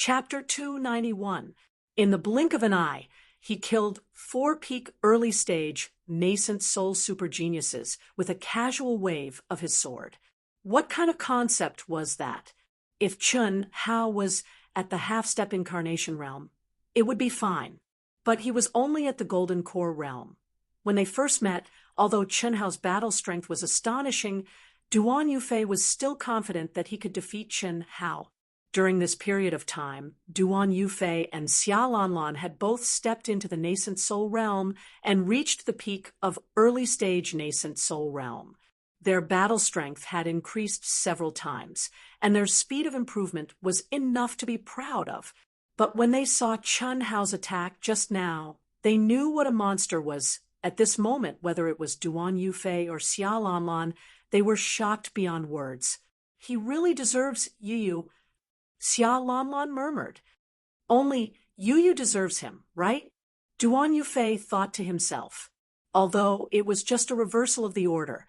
Chapter 291. In the blink of an eye, he killed 4 peak early stage nascent soul supergeniuses with a casual wave of his sword. What kind of concept was that? If Chun Hao was at the half-step incarnation realm, it would be fine. But he was only at the Golden Core realm. When they first met, although Chun Hao's battle strength was astonishing, Duan Yufei was still confident that he could defeat Chun Hao. During this period of time, Duan Yufei and Xia Lanlan had both stepped into the nascent soul realm and reached the peak of early-stage nascent soul realm. Their battle strength had increased several times, and their speed of improvement was enough to be proud of. But when they saw Chun Hao's attack just now, they knew what a monster was. At this moment, whether it was Duan Yufei or Xia Lanlan, they were shocked beyond words. He really deserves Yu, Xia Lanlan murmured. Only Yu deserves him, right? Duan Yufei thought to himself. Although it was just a reversal of the order,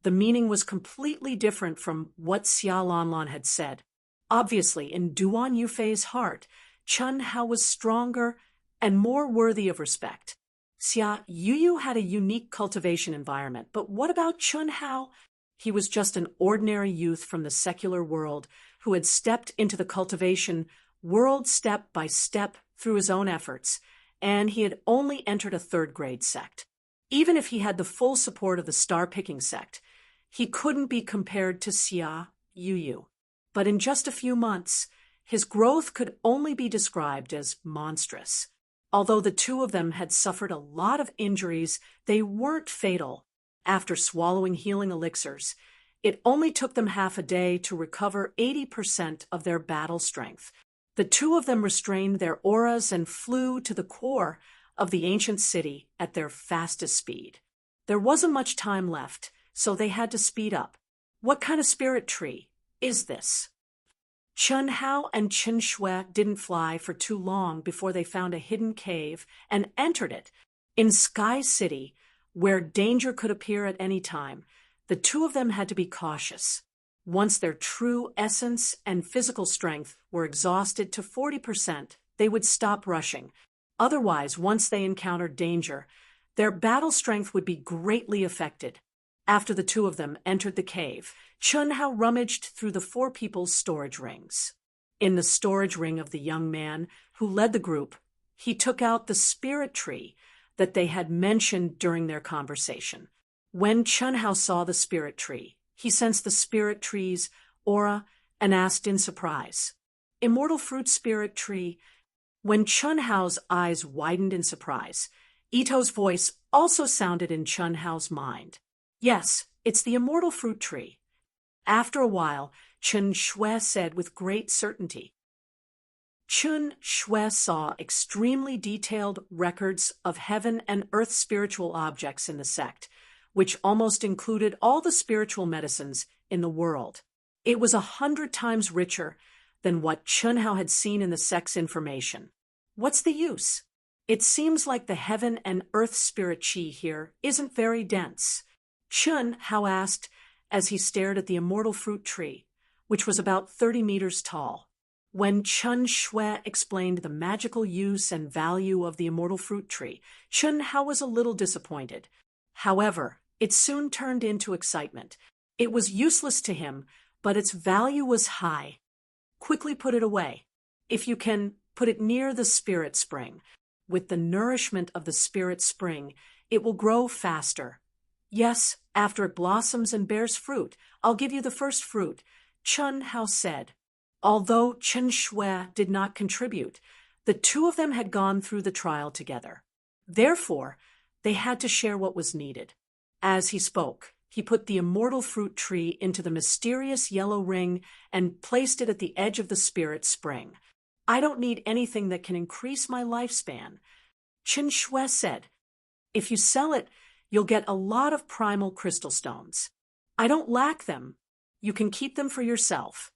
the meaning was completely different from what Xia Lanlan had said. Obviously, in Duan Yufei's heart, Chun Hao was stronger and more worthy of respect. Xia Yu had a unique cultivation environment, but what about Chun Hao? He was just an ordinary youth from the secular world who had stepped into the cultivation world step by step through his own efforts, and he had only entered a third-grade sect. Even if he had the full support of the star-picking sect, he couldn't be compared to Xia Yu. But in just a few months, his growth could only be described as monstrous. Although the two of them had suffered a lot of injuries, they weren't fatal. After swallowing healing elixirs, it only took them half a day to recover 80% of their battle strength. The two of them restrained their auras and flew to the core of the ancient city at their fastest speed. There wasn't much time left, so they had to speed up. What kind of spirit tree is this? Chun Hao and Chen Shui didn't fly for too long before they found a hidden cave and entered it. In Sky City, where danger could appear at any time, the two of them had to be cautious. Once their true essence and physical strength were exhausted to 40%, they would stop rushing. Otherwise, once they encountered danger, their battle strength would be greatly affected. After the two of them entered the cave, Chun Hao rummaged through the 4 people's storage rings. In the storage ring of the young man who led the group, he took out the spirit tree that they had mentioned during their conversation. When Chun Hao saw the spirit tree, he sensed the spirit tree's aura and asked in surprise, "Immortal fruit spirit tree?" When Chun Hao's eyes widened in surprise, Ito's voice also sounded in Chun Hao's mind. "Yes, it's the immortal fruit tree." After a while, Chen Shui said with great certainty. Chen Shui saw extremely detailed records of heaven and earth spiritual objects in the sect, which almost included all the spiritual medicines in the world. It was 100 times richer than what Chun Hao had seen in the sect's information. What's the use? It seems like the heaven and earth spirit chi here isn't very dense. Chun Hao asked as he stared at the immortal fruit tree, which was about 30 meters tall. When Chen Shui explained the magical use and value of the immortal fruit tree, Chun Hao was a little disappointed. However, it soon turned into excitement. It was useless to him, but its value was high. Quickly put it away. If you can, put it near the spirit spring. With the nourishment of the spirit spring, it will grow faster. "Yes, after it blossoms and bears fruit, I'll give you the first fruit," Chun Hao said. Although Chen Shui did not contribute, the two of them had gone through the trial together. Therefore, they had to share what was needed. As he spoke, he put the immortal fruit tree into the mysterious yellow ring and placed it at the edge of the spirit spring. "I don't need anything that can increase my lifespan," Chen Shui said. "If you sell it, you'll get a lot of primal crystal stones. I don't lack them. You can keep them for yourself."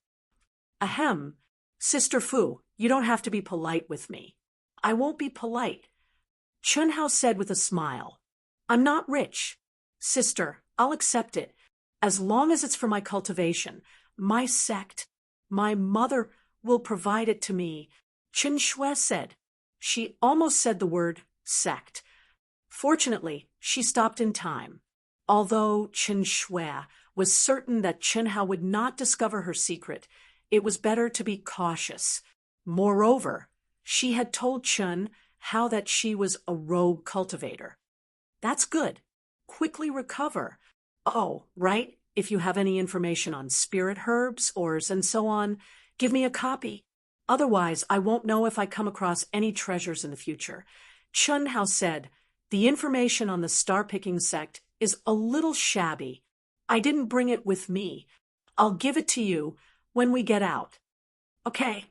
"Ahem, Sister Fu, you don't have to be polite with me." "I won't be polite," Chun Hao said with a smile. "I'm not rich. Sister, I'll accept it, as long as it's for my cultivation, my sect, my mother will provide it to me, Chen Shui said. She almost said the word sect. Fortunately, she stopped in time. Although Chen Shui was certain that Chen Hao would not discover her secret, it was better to be cautious. Moreover, she had told Chen Hao that she was a rogue cultivator. That's good. Quickly recover. Oh, right, if you have any information on spirit herbs, ores, and so on, give me a copy. Otherwise, I won't know if I come across any treasures in the future. Chen Hao said, the information on the star-picking sect is a little shabby. I didn't bring it with me. I'll give it to you when we get out. Okay.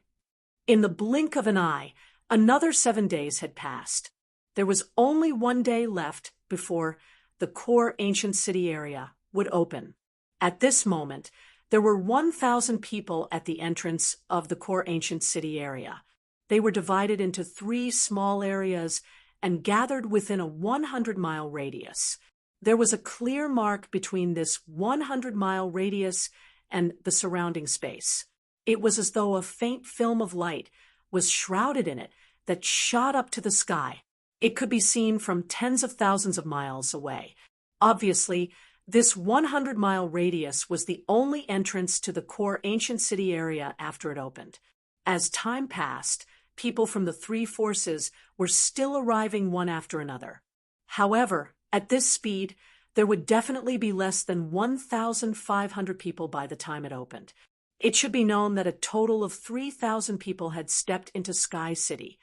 In the blink of an eye, another 7 days had passed. There was only 1 day left before the core ancient city area would open. At this moment, there were 1,000 people at the entrance of the core ancient city area. They were divided into 3 small areas and gathered within a 100-mile radius. There was a clear mark between this 100-mile radius and the surrounding space. It was as though a faint film of light was shrouded in it that shot up to the sky. It could be seen from tens of thousands of miles away. Obviously, this 100-mile radius was the only entrance to the core ancient city area after it opened. As time passed, people from the 3 forces were still arriving one after another. However, at this speed, there would definitely be less than 1,500 people by the time it opened. It should be known that a total of 3,000 people had stepped into Sky City.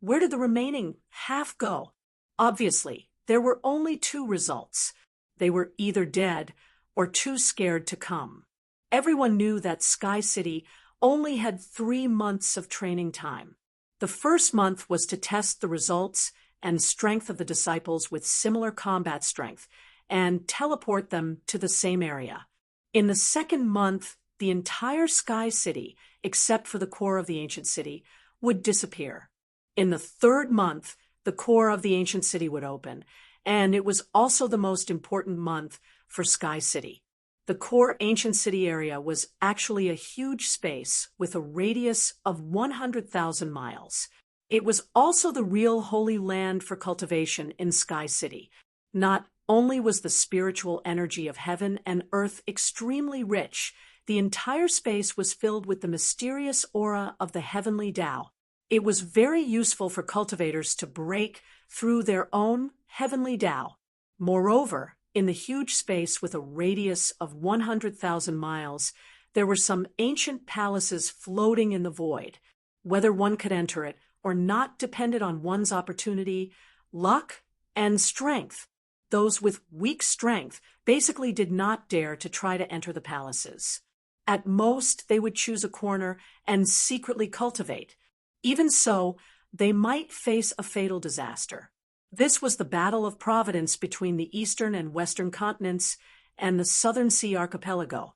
Where did the remaining half go? Obviously, there were only 2 results. They were either dead or too scared to come. Everyone knew that Sky City only had 3 months of training time. The first month was to test the results and strength of the disciples with similar combat strength and teleport them to the same area. In the second month, the entire Sky City, except for the core of the ancient city, would disappear. In the third month, the core of the ancient city would open, and it was also the most important month for Sky City. The core ancient city area was actually a huge space with a radius of 100,000 miles. It was also the real holy land for cultivation in Sky City. Not only was the spiritual energy of heaven and earth extremely rich, the entire space was filled with the mysterious aura of the heavenly Tao. It was very useful for cultivators to break through their own heavenly Tao. Moreover, in the huge space with a radius of 100,000 miles, there were some ancient palaces floating in the void. Whether one could enter it or not depended on one's opportunity, luck, and strength. Those with weak strength basically did not dare to try to enter the palaces. At most, they would choose a corner and secretly cultivate. Even so, they might face a fatal disaster. This was the battle of providence between the eastern and western continents and the southern sea archipelago.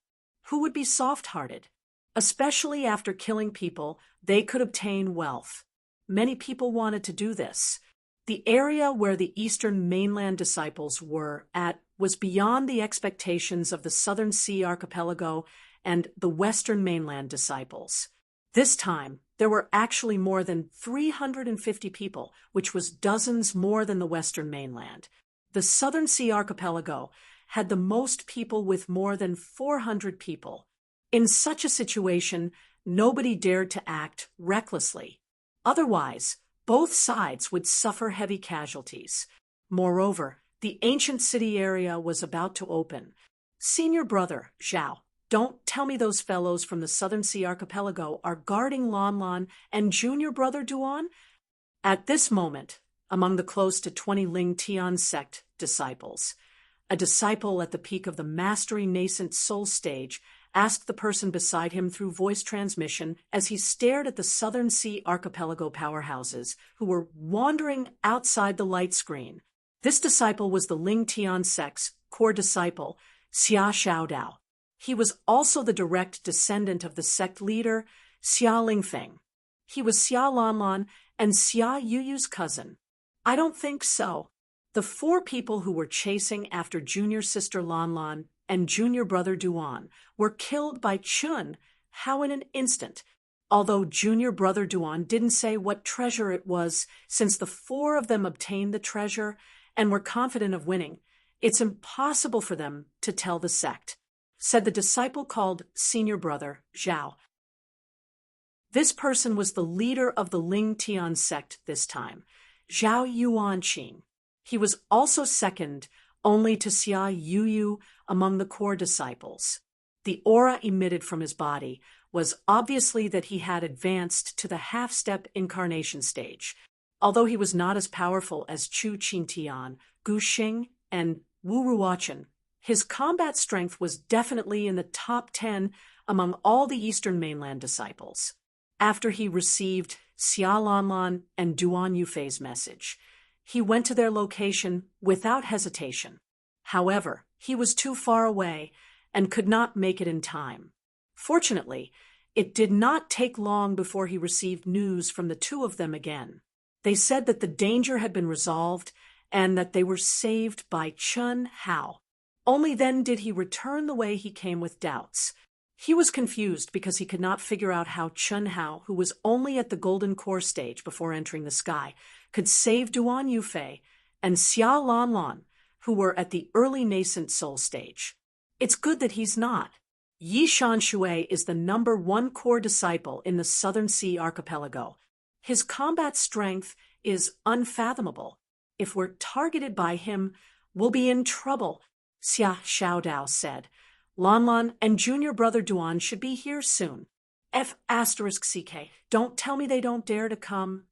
Who would be soft-hearted? Especially after killing people, they could obtain wealth. Many people wanted to do this. The area where the eastern mainland disciples were at was beyond the expectations of the southern sea archipelago and the western mainland disciples. This time, there were actually more than 350 people, which was dozens more than the western mainland. The southern sea archipelago had the most people with more than 400 people. In such a situation, nobody dared to act recklessly. Otherwise, both sides would suffer heavy casualties. Moreover, the ancient city area was about to open. Senior brother, Zhao, don't tell me those fellows from the Southern Sea Archipelago are guarding Lan Lan and junior brother Duan? At this moment, among the close to 20 Ling Tian sect disciples, a disciple at the peak of the mastery nascent soul stage asked the person beside him through voice transmission as he stared at the Southern Sea Archipelago powerhouses who were wandering outside the light screen. This disciple was the Ling Tian sect's core disciple, Xia Xiaodao. He was also the direct descendant of the sect leader, Xia Lingfeng. He was Xia Lanlan and Xia Yuyu's cousin. I don't think so. The 4 people who were chasing after junior sister Lanlan and junior brother Duan were killed by Chun How in an instant. Although junior brother Duan didn't say what treasure it was, since the four of them obtained the treasure and were confident of winning, it's impossible for them to tell the sect, said the disciple called senior brother Zhao. This person was the leader of the Ling Tian sect this time, Zhao Yuanqing. He was also second only to Xia Yuyu among the core disciples. The aura emitted from his body was obviously that he had advanced to the half-step incarnation stage. Although he was not as powerful as Chu Qingtian, Gu Xing, and Wu Ruochen, his combat strength was definitely in the top 10 among all the Eastern Mainland disciples. After he received Xia Lanlan and Duan Yufei's message, he went to their location without hesitation. However, he was too far away and could not make it in time. Fortunately, it did not take long before he received news from the two of them again. They said that the danger had been resolved and that they were saved by Chun Hao. Only then did he return the way he came with doubts. He was confused because he could not figure out how Chun Hao, who was only at the Golden Core stage before entering the sky, could save Duan Yufei and Xia Lanlan, who were at the early nascent soul stage. It's good that he's not. Yi Shanshui is the #1 core disciple in the Southern Sea archipelago. His combat strength is unfathomable. If we're targeted by him, we'll be in trouble, Xia Xiaodao said. Lanlan and junior brother Duan should be here soon. F***CK, don't tell me they don't dare to come.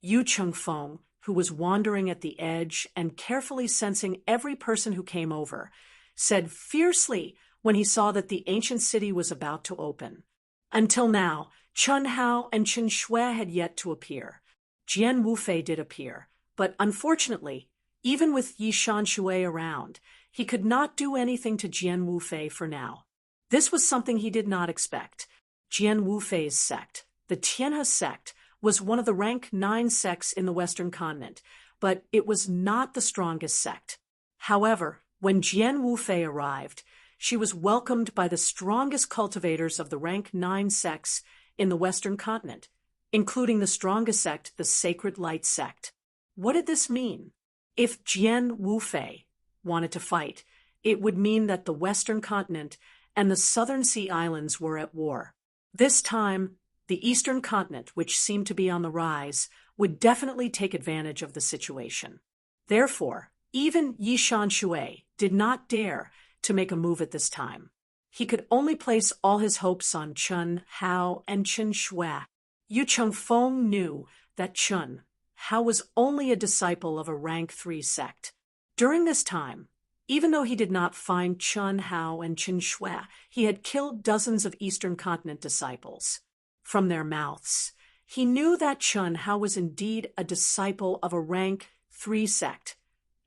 Yu Chengfeng, who was wandering at the edge and carefully sensing every person who came over, said fiercely when he saw that the ancient city was about to open. Until now, Chun Hao and Chen Shui had yet to appear. Jian Wufei did appear, but unfortunately, even with Yi Shanshui around, he could not do anything to Jian Wufei for now. This was something he did not expect. Jian Wufei's sect, the Tianhe sect, was one of the rank 9 sects in the Western continent, but it was not the strongest sect. However, when Jian Wufei arrived, she was welcomed by the strongest cultivators of the rank 9 sects in the Western continent, including the strongest sect, the Sacred Light sect. What did this mean? If Jian Wufei wanted to fight, it would mean that the Western continent and the Southern Sea Islands were at war. This time, the Eastern continent, which seemed to be on the rise, would definitely take advantage of the situation. Therefore, even Yi Shanshui did not dare to make a move at this time. He could only place all his hopes on Chun Hao and Chen Shui. Yu Chengfeng knew that Chun Hao was only a disciple of a rank 3 sect. During this time, even though he did not find Chun Hao and Chen Shui, he had killed dozens of Eastern continent disciples. From their mouths, he knew that Chun Hao was indeed a disciple of a rank 3 sect,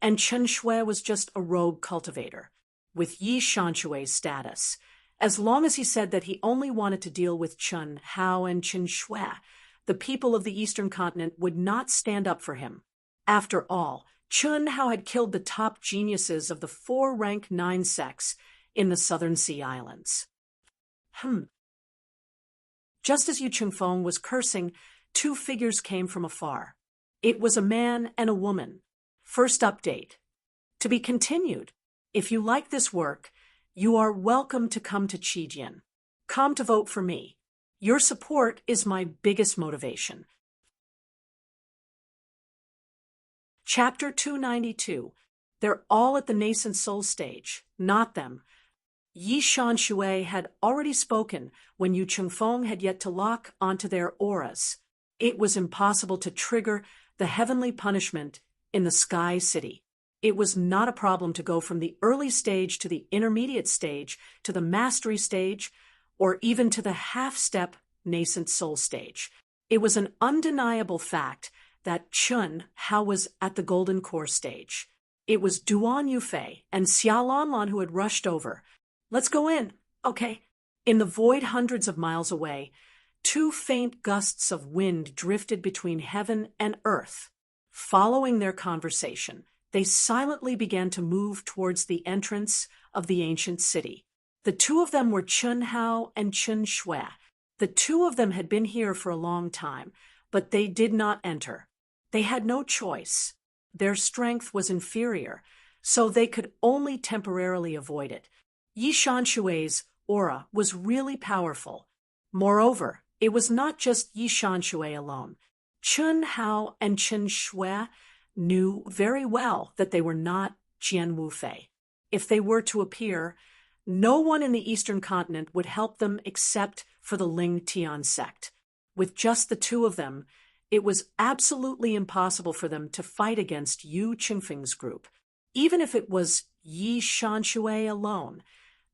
and Chen Shui was just a rogue cultivator. With Yi Shanshui's status, as long as he said that he only wanted to deal with Chun Hao and Chen Shui, the people of the Eastern continent would not stand up for him. After all, Chun Hao had killed the top geniuses of the 4 rank 9 sects in the Southern Sea Islands. Just as Yu Chengfeng was cursing, 2 figures came from afar. It was a man and a woman. First update. To be continued. If you like this work, you are welcome to come to Qijian. Come to vote for me. Your support is my biggest motivation. Chapter 292. They're all at the nascent soul stage, not them. Yi Shanshui had already spoken when Yu Chengfeng had yet to lock onto their auras. It was impossible to trigger the heavenly punishment in the Sky City. It was not a problem to go from the early stage to the intermediate stage to the mastery stage, or even to the half-step nascent soul stage. It was an undeniable fact that Chun Hao was at the Golden Core stage. It was Duan Yufei and Xia Lanlan who had rushed over. Let's go in, okay? In the void hundreds of miles away, 2 faint gusts of wind drifted between heaven and earth. Following their conversation, they silently began to move towards the entrance of the ancient city. The two of them were Chun Hao and Chun Shui. The two of them had been here for a long time, but they did not enter. They had no choice. Their strength was inferior, so they could only temporarily avoid it. Yi Shanshui's aura was really powerful. Moreover, it was not just Yi Shanshui alone. Chun Hao and Chun Shui knew very well that they were not Jian Wufei. If they were to appear, no one in the Eastern continent would help them except for the Ling Tian sect. With just the two of them, it was absolutely impossible for them to fight against Yu Qingfeng's group. Even if it was Yi Shanshui alone,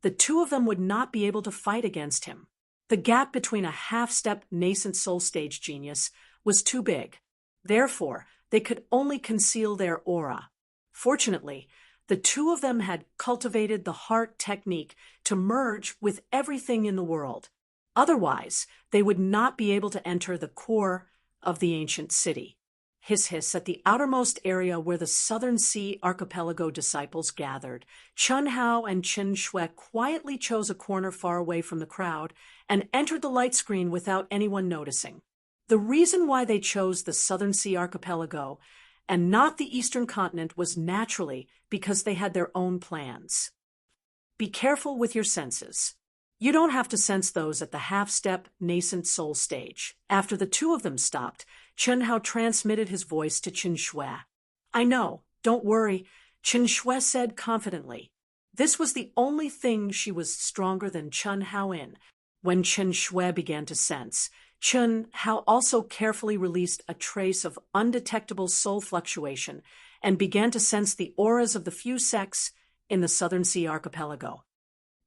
the two of them would not be able to fight against him. The gap between a half-step nascent soul stage genius was too big. Therefore, they could only conceal their aura. Fortunately, the two of them had cultivated the heart technique to merge with everything in the world. Otherwise, they would not be able to enter the core of the ancient city. Hiss, at the outermost area where the Southern Sea Archipelago disciples gathered, Chun Hao and Chun Shui quietly chose a corner far away from the crowd and entered the light screen without anyone noticing. The reason why they chose the Southern Sea Archipelago and not the Eastern continent was naturally because they had their own plans. Be careful with your senses. You don't have to sense those at the half-step nascent soul stage. After the two of them stopped, Chun Hao transmitted his voice to Chun Shui. I know, don't worry, Chun Shui said confidently. This was the only thing she was stronger than Chun Hao in. When Chun Shui began to sense, Chun Hao also carefully released a trace of undetectable soul fluctuation and began to sense the auras of the few sects in the Southern Sea Archipelago.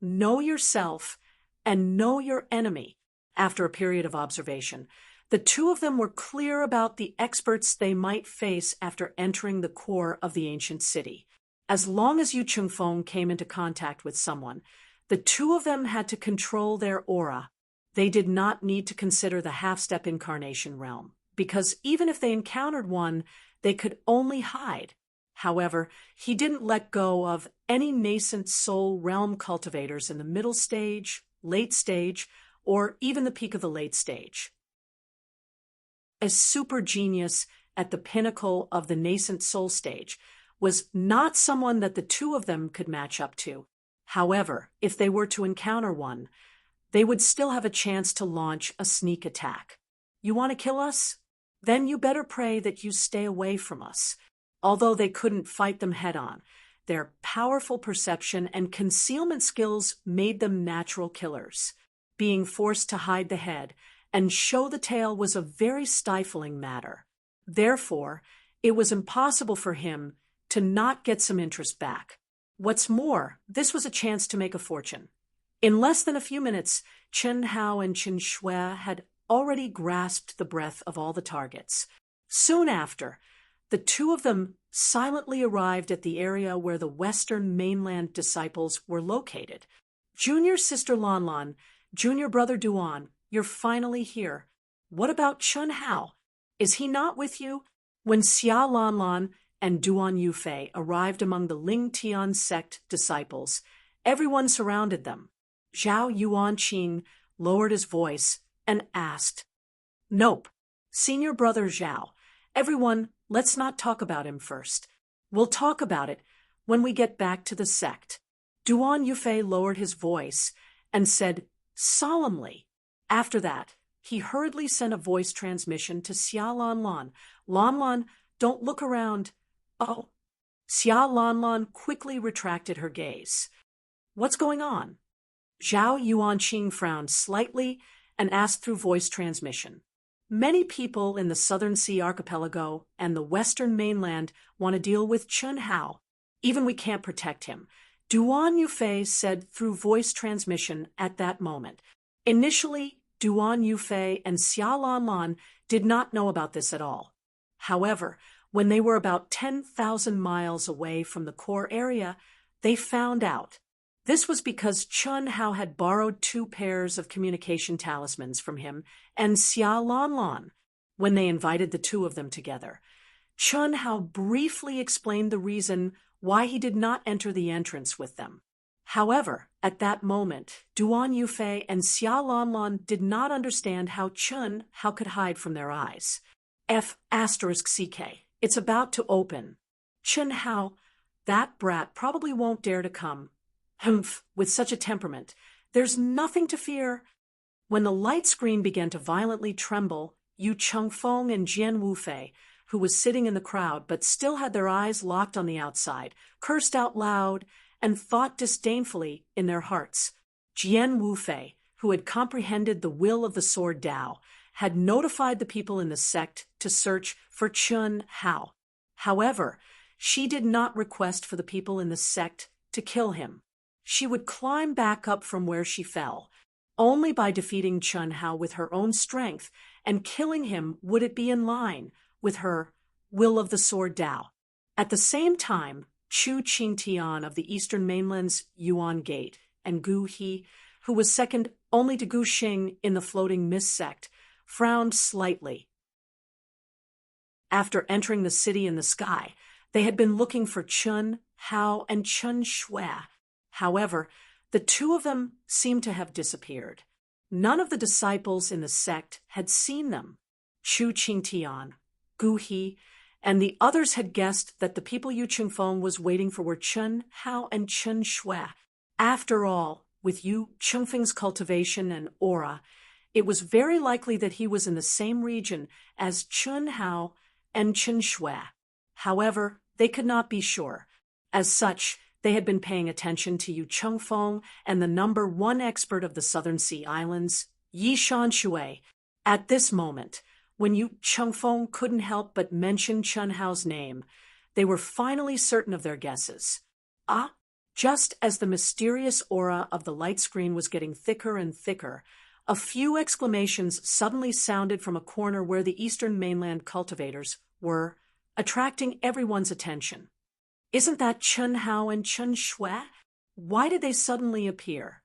Know yourself and know your enemy. After a period of observation, the two of them were clear about the experts they might face after entering the core of the ancient city. As long as Yu Qingfeng came into contact with someone, the two of them had to control their aura. They did not need to consider the half-step incarnation realm, because even if they encountered one, they could only hide. However, he didn't let go of any nascent soul realm cultivators in the middle stage, late stage, or even the peak of the late stage. A super genius at the pinnacle of the nascent soul stage was not someone that the two of them could match up to. However, if they were to encounter one, they would still have a chance to launch a sneak attack. You want to kill us? Then you better pray that you stay away from us. Although they couldn't fight them head-on, their powerful perception and concealment skills made them natural killers. Being forced to hide the head and show the tail was a very stifling matter. Therefore, it was impossible for him to not get some interest back. What's more, this was a chance to make a fortune. In less than a few minutes, Chun Hao and Chun Shui had already grasped the breath of all the targets. Soon after, the two of them silently arrived at the area where the Western mainland disciples were located. Junior sister Lanlan, junior brother Duan, you're finally here. What about Chun Hao? Is he not with you? When Xia Lanlan and Duan Yufei arrived among the Ling Tian sect disciples, everyone surrounded them. Zhao Yuanqing lowered his voice and asked, Nope, senior brother Zhao. Everyone, let's not talk about him first. We'll talk about it when we get back to the sect. Duan Yufei lowered his voice and said solemnly. After that, he hurriedly sent a voice transmission to Xia Lanlan. Lanlan, don't look around. Oh. Xia Lanlan quickly retracted her gaze. What's going on? Zhao Yuanqing frowned slightly and asked through voice transmission. Many people in the Southern Sea Archipelago and the Western mainland want to deal with Chun Hao. Even we can't protect him. Duan Yufei said through voice transmission at that moment. Initially, Duan Yufei and Xia Lanlan did not know about this at all. However, when they were about 10,000 miles away from the core area, they found out. This was because Chun Hao had borrowed 2 pairs of communication talismans from him and Xia Lanlan. When they invited the two of them together, Chun Hao briefly explained the reason why he did not enter the entrance with them. However, At that moment, Duan Yufei and Xia Lanlan did not understand how Chun Hao could hide from their eyes. *CK. It's about to open. Chun Hao, that brat probably won't dare to come. Humph, with such a temperament. There's nothing to fear. When the light screen began to violently tremble, Yu Chengfeng and Jian Wufei, who was sitting in the crowd but still had their eyes locked on the outside, cursed out loud and thought disdainfully in their hearts. Jian Wufei, who had comprehended the will of the sword Dao, had notified the people in the sect to search for Chun Hao. However, she did not request for the people in the sect to kill him. She would climb back up from where she fell. Only by defeating Chun Hao with her own strength and killing him would it be in line with her will of the sword Dao. At the same time, Chu Qingtian of the eastern mainland's Yuan Gate and Gu He, who was second only to Gu Xing in the floating mist sect, frowned slightly. After entering the city in the sky, they had been looking for Chun Hao and Chun Shui. However, the two of them seemed to have disappeared. None of the disciples in the sect had seen them. Chu Qingtian, Gu He, and the others had guessed that the people Yu Chengfeng was waiting for were Chun Hao and Chun Shui. After all, with Yu Chengfeng's cultivation and aura, it was very likely that he was in the same region as Chun Hao and Chun Shui. However, they could not be sure. As such, they had been paying attention to Yu Chengfeng and the number one expert of the Southern Sea Islands, Yi Shanshui. At this moment, when Yu Chengfeng couldn't help but mention Chun Hao's name, they were finally certain of their guesses. Just as the mysterious aura of the light screen was getting thicker and thicker, a few exclamations suddenly sounded from a corner where the eastern mainland cultivators were, attracting everyone's attention. Isn't that Chun Hao and Chun Shui? Why did they suddenly appear?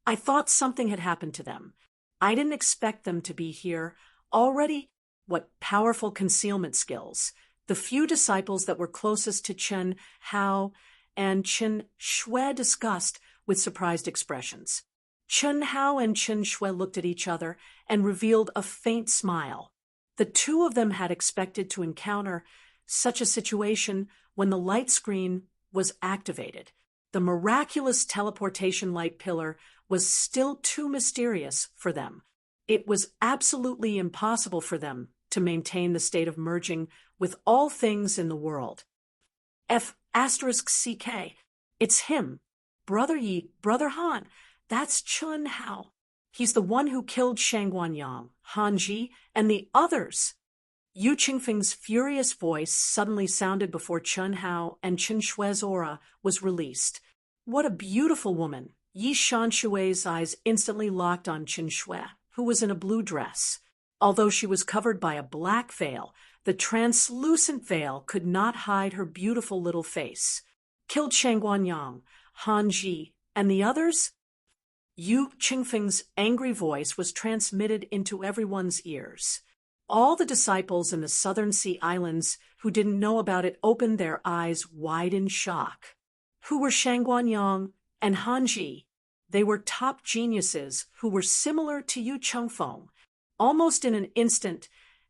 I thought something had happened to them. I didn't expect them to be here already. What powerful concealment skills. The few disciples that were closest to Chun Hao and Chun Shui discussed with surprised expressions. Chun Hao and Chun Shui looked at each other and revealed a faint smile. The two of them had expected to encounter such a situation when the light screen was activated. The miraculous teleportation light pillar was still too mysterious for them. It was absolutely impossible for them to maintain the state of merging with all things in the world. *CK. It's him. Brother Yi, Brother Han. That's Chun Hao. He's the one who killed Shangguanyang, Han Ji, and the others. Yu Qingfeng's furious voice suddenly sounded before Chun Hao and Chun Shui's aura was released. What a beautiful woman! Yi Shanshui's eyes instantly locked on Chun Shui, who was in a blue dress. Although she was covered by a black veil, the translucent veil could not hide her beautiful little face. Killed Shangguanyang, Han Ji, and the others? Yu Qingfeng's angry voice was transmitted into everyone's ears. All the disciples in the Southern Sea Islands who didn't know about it opened their eyes wide in shock. Who were Shangguanyang and Han Ji? They were top geniuses who were similar to Yu Chengfeng. Almost in an instant,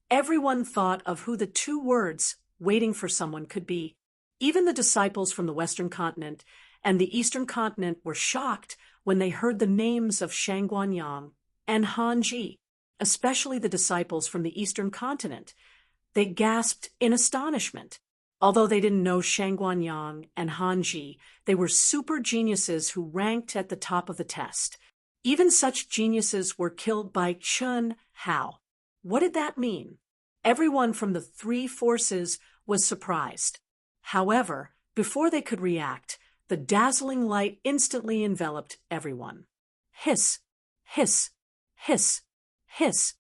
everyone thought of who the two words, waiting for someone, could be. Even the disciples from the Western continent and the Eastern continent were shocked when they heard the names of Shangguanyang and Han Ji, especially the disciples from the Eastern continent. They gasped in astonishment. Although they didn't know Shangguanyang and Han Ji, they were super geniuses who ranked at the top of the test. Even such geniuses were killed by Chun Hao. What did that mean? Everyone from the three forces was surprised. However, before they could react, the dazzling light instantly enveloped everyone. Hiss, hiss, hiss, hiss.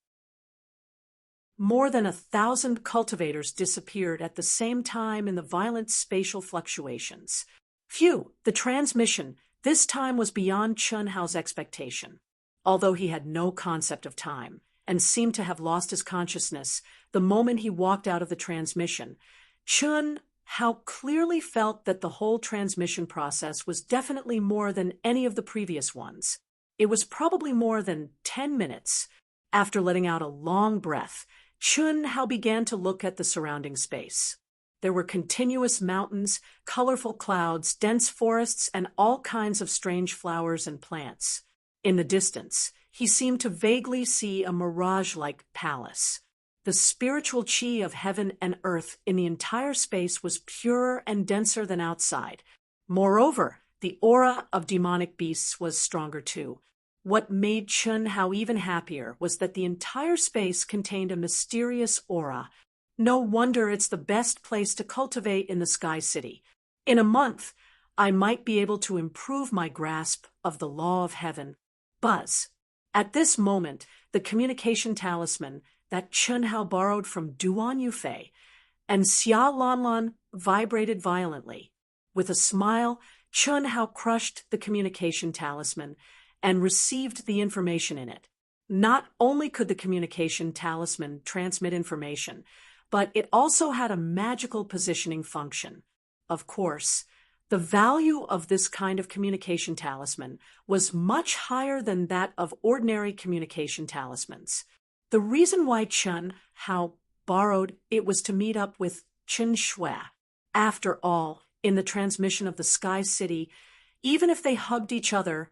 More than 1,000 cultivators disappeared at the same time in the violent spatial fluctuations. Phew, the transmission this time was beyond Chun Hao's expectation. Although he had no concept of time and seemed to have lost his consciousness the moment he walked out of the transmission, Chun Hao clearly felt that the whole transmission process was definitely more than any of the previous ones. It was probably more than 10 minutes. After letting out a long breath, Chun Hao began to look at the surrounding space. There were continuous mountains, colorful clouds, dense forests, and all kinds of strange flowers and plants. In the distance, he seemed to vaguely see a mirage-like palace. The spiritual chi of heaven and earth in the entire space was purer and denser than outside. Moreover, the aura of demonic beasts was stronger too. What made Chun Hao even happier was that the entire space contained a mysterious aura. No wonder it's the best place to cultivate in the Sky City. In a month, I might be able to improve my grasp of the law of heaven. Buzz. At this moment, the communication talisman that Chun Hao borrowed from Duan Yufei and Xia Lanlan vibrated violently. With a smile, Chun Hao crushed the communication talisman and received the information in it. Not only could the communication talisman transmit information, but it also had a magical positioning function. Of course, the value of this kind of communication talisman was much higher than that of ordinary communication talismans. The reason why Chun Hao borrowed it was to meet up with Chen Shui. After all, in the transmission of the Sky City, even if they hugged each other,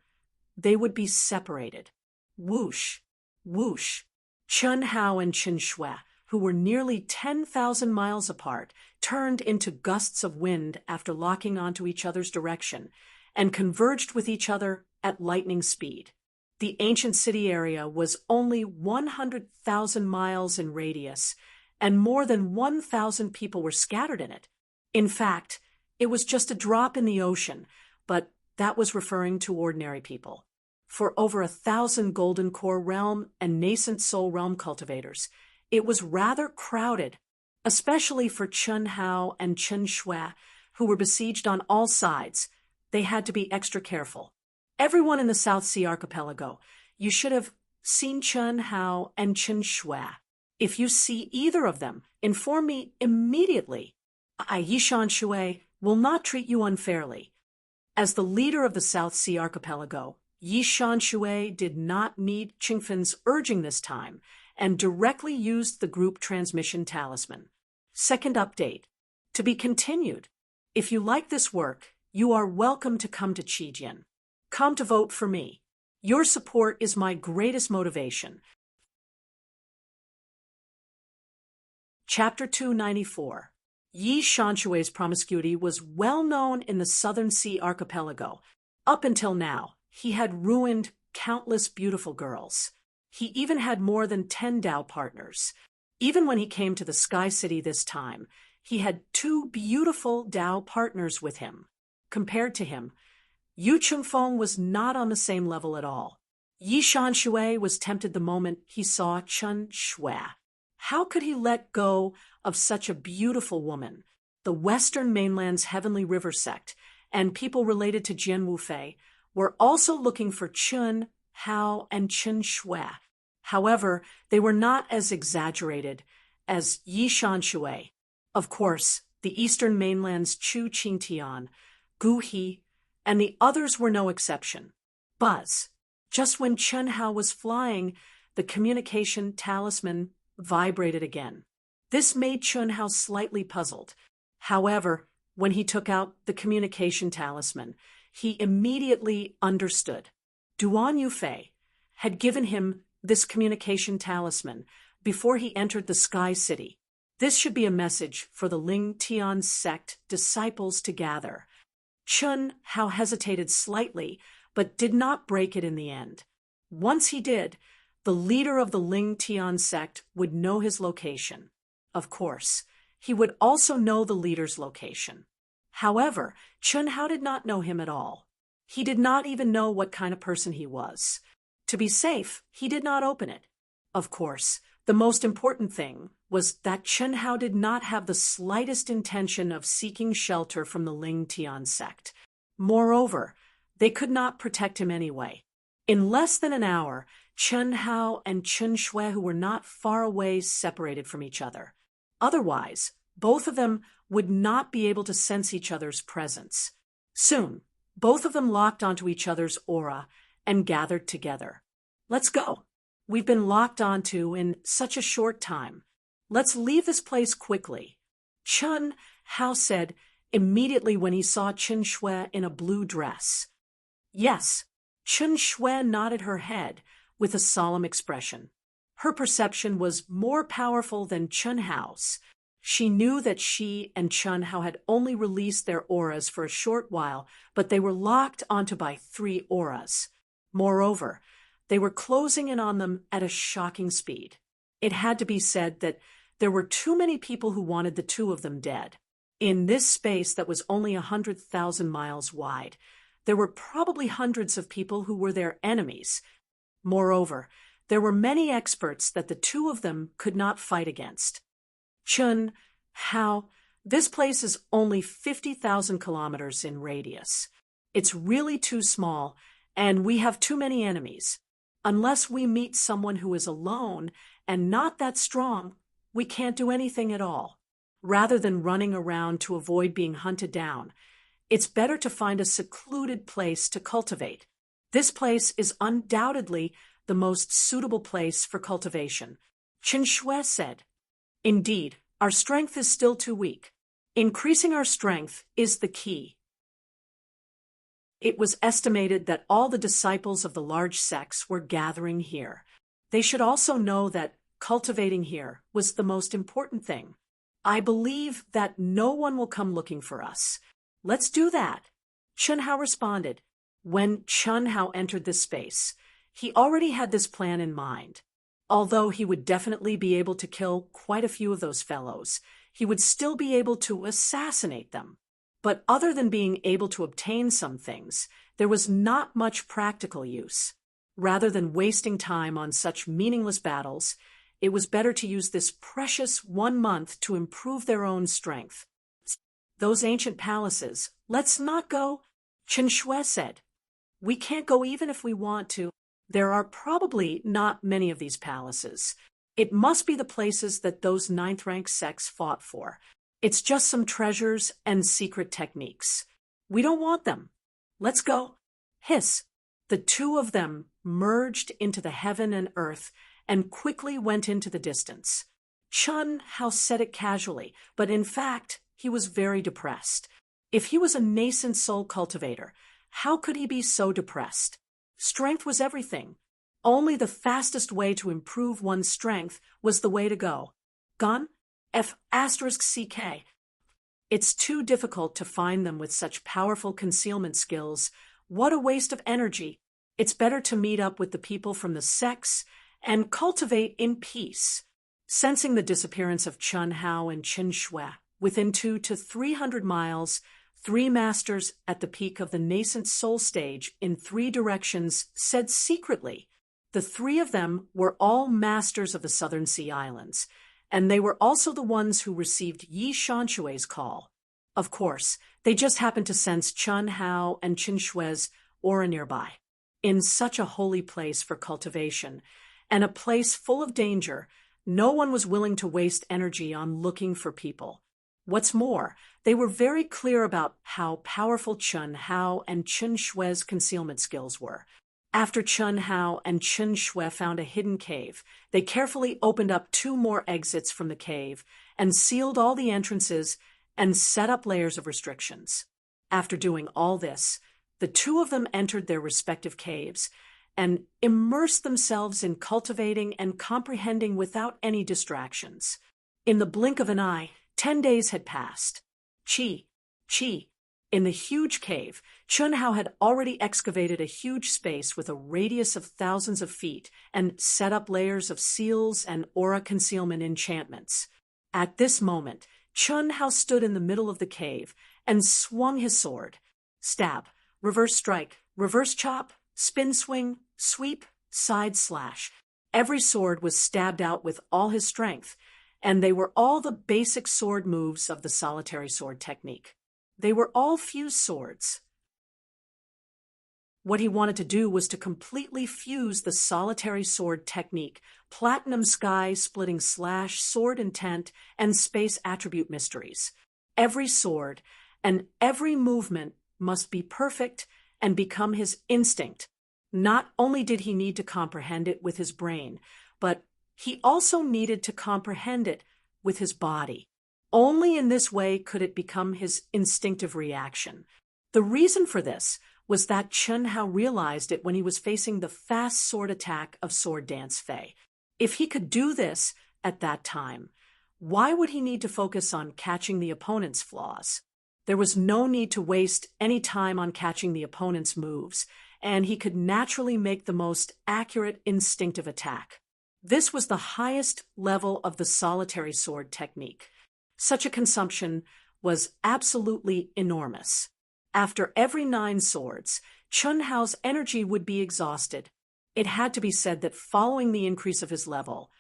they would be separated. Whoosh, whoosh. Chun Hao and Chen Shui, who were nearly 10,000 miles apart, turned into gusts of wind after locking onto each other's direction and converged with each other at lightning speed. The ancient city area was only 100,000 miles in radius, and more than 1,000 people were scattered in it. In fact, it was just a drop in the ocean, but that was referring to ordinary people. For over 1,000 Golden Core Realm and Nascent Soul Realm cultivators, it was rather crowded, especially for Chun Hao and Chen Shui, who were besieged on all sides. They had to be extra careful. Everyone in the South Sea Archipelago, you should have seen Chun Hao and Chen Shui. If you see either of them, inform me immediately. Yishan Shui will not treat you unfairly. As the leader of the South Sea Archipelago, Yishan Shui did not need Qingfen's urging this time and directly used the group transmission talisman. Second update. To be continued. If you like this work, you are welcome to come to Qijian. Come to vote for me. Your support is my greatest motivation. Chapter 294. Yi Shanshui's promiscuity was well known in the Southern Sea Archipelago. Up until now, he had ruined countless beautiful girls. He even had more than 10 Dao partners. Even when he came to the Sky City this time, he had 2 beautiful Dao partners with him. Compared to him, Yu Chengfeng was not on the same level at all. Yi Shanshui was tempted the moment he saw Chen Shui. How could he let go of such a beautiful woman? The Western Mainland's Heavenly River sect and people related to Jian Wufei were also looking for Chun Hao and Chen Shui. However, they were not as exaggerated as Yi Shanshui. Of course, the Eastern Mainland's Chu Qingtian, Gu He, and the others were no exception. Buzz. Just when Chun Hao was flying, the communication talisman vibrated again. This made Chun Hao slightly puzzled. However, when he took out the communication talisman, he immediately understood. Duan Yufei had given him this communication talisman before he entered the Sky City. This should be a message for the Ling Tian sect disciples to gather. Chun Hao hesitated slightly, but did not break it in the end. Once he did, the leader of the Ling Tian sect would know his location. Of course, he would also know the leader's location. However, Chun Hao did not know him at all. He did not even know what kind of person he was. To be safe, he did not open it. Of course, the most important thing was that Chun Hao did not have the slightest intention of seeking shelter from the Ling Tian sect. Moreover, they could not protect him anyway. In less than an hour, Chun Hao and Chen Shui, who were not far away, separated from each other. Otherwise, Both of them would not be able to sense each other's presence. Soon, both of them locked onto each other's aura and gathered together. Let's go. We've been locked onto in such a short time. Let's leave this place quickly. Chun Hao said immediately when he saw Chen Shui in a blue dress. Yes, Chen Shui nodded her head with a solemn expression. Her perception was more powerful than Chun Hao's. She knew that she and Chun Hao had only released their auras for a short while, but they were locked onto by 3 auras. Moreover, they were closing in on them at a shocking speed. It had to be said that there were too many people who wanted the two of them dead. In this space that was only 100,000 miles wide, there were probably hundreds of people who were their enemies. Moreover, there were many experts that the two of them could not fight against. Chun Hao, this place is only 50,000 kilometers in radius. It's really too small, and we have too many enemies. Unless we meet someone who is alone and not that strong, we can't do anything at all. Rather than running around to avoid being hunted down, it's better to find a secluded place to cultivate. This place is undoubtedly the most suitable place for cultivation, Chen Shui said. Indeed, our strength is still too weak. Increasing our strength is the key. It was estimated that all the disciples of the large sects were gathering here. They should also know that cultivating here was the most important thing. I believe that no one will come looking for us. Let's do that, Chun Hao responded. When Chun Hao entered this space, he already had this plan in mind. Although he would definitely be able to kill quite a few of those fellows, he would still be able to assassinate them. But other than being able to obtain some things, there was not much practical use. Rather than wasting time on such meaningless battles, it was better to use this precious 1 month to improve their own strength. Those ancient palaces, let's not go, Chen Shui said. We can't go even if we want to. There are probably not many of these palaces. It must be the places that those 9th-rank sects fought for. It's just some treasures and secret techniques. We don't want them. Let's go. Hiss. The two of them merged into the heaven and earth and quickly went into the distance. Chun Hao said it casually, but in fact, he was very depressed. If he was a nascent soul cultivator, how could he be so depressed? Strength was everything. Only the fastest way to improve one's strength was the way to go. Gun? F***CK. It's too difficult to find them with such powerful concealment skills. What a waste of energy. It's better to meet up with the people from the sects and cultivate in peace. Sensing the disappearance of Chun Hao and Chen Shui, within 200 to 300 miles, 3 masters at the peak of the nascent soul stage in 3 directions said secretly. The 3 of them were all masters of the Southern Sea Islands, and they were also the ones who received Yi Shanshui's call. Of course, they just happened to sense Chun Hao and Chen Shui's aura nearby. In such a holy place for cultivation, and a place full of danger, no one was willing to waste energy on looking for people. What's more, they were very clear about how powerful Chun Hao and Chen Shui's concealment skills were. After Chun Hao and Chen Shui found a hidden cave, they carefully opened up 2 more exits from the cave and sealed all the entrances and set up layers of restrictions. After doing all this, the 2 of them entered their respective caves and immersed themselves in cultivating and comprehending without any distractions. In the blink of an eye, 10 days had passed. Chi. In the huge cave, Chun Hao had already excavated a huge space with a radius of thousands of feet and set up layers of seals and aura concealment enchantments. At this moment, Chun Hao stood in the middle of the cave and swung his sword. Stab, reverse strike, reverse chop, spin swing, sweep, side slash. Every sword was stabbed out with all his strength, and they were all the basic sword moves of the solitary sword technique. They were all fused swords. What he wanted to do was to completely fuse the solitary sword technique, platinum sky splitting slash, sword intent, and space attribute mysteries. Every sword and every movement must be perfect and become his instinct. Not only did he need to comprehend it with his brain, but he also needed to comprehend it with his body. Only in this way could it become his instinctive reaction. The reason for this was that Chen Hao realized it when he was facing the fast sword attack of Sword Dance Fei. If he could do this at that time, why would he need to focus on catching the opponent's flaws? There was no need to waste any time on catching the opponent's moves, and he could naturally make the most accurate instinctive attack. This was the highest level of the solitary sword technique. Such a consumption was absolutely enormous. After every 9 swords, Chen Hao's energy would be exhausted. It had to be said that following the increase of his level,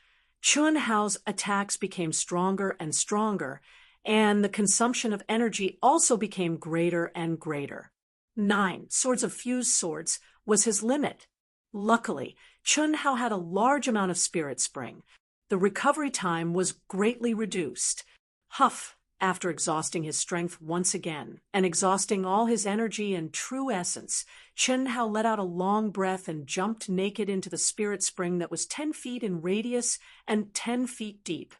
Chen Hao's attacks became stronger and stronger, and the consumption of energy also became greater and greater. 9 swords of fused swords was his limit. Luckily, Chen Hao had a large amount of spirit spring. The recovery time was greatly reduced. Huff, after exhausting his strength once again, and exhausting all his energy and true essence, Chen Hao let out a long breath and jumped naked into the spirit spring that was 10 feet in radius and 10 feet deep.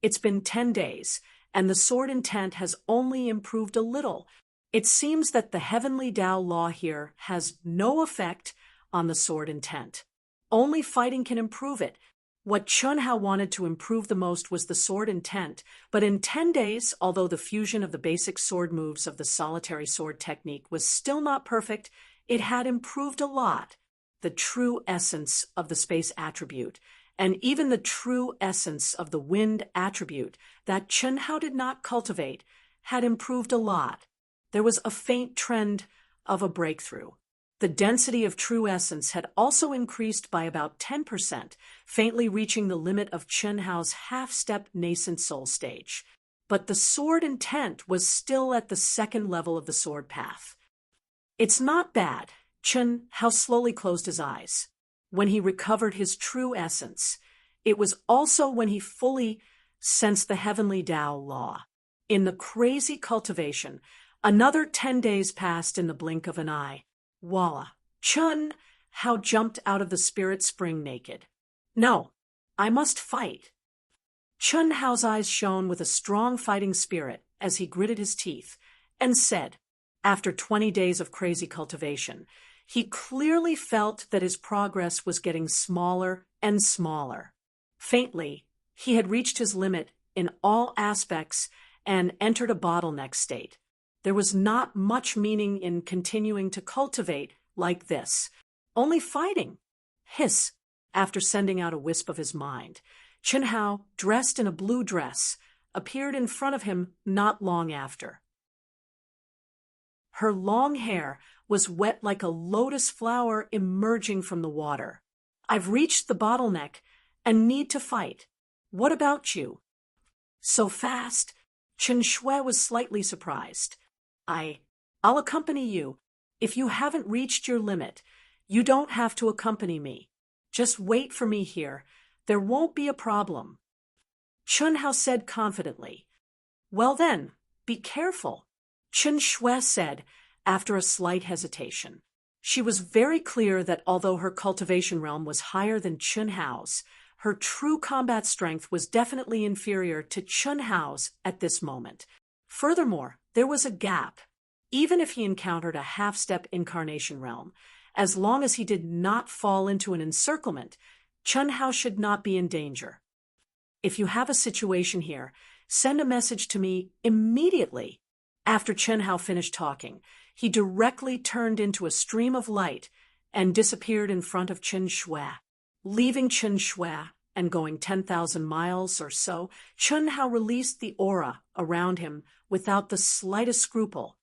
It's been 10 days, and the sword intent has only improved a little. It seems that the heavenly Tao law here has no effect on the sword intent. Only fighting can improve it. What Chen Hao wanted to improve the most was the sword intent, but in 10 days, although the fusion of the basic sword moves of the solitary sword technique was still not perfect, it had improved a lot. The true essence of the space attribute, and even the true essence of the wind attribute that Chen Hao did not cultivate, had improved a lot. There was a faint trend of a breakthrough. The density of true essence had also increased by about 10%, faintly reaching the limit of Chen Hao's half-step nascent soul stage. But the sword intent was still at the second level of the sword path. It's not bad. Chen Hao slowly closed his eyes. When he recovered his true essence, it was also when he fully sensed the heavenly Tao law. In the crazy cultivation, another 10 days passed in the blink of an eye. Voila! Chen Hao jumped out of the spirit spring naked. No, I must fight. Chen Hao's eyes shone with a strong fighting spirit as he gritted his teeth and said, after 20 days of crazy cultivation, he clearly felt that his progress was getting smaller and smaller. Faintly, he had reached his limit in all aspects and entered a bottleneck state. There was not much meaning in continuing to cultivate like this. Only fighting. Hiss, after sending out a wisp of his mind. Chen Hao, dressed in a blue dress, appeared in front of him not long after. Her long hair was wet like a lotus flower emerging from the water. I've reached the bottleneck and need to fight. What about you? So fast? Chen Shui was slightly surprised. I'll accompany you. If you haven't reached your limit, you don't have to accompany me. Just wait for me here. There won't be a problem. Chen Hao said confidently. Well then, be careful, Chen Shui said after a slight hesitation. She was very clear that although her cultivation realm was higher than Chen Hao's, her true combat strength was definitely inferior to Chen Hao's at this moment. Furthermore, there was a gap. Even if he encountered a half-step incarnation realm, as long as he did not fall into an encirclement, Chen Hao should not be in danger. If you have a situation here, send a message to me immediately. After Chen Hao finished talking, he directly turned into a stream of light and disappeared in front of Chen Shui. Leaving Chen Shui and going 10,000 miles or so, Chen Hao released the aura around him without the slightest scruple.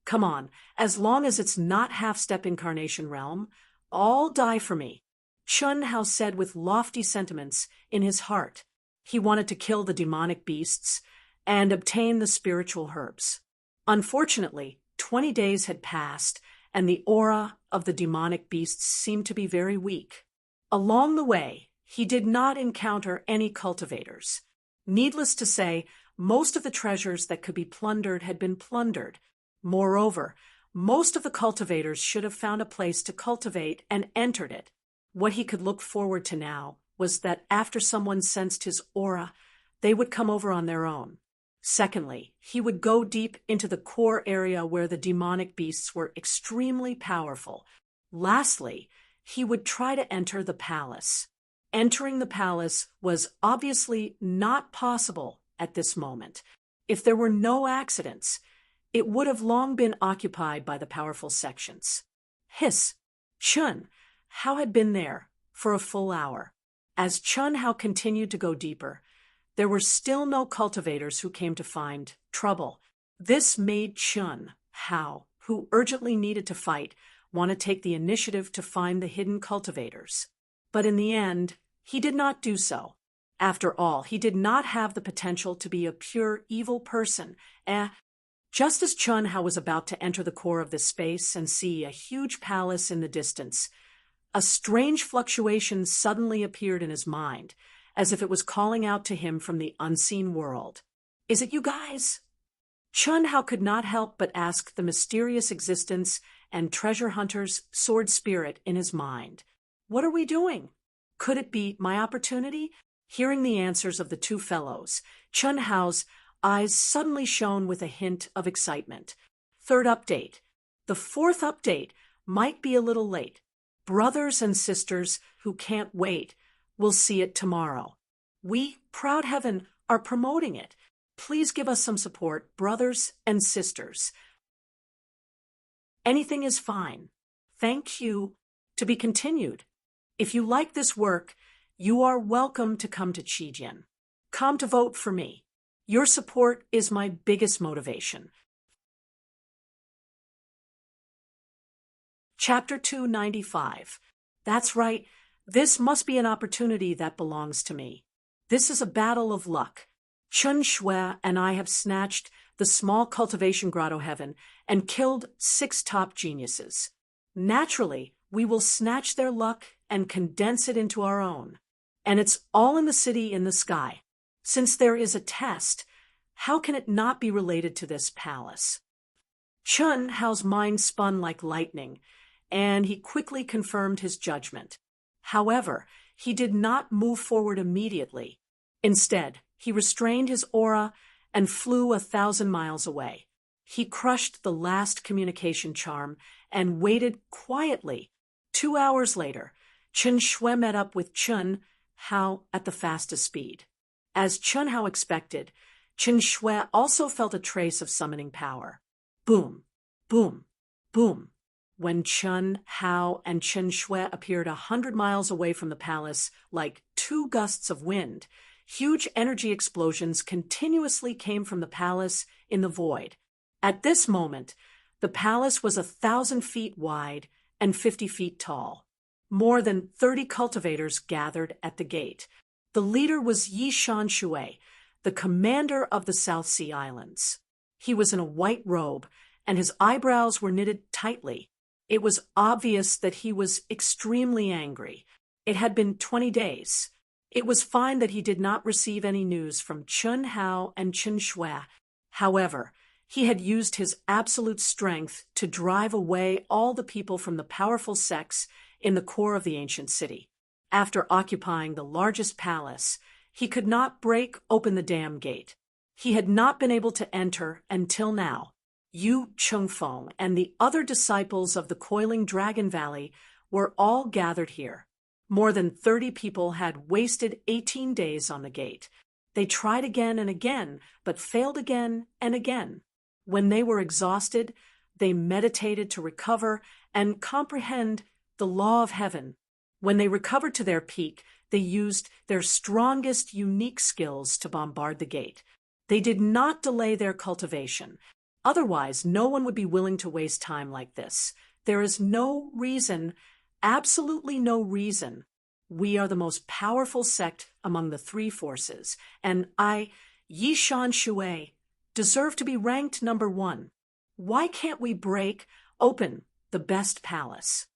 Come on, as long as it's not half-step incarnation realm, all die for me, Chen Hao said with lofty sentiments in his heart. He wanted to kill the demonic beasts and obtain the spiritual herbs. Unfortunately, 20 days had passed, and the aura of the demonic beasts seemed to be very weak. Along the way, he did not encounter any cultivators. Needless to say, most of the treasures that could be plundered had been plundered. Moreover, most of the cultivators should have found a place to cultivate and entered it. What he could look forward to now was that after someone sensed his aura, they would come over on their own. Secondly, he would go deep into the core area where the demonic beasts were extremely powerful. Lastly, he would try to enter the palace. Entering the palace was obviously not possible at this moment. If there were no accidents, it would have long been occupied by the powerful sections. Hiss! Chun Hao had been there for a full hour. As Chun Hao continued to go deeper, there were still no cultivators who came to find trouble. This made Chun Hao, who urgently needed to fight, want to take the initiative to find the hidden cultivators. But in the end, he did not do so. After all, he did not have the potential to be a pure evil person. Just as Chun Hao was about to enter the core of this space and see a huge palace in the distance, a strange fluctuation suddenly appeared in his mind, as if it was calling out to him from the unseen world. "Is it you guys?" Chun Hao could not help but ask the mysterious existence and treasure hunter's sword spirit in his mind. "What are we doing? Could it be my opportunity?" Hearing the answers of the two fellows, Chun Hao's eyes suddenly shone with a hint of excitement. Third update. The fourth update might be a little late. Brothers and sisters who can't wait will see it tomorrow. We, Proud Heaven, are promoting it. Please give us some support, brothers and sisters. Anything is fine. Thank you. To be continued. If you like this work, you are welcome to come to Chijian. Come to vote for me. Your support is my biggest motivation. Chapter 295. That's right. This must be an opportunity that belongs to me. This is a battle of luck. Chun Shui and I have snatched the small cultivation grotto heaven and killed 6 top geniuses. Naturally, we will snatch their luck and condense it into our own. And it's all in the city in the sky. Since there is a test, how can it not be related to this palace? Chun Hao's mind spun like lightning, and he quickly confirmed his judgment. However, he did not move forward immediately. Instead, he restrained his aura and flew 1,000 miles away. He crushed the last communication charm and waited quietly. 2 hours later, Chun Shui met up with Chun Hao at the fastest speed. As Chun Hao expected, Chun Shui also felt a trace of summoning power. Boom, boom, boom. When Chun Hao and Chun Shui appeared 100 miles away from the palace like 2 gusts of wind, huge energy explosions continuously came from the palace in the void. At this moment, the palace was 1,000 feet wide and 50 feet tall. More than 30 cultivators gathered at the gate. The leader was Yishan Shui, the commander of the South Sea Islands. He was in a white robe, and his eyebrows were knitted tightly. It was obvious that he was extremely angry. It had been 20 days. It was fine that he did not receive any news from Chun Hao and Chun Shui. However, he had used his absolute strength to drive away all the people from the powerful sects in the core of the ancient city. After occupying the largest palace, he could not break open the dam gate. He had not been able to enter until now. Yu Chengfeng and the other disciples of the Coiling Dragon Valley were all gathered here. More than 30 people had wasted 18 days on the gate. They tried again and again, but failed again and again. When they were exhausted, they meditated to recover and comprehend the law of heaven. When they recovered to their peak, they used their strongest, unique skills to bombard the gate. They did not delay their cultivation. Otherwise, no one would be willing to waste time like this. There is no reason, absolutely no reason. We are the most powerful sect among the 3 forces, and I, Yishan Shui, deserve to be ranked number 1. Why can't we break open the best palace.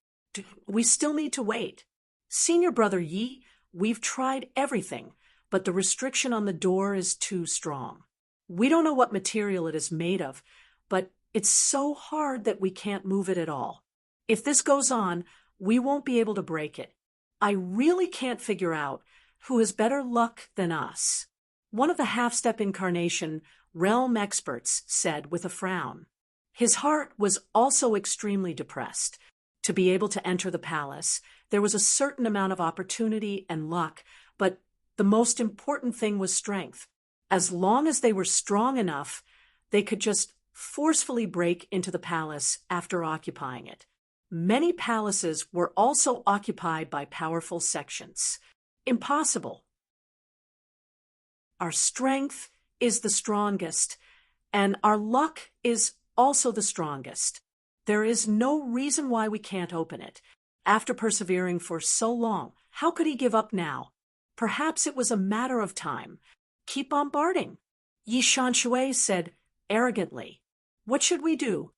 We still need to wait. Senior brother Yi, we've tried everything, but the restriction on the door is too strong. We don't know what material it is made of, but it's so hard that we can't move it at all. If this goes on, we won't be able to break it. I really can't figure out who has better luck than us. One of the half-step incarnation realm experts said with a frown. His heart was also extremely depressed. To be able to enter the palace, there was a certain amount of opportunity and luck, but the most important thing was strength. As long as they were strong enough, they could just forcefully break into the palace after occupying it. Many palaces were also occupied by powerful sections. Impossible. Our strength is the strongest, and our luck is also the strongest. There is no reason why we can't open it. After persevering for so long, how could he give up now? Perhaps it was a matter of time. Keep bombarding. Yi Shanshui said arrogantly. What should we do?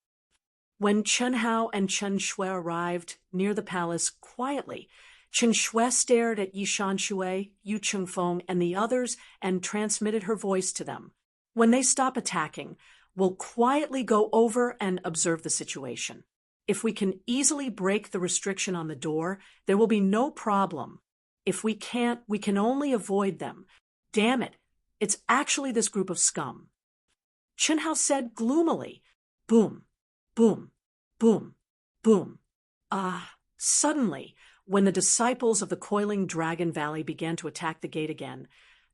When Chen Hao and Chen Shui arrived near the palace quietly, Chen Shui stared at Yi Shanshui, Yu Chengfeng, and the others and transmitted her voice to them. When they stop attacking, we'll quietly go over and observe the situation. If we can easily break the restriction on the door, there will be no problem. If we can't, we can only avoid them. Damn it, it's actually this group of scum. Chen Hao said gloomily. Boom, boom, boom, boom. Suddenly, when the disciples of the coiling Dragon Valley began to attack the gate again,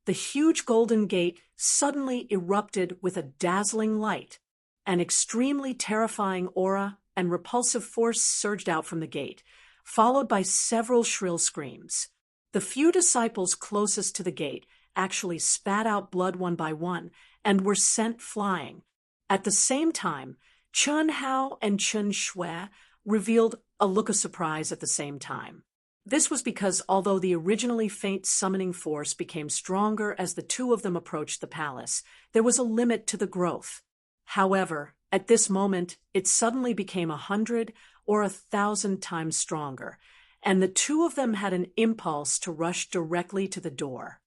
the huge golden gate suddenly erupted with a dazzling light. An extremely terrifying aura and repulsive force surged out from the gate, followed by several shrill screams. The few disciples closest to the gate actually spat out blood one by one and were sent flying. At the same time, Chen Hao and Chen Shui revealed a look of surprise at the same time. This was because although the originally faint summoning force became stronger as the two of them approached the palace, there was a limit to the growth. However, at this moment, it suddenly became 100 or 1,000 times stronger, and the two of them had an impulse to rush directly to the door.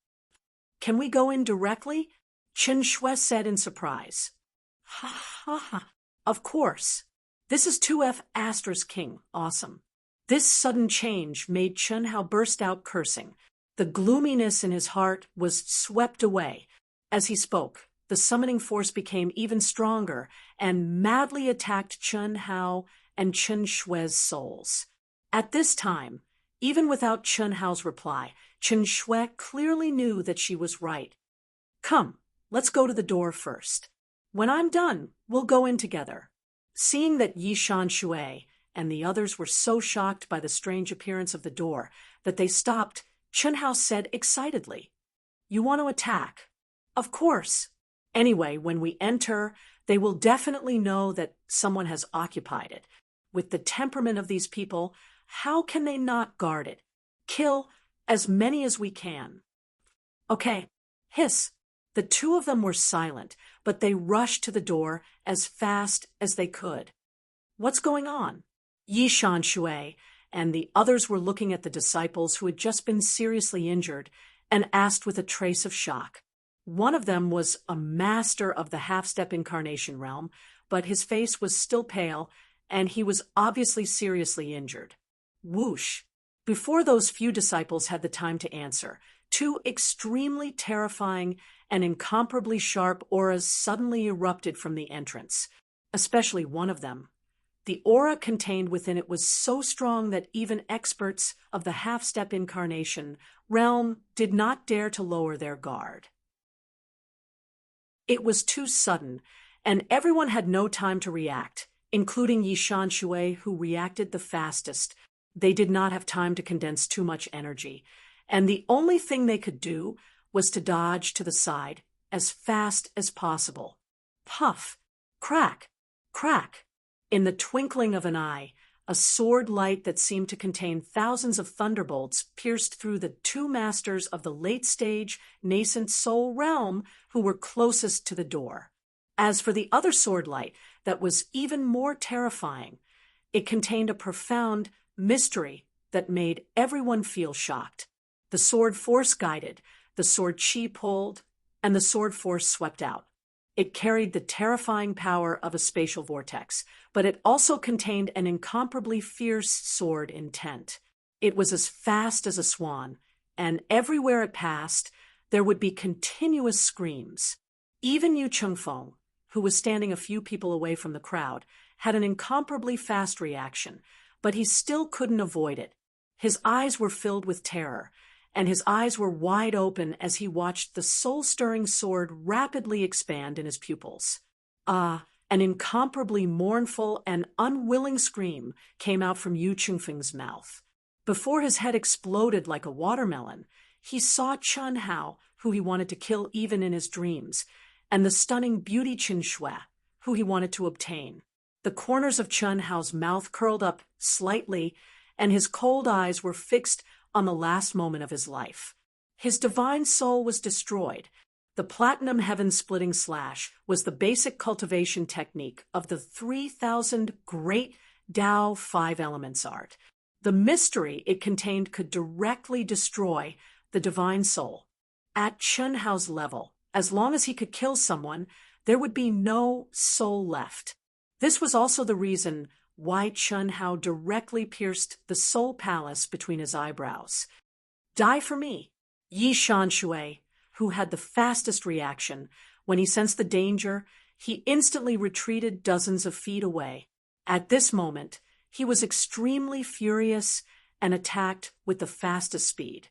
Can we go in directly? Chen Shui said in surprise. Ha ha ha. Of course. This is 2F asterisk king. Awesome. This sudden change made Chen Hao burst out cursing. The gloominess in his heart was swept away. As he spoke, the summoning force became even stronger and madly attacked Chen Hao and Chen Shui's souls. At this time, even without Chen Hao's reply, Chen Shui clearly knew that she was right. Come, let's go to the door first. When I'm done, we'll go in together. Seeing that Yi Shanshui and the others were so shocked by the strange appearance of the door that they stopped, Chen Hao said excitedly, You want to attack? Of course. Anyway, when we enter, they will definitely know that someone has occupied it. With the temperament of these people, how can they not guard it? Kill as many as we can. Okay, hiss. The two of them were silent, but they rushed to the door as fast as they could. What's going on? Yi Shanshui and the others were looking at the disciples who had just been seriously injured and asked with a trace of shock. One of them was a master of the half-step incarnation realm, but his face was still pale, and he was obviously seriously injured. Whoosh! Before those few disciples had the time to answer, two extremely terrifying and incomparably sharp auras suddenly erupted from the entrance, especially one of them. The aura contained within it was so strong that even experts of the half-step incarnation realm did not dare to lower their guard. It was too sudden, and everyone had no time to react, including Yi Shanshui, who reacted the fastest. They did not have time to condense too much energy, and the only thing they could do was to dodge to the side as fast as possible. Puff! Crack! Crack! In the twinkling of an eye, a sword light that seemed to contain thousands of thunderbolts pierced through the two masters of the late-stage, nascent soul realm who were closest to the door. As for the other sword light that was even more terrifying, It contained a profound mystery that made everyone feel shocked. The sword force guided, the sword chi pulled, and the sword force swept out. It carried the terrifying power of a spatial vortex, but it also contained an incomparably fierce sword intent. It was as fast as a swan, and everywhere it passed, there would be continuous screams. Even Yu Chengfeng, who was standing a few people away from the crowd, had an incomparably fast reaction, but he still couldn't avoid it. His eyes were filled with terror, and his eyes were wide open as he watched the soul-stirring sword rapidly expand in his pupils. An incomparably mournful and unwilling scream came out from Yu Chengfeng's mouth. Before his head exploded like a watermelon, he saw Chen Hao, who he wanted to kill even in his dreams, and the stunning beauty Chen Shui, who he wanted to obtain. The corners of Chen Hao's mouth curled up slightly, and his cold eyes were fixed on the last moment of his life. His divine soul was destroyed. The platinum heaven-splitting slash was the basic cultivation technique of the 3,000 great Tao 5 elements art. The mystery it contained could directly destroy the divine soul. At Chen Hao's level, as long as he could kill someone, there would be no soul left. This was also the reason why Chen Hao directly pierced the soul palace between his eyebrows. Die for me. Yi Shanshui, who had the fastest reaction, when he sensed the danger, he instantly retreated dozens of feet away. At this moment, he was extremely furious and attacked with the fastest speed.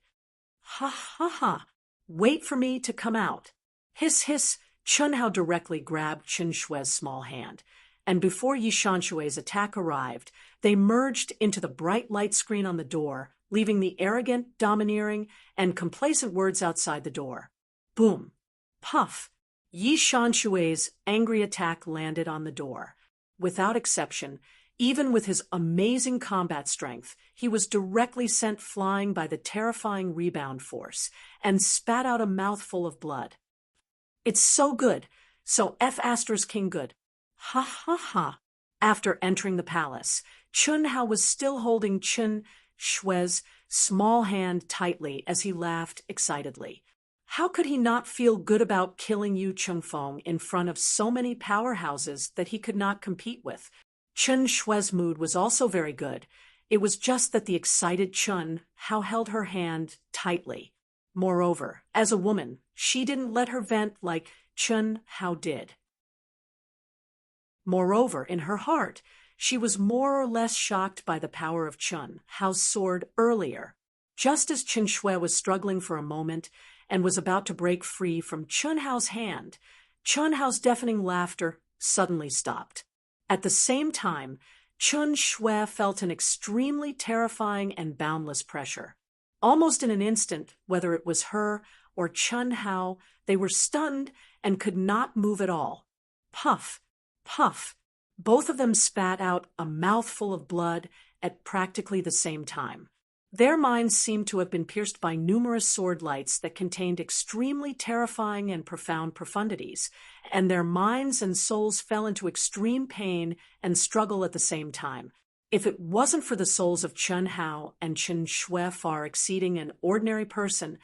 Ha ha ha! Wait for me to come out. Hiss hiss! Chen Hao directly grabbed Chen Shui's small hand, and before Yi Shanshui's attack arrived, they merged into the bright light screen on the door, leaving the arrogant, domineering, and complacent words outside the door. Boom! Puff! Yi Shanshui's angry attack landed on the door. Without exception, even with his amazing combat strength, he was directly sent flying by the terrifying rebound force, and spat out a mouthful of blood. It's so good, so F***'s King good. Ha ha ha. After entering the palace, Chen Hao was still holding Chen Shui's small hand tightly as he laughed excitedly. How could he not feel good about killing Yu Chengfeng in front of so many powerhouses that he could not compete with? Chen Shui's mood was also very good. It was just that the excited Chen Hao held her hand tightly. Moreover, as a woman, she didn't let her vent like Chen Hao did. Moreover, in her heart, she was more or less shocked by the power of Chen Hao's sword earlier. Just as Chen Shui was struggling for a moment and was about to break free from Chen Hao's hand, Chen Hao's deafening laughter suddenly stopped. At the same time, Chen Shui felt an extremely terrifying and boundless pressure. Almost in an instant, whether it was her or Chen Hao, they were stunned and could not move at all. Puff! Puff! Both of them spat out a mouthful of blood at practically the same time. Their minds seemed to have been pierced by numerous sword lights that contained extremely terrifying and profound profundities, and their minds and souls fell into extreme pain and struggle at the same time. If it wasn't for the souls of Chen Hao and Chen Shui far exceeding an ordinary person,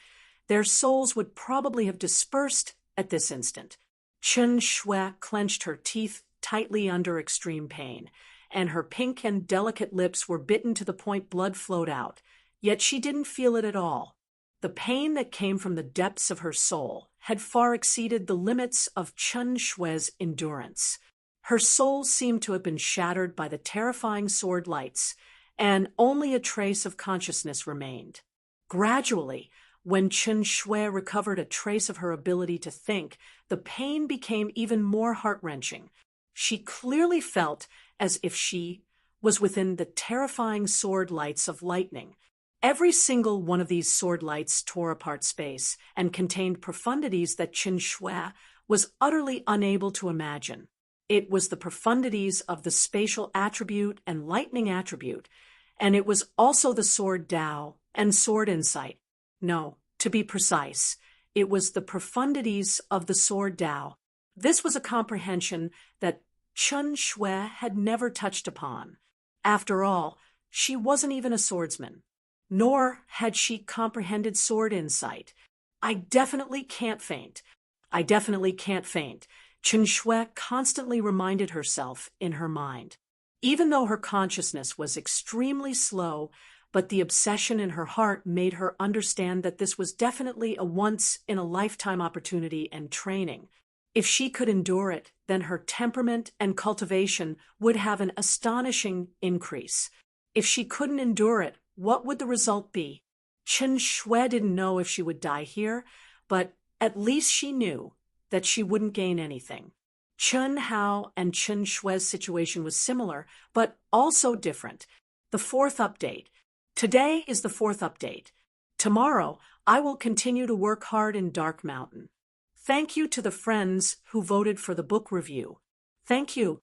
their souls would probably have dispersed at this instant. Chen Shui clenched her teeth tightly under extreme pain, and her pink and delicate lips were bitten to the point blood flowed out. Yet she didn't feel it at all. The pain that came from the depths of her soul had far exceeded the limits of Chen Shui's endurance. Her soul seemed to have been shattered by the terrifying sword lights, and only a trace of consciousness remained. Gradually, when Chen Shui recovered a trace of her ability to think, the pain became even more heart-wrenching. She clearly felt as if she was within the terrifying sword lights of lightning. Every single one of these sword lights tore apart space and contained profundities that Chen Shui was utterly unable to imagine. It was the profundities of the spatial attribute and lightning attribute, and it was also the sword Tao and sword insight. No, to be precise, it was the profundities of the sword Tao. This was a comprehension that Chen Shui had never touched upon. After all, she wasn't even a swordsman. Nor had she comprehended sword insight. I definitely can't faint. I definitely can't faint. Chen Shui constantly reminded herself in her mind. Even though her consciousness was extremely slow, but the obsession in her heart made her understand that this was definitely a once-in-a-lifetime opportunity and training. If she could endure it, then her temperament and cultivation would have an astonishing increase. If she couldn't endure it, what would the result be? Chen Shui didn't know if she would die here, but at least she knew that she wouldn't gain anything. Chen Hao and Chen Shui's situation was similar, but also different. The fourth update. Today is the fourth update. Tomorrow, I will continue to work hard in Dark Mountain. Thank you to the friends who voted for the book review. Thank you.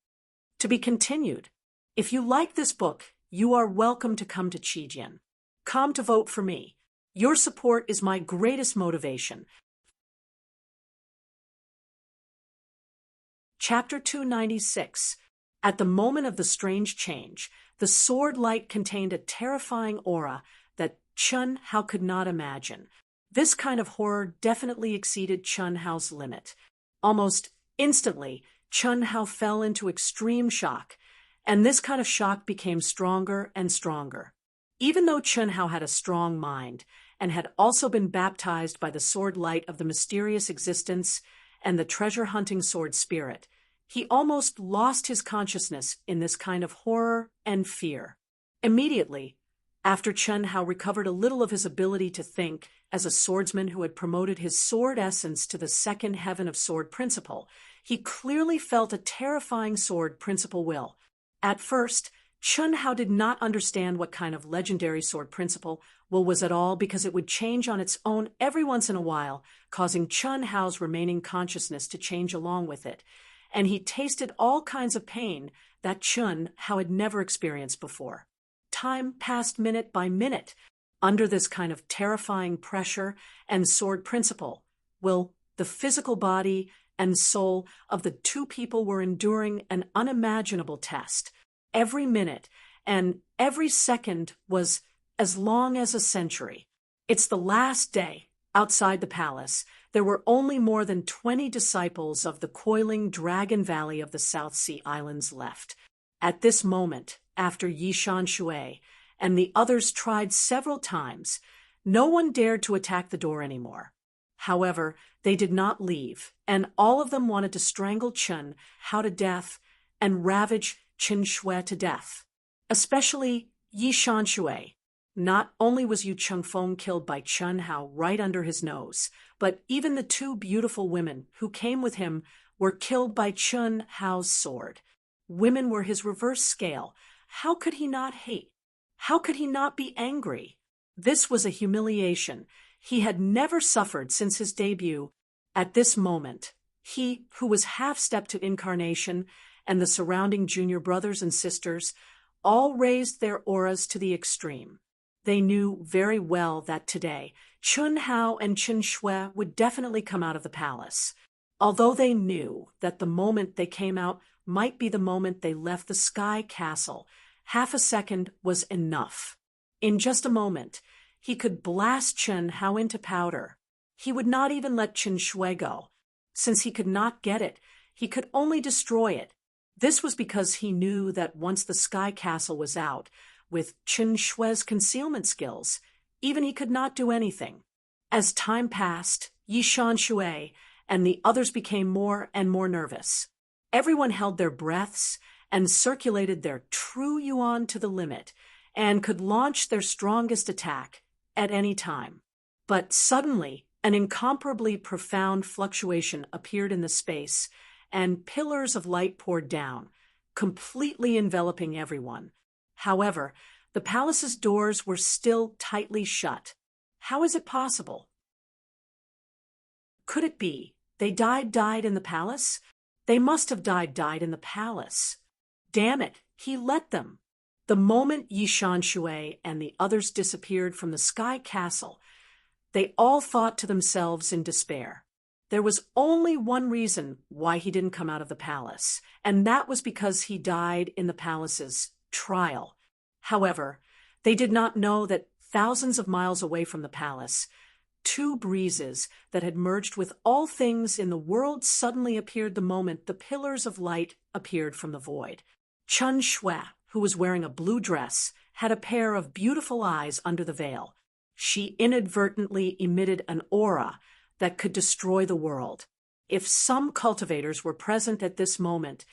To be continued. If you like this book, you are welcome to come to Qijian. Come to vote for me. Your support is my greatest motivation. Chapter 296. At the moment of the strange change, the sword light contained a terrifying aura that Chen Hao could not imagine. This kind of horror definitely exceeded Chen Hao's limit. Almost instantly, Chen Hao fell into extreme shock, and this kind of shock became stronger and stronger. Even though Chen Hao had a strong mind, and had also been baptized by the sword light of the mysterious existence and the treasure-hunting sword spirit, he almost lost his consciousness in this kind of horror and fear. Immediately, after Chen Hao recovered a little of his ability to think as a swordsman who had promoted his sword essence to the second heaven of sword principle, he clearly felt a terrifying sword principle will. At first, Chen Hao did not understand what kind of legendary sword principle will was at all because it would change on its own every once in a while, causing Chen Hao's remaining consciousness to change along with it, and he tasted all kinds of pain that Chen Hao had never experienced before. Time passed minute by minute. Under this kind of terrifying pressure and sword principle, the physical body and soul of the two people were enduring an unimaginable test. Every minute and every second was as long as a century. It's the last day. Outside the palace, there were only more than 20 disciples of the coiling Dragon Valley of the South Sea Islands left. At this moment, after Yi Shui and the others tried several times, no one dared to attack the door anymore. However, they did not leave, and all of them wanted to strangle Chen Hao to death and ravage Chen Shui to death. Especially Yi Shui. Not only was Yu Chengfeng killed by Chen Hao right under his nose, but even the two beautiful women who came with him were killed by Chen Hao's sword. Women were his reverse scale. How could he not hate? How could he not be angry? This was a humiliation he had never suffered since his debut. At this moment, he, who was half-stepped to incarnation, and the surrounding junior brothers and sisters, all raised their auras to the extreme. They knew very well that today, Chen Hao and Chen Shui would definitely come out of the palace. Although they knew that the moment they came out might be the moment they left the Sky Castle, half a second was enough. In just a moment, he could blast Chen Hao into powder. He would not even let Chen Shui go. Since he could not get it, he could only destroy it. This was because he knew that once the Sky Castle was out, with Chen Shui's concealment skills, even he could not do anything. As time passed, Yi Shui and the others became more and more nervous. Everyone held their breaths and circulated their true yuan to the limit, and could launch their strongest attack at any time. But suddenly, an incomparably profound fluctuation appeared in the space, and pillars of light poured down, completely enveloping everyone. However, the palace's doors were still tightly shut. How is it possible? Could it be they died in the palace? They must have died in the palace. Damn it, he let them. The moment Yi Shui and the others disappeared from the Sky Castle, they all thought to themselves in despair. There was only one reason why he didn't come out of the palace, and that was because he died in the palace's trial. However, they did not know that thousands of miles away from the palace, two breezes that had merged with all things in the world suddenly appeared the moment the pillars of light appeared from the void. Chen Shui, who was wearing a blue dress, had a pair of beautiful eyes under the veil. She inadvertently emitted an aura that could destroy the world. If some cultivators were present at this moment,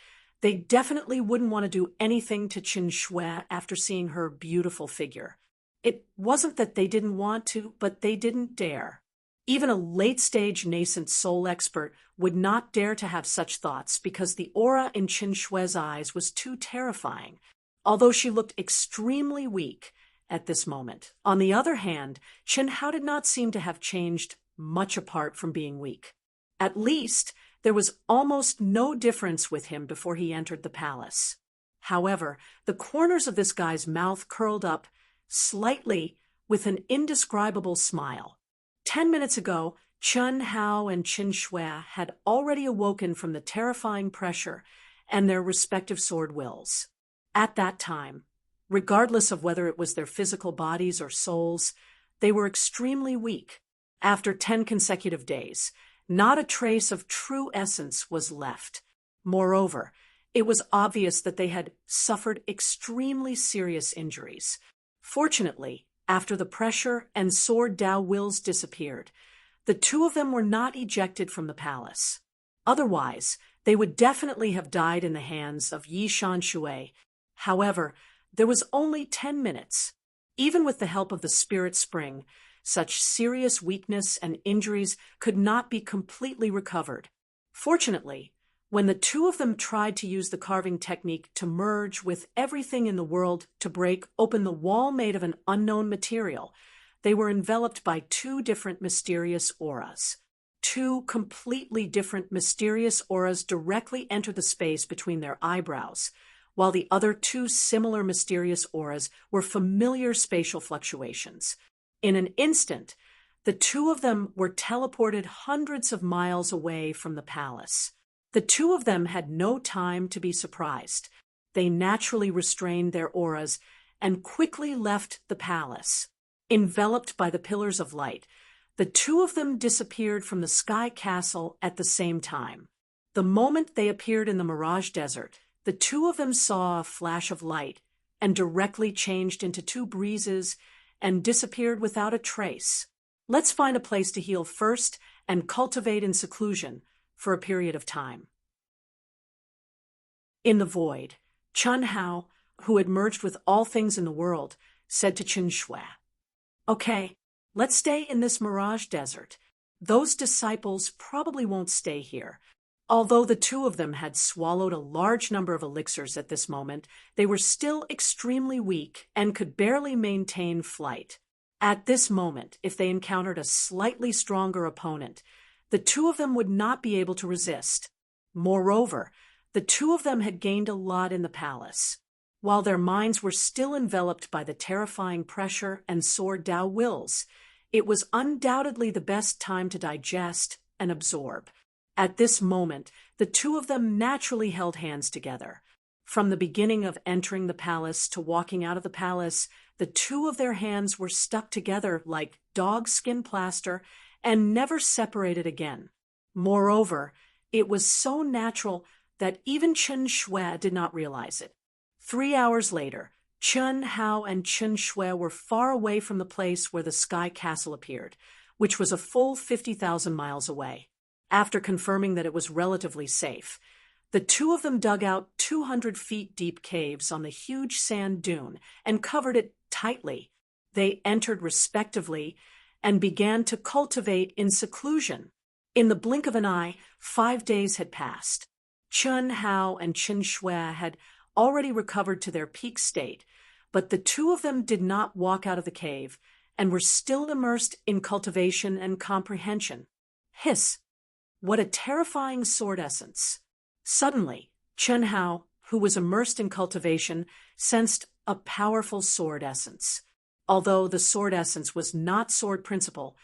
they definitely wouldn't want to do anything to Chen Shui after seeing her beautiful figure. It wasn't that they didn't want to, but they didn't dare. Even a late-stage nascent soul expert would not dare to have such thoughts because the aura in Chen Shui's eyes was too terrifying, although she looked extremely weak at this moment. On the other hand, Chen Hao did not seem to have changed much apart from being weak. At least, there was almost no difference with him before he entered the palace. However, the corners of this guy's mouth curled up slightly with an indescribable smile. 10 minutes ago, Chen Hao and Chen Shui had already awoken from the terrifying pressure and their respective sword wills. At that time, regardless of whether it was their physical bodies or souls, they were extremely weak. After 10 consecutive days, not a trace of true essence was left. Moreover, it was obvious that they had suffered extremely serious injuries. Fortunately, after the pressure and sword Dao wills disappeared, the two of them were not ejected from the palace. Otherwise, they would definitely have died in the hands of Yi Shan Shui. However, there was only 10 minutes. Even with the help of the Spirit Spring, such serious weakness and injuries could not be completely recovered. Fortunately, when the two of them tried to use the carving technique to merge with everything in the world to break open the wall made of an unknown material, they were enveloped by two different mysterious auras. Two completely different mysterious auras directly entered the space between their eyebrows, while the other two similar mysterious auras were familiar spatial fluctuations. In an instant, the two of them were teleported hundreds of miles away from the palace. The two of them had no time to be surprised. They naturally restrained their auras and quickly left the palace. Enveloped by the pillars of light, the two of them disappeared from the sky castle at the same time. The moment they appeared in the Mirage Desert, the two of them saw a flash of light and directly changed into two breezes and disappeared without a trace. Let's find a place to heal first and cultivate in seclusion for a period of time. In the void, Chen Hao, who had merged with all things in the world, said to Chen Shui, "Okay, let's stay in this Mirage Desert. Those disciples probably won't stay here." Although the two of them had swallowed a large number of elixirs at this moment, they were still extremely weak and could barely maintain flight. At this moment, if they encountered a slightly stronger opponent, the two of them would not be able to resist. Moreover, the two of them had gained a lot in the palace. While their minds were still enveloped by the terrifying pressure and sword Dao wills, it was undoubtedly the best time to digest and absorb. At this moment, the two of them naturally held hands together. From the beginning of entering the palace to walking out of the palace, the two of their hands were stuck together like dog skin plaster and never separated again. Moreover, it was so natural that even Chen Shui did not realize it. 3 hours later, Chen Hao and Chen Shui were far away from the place where the sky castle appeared, which was a full 50,000 miles away. After confirming that it was relatively safe, the two of them dug out 200 feet deep caves on the huge sand dune and covered it tightly. They entered respectively and began to cultivate in seclusion. In the blink of an eye, 5 days had passed. Chen Hao and Chen Shui had already recovered to their peak state, but the two of them did not walk out of the cave and were still immersed in cultivation and comprehension. Hiss! What a terrifying sword essence! Suddenly, Chen Hao, who was immersed in cultivation, sensed a powerful sword essence. Although the sword essence was not sword principle,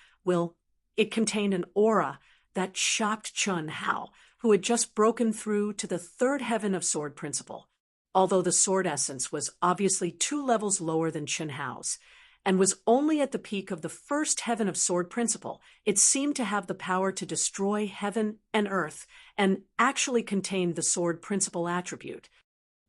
it contained an aura that shocked Chen Hao, who had just broken through to the third heaven of sword principle. although the sword essence was obviously 2 levels lower than Chen Hao's, and was only at the peak of the first heaven of sword principle. It seemed to have the power to destroy heaven and earth, and actually contained the sword principle attribute.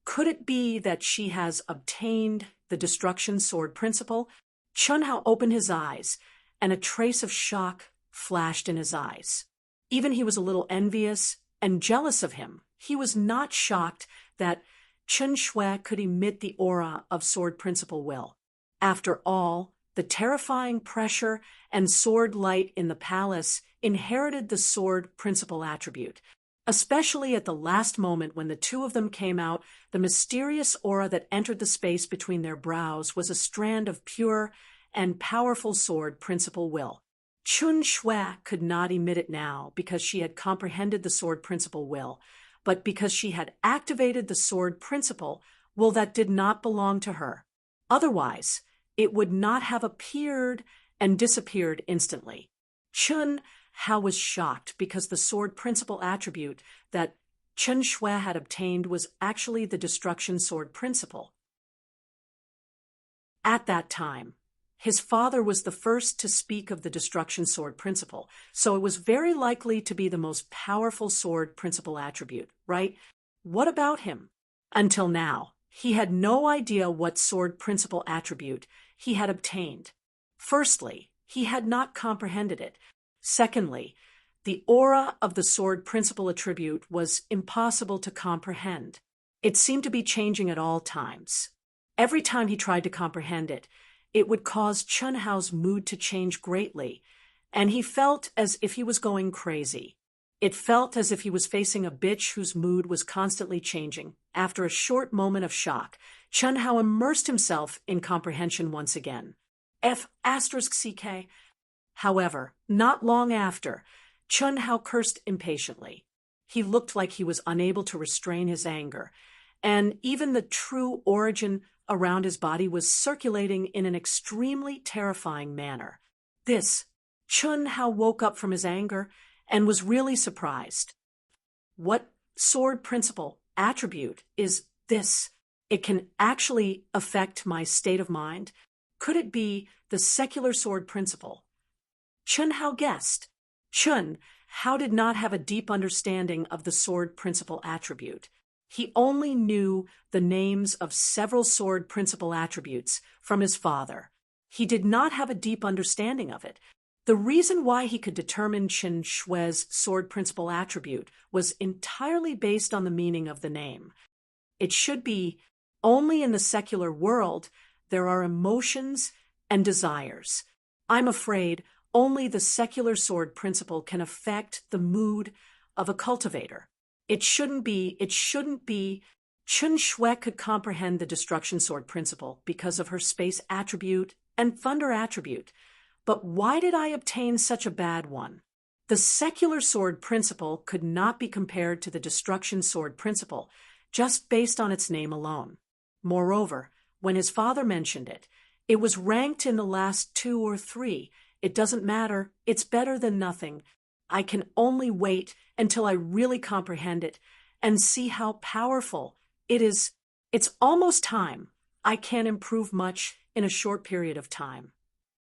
Could it be that she has obtained the destruction sword principle? Chen Hao opened his eyes, and a trace of shock flashed in his eyes. Even he was a little envious and jealous of him. He was not shocked that Chen Shui could emit the aura of sword principle will. After all, the terrifying pressure and sword light in the palace inherited the sword principle attribute. Especially at the last moment when the two of them came out, the mysterious aura that entered the space between their brows was a strand of pure and powerful sword principle will. Chen Shui could not emit it now because she had comprehended the sword principle will, but because she had activated the sword principle will that did not belong to her. Otherwise, it would not have appeared and disappeared instantly. Chen Hao was shocked because the sword principle attribute that Chen Shui had obtained was actually the destruction sword principle. At that time, his father was the first to speak of the destruction sword principle, so it was very likely to be the most powerful sword principle attribute, right? What about him? Until now, he had no idea what sword principle attribute he had obtained. Firstly, he had not comprehended it. Secondly, the aura of the sword principle attribute was impossible to comprehend. It seemed to be changing at all times. Every time he tried to comprehend it, it would cause Chen Hao's mood to change greatly, and he felt as if he was going crazy. It felt as if he was facing a bitch whose mood was constantly changing. After a short moment of shock, Chen Hao immersed himself in comprehension once again. F***CK. However, not long after, Chen Hao cursed impatiently. He looked like he was unable to restrain his anger, and even the true origin around his body was circulating in an extremely terrifying manner. Chen Hao woke up from his anger and was really surprised. What sword principle attribute is this? It can actually affect my state of mind. Could it be the secular sword principle? Chen Hao guessed. Chen Hao did not have a deep understanding of the sword principle attribute. He only knew the names of several sword principle attributes from his father. He did not have a deep understanding of it. The reason why he could determine Chen Shui's sword principle attribute was entirely based on the meaning of the name. It should be only in the secular world there are emotions and desires. I'm afraid only the secular sword principle can affect the mood of a cultivator. It shouldn't be. Chen Shui could comprehend the destruction sword principle because of her space attribute and thunder attribute. But why did I obtain such a bad one? The secular sword principle could not be compared to the destruction sword principle just based on its name alone. Moreover, when his father mentioned it, it was ranked in the last 2 or 3. It doesn't matter. It's better than nothing. I can only wait until I really comprehend it and see how powerful it is. It's almost time. I can't improve much in a short period of time.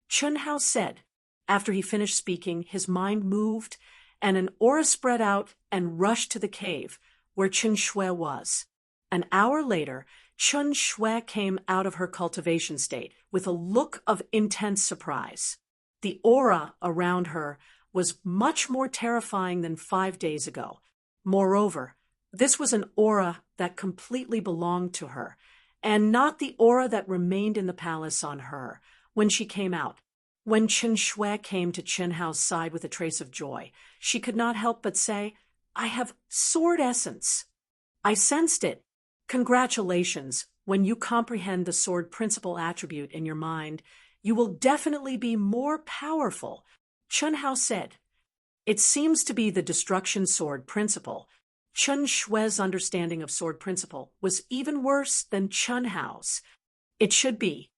Chen Hao said. After he finished speaking, his mind moved, and an aura spread out and rushed to the cave where Chen Shui was. An hour later, Chen Shui came out of her cultivation state with a look of intense surprise. The aura around her was much more terrifying than 5 days ago. Moreover, this was an aura that completely belonged to her, and not the aura that remained in the palace on her when she came out. When Chen Shui came to Chen Hao's side with a trace of joy, she could not help but say, "I have sword essence." I sensed it. Congratulations. When you comprehend the sword principle attribute in your mind, you will definitely be more powerful. Chen Hao said. It seems to be the destruction sword principle. Chen Shui's understanding of sword principle was even worse than Chen Hao's. It should be.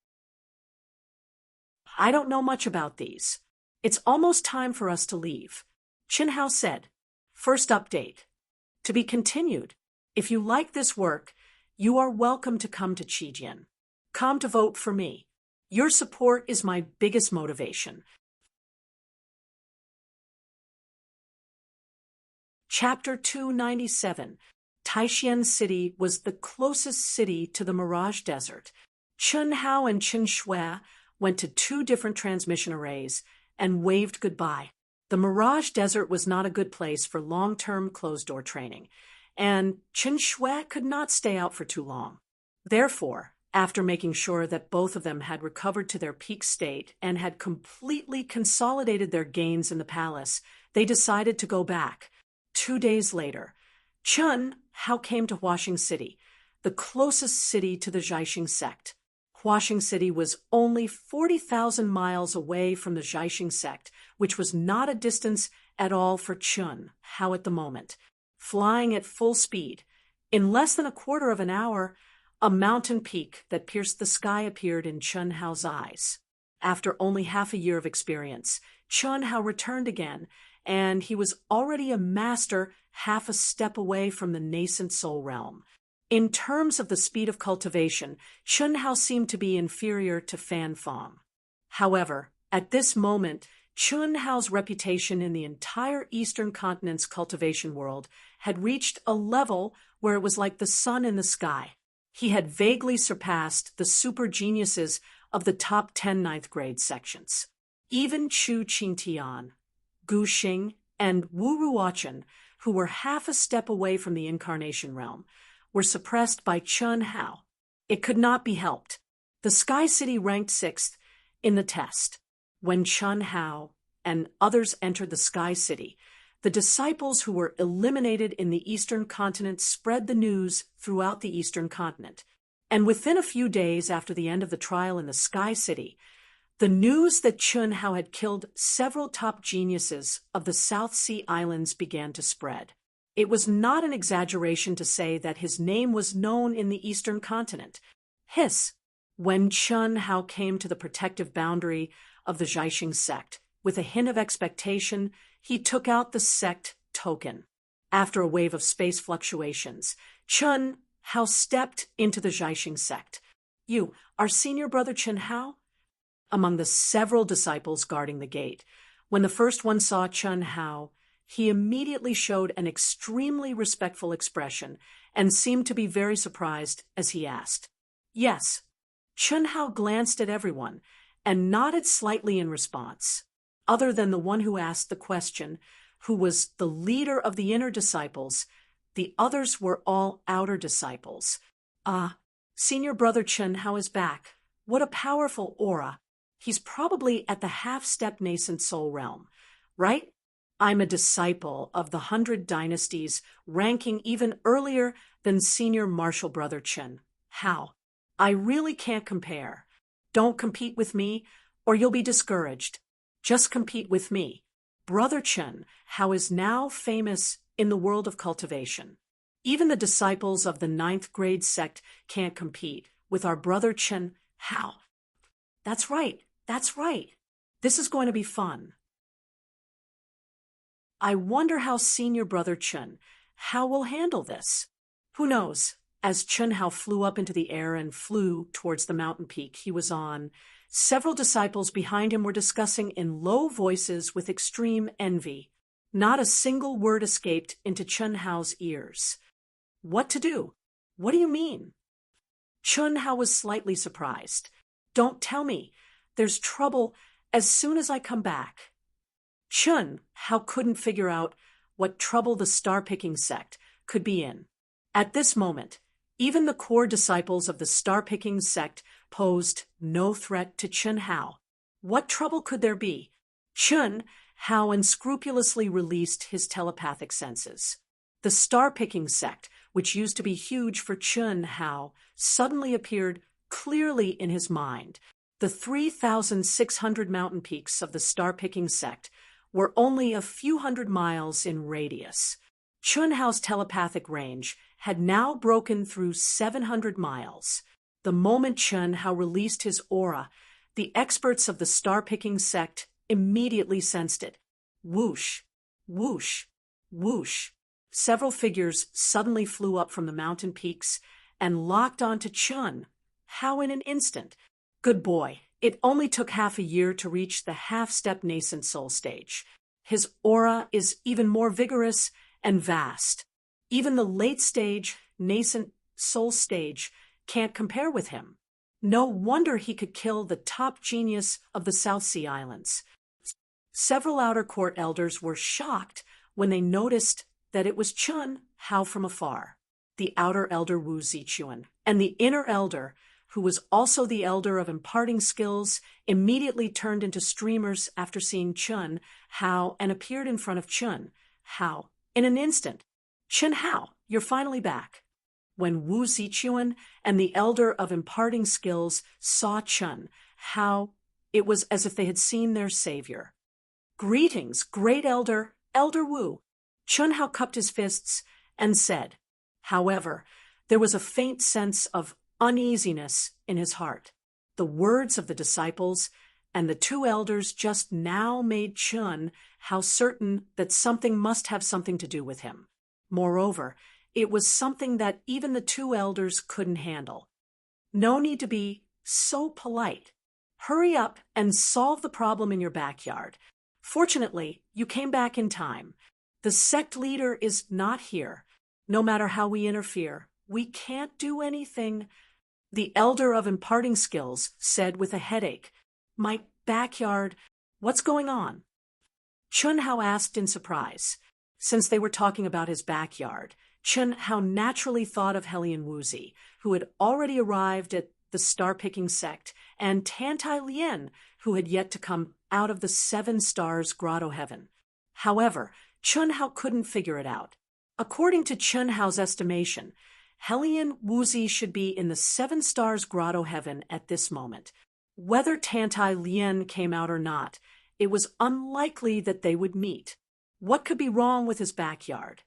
I don't know much about these. It's almost time for us to leave. Chen Hao said. First update. To be continued. If you like this work, You are welcome to come to Qijian. Come to vote for me. Your support is my biggest motivation. Chapter 297. Taixuan City was the closest city to the Mirage Desert. Chen Hao and Chen Shui went to 2 different transmission arrays and waved goodbye. The Mirage Desert was not a good place for long-term closed-door training, and Chen Shui could not stay out for too long. Therefore, after making sure that both of them had recovered to their peak state and had completely consolidated their gains in the palace, they decided to go back. 2 days later, Chen Hao came to Huaxing City, the closest city to the Jiaxing sect. Huaxing City was only 40,000 miles away from the Jiaxing sect, which was not a distance at all for Chen Hao at the moment. Flying at full speed, in less than a quarter of an hour, a mountain peak that pierced the sky appeared in Chen Hao's eyes. After only half a year of experience, Chen Hao returned again, and he was already a master half a step away from the nascent soul realm. In terms of the speed of cultivation, Chen Hao seemed to be inferior to Fan Fong. However, at this moment, Chen Hao's reputation in the entire Eastern Continent's cultivation world had reached a level where it was like the sun in the sky. He had vaguely surpassed the super geniuses of the top 10 ninth grade sections. Even Chu Qingtian, Gu Xing, and Wu Ruochen, who were half a step away from the incarnation realm, were suppressed by Chen Hao. It could not be helped. The Sky City ranked 6th in the test. When Chen Hao and others entered the Sky City, the disciples who were eliminated in the Eastern Continent spread the news throughout the Eastern Continent. And within a few days after the end of the trial in the Sky City, the news that Chen Hao had killed several top geniuses of the South Sea Islands began to spread. It was not an exaggeration to say that his name was known in the Eastern Continent. When Chen Hao came to the protective boundary of the Jiaxing sect, with a hint of expectation, he took out the sect token. After a wave of space fluctuations, Chen Hao stepped into the Jiaxing sect. "You, our senior brother Chen Hao?" Among the several disciples guarding the gate, when the first one saw Chen Hao, he immediately showed an extremely respectful expression and seemed to be very surprised as he asked, "Yes." Chen Hao glanced at everyone and nodded slightly in response. Other than the one who asked the question, who was the leader of the inner disciples, the others were all outer disciples. Senior brother Chen Hao is back. What a powerful aura. He's probably at the half-step nascent soul realm, right? I'm a disciple of the 100 dynasties, ranking even earlier than senior martial brother Chen Hao. I really can't compare. Don't compete with me, or you'll be discouraged. Just compete with me. Brother Chen Hao is now famous in the world of cultivation. Even the disciples of the 9th grade sect can't compete with our brother Chen Hao. That's right. That's right. This is going to be fun. I wonder how senior brother Chen Hao will handle this. Who knows? As Chen Hao flew up into the air and flew towards the mountain peak he was on, several disciples behind him were discussing in low voices with extreme envy. Not a single word escaped into Chen Hao's ears. What to do? What do you mean? Chen Hao was slightly surprised. Don't tell me. There's trouble as soon as I come back. Chen Hao couldn't figure out what trouble the star-picking sect could be in. At this moment, even the core disciples of the star-picking sect posed no threat to Chen Hao. What trouble could there be? Chen Hao unscrupulously released his telepathic senses. The star-picking sect, which used to be huge for Chen Hao, suddenly appeared clearly in his mind. The 3,600 mountain peaks of the star-picking sect were only a few hundred miles in radius. Chen Hao's telepathic range had now broken through 700 miles. The moment Chen Hao released his aura, the experts of the star-picking sect immediately sensed it. Whoosh, whoosh, whoosh. Several figures suddenly flew up from the mountain peaks and locked onto Chun. How in an instant? Good boy. It only took half a year to reach the half-step nascent soul stage. His aura is even more vigorous and vast. Even the late-stage, nascent soul stage can't compare with him. No wonder he could kill the top genius of the South Sea Islands. Several outer court elders were shocked when they noticed that it was Chun Hao from afar, the outer elder Wu Zichuan, and the inner elder, who was also the elder of imparting skills, immediately turned into streamers after seeing Chun Hao and appeared in front of Chun Hao in an instant. Chun Hao, you're finally back. When Wu Zichuan and the elder of imparting skills saw Chun Hao, it was as if they had seen their savior. Greetings, great elder, Elder Wu. Chun Hao cupped his fists and said. However, there was a faint sense of uneasiness in his heart. The words of the disciples and the two elders just now made Chun Hao certain that something must have something to do with him. Moreover, it was something that even the two elders couldn't handle. No need to be so polite. Hurry up and solve the problem in your backyard. Fortunately, you came back in time. The sect leader is not here. No matter how we interfere, we can't do anything. The elder of imparting skills said with a headache, My backyard, what's going on? Chun Hao asked in surprise. Since they were talking about his backyard, Chun Hao naturally thought of Helian Wuzi, who had already arrived at the star-picking sect, and Tantai Lien, who had yet to come out of the 7 stars grotto heaven. However, Chun Hao couldn't figure it out. According to Chun Hao's estimation, Helian Wuzi should be in the 7 stars grotto heaven at this moment. Whether Tantai Lien came out or not, it was unlikely that they would meet. What could be wrong with his backyard?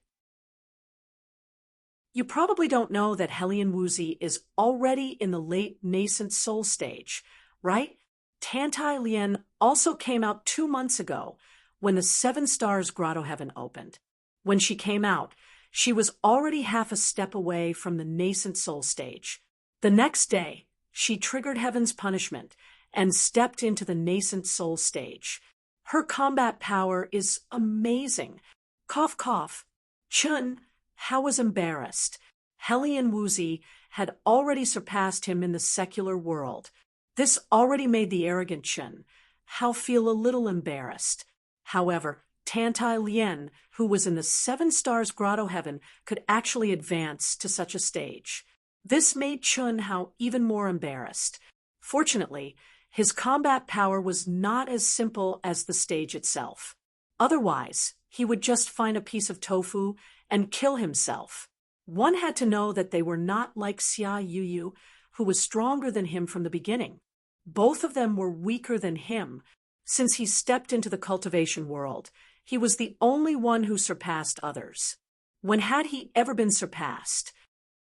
You probably don't know that Helian Wuzi is already in the late nascent soul stage, right? Tantai Lien also came out 2 months ago when the 7 stars grotto heaven opened. When she came out, she was already half a step away from the nascent soul stage. The next day, she triggered heaven's punishment and stepped into the nascent soul stage. Her combat power is amazing. Cough, cough. Chun Hao was embarrassed. Helian Wuzi had already surpassed him in the secular world. This already made the arrogant Chun Hao feel a little embarrassed. However, Tantai Lien, who was in the 7 stars grotto heaven, could actually advance to such a stage. This made Chun Hao even more embarrassed. Fortunately, his combat power was not as simple as the stage itself. Otherwise, he would just find a piece of tofu and kill himself. One had to know that they were not like Xia Yuyu, who was stronger than him from the beginning. Both of them were weaker than him. Since he stepped into the cultivation world, he was the only one who surpassed others. When had he ever been surpassed?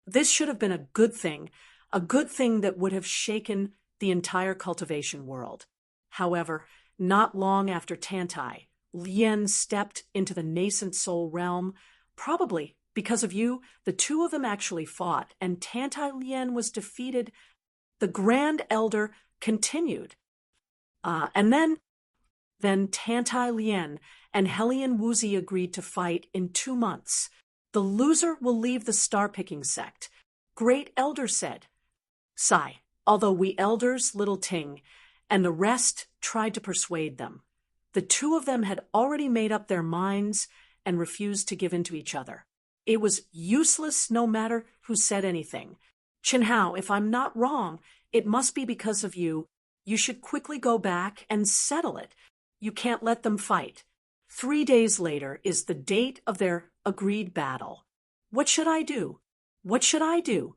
This should have been a good thing that would have shaken the entire cultivation world. However, not long after Tantai, Lien stepped into the nascent soul realm. Probably because of you, the two of them actually fought, and Tantai Lien was defeated. The Grand Elder continued. And then Tantai Lien and Helian Wuzi agreed to fight in 2 months. The loser will leave the star-picking sect. Great Elder said. Sigh, although we elders, Little Ting, and the rest tried to persuade them. The two of them had already made up their minds and refused to give in to each other. It was useless no matter who said anything. Chun Hao, if I'm not wrong, it must be because of you. You should quickly go back and settle it. You can't let them fight. 3 days later is the date of their agreed battle. What should I do? What should I do?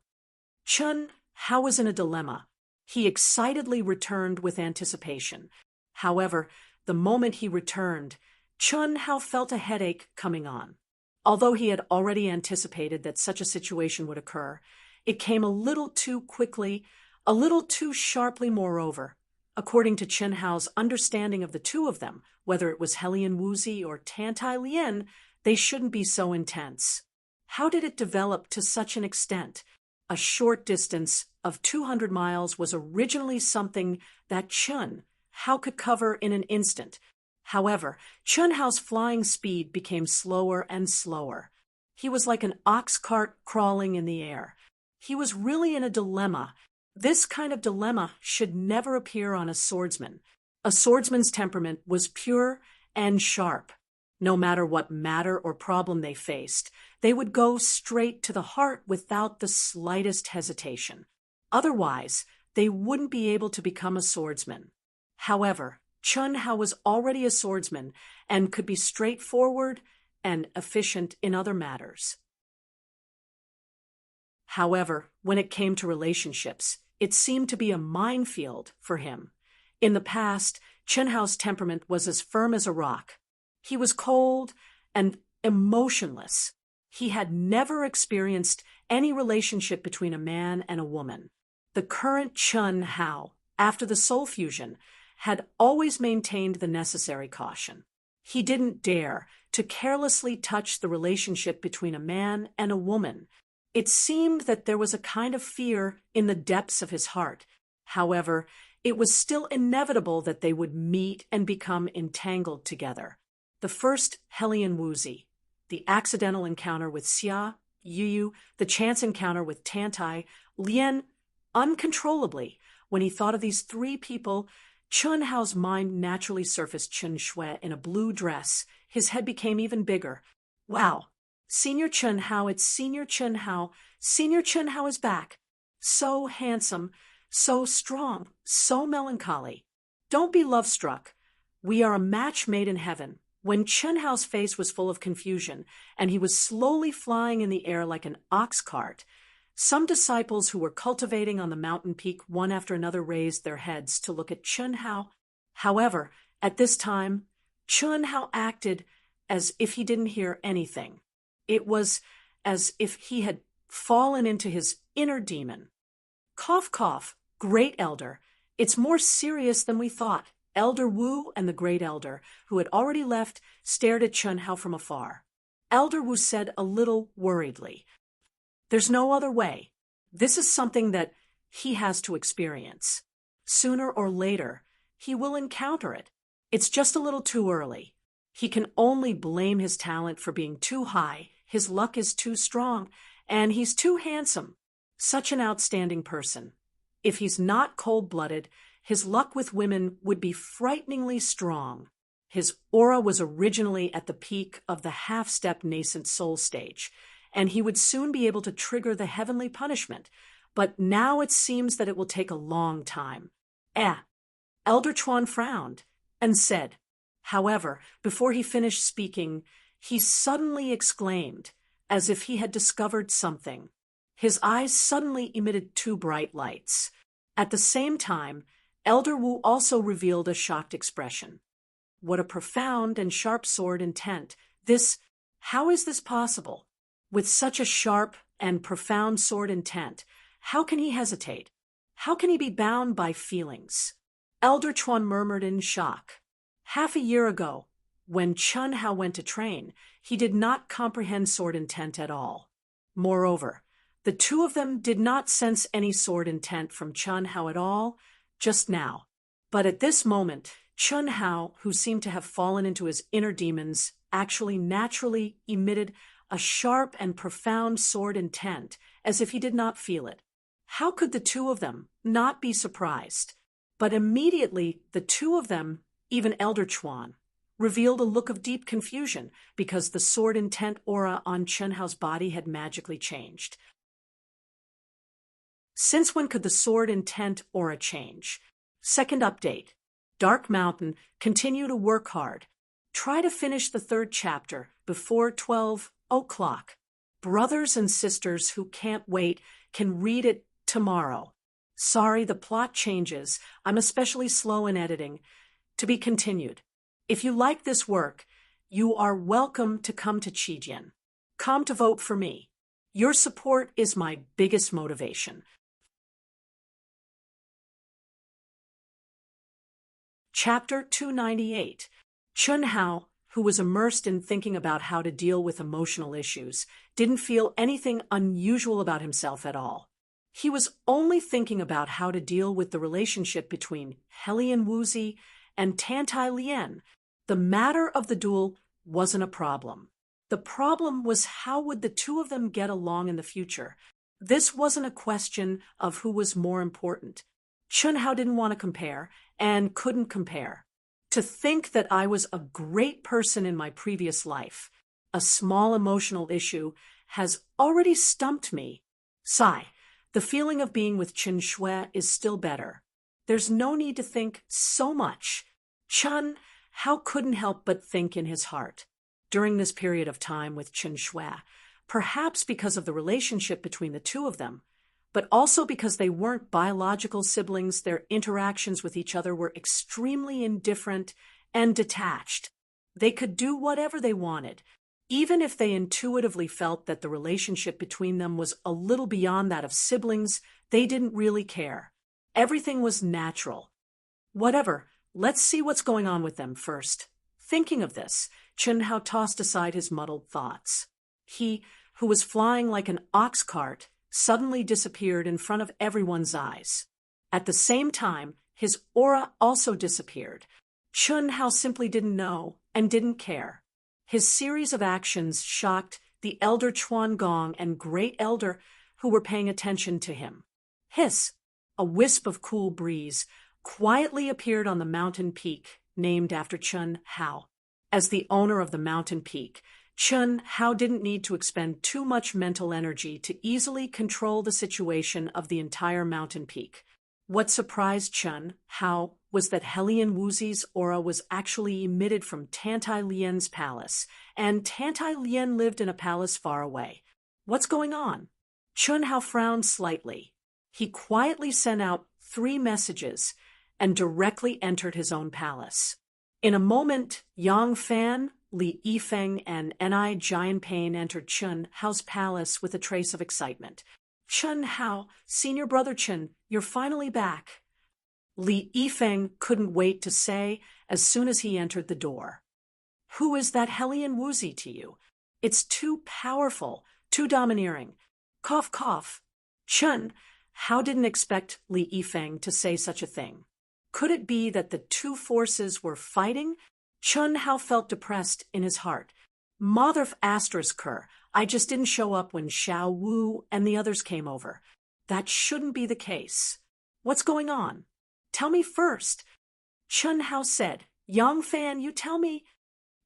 Chun Hao was in a dilemma. He excitedly returned with anticipation. However, the moment he returned, Chun Hao felt a headache coming on. Although he had already anticipated that such a situation would occur, it came a little too quickly, a little too sharply moreover. According to Chun Hao's understanding of the two of them, whether it was Helian Wuzi or Tantai Lien, they shouldn't be so intense. How did it develop to such an extent? A short distance of 200 miles was originally something that Chun Hao could cover in an instant. However, Chun Hao's flying speed became slower and slower. He was like an ox cart crawling in the air. He was really in a dilemma. This kind of dilemma should never appear on a swordsman. A swordsman's temperament was pure and sharp. No matter what matter or problem they faced, they would go straight to the heart without the slightest hesitation. Otherwise, they wouldn't be able to become a swordsman. However, Chun Hao was already a swordsman and could be straightforward and efficient in other matters. However, when it came to relationships, it seemed to be a minefield for him. In the past, Chun Hao's temperament was as firm as a rock. He was cold and emotionless. He had never experienced any relationship between a man and a woman. The current Chun Hao, after the soul fusion, had always maintained the necessary caution. He didn't dare to carelessly touch the relationship between a man and a woman. It seemed that there was a kind of fear in the depths of his heart. However, it was still inevitable that they would meet and become entangled together. The first Hellion Wuzi, the accidental encounter with Xia, Yu, the chance encounter with Tantai, Lien, uncontrollably, when he thought of these three people, Chun Hao's mind naturally surfaced Chun Shui in a blue dress. His head became even bigger. Wow! Senior Chun Hao, it's Senior Chun Hao. Senior Chun Hao is back. So handsome, so strong, so melancholy. Don't be love-struck. We are a match made in heaven. When Chun Hao's face was full of confusion, and he was slowly flying in the air like an ox cart, some disciples who were cultivating on the mountain peak one after another raised their heads to look at Chun Hao. However, at this time, Chun Hao acted as if he didn't hear anything. It was as if he had fallen into his inner demon. Cough, cough, Great Elder. It's more serious than we thought. Elder Wu and the Great Elder, who had already left, stared at Chun Hao from afar. Elder Wu said a little worriedly, "There's no other way. This is something that he has to experience. Sooner or later, he will encounter it. It's just a little too early. He can only blame his talent for being too high, his luck is too strong, and he's too handsome. Such an outstanding person. If he's not cold-blooded, his luck with women would be frighteningly strong. His aura was originally at the peak of the half-step nascent soul stage, and he would soon be able to trigger the heavenly punishment, but now it seems that it will take a long time." Elder Chuan frowned and said, however, before he finished speaking, he suddenly exclaimed, as if he had discovered something. His eyes suddenly emitted two bright lights. At the same time, Elder Wu also revealed a shocked expression. What a profound and sharp sword intent. How is this possible? With such a sharp and profound sword intent, how can he hesitate? How can he be bound by feelings? Elder Chuan murmured in shock. Half a year ago, when Chun Hao went to train, he did not comprehend sword intent at all. Moreover, the two of them did not sense any sword intent from Chun Hao at all, just now. But at this moment, Chun Hao, who seemed to have fallen into his inner demons, actually naturally emitted a sharp and profound sword intent, as if he did not feel it. How could the two of them not be surprised? But immediately, the two of them, even Elder Chuan, revealed a look of deep confusion because the sword intent aura on Chun Hao's body had magically changed. Since when could the sword intent aura change? Second update. Dark Mountain, continue to work hard. Try to finish the third chapter before 12 o'clock. Brothers and sisters who can't wait can read it tomorrow. Sorry, the plot changes. I'm especially slow in editing. To be continued. If you like this work, you are welcome to come to Qijian. Come to vote for me. Your support is my biggest motivation. Chapter 298. Chun Hao, who was immersed in thinking about how to deal with emotional issues, didn't feel anything unusual about himself at all. He was only thinking about how to deal with the relationship between Helian Wuzi and Tantai Lien. The matter of the duel wasn't a problem. The problem was how would the two of them get along in the future. This wasn't a question of who was more important. Chun Hao didn't want to compare and couldn't compare. To think that I was a great person in my previous life, a small emotional issue, has already stumped me. Sigh. The feeling of being with Chen Shui is still better. There's no need to think so much. Chun Hao couldn't help but think in his heart. During this period of time with Chen Shui, perhaps because of the relationship between the two of them, but also because they weren't biological siblings, their interactions with each other were extremely indifferent and detached. They could do whatever they wanted, even if they intuitively felt that the relationship between them was a little beyond that of siblings. They didn't really care. Everything was natural. Whatever, let's see what's going on with them first. Thinking of this, Chen Hao tossed aside his muddled thoughts. He, who was flying like an ox cart, suddenly disappeared in front of everyone's eyes. At the same time, his aura also disappeared. Chen Hao simply didn't know and didn't care. His series of actions shocked the Elder Chuan Gong and Great Elder who were paying attention to him. Hiss! A wisp of cool breeze quietly appeared on the mountain peak named after Chen Hao. As the owner of the mountain peak, Chen Hao didn't need to expend too much mental energy to easily control the situation of the entire mountain peak. What surprised Chen Hao was that Helian Wuzi's aura was actually emitted from Tantai Lien's palace, and Tantai Lien lived in a palace far away. What's going on? Chen Hao frowned slightly. He quietly sent out 3 messages and directly entered his own palace. In a moment, Yang Fan, Li Yifeng, and Ni Jianpain entered Chen Hao's palace with a trace of excitement. Chen Hao, senior brother Chen, you're finally back. Li Yifeng couldn't wait to say as soon as he entered the door. Who is that Helian Wuzi to you? It's too powerful, too domineering. Cough, cough. Chen Hao didn't expect Li Yifeng to say such a thing. Could it be that the two forces were fighting? Chen Hao felt depressed in his heart. Mother of Asterisker, I just didn't show up when Xiao Wu and the others came over. That shouldn't be the case. What's going on? Tell me first. Chen Hao said, Yang Fan, you tell me.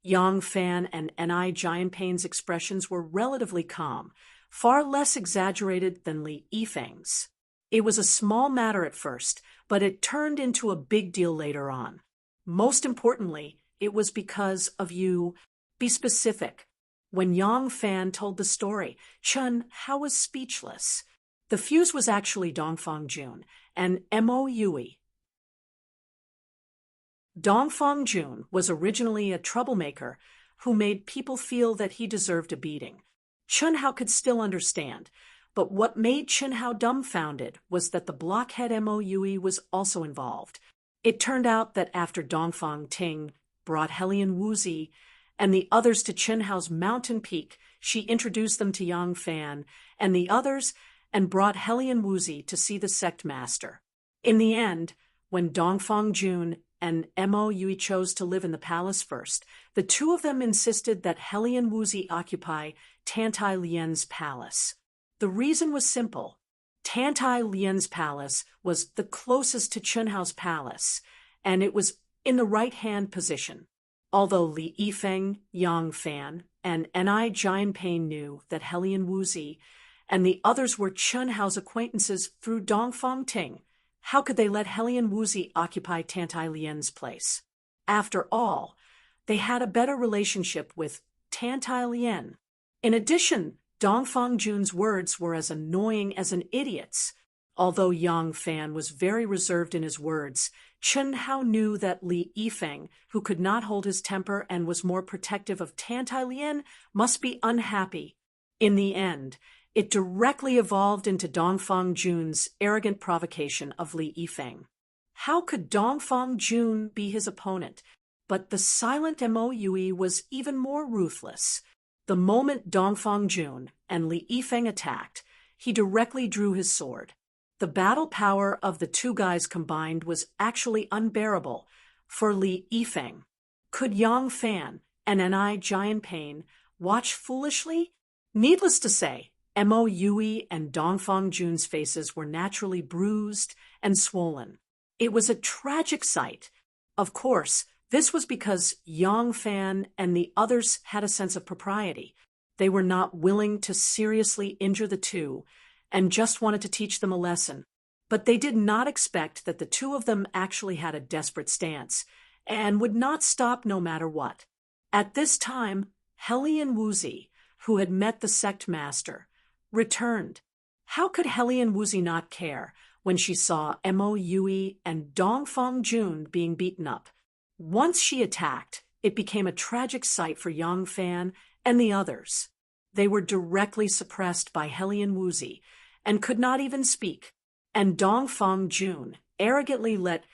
Yang Fan and Ni Jianpain's expressions were relatively calm, far less exaggerated than Li Yifeng's. It was a small matter at first, but it turned into a big deal later on. Most importantly, it was because of you. Be specific. When Yang Fan told the story, Chen Hao was speechless. The fuse was actually Dongfang Jun and Mo Yui. Dongfang Jun was originally a troublemaker who made people feel that he deserved a beating. Chen Hao could still understand, but what made Chen Hao dumbfounded was that the blockhead Mo Yui was also involved. It turned out that after Dongfang Ting brought Helian Wuzi and the others to Chen Hao's mountain peak, she introduced them to Yang Fan and the others and brought Helian Wuzi to see the sect master. In the end, when Dongfang Jun and Mo Yui chose to live in the palace first, the two of them insisted that Helian Wuzi occupy Tantai Lien's palace. The reason was simple. Tantai Lien's palace was the closest to Chen Hao's palace, and it was in the right-hand position. Although Li Yifeng, Yang Fan, and Ni Jianpain knew that Helian Wuzi and the others were Chen Hao's acquaintances through Dongfang Ting, how could they let Helian Wuzi occupy Tantai Lien's place? After all, they had a better relationship with Tantai Lien. In addition, Dongfang Jun's words were as annoying as an idiot's. Although Yang Fan was very reserved in his words, Chen Hao knew that Li Yifeng, who could not hold his temper and was more protective of Tantai Lien, must be unhappy. In the end, it directly evolved into Dongfang Jun's arrogant provocation of Li Yifeng. How could Dongfang Jun be his opponent? But the silent Mo Yui was even more ruthless. The moment Dongfang Jun and Li Yifeng attacked, he directly drew his sword. The battle power of the two guys combined was actually unbearable for Li Yifeng. Could Yang Fan and Ni Jianping watch foolishly? Needless to say, Mo Yui and Dongfang Jun's faces were naturally bruised and swollen. It was a tragic sight. Of course, this was because Yang Fan and the others had a sense of propriety. They were not willing to seriously injure the two and just wanted to teach them a lesson. But they did not expect that the two of them actually had a desperate stance and would not stop no matter what. At this time, Helian Wuzi, who had met the sect master, returned. How could Helian Wuzi not care when she saw Mo Yui and Dongfang Jun being beaten up? Once she attacked, it became a tragic sight for Yang Fan and the others. They were directly suppressed by Helian Wuzi and could not even speak, and Dongfang Jun arrogantly let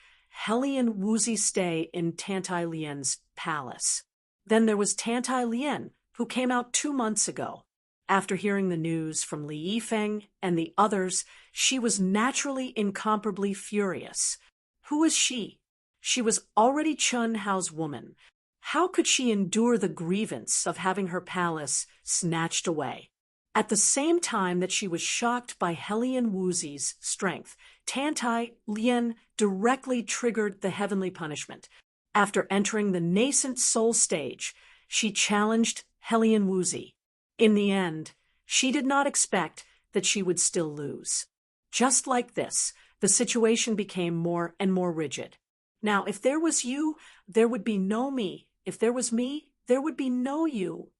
Helian Wuzi stay in Tantai Lian's palace. Then there was Tantai Lian, who came out 2 months ago. After hearing the news from Li Yifeng and the others, she was naturally incomparably furious. Who was she? She was already Chun Hao's woman. How could she endure the grievance of having her palace snatched away? At the same time that she was shocked by Helian Wuzi's strength, Tantai Lian directly triggered the heavenly punishment. After entering the nascent soul stage, she challenged Helian Wuzi. In the end, she did not expect that she would still lose. Just like this, the situation became more and more rigid. Now, if there was you, there would be no me. If there was me, there would be no you.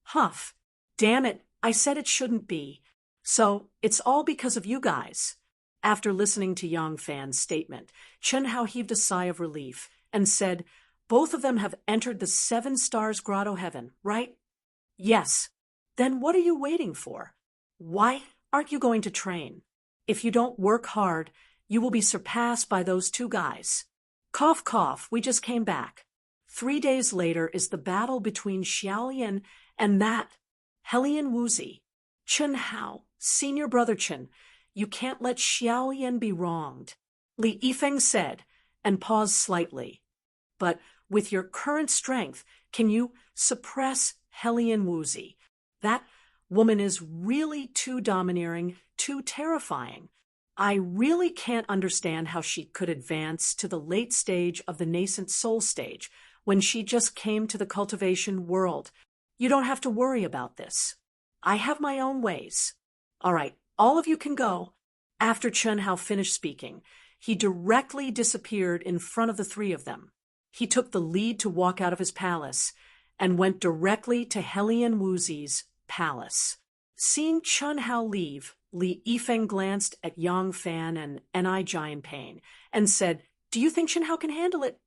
Huff. Damn it, I said it shouldn't be. So, it's all because of you guys. After listening to Yang Fan's statement, Chun Hao heaved a sigh of relief and said, both of them have entered the 7 Stars Grotto Heaven, right? Yes. Then what are you waiting for? Why aren't you going to train? If you don't work hard, you will be surpassed by those two guys. Cough, cough, we just came back. 3 days later is the battle between Xiaolian and that Helian Wuzi. Chun Hao, senior brother Chun, you can't let Xiaolian be wronged. Li Yifeng said, and paused slightly. But with your current strength, can you suppress Helian Wuzi? That woman is really too domineering, too terrifying. I really can't understand how she could advance to the late stage of the nascent soul stage when she just came to the cultivation world. You don't have to worry about this. I have my own ways. All right, all of you can go. After Chun Hao finished speaking, he directly disappeared in front of the 3 of them. He took the lead to walk out of his palace and went directly to Helian Wuzi's palace. Seeing Chun Hao leave, Li Yifeng glanced at Yang Fan and Ni Jianping and said, do you think Chun Hao can handle it?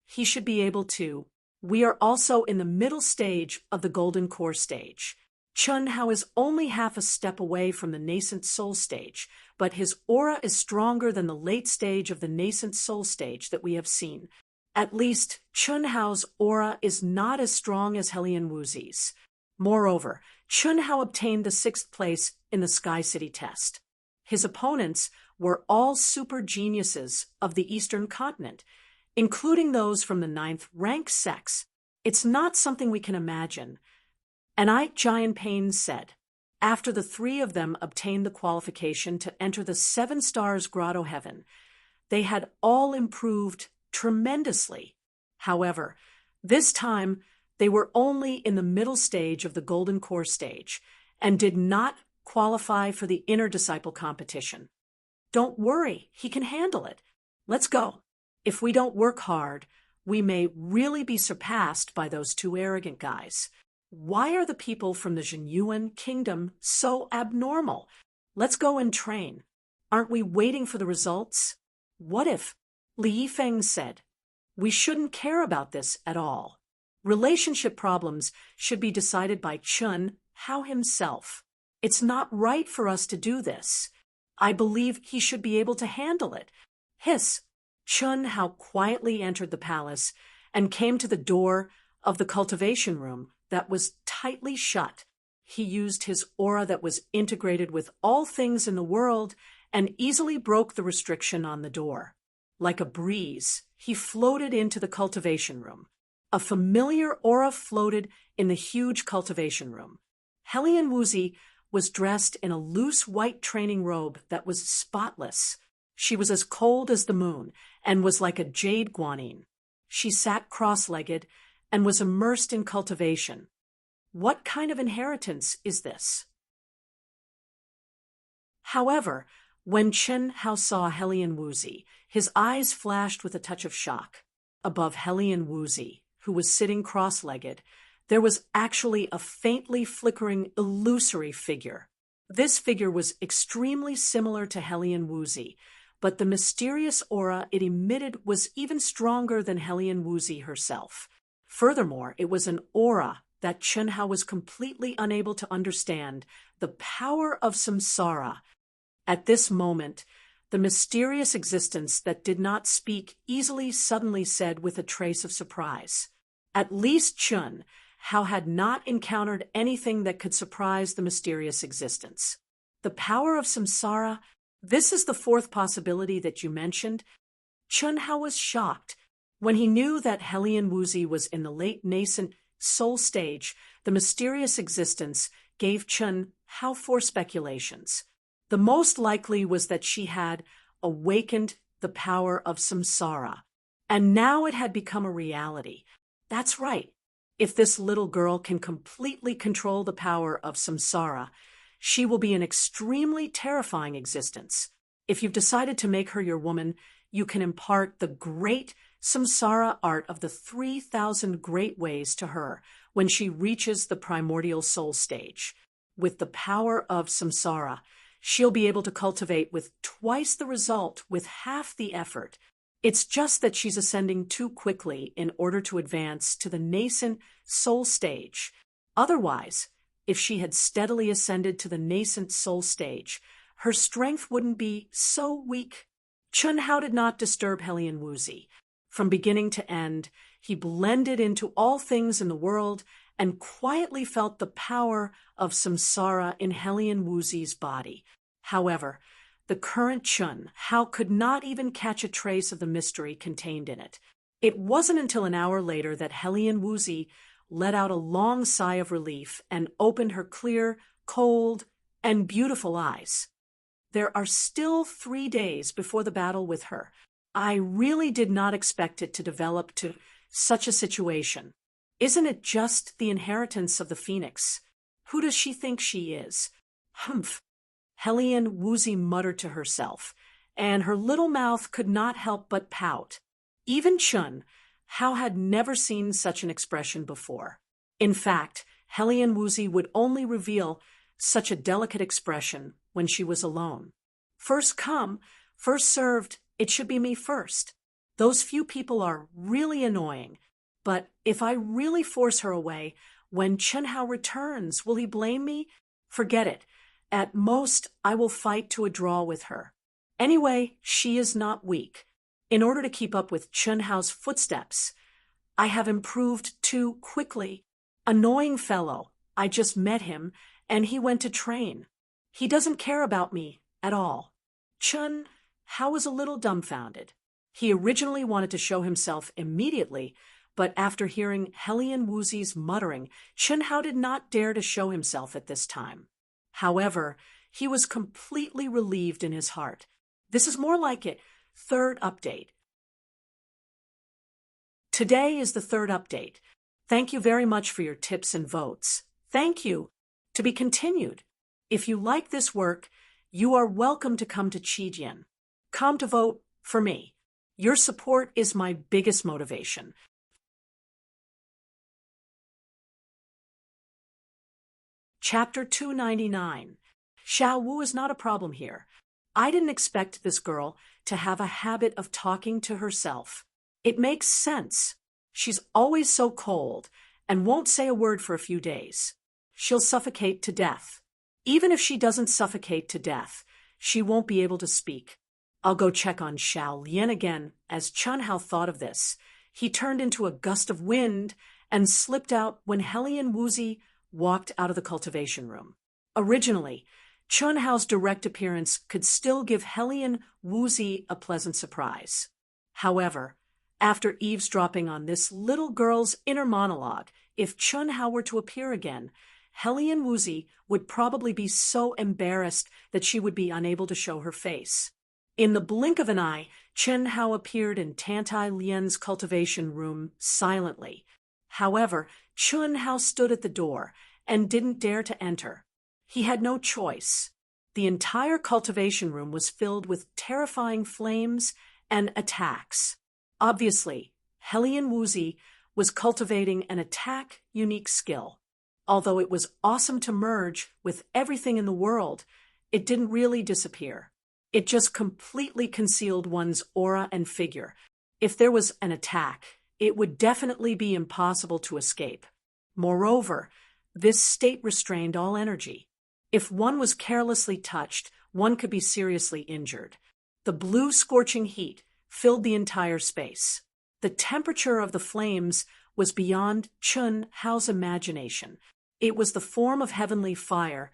He should be able to. We are also in the middle stage of the Golden Core stage. Chun Hao is only half a step away from the nascent soul stage, but his aura is stronger than the late stage of the nascent soul stage that we have seen. At least, Chun Hao's aura is not as strong as Helian Wuzi's. Moreover, Chun Hao obtained the 6th place in the Sky City test. His opponents were all super geniuses of the Eastern continent, including those from the 9th rank sects. It's not something we can imagine. Ni Jianping said, after the 3 of them obtained the qualification to enter the 7 Stars Grotto Heaven, they had all improved tremendously. However, this time they were only in the middle stage of the Golden Core stage and did not qualify for the inner disciple competition. Don't worry, he can handle it. Let's go. If we don't work hard, we may really be surpassed by those 2 arrogant guys. Why are the people from the Zhenyuan kingdom so abnormal? Let's go and train. Aren't we waiting for the results? What if? Li Yifeng said, we shouldn't care about this at all. Relationship problems should be decided by Chun Hao himself. It's not right for us to do this. I believe he should be able to handle it. Hiss. Chun Hao quietly entered the palace and came to the door of the cultivation room that was tightly shut. he used his aura that was integrated with all things in the world and easily broke the restriction on the door. Like a breeze, he floated into the cultivation room. A familiar aura floated in the huge cultivation room. Hellion Woozy was dressed in a loose white training robe that was spotless. She was as cold as the moon and was like a jade guanine. She sat cross-legged and was immersed in cultivation. What kind of inheritance is this? However, when Chen Hao saw Hellion Woozy, his eyes flashed with a touch of shock. Above Hellion Woozy, who was sitting cross-legged, there was actually a faintly flickering, illusory figure. This figure was extremely similar to Hellion Woozy, but the mysterious aura it emitted was even stronger than Hellion Woozy herself. Furthermore, it was an aura that Chen Hao was completely unable to understand, the power of samsara. At this moment, the mysterious existence that did not speak easily suddenly said with a trace of surprise. At least Chen Hao had not encountered anything that could surprise the mysterious existence. The power of samsara, this is the fourth possibility that you mentioned. Chen Hao was shocked. When he knew that Hellion Woozy was in the late nascent soul stage, the mysterious existence gave Chen Hao four speculations. The most likely was that she had awakened the power of samsara, and now it had become a reality. That's right. If this little girl can completely control the power of samsara, she will be an extremely terrifying existence. If you've decided to make her your woman, you can impart the great samsara art of the 3,000 great ways to her when she reaches the primordial soul stage. With the power of samsara, she'll be able to cultivate with twice the result with half the effort. It's just that she's ascending too quickly in order to advance to the nascent soul stage. Otherwise, if she had steadily ascended to the nascent soul stage, her strength wouldn't be so weak. Chen Hao did not disturb Hellion Woozy. From beginning to end, he blended into all things in the world and quietly felt the power of samsara in Hellion Woozy's body. However, the current Chen Hao could not even catch a trace of the mystery contained in it. It wasn't until an hour later that Hellion Woozy let out a long sigh of relief and opened her clear, cold, and beautiful eyes. There are still 3 days before the battle with her. I really did not expect it to develop to such a situation. Isn't it just the inheritance of the phoenix? Who does she think she is? Humph! Hellion Woozy muttered to herself, and her little mouth could not help but pout. Even Chen Hao had never seen such an expression before. In fact, Hellion Woozy would only reveal such a delicate expression when she was alone. First come, first served, it should be me first. Those few people are really annoying. But if I really force her away, when Chen Hao returns, will he blame me? Forget it. At most, I will fight to a draw with her. Anyway, she is not weak. In order to keep up with Chen Hao's footsteps, I have improved too quickly. Annoying fellow. I just met him, and he went to train. He doesn't care about me at all. Chen Hao was a little dumbfounded. He originally wanted to show himself immediately, but after hearing Hellion Woozy's muttering, Chen Hao did not dare to show himself at this time. However, he was completely relieved in his heart. This is more like it. Third update. Today is the third update. Thank you very much for your tips and votes. Thank you. To be continued. If you like this work, you are welcome to come to Qijian. Come to vote for me. Your support is my biggest motivation. Chapter 299. Xiao Wu is not a problem here. I didn't expect this girl to have a habit of talking to herself. It makes sense. She's always so cold and won't say a word for a few days. She'll suffocate to death. Even if she doesn't suffocate to death, she won't be able to speak. I'll go check on Xiao Lian again. As Chen Hao thought of this, he turned into a gust of wind and slipped out when Hellion Woozy walked out of the cultivation room. Originally, Chun Hao's direct appearance could still give Hellion Wuzi a pleasant surprise. However, after eavesdropping on this little girl's inner monologue, if Chun Hao were to appear again, Hellion Wuzi would probably be so embarrassed that she would be unable to show her face. In the blink of an eye, Chun Hao appeared in Tantai Lian's cultivation room silently. However, Chun Hao stood at the door and didn't dare to enter. He had no choice. The entire cultivation room was filled with terrifying flames and attacks. Obviously, Hellion Wuzi was cultivating an attack unique skill. Although it was awesome to merge with everything in the world, it didn't really disappear. It just completely concealed one's aura and figure. If there was an attack, it would definitely be impossible to escape. Moreover, this state restrained all energy. If one was carelessly touched, one could be seriously injured. The blue scorching heat filled the entire space. The temperature of the flames was beyond Chun Hao's imagination. It was the form of heavenly fire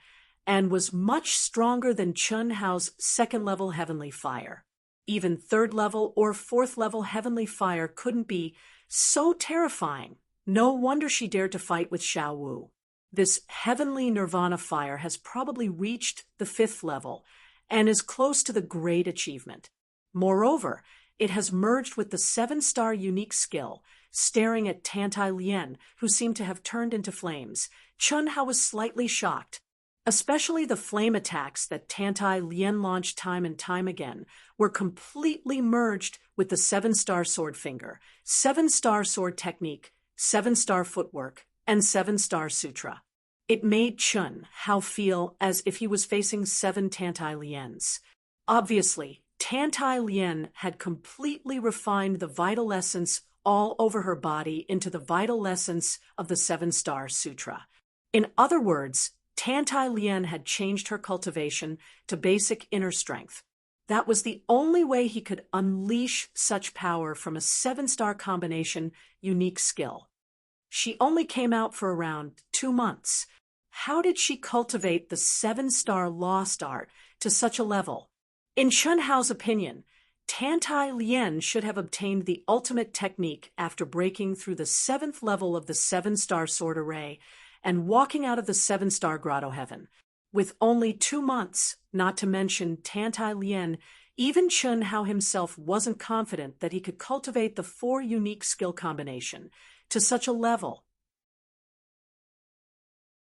and was much stronger than Chun Hao's second-level heavenly fire. Even third-level or fourth-level heavenly fire couldn't be so terrifying. No wonder she dared to fight with Xiao Wu. This heavenly nirvana fire has probably reached the fifth level and is close to the great achievement. Moreover, it has merged with the 7-star unique skill, staring at Tantai Lian, who seemed to have turned into flames. Chun Hao was slightly shocked. Especially the flame attacks that Tantai Lian launched time and time again were completely merged with the 7-star sword finger, 7-star sword technique, 7-star footwork, and 7-star sutra. It made Chun Hao feel as if he was facing 7 Tantai Lians. Obviously, Tantai Lian had completely refined the vital essence all over her body into the vital essence of the 7-star sutra. In other words, Tantai Lian had changed her cultivation to basic inner strength. That was the only way he could unleash such power from a 7-star combination unique skill. She only came out for around 2 months. How did she cultivate the 7-star lost art to such a level? In Chun Hao's opinion, Tantai Lian should have obtained the ultimate technique after breaking through the 7th level of the 7-star sword array and walking out of the 7-star grotto heaven. With only 2 months, not to mention Tantai Lian, even Chun Hao himself wasn't confident that he could cultivate the 4 unique skill combination to such a level.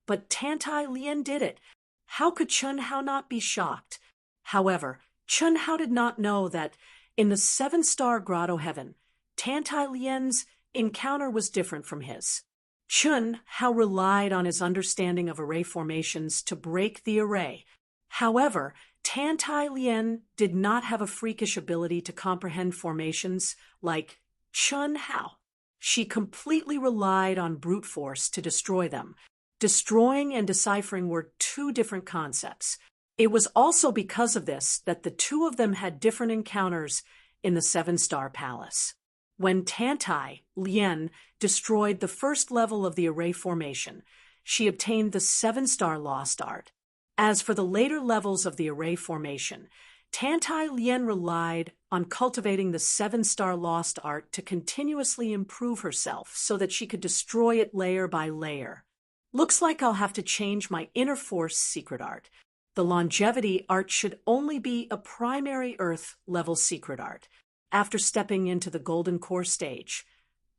But Tantai Lian did it. How could Chun Hao not be shocked? However, Chun Hao did not know that in the 7-star grotto heaven, Tantai Lian's encounter was different from his. Chun Hao relied on his understanding of array formations to break the array. However, Tantai Lian did not have a freakish ability to comprehend formations like Chun Hao. She completely relied on brute force to destroy them. Destroying and deciphering were 2 different concepts. It was also because of this that the 2 of them had different encounters in the 7-star palace. When Tantai Lian destroyed the 1st level of the array formation, she obtained the 7-star lost art. As for the later levels of the array formation, Tantai Lian relied on cultivating the 7-star lost art to continuously improve herself so that she could destroy it layer by layer. Looks like I'll have to change my inner force secret art. The longevity art should only be a primary earth level secret art. After stepping into the golden core stage,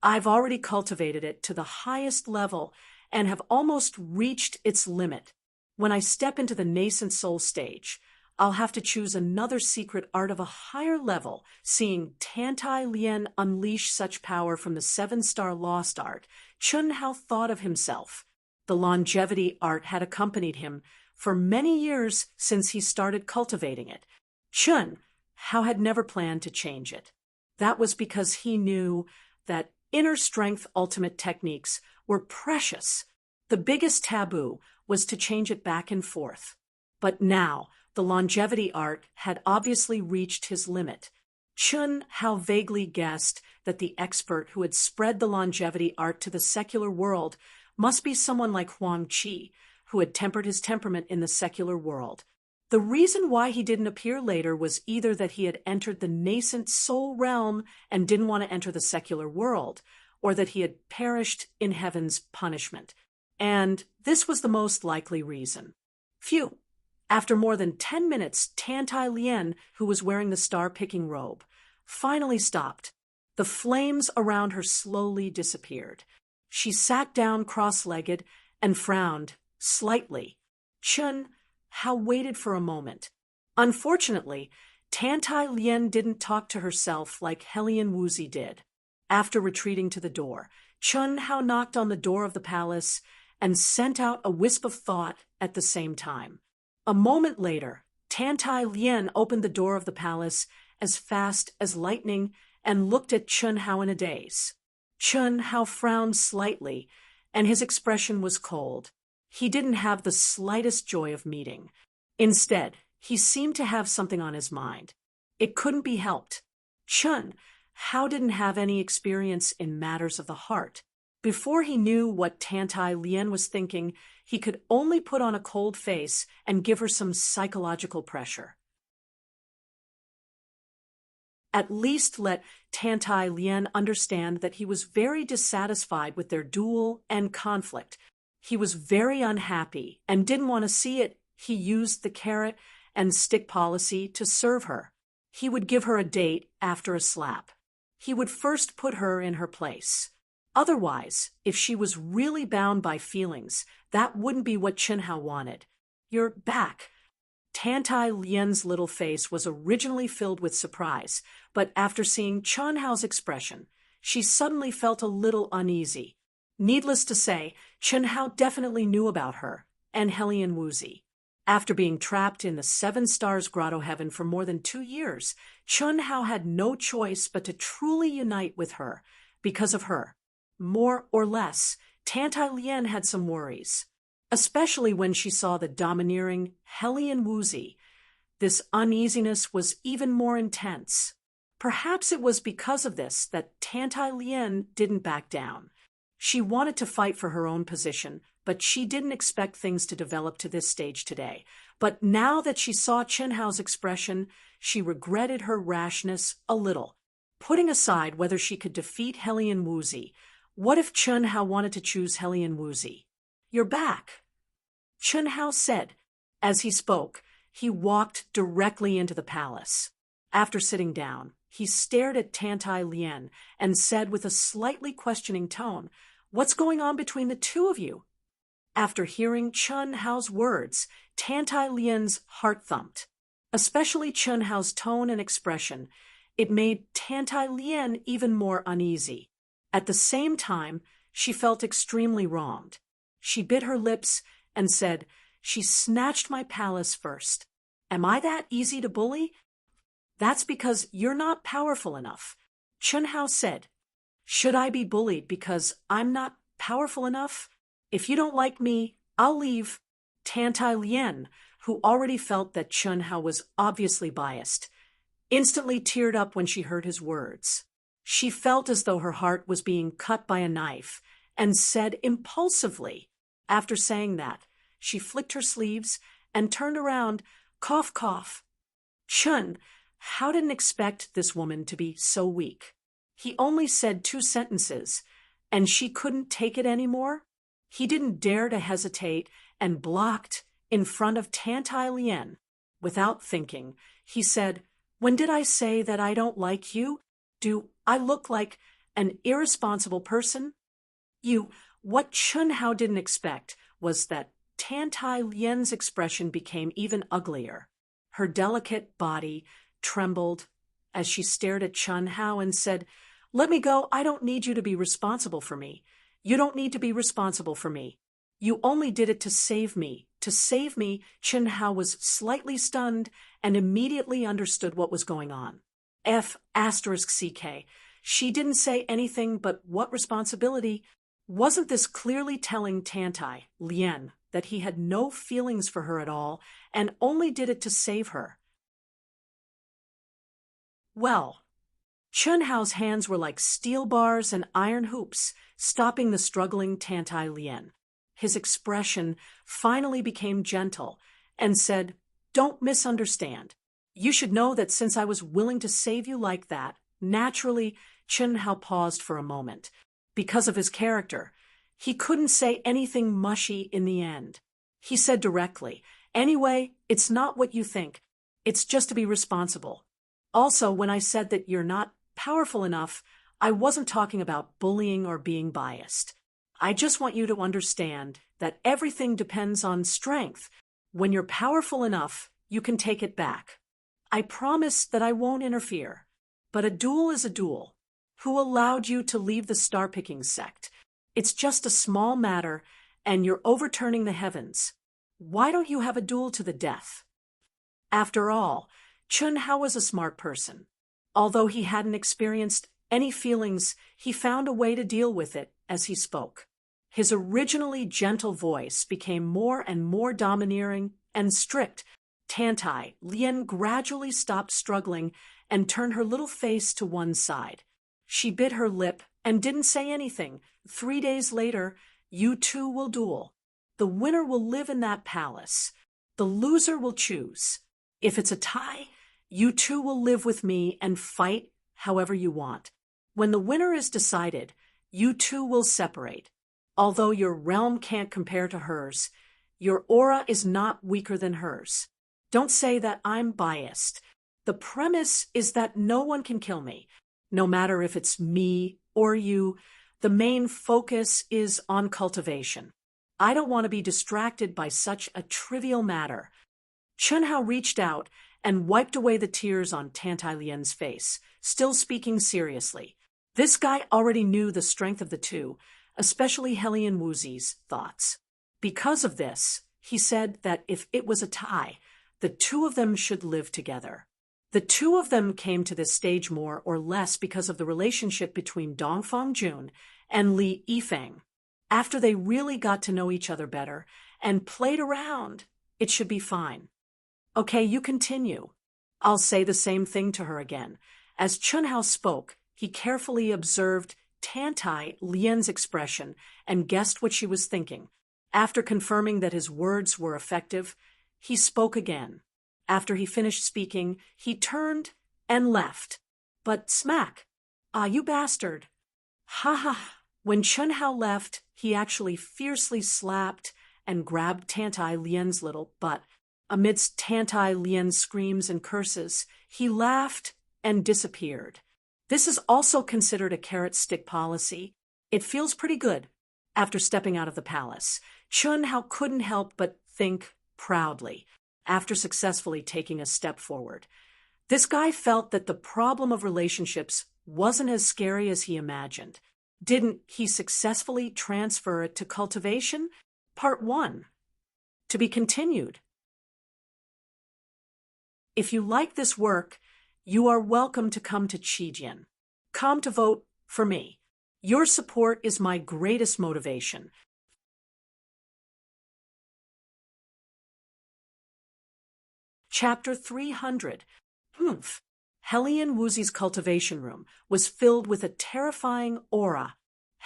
I've already cultivated it to the highest level and have almost reached its limit. When I step into the nascent soul stage, I'll have to choose another secret art of a higher level. Seeing Tantai Lian unleash such power from the 7-star lost art, Chun Hao thought of himself. The longevity art had accompanied him for many years since he started cultivating it. Chun Hao had never planned to change it. That was because he knew that inner strength ultimate techniques were precious. The biggest taboo was to change it back and forth. But now, the longevity art had obviously reached his limit. Chun Hao vaguely guessed that the expert who had spread the longevity art to the secular world Must be someone like Huang Qi, who had tempered his temperament in the secular world. The reason why he didn't appear later was either that he had entered the nascent soul realm and didn't want to enter the secular world, or that he had perished in heaven's punishment. And this was the most likely reason. Phew! After more than 10 minutes, Tantai Lien, who was wearing the star-picking robe, finally stopped. The flames around her slowly disappeared. She sat down cross-legged and frowned slightly. Chun Hao waited for a moment. Unfortunately, Tantai Lien didn't talk to herself like Helian Wuzi did. After retreating to the door, Chun Hao knocked on the door of the palace and sent out a wisp of thought at the same time. A moment later, Tantai Lien opened the door of the palace as fast as lightning and looked at Chun Hao in a daze. Chun Hao frowned slightly, and his expression was cold. He didn't have the slightest joy of meeting. Instead, he seemed to have something on his mind. It couldn't be helped. Chun Hao didn't have any experience in matters of the heart. Before he knew what Tantai Lien was thinking, he could only put on a cold face and give her some psychological pressure. At least let Tantai Lien understand that he was very dissatisfied with their duel and conflict. He was very unhappy and didn't want to see it. He used the carrot and stick policy to serve her. He would give her a date after a slap. He would first put her in her place. Otherwise, if she was really bound by feelings, that wouldn't be what Chun Hao wanted. "You're back." Tantai Lien's little face was originally filled with surprise, but after seeing Chun Hao's expression, she suddenly felt a little uneasy. Needless to say, Chun Hao definitely knew about her and Helian Wuzi. After being trapped in the Seven Stars Grotto Heaven for more than 2 years, Chun Hao had no choice but to truly unite with her because of her. More or less, Tantai Lien had some worries, especially when she saw the domineering Helian Wuzi. This uneasiness was even more intense. Perhaps it was because of this that Tantai Lien didn't back down. She wanted to fight for her own position, but she didn't expect things to develop to this stage today. But now that she saw Chun Hao's expression, she regretted her rashness a little. Putting aside whether she could defeat Helian Wuzi, what if Chun Hao wanted to choose Helian Wuzi? "You're back," Chun Hao said. As he spoke, he walked directly into the palace. After sitting down, he stared at Tantai Lien and said with a slightly questioning tone, "What's going on between the two of you?" After hearing Chun Hao's words, Tantai Lien's heart thumped. Especially Chun Hao's tone and expression, it made Tantai Lien even more uneasy. At the same time, she felt extremely wronged. She bit her lips and said, "She snatched my palace first. Am I that easy to bully?" "That's because you're not powerful enough," Chun Hao said. "Should I be bullied because I'm not powerful enough? If you don't like me, I'll leave." Tantai Lien, who already felt that Chun Hao was obviously biased, instantly teared up when she heard his words. She felt as though her heart was being cut by a knife and said impulsively, after saying that, she flicked her sleeves and turned around, cough, cough. Chun Hao didn't expect this woman to be so weak. He only said 2 sentences, and she couldn't take it anymore. He didn't dare to hesitate and blocked in front of Tantai Lien. Without thinking, he said, "When did I say that I don't like you? Do I look like an irresponsible person?" What Chun Hao didn't expect was that Tantai Lien's expression became even uglier. Her delicate body trembled as she stared at Chun Hao and said, "Let me go. I don't need you to be responsible for me. You don't need to be responsible for me. You only did it to save me. To save me." Chun Hao was slightly stunned and immediately understood what was going on. F***CK. She didn't say anything but what responsibility? Wasn't this clearly telling Tantai Lien that he had no feelings for her at all and only did it to save her? Well, Chun Hao's hands were like steel bars and iron hoops, stopping the struggling Tantai Lien. His expression finally became gentle and said, "Don't misunderstand. You should know that since I was willing to save you like that, naturally, Chun Hao paused for a moment. Because of his character, he couldn't say anything mushy in the end. He said directly, "Anyway, it's not what you think. It's just to be responsible. Also, when I said that you're not powerful enough, I wasn't talking about bullying or being biased. I just want you to understand that everything depends on strength. When you're powerful enough, you can take it back. I promise that I won't interfere. But a duel is a duel. Who allowed you to leave the star-picking sect? It's just a small matter, and you're overturning the heavens. Why don't you have a duel to the death?" After all, Chun Hao was a smart person. Although he hadn't experienced any feelings, he found a way to deal with it as he spoke. His originally gentle voice became more and more domineering and strict. Tantai Lien gradually stopped struggling and turned her little face to one side. She bit her lip and didn't say anything. 3 days later, you two will duel. The winner will live in that palace. The loser will choose. If it's a tie, you two will live with me and fight however you want. When the winner is decided, you two will separate. Although your realm can't compare to hers, your aura is not weaker than hers. Don't say that I'm biased. The premise is that no one can kill me. No matter if it's me or you, the main focus is on cultivation. I don't want to be distracted by such a trivial matter. Chun Hao reached out and wiped away the tears on Tantai Lien's face, still speaking seriously. This guy already knew the strength of the two, especially Helian Wuzi's thoughts. Because of this, he said that if it was a tie, the two of them should live together. The two of them came to this stage more or less because of the relationship between Dongfang Jun and Li Yifeng. After they really got to know each other better and played around, it should be fine. Okay, you continue. I'll say the same thing to her again. As Chun Hao spoke, he carefully observed Tantai Lien's expression and guessed what she was thinking. After confirming that his words were effective, he spoke again. After he finished speaking, he turned and left. But smack! "Ah, you bastard!" Ha ha! When Chun Hao left, he actually fiercely slapped and grabbed Tantai Lien's little butt. Amidst Tantai Lien's screams and curses, he laughed and disappeared. This is also considered a carrot stick policy. It feels pretty good. After stepping out of the palace, Chun Hao couldn't help but think proudly. After successfully taking a step forward, this guy felt that the problem of relationships wasn't as scary as he imagined. Didn't he successfully transfer it to cultivation? Part 1. To be continued. If you like this work, you are welcome to come to Qijian. Come to vote for me. Your support is my greatest motivation. Chapter 300. Humph. Helian Wuzi's cultivation room was filled with a terrifying aura.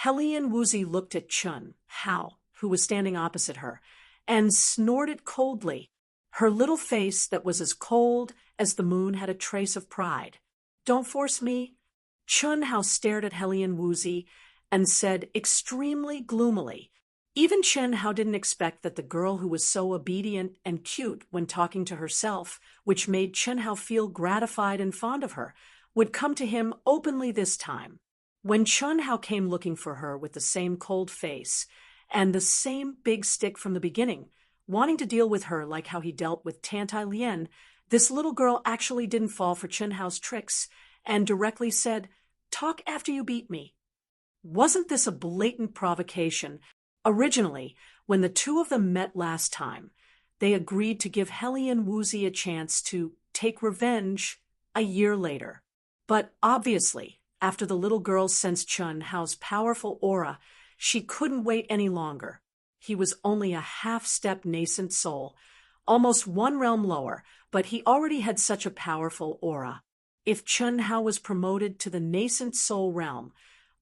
Helian Wuzi looked at Chun Hao, who was standing opposite her, and snorted coldly. Her little face that was as cold as the moon had a trace of pride. "Don't force me." Chun Hao stared at Helian Wuzi and said extremely gloomily. Even Chun Hao didn't expect that the girl who was so obedient and cute when talking to herself, which made Chun Hao feel gratified and fond of her, would come to him openly this time. When Chun Hao came looking for her with the same cold face and the same big stick from the beginning, wanting to deal with her like how he dealt with Tantai Lien, this little girl actually didn't fall for Chun Hao's tricks and directly said, "Talk after you beat me." Wasn't this a blatant provocation? Originally, when the two of them met last time, they agreed to give Helian Wuzi a chance to take revenge a year later. But obviously, after the little girl sensed Chun Hao's powerful aura, she couldn't wait any longer. He was only a half-step nascent soul, almost one realm lower, but he already had such a powerful aura. if Chun Hao was promoted to the nascent soul realm.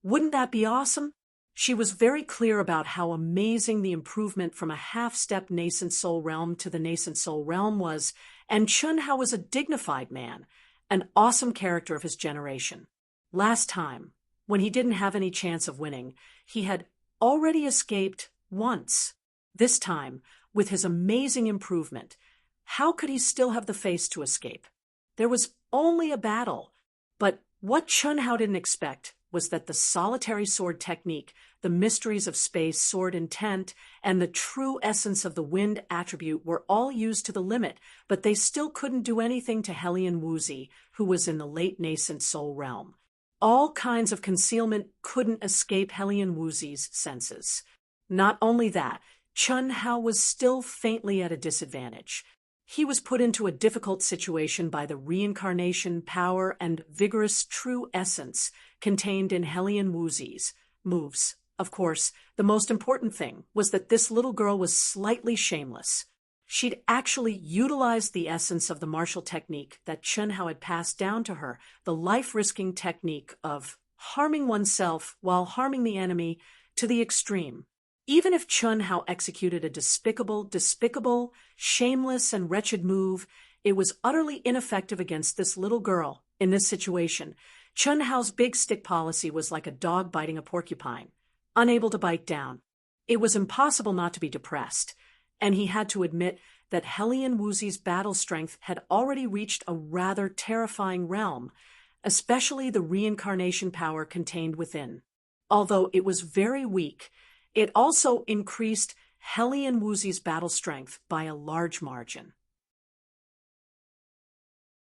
Wouldn't that be awesome? She was very clear about how amazing the improvement from a half-step nascent soul realm to the nascent soul realm was, and Chun Hao was a dignified man, an awesome character of his generation. Last time, when he didn't have any chance of winning, he had already escaped once. This time, with his amazing improvement, how could he still have the face to escape? There was only a battle, but what Chun Hao didn't expect was that the solitary sword technique, the mysteries of space, sword intent, and the true essence of the wind attribute were all used to the limit, but they still couldn't do anything to Hellion Wuzi, who was in the late nascent soul realm. All kinds of concealment couldn't escape Hellion Wuzi's senses. Not only that, Chun Hao was still faintly at a disadvantage. He was put into a difficult situation by the reincarnation power and vigorous true essence contained in Hellion Wuzi's moves. Of course, the most important thing was that this little girl was slightly shameless. She'd actually utilized the essence of the martial technique that Chun Hao had passed down to her, the life-risking technique of harming oneself while harming the enemy to the extreme. Even if Chun Hao executed a despicable, shameless, and wretched move, it was utterly ineffective against this little girl. In this situation, Chun Hao's big stick policy was like a dog biting a porcupine, unable to bite down. It was impossible not to be depressed, and he had to admit that Hellion Wuzi's battle strength had already reached a rather terrifying realm, especially the reincarnation power contained within. Although it was very weak, it also increased Hellion Wuzi's battle strength by a large margin.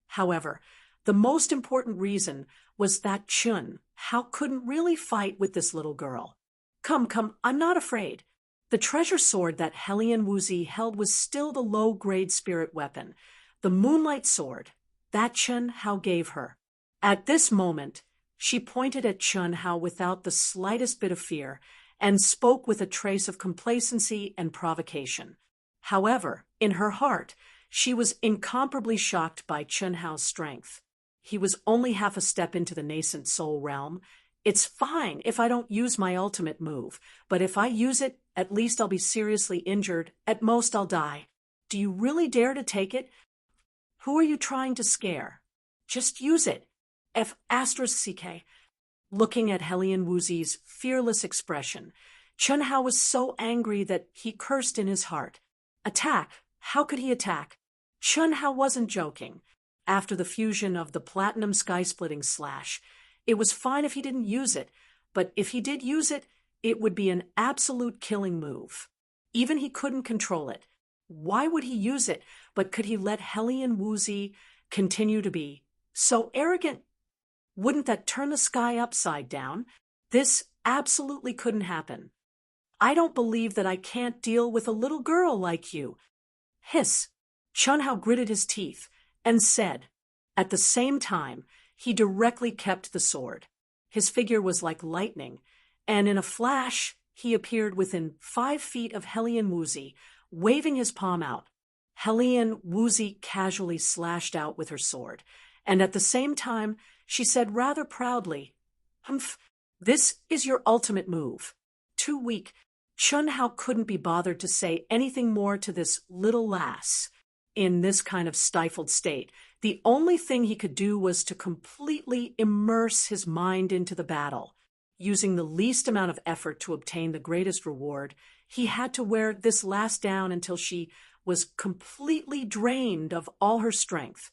However, the most important reason was that Chun Hao couldn't really fight with this little girl. Come, I'm not afraid. The treasure sword that Hellion Wuzi held was still the low-grade spirit weapon, the Moonlight Sword that Chun Hao gave her. At this moment, she pointed at Chun Hao without the slightest bit of fear, and spoke with a trace of complacency and provocation. However, in her heart, she was incomparably shocked by Chun Hao's strength. He was only half a step into the nascent soul realm. It's fine if I don't use my ultimate move, but if I use it, at least I'll be seriously injured. At most, I'll die. Do you really dare to take it? Who are you trying to scare? Just use it. F***. Looking at Hellion Wuzi's fearless expression, Chun Hao was so angry that he cursed in his heart. Attack! How could he attack? Chun Hao wasn't joking. After the fusion of the platinum sky-splitting slash, it was fine if he didn't use it, but if he did use it, it would be an absolute killing move. Even he couldn't control it. Why would he use it, but could he let Hellion Wuzi continue to be so arrogant? Wouldn't that turn the sky upside down? This absolutely couldn't happen. I don't believe that I can't deal with a little girl like you. Hiss. Chun Hao gritted his teeth and said. At the same time, he directly kept the sword. His figure was like lightning, and in a flash, he appeared within 5 feet of Hellion Wuzi, waving his palm out. Hellion Wuzi casually slashed out with her sword, and at the same time, she said rather proudly, "Humph, this is your ultimate move." Too weak, Chun Hao couldn't be bothered to say anything more to this little lass. In this kind of stifled state, the only thing he could do was to completely immerse his mind into the battle. Using the least amount of effort to obtain the greatest reward, he had to wear this lass down until she was completely drained of all her strength.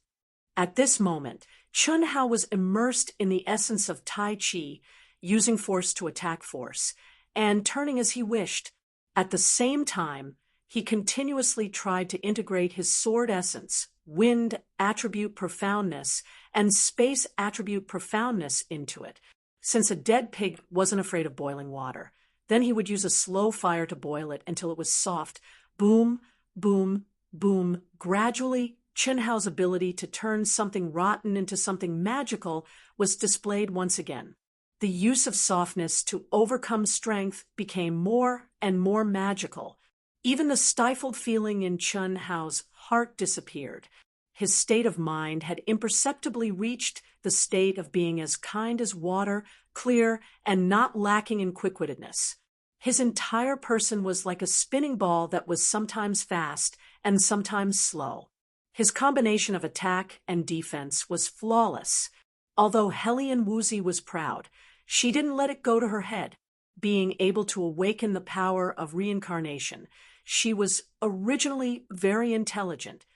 At this moment, Chun Hao was immersed in the essence of Tai Chi, using force to attack force, and turning as he wished. At the same time, he continuously tried to integrate his sword essence, wind attribute profoundness, and space attribute profoundness into it. Since a dead pig wasn't afraid of boiling water, then he would use a slow fire to boil it until it was soft. Boom, boom, boom. Gradually, Chun Hao's ability to turn something rotten into something magical was displayed once again. The use of softness to overcome strength became more and more magical. Even the stifled feeling in Chun Hao's heart disappeared. His state of mind had imperceptibly reached the state of being as kind as water, clear, and not lacking in quick-wittedness. His entire person was like a spinning ball that was sometimes fast and sometimes slow. His combination of attack and defense was flawless. Although Hellion Woozy was proud, she didn't let it go to her head. Being able to awaken the power of reincarnation, she was originally very intelligent.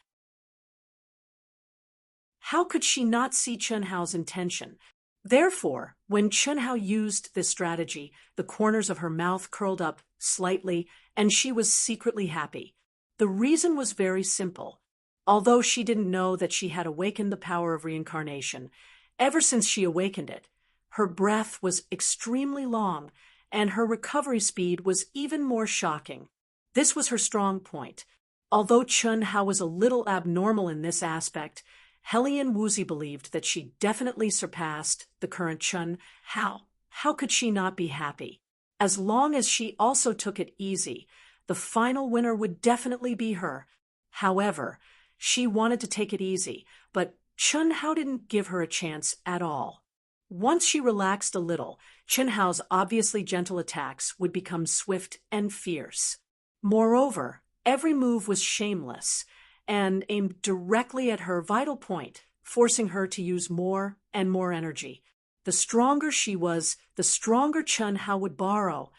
How could she not see Chunhao's intention? Therefore, when Chunhao used this strategy, the corners of her mouth curled up slightly, and she was secretly happy. The reason was very simple. Although she didn't know that she had awakened the power of reincarnation, ever since she awakened it, her breath was extremely long, and her recovery speed was even more shocking. This was her strong point. Although Chunhao was a little abnormal in this aspect, Hellion Woozy believed that she definitely surpassed the current Chun. How could she not be happy? As long as she also took it easy, the final winner would definitely be her. However, she wanted to take it easy, but Chunhao didn't give her a chance at all. Once she relaxed a little, Chunhao's obviously gentle attacks would become swift and fierce. Moreover, every move was shameless and aimed directly at her vital point, forcing her to use more and more energy. The stronger she was, the stronger Chunhao would borrow,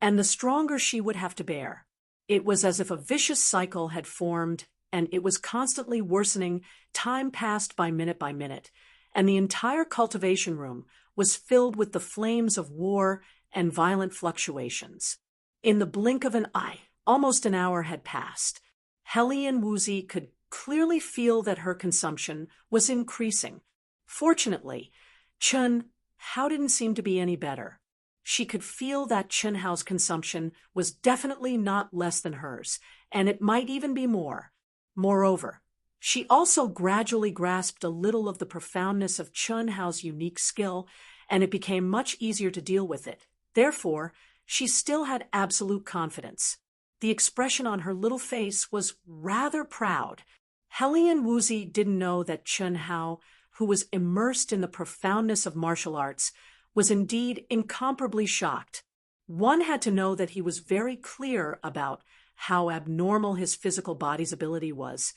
and the stronger she would have to bear. It was as if a vicious cycle had formed, and it was constantly worsening. Time passed by minute, and the entire cultivation room was filled with the flames of war and violent fluctuations. In the blink of an eye, almost an hour had passed. Hellion Woozy could clearly feel that her consumption was increasing. Fortunately, Chunhao didn't seem to be any better. She could feel that Chunhao's consumption was definitely not less than hers, and it might even be more. Moreover, she also gradually grasped a little of the profoundness of Chunhao's unique skill, and it became much easier to deal with it. Therefore, she still had absolute confidence. The expression on her little face was rather proud. Hellion Woozy didn't know that Chunhao, who was immersed in the profoundness of martial arts, was indeed incomparably shocked. One had to know that he was very clear about how abnormal his physical body's ability was,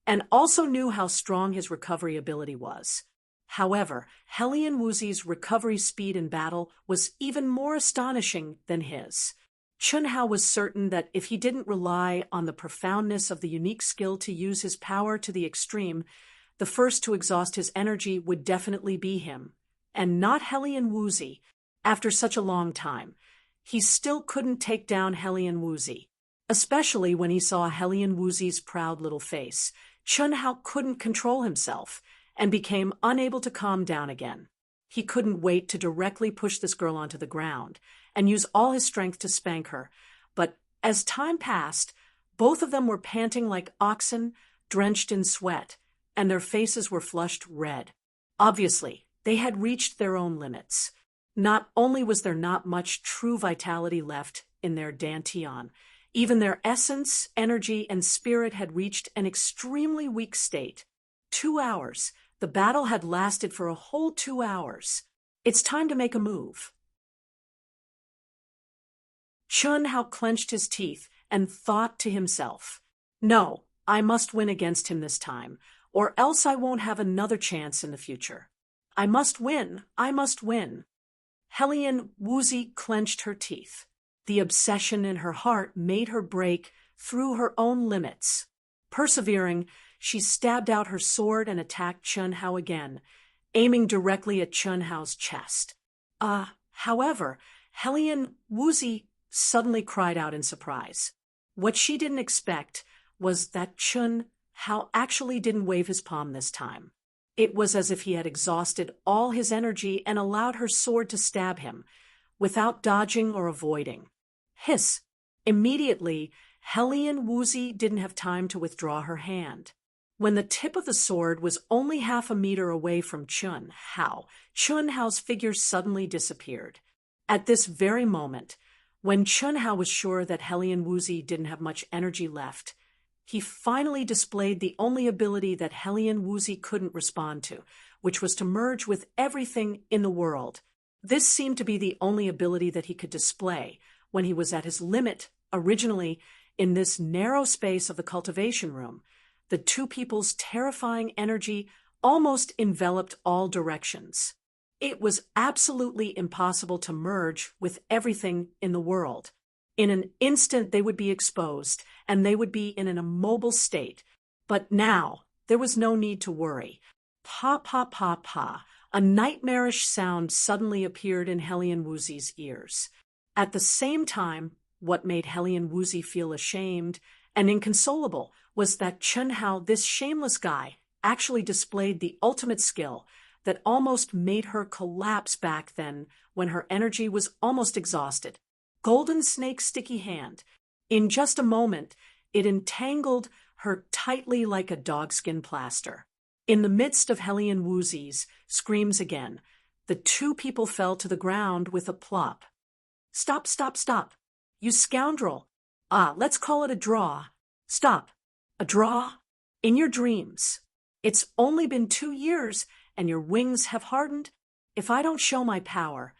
and also knew how strong his recovery ability was. However, Hellion Woozy's recovery speed in battle was even more astonishing than his. Chunhao was certain that if he didn't rely on the profoundness of the unique skill to use his power to the extreme, the first to exhaust his energy would definitely be him, and not Hellion Woozy. After such a long time, he still couldn't take down Hellion Woozy, especially when he saw Hellion Woozy's proud little face. Chunhao couldn't control himself and became unable to calm down again. He couldn't wait to directly push this girl onto the ground and use all his strength to spank her. But as time passed, both of them were panting like oxen, drenched in sweat, and their faces were flushed red. Obviously, they had reached their own limits. Not only was there not much true vitality left in their dantian, even their essence, energy, and spirit had reached an extremely weak state. 2 hours. The battle had lasted for a whole 2 hours. It's time to make a move. Chunhao clenched his teeth and thought to himself, "No, I must win against him this time, or else I won't have another chance in the future. I must win, I must win." Hellion Woozy clenched her teeth. The obsession in her heart made her break through her own limits. Persevering, she stabbed out her sword and attacked Chunhao again, aiming directly at Chunhao's chest. However, Hellion Woozy suddenly cried out in surprise. What she didn't expect was that Chunhao actually didn't wave his palm this time. It was as if he had exhausted all his energy and allowed her sword to stab him, without dodging or avoiding. Hiss! Immediately, Hellion Woozy didn't have time to withdraw her hand. When the tip of the sword was only half a meter away from Chunhao's figure suddenly disappeared. At this very moment, when Chunhao was sure that Hellion Woozy didn't have much energy left, he finally displayed the only ability that Hellion Woozy couldn't respond to, which was to merge with everything in the world. This seemed to be the only ability that he could display when he was at his limit originally in this narrow space of the cultivation room. The two people's terrifying energy almost enveloped all directions. It was absolutely impossible to merge with everything in the world. In an instant they would be exposed, and they would be in an immobile state. But now there was no need to worry. Pa pa pa pa, a nightmarish sound suddenly appeared in Hellion Woozy's ears. At the same time, what made Hellion Woozy feel ashamed and inconsolable was that Chunhao, this shameless guy, actually displayed the ultimate skill that almost made her collapse back then when her energy was almost exhausted. Golden Snake's sticky hand. In just a moment, it entangled her tightly like a dogskin plaster. In the midst of Hellion Woozy's screams again, the two people fell to the ground with a plop. Stop, stop, stop. You scoundrel. Let's call it a draw. Stop. A draw? In your dreams. It's only been 2 years, and your wings have hardened. If I don't show my power,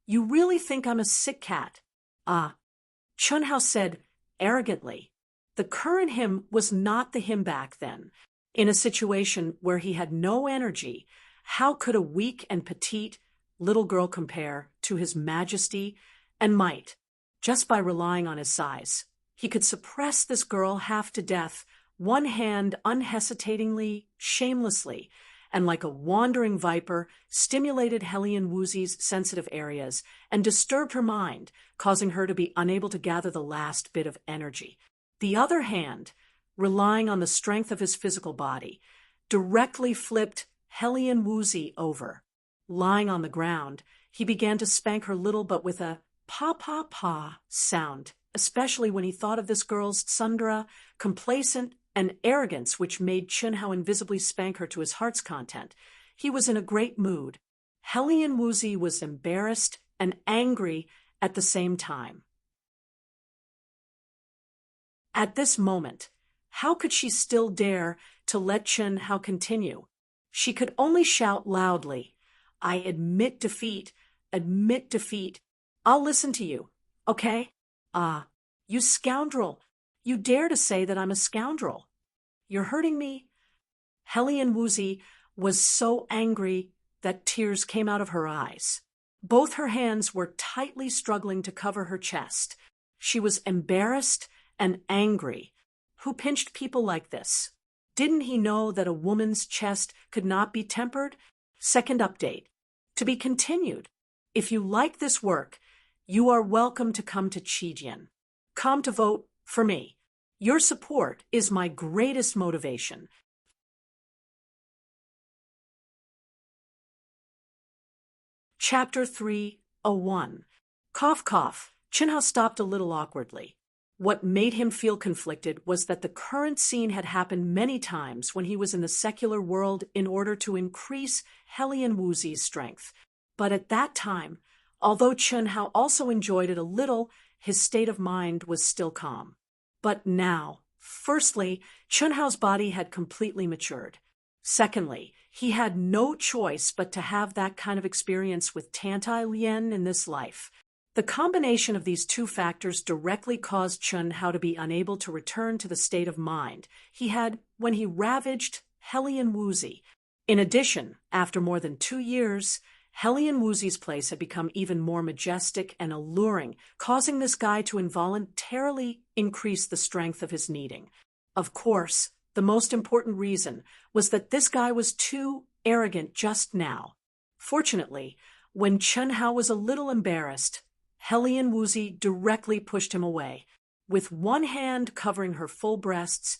you really think I'm a sick cat? Chunhao said arrogantly. The current him was not the him back then. In a situation where he had no energy, how could a weak and petite little girl compare to his majesty and might? Just by relying on his size, he could suppress this girl half to death, one hand unhesitatingly, shamelessly, and like a wandering viper, stimulated Hellion Woozy's sensitive areas and disturbed her mind, causing her to be unable to gather the last bit of energy. The other hand, relying on the strength of his physical body, directly flipped Hellion Woozy over. Lying on the ground, he began to spank her little but with a pa-pa-pa sound, especially when he thought of this girl's tsundere, complacent, and arrogance which made Chunhao invisibly spank her to his heart's content. He was in a great mood. Hellion Woozy was embarrassed and angry at the same time. At this moment, how could she still dare to let Chunhao continue? She could only shout loudly, I admit defeat, admit defeat. I'll listen to you, okay? You scoundrel. You dare to say that I'm a scoundrel. You're hurting me? Hellion Woozy was so angry that tears came out of her eyes. Both her hands were tightly struggling to cover her chest. She was embarrassed and angry. Who pinched people like this? Didn't he know that a woman's chest could not be tempered? Second update. To be continued. If you like this work, you are welcome to come to Chijian. Come to vote for me. Your support is my greatest motivation. Chapter 3:01. Cough, cough. Chunhao stopped a little awkwardly. What made him feel conflicted was that the current scene had happened many times when he was in the secular world in order to increase Hellion Woozy's strength. But at that time, although Chunhao also enjoyed it a little, his state of mind was still calm. But now, firstly, Chunhao's body had completely matured. Secondly, he had no choice but to have that kind of experience with Tantai Lien in this life. The combination of these two factors directly caused Chunhao to be unable to return to the state of mind he had when he ravaged Hellion Woozy. In addition, after more than 2 years, Hellion Woozy's place had become even more majestic and alluring, causing this guy to involuntarily increase the strength of his kneading. Of course, the most important reason was that this guy was too arrogant just now. Fortunately, when Chunhao was a little embarrassed, Hellion Woozy directly pushed him away, with one hand covering her full breasts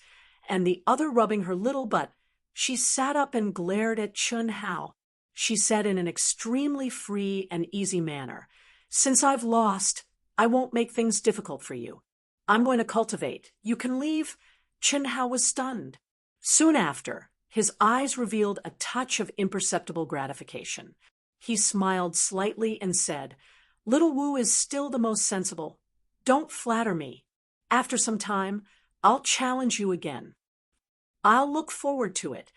and the other rubbing her little butt. She sat up and glared at Chunhao. She said in an extremely free and easy manner, Since I've lost, I won't make things difficult for you. I'm going to cultivate. You can leave. Chunhao was stunned. Soon after, his eyes revealed a touch of imperceptible gratification. He smiled slightly and said, Little Wu is still the most sensible. Don't flatter me. After some time, I'll challenge you again. I'll look forward to it.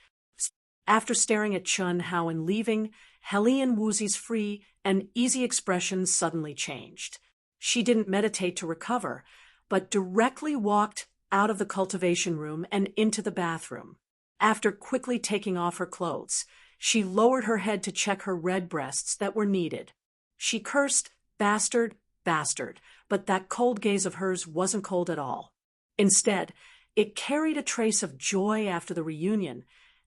After staring at Chun Hao and leaving, Helian Wuzi's free and easy expression suddenly changed. She didn't meditate to recover, but directly walked out of the cultivation room and into the bathroom. After quickly taking off her clothes, she lowered her head to check her red breasts that were kneaded. She cursed, "Bastard, bastard," but that cold gaze of hers wasn't cold at all. Instead, it carried a trace of joy after the reunion,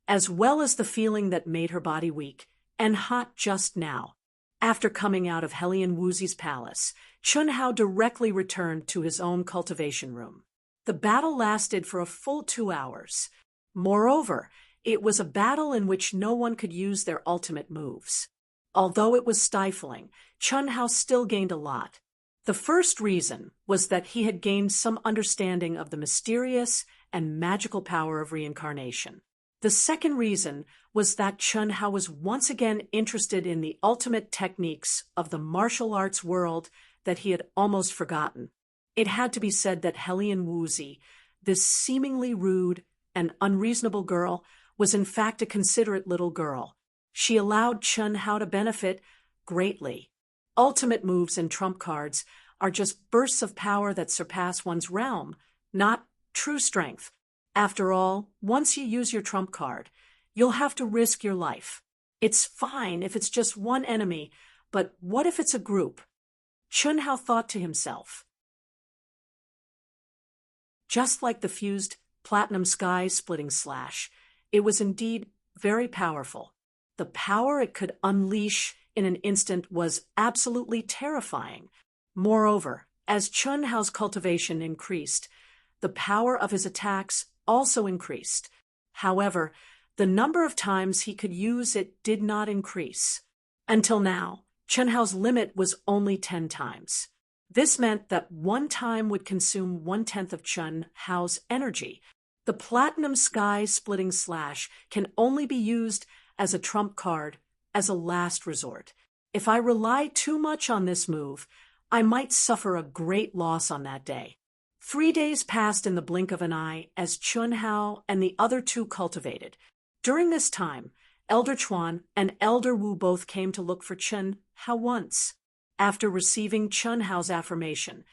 as well as the feeling that made her body weak and hot just now. After coming out of Helian Wuzi's palace, Chun Hao directly returned to his own cultivation room. The battle lasted for a full 2 hours. Moreover, it was a battle in which no one could use their ultimate moves. Although it was stifling, Chun Hao still gained a lot. The first reason was that he had gained some understanding of the mysterious and magical power of reincarnation. The second reason was that Chun Hao was once again interested in the ultimate techniques of the martial arts world that he had almost forgotten. It had to be said that Helian Wuzi, this seemingly rude and unreasonable girl, was in fact a considerate little girl. She allowed Chun Hao to benefit greatly. Ultimate moves and trump cards are just bursts of power that surpass one's realm, not true strength. After all, once you use your trump card, you'll have to risk your life. It's fine if it's just one enemy, but what if it's a group? Chun Hao thought to himself. Just like the fused platinum sky splitting slash, it was indeed very powerful. The power it could unleash in an instant was absolutely terrifying. Moreover, as Chun Hao's cultivation increased, the power of his attacks also increased. However, the number of times he could use it did not increase. Until now, Chun Hao's limit was only 10 times. This meant that one time would consume 1/10 of Chun Hao's energy. The platinum sky splitting slash can only be used as a trump card, as a last resort. If I rely too much on this move, I might suffer a great loss on that day. 3 days passed in the blink of an eye as Chun Hao and the other two cultivated. During this time, Elder Chuan and Elder Wu both came to look for Chun Hao once. After receiving Chun Hao's affirmation,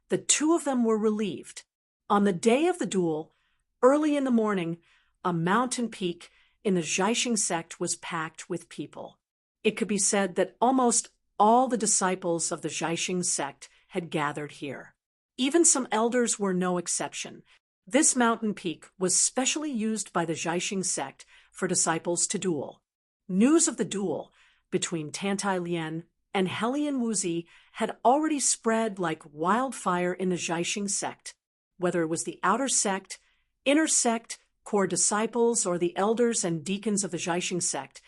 the two of them were relieved. On the day of the duel, early in the morning, a mountain peak in the Zhaixing sect was packed with people. It could be said that almost all the disciples of the Zhaixing sect had gathered here. Even some elders were no exception. This mountain peak was specially used by the Zhaixing sect for disciples to duel. News of the duel between Tantai Lian and Helian Wuzi had already spread like wildfire in the Zhaixing sect. Whether it was the outer sect, inner sect, core disciples, or the elders and deacons of the Zhaixing sect,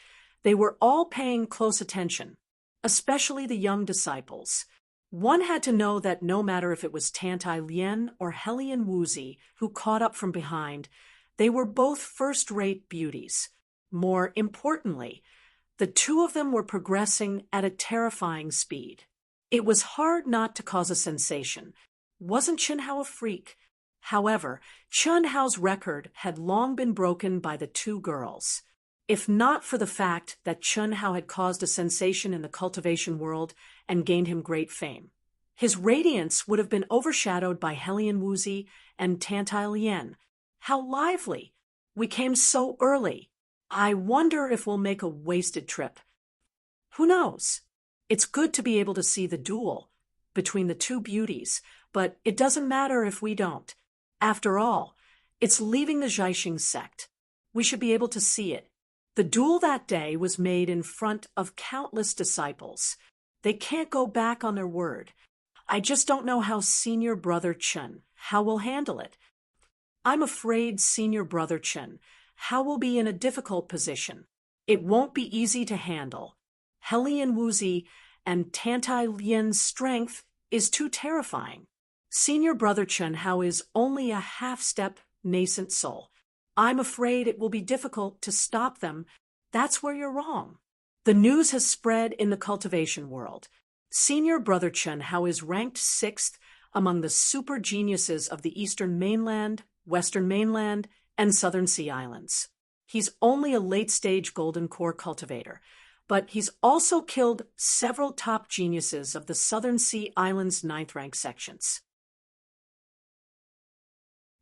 they were all paying close attention, especially the young disciples. One had to know that no matter if it was Tantai Lian or Helian Wuzi who caught up from behind, they were both first-rate beauties. More importantly, the two of them were progressing at a terrifying speed. It was hard not to cause a sensation. Wasn't Chun Hao a freak? However, Chun Hao's record had long been broken by the two girls. If not for the fact that Chun Hao had caused a sensation in the cultivation world and gained him great fame, his radiance would have been overshadowed by Helian Wuzi and Tantai Lian. How lively! We came so early. I wonder if we'll make a wasted trip. Who knows? It's good to be able to see the duel between the two beauties, but it doesn't matter if we don't. After all, it's leaving the Zhaixing sect. We should be able to see it. The duel that day was made in front of countless disciples. They can't go back on their word. I just don't know how Senior Brother Chun Hao will handle it. I'm afraid Senior Brother Chun Hao will be in a difficult position. It won't be easy to handle. Helian Wuzi and Tantai Lian's strength is too terrifying. Senior Brother Chun Hao is only a half-step nascent soul. I'm afraid it will be difficult to stop them. That's where you're wrong. The news has spread in the cultivation world. Senior Brother Chun Hao is ranked 6th among the super geniuses of the Eastern mainland, Western mainland, and Southern Sea Islands. He's only a late-stage golden core cultivator, but he's also killed several top geniuses of the Southern Sea Islands' ninth-rank sections.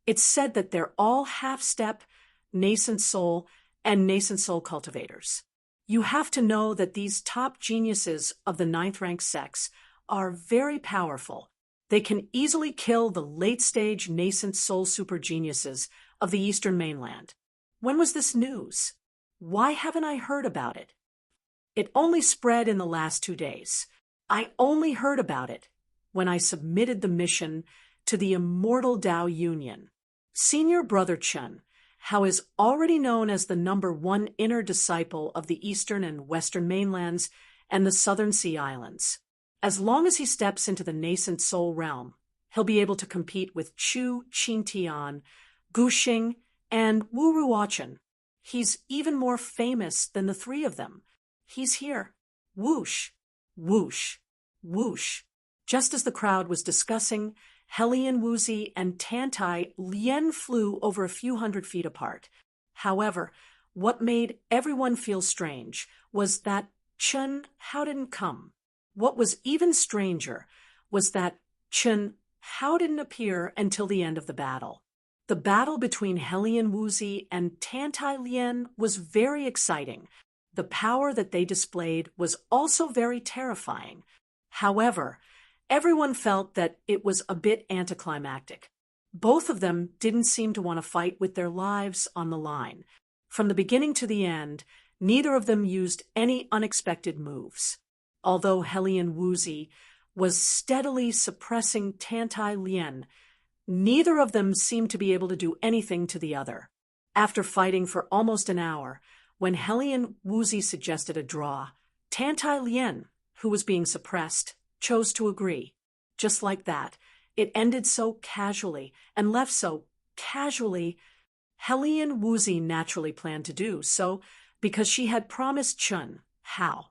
It's said that they're all half-step, nascent soul, and nascent soul cultivators. You have to know that these top geniuses of the ninth-rank sex are very powerful. They can easily kill the late-stage nascent soul super geniuses of the Eastern mainland. When was this news? Why haven't I heard about it? It only spread in the last 2 days. I only heard about it when I submitted the mission to the Immortal Tao Union. Senior Brother Chun, how is already known as the #1 inner disciple of the Eastern and Western mainlands and the Southern Sea Islands. As long as he steps into the nascent soul realm, he'll be able to compete with Chu Qingtian, Gu Xing, and Wu Ruochen. He's even more famous than the three of them. He's here. Whoosh, whoosh, whoosh. Just as the crowd was discussing, Helian Wuzi and Tantai Lien flew over a few hundred feet apart. However, what made everyone feel strange was that Chun Hao didn't come. What was even stranger was that Chun Hao didn't appear until the end of the battle. The battle between Helian Wuzi and Tantai Lien was very exciting. The power that they displayed was also very terrifying. However, everyone felt that it was a bit anticlimactic. Both of them didn't seem to want to fight with their lives on the line. From the beginning to the end, neither of them used any unexpected moves. Although Helian Wuzi was steadily suppressing Tantai Lien, neither of them seemed to be able to do anything to the other. After fighting for almost an hour, when Helian Wuzi suggested a draw, Tantai Lien, who was being suppressed, chose to agree. Just like that, it ended so casually and left so casually. Helian Wuzi naturally planned to do so because she had promised Chun Hao.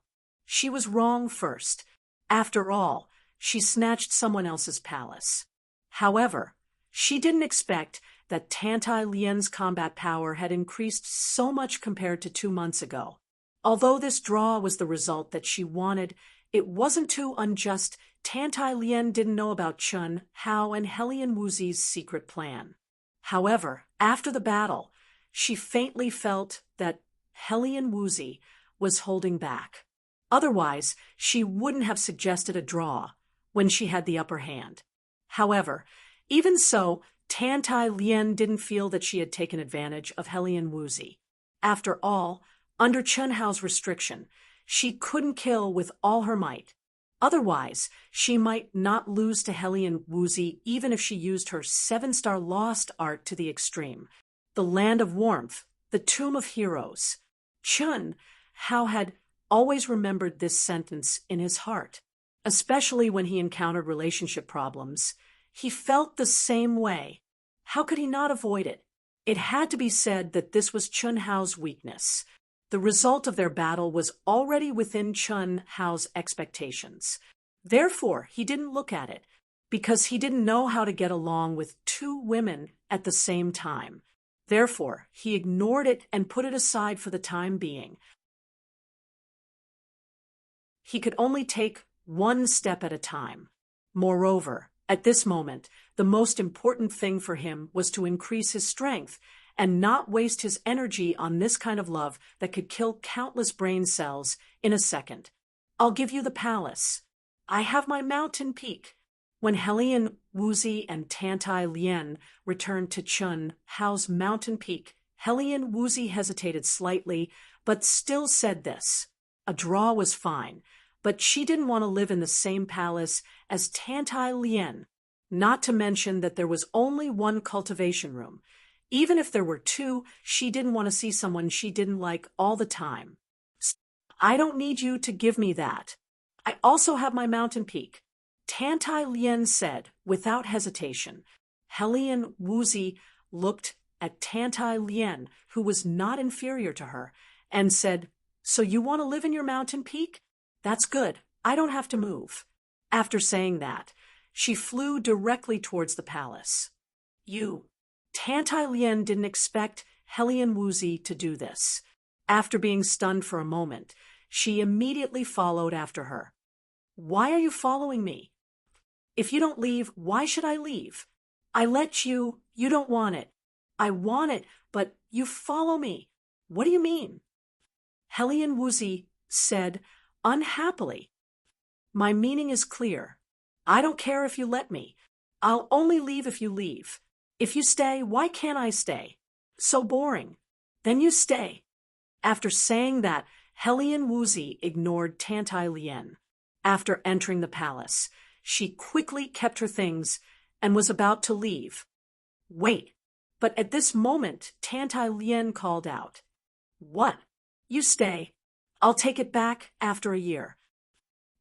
She was wrong first. After all, she snatched someone else's palace. However, she didn't expect that Tantai Lien's combat power had increased so much compared to 2 months ago. Although this draw was the result that she wanted, it wasn't too unjust. Tantai Lien didn't know about Chun Hao and Helian Wuzi's secret plan. However, after the battle, she faintly felt that Helian Wuzi was holding back. Otherwise, she wouldn't have suggested a draw when she had the upper hand. However, even so, Tantai Lien didn't feel that she had taken advantage of Helian Wuzi. After all, under Chun Hao's restriction, she couldn't kill with all her might. Otherwise, she might not lose to Helian Wuzi even if she used her 7-star lost art to the extreme. The Land of Warmth, the Tomb of Heroes. Chun Hao had always remembered this sentence in his heart, especially when he encountered relationship problems. He felt the same way. How could he not avoid it? It had to be said that this was Chun Hao's weakness. The result of their battle was already within Chun Hao's expectations. Therefore, he didn't look at it, because he didn't know how to get along with 2 women at the same time. Therefore, he ignored it and put it aside for the time being. He could only take 1 step at a time. Moreover, at this moment, the most important thing for him was to increase his strength and not waste his energy on this kind of love that could kill countless brain cells in a second. I'll give you the palace. I have my mountain peak. When Helian Wuzi and Tantai Lien returned to Chun Hao's mountain peak, Helian Wuzi hesitated slightly, but still said this. A draw was fine, but she didn't want to live in the same palace as Tantai Lien, not to mention that there was only 1 cultivation room. Even if there were 2, she didn't want to see someone she didn't like all the time. I don't need you to give me that. I also have my mountain peak. Tantai Lien said, without hesitation. Helian Wuzi looked at Tantai Lien, who was not inferior to her, and said, "So you want to live in your mountain peak? That's good. I don't have to move." After saying that, she flew directly towards the palace. Tantai Lien didn't expect Helian Wuzi to do this. After being stunned for a moment, she immediately followed after her. Why are you following me? If you don't leave, why should I leave? I let you don't want it. I want it, but you follow me. What do you mean? Helian Wuzi said, unhappily. My meaning is clear. I don't care if you let me. I'll only leave if you leave. If you stay, why can't I stay? So boring. Then you stay. After saying that, Helian Wuzi ignored Tantai Lien. After entering the palace, she quickly kept her things and was about to leave. Wait. But at this moment, Tantai Lien called out. What? You stay. I'll take it back after a year.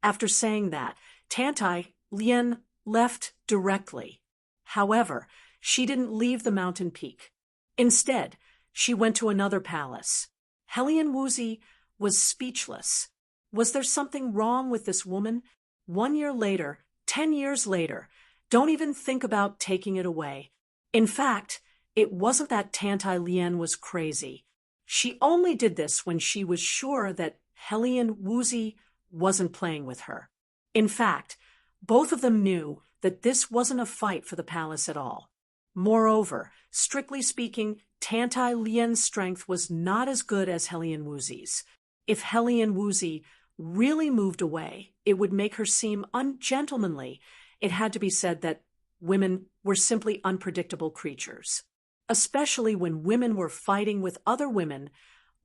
After saying that, Tantai Lien left directly. However, she didn't leave the mountain peak. Instead, she went to another palace. Helian Wuzi was speechless. Was there something wrong with this woman? 1 year later, 10 years later, don't even think about taking it away. In fact, it wasn't that Tantai Lien was crazy. She only did this when she was sure that Helian Wuzi wasn't playing with her. In fact, both of them knew that this wasn't a fight for the palace at all. Moreover, strictly speaking, Tantai Lien's strength was not as good as Helian Wuzi's. If Helian Wuzi really moved away, it would make her seem ungentlemanly. It had to be said that women were simply unpredictable creatures. Especially when women were fighting with other women,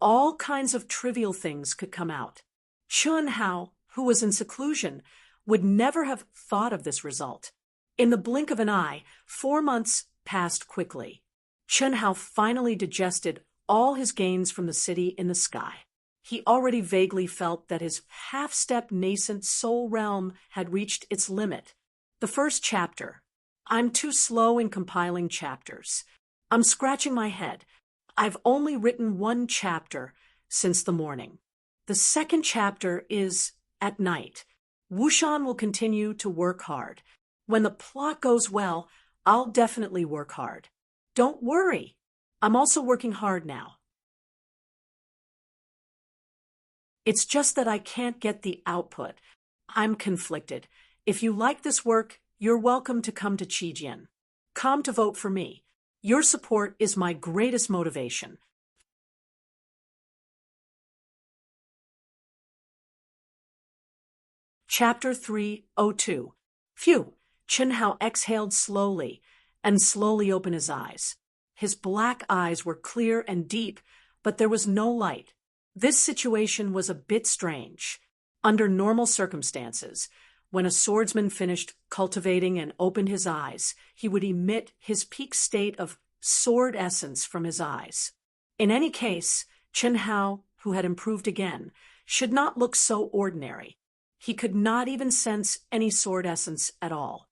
all kinds of trivial things could come out. Chun Hao, who was in seclusion, would never have thought of this result. In the blink of an eye, 4 months passed quickly. Chun Hao finally digested all his gains from the city in the sky. He already vaguely felt that his half-step nascent soul realm had reached its limit. The first chapter. I'm too slow in compiling chapters. I'm scratching my head. I've only written 1 chapter since the morning. The second chapter is at night. Wushan will continue to work hard. When the plot goes well, I'll definitely work hard. Don't worry. I'm also working hard now. It's just that I can't get the output. I'm conflicted. If you like this work, you're welcome to come to Qijian. Come to vote for me. Your support is my greatest motivation. Chapter 302. Phew! Chun Hao exhaled slowly and slowly opened his eyes. His black eyes were clear and deep, but there was no light. This situation was a bit strange. Under normal circumstances, when a swordsman finished cultivating and opened his eyes, he would emit his peak state of sword essence from his eyes. In any case, Chun Hao, who had improved again, should not look so ordinary. He could not even sense any sword essence at all.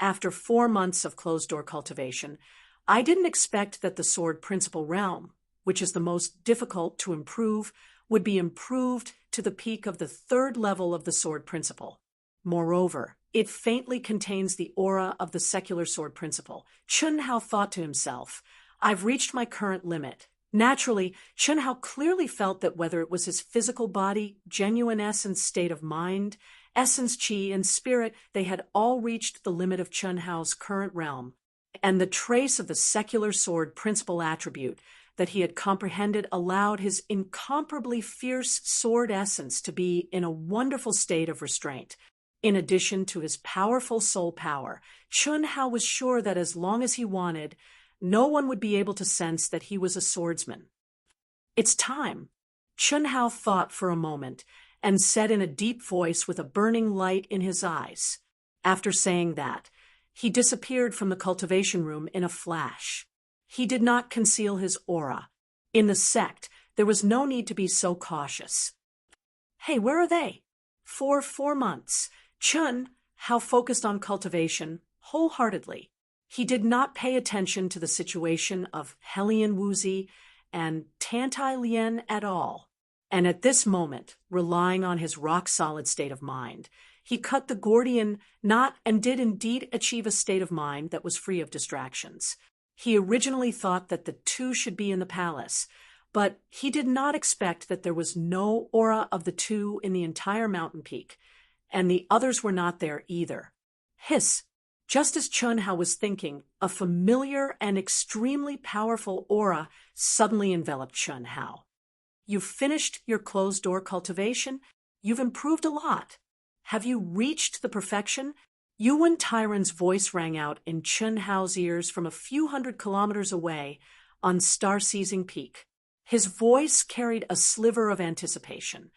After 4 months of closed-door cultivation, I didn't expect that the sword principle realm, which is the most difficult to improve, would be improved to the peak of the 3rd level of the sword principle. Moreover, it faintly contains the aura of the secular sword principle. Chun Hao thought to himself, I've reached my current limit. Naturally, Chun Hao clearly felt that whether it was his physical body, genuine essence, state of mind, essence, chi, and spirit, they had all reached the limit of Chun Hao's current realm, and the trace of the secular sword principle attribute that he had comprehended allowed his incomparably fierce sword essence to be in a wonderful state of restraint. In addition to his powerful soul power, Chun Hao was sure that as long as he wanted, no one would be able to sense that he was a swordsman. It's time. Chun Hao thought for a moment and said in a deep voice with a burning light in his eyes. After saying that, he disappeared from the cultivation room in a flash. He did not conceal his aura. In the sect, there was no need to be so cautious. Hey, where are they? For 4 months, Chun Hao focused on cultivation wholeheartedly. He did not pay attention to the situation of Helian Wuzi and Tantai Lien at all. And at this moment, relying on his rock-solid state of mind, He cut the Gordian knot and did indeed achieve a state of mind that was free of distractions. He originally thought that the two should be in the palace, but he did not expect that there was no aura of the two in the entire mountain peak, and the others were not there either. Hiss! Just as Chun Hao was thinking, a familiar and extremely powerful aura suddenly enveloped Chun Hao. You've finished your closed-door cultivation. You've improved a lot. Have you reached the perfection? Yuan Tyran's voice rang out in Chun Hao's ears from a few hundred kilometers away on Star-Seizing Peak. His voice carried a sliver of anticipation.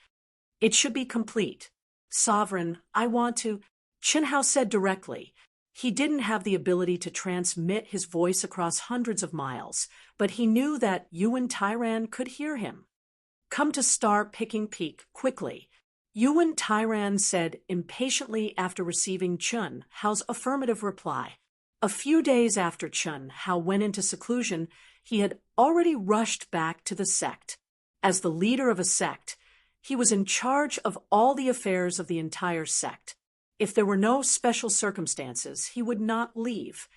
It should be complete. Sovereign, I want to, Chun Hao said directly. He didn't have the ability to transmit his voice across hundreds of miles, but he knew that Yuan Tyran could hear him. Come to Star-Picking Peak, quickly. Yuan Tyran said impatiently after receiving Chun Hao's affirmative reply. A few days after Chun Hao went into seclusion, he had already rushed back to the sect. As the leader of a sect, he was in charge of all the affairs of the entire sect. If there were no special circumstances, he would not leave.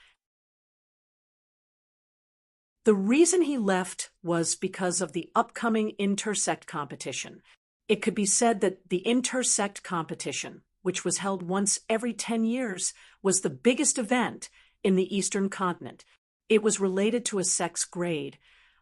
The reason he left was because of the upcoming intersect competition. It could be said that the intersect competition, which was held once every 10 years, was the biggest event in the Eastern continent. It was related to a sect's grade,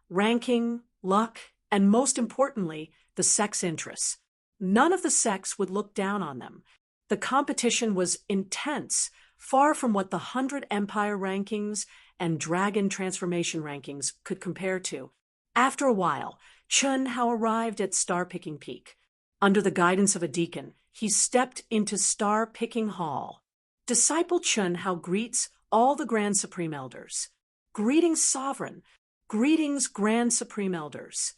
ranking, luck, and most importantly, the sect's interests. None of the sects would look down on them. The competition was intense, far from what the 100 Empire rankings and Dragon Transformation rankings could compare to. After a while, Chun Hao arrived at Star-Picking Peak. Under the guidance of a deacon, he stepped into Star-Picking Hall. Disciple Chun Hao greets all the Grand Supreme Elders. Greetings, Sovereign. Greetings, Grand Supreme Elders.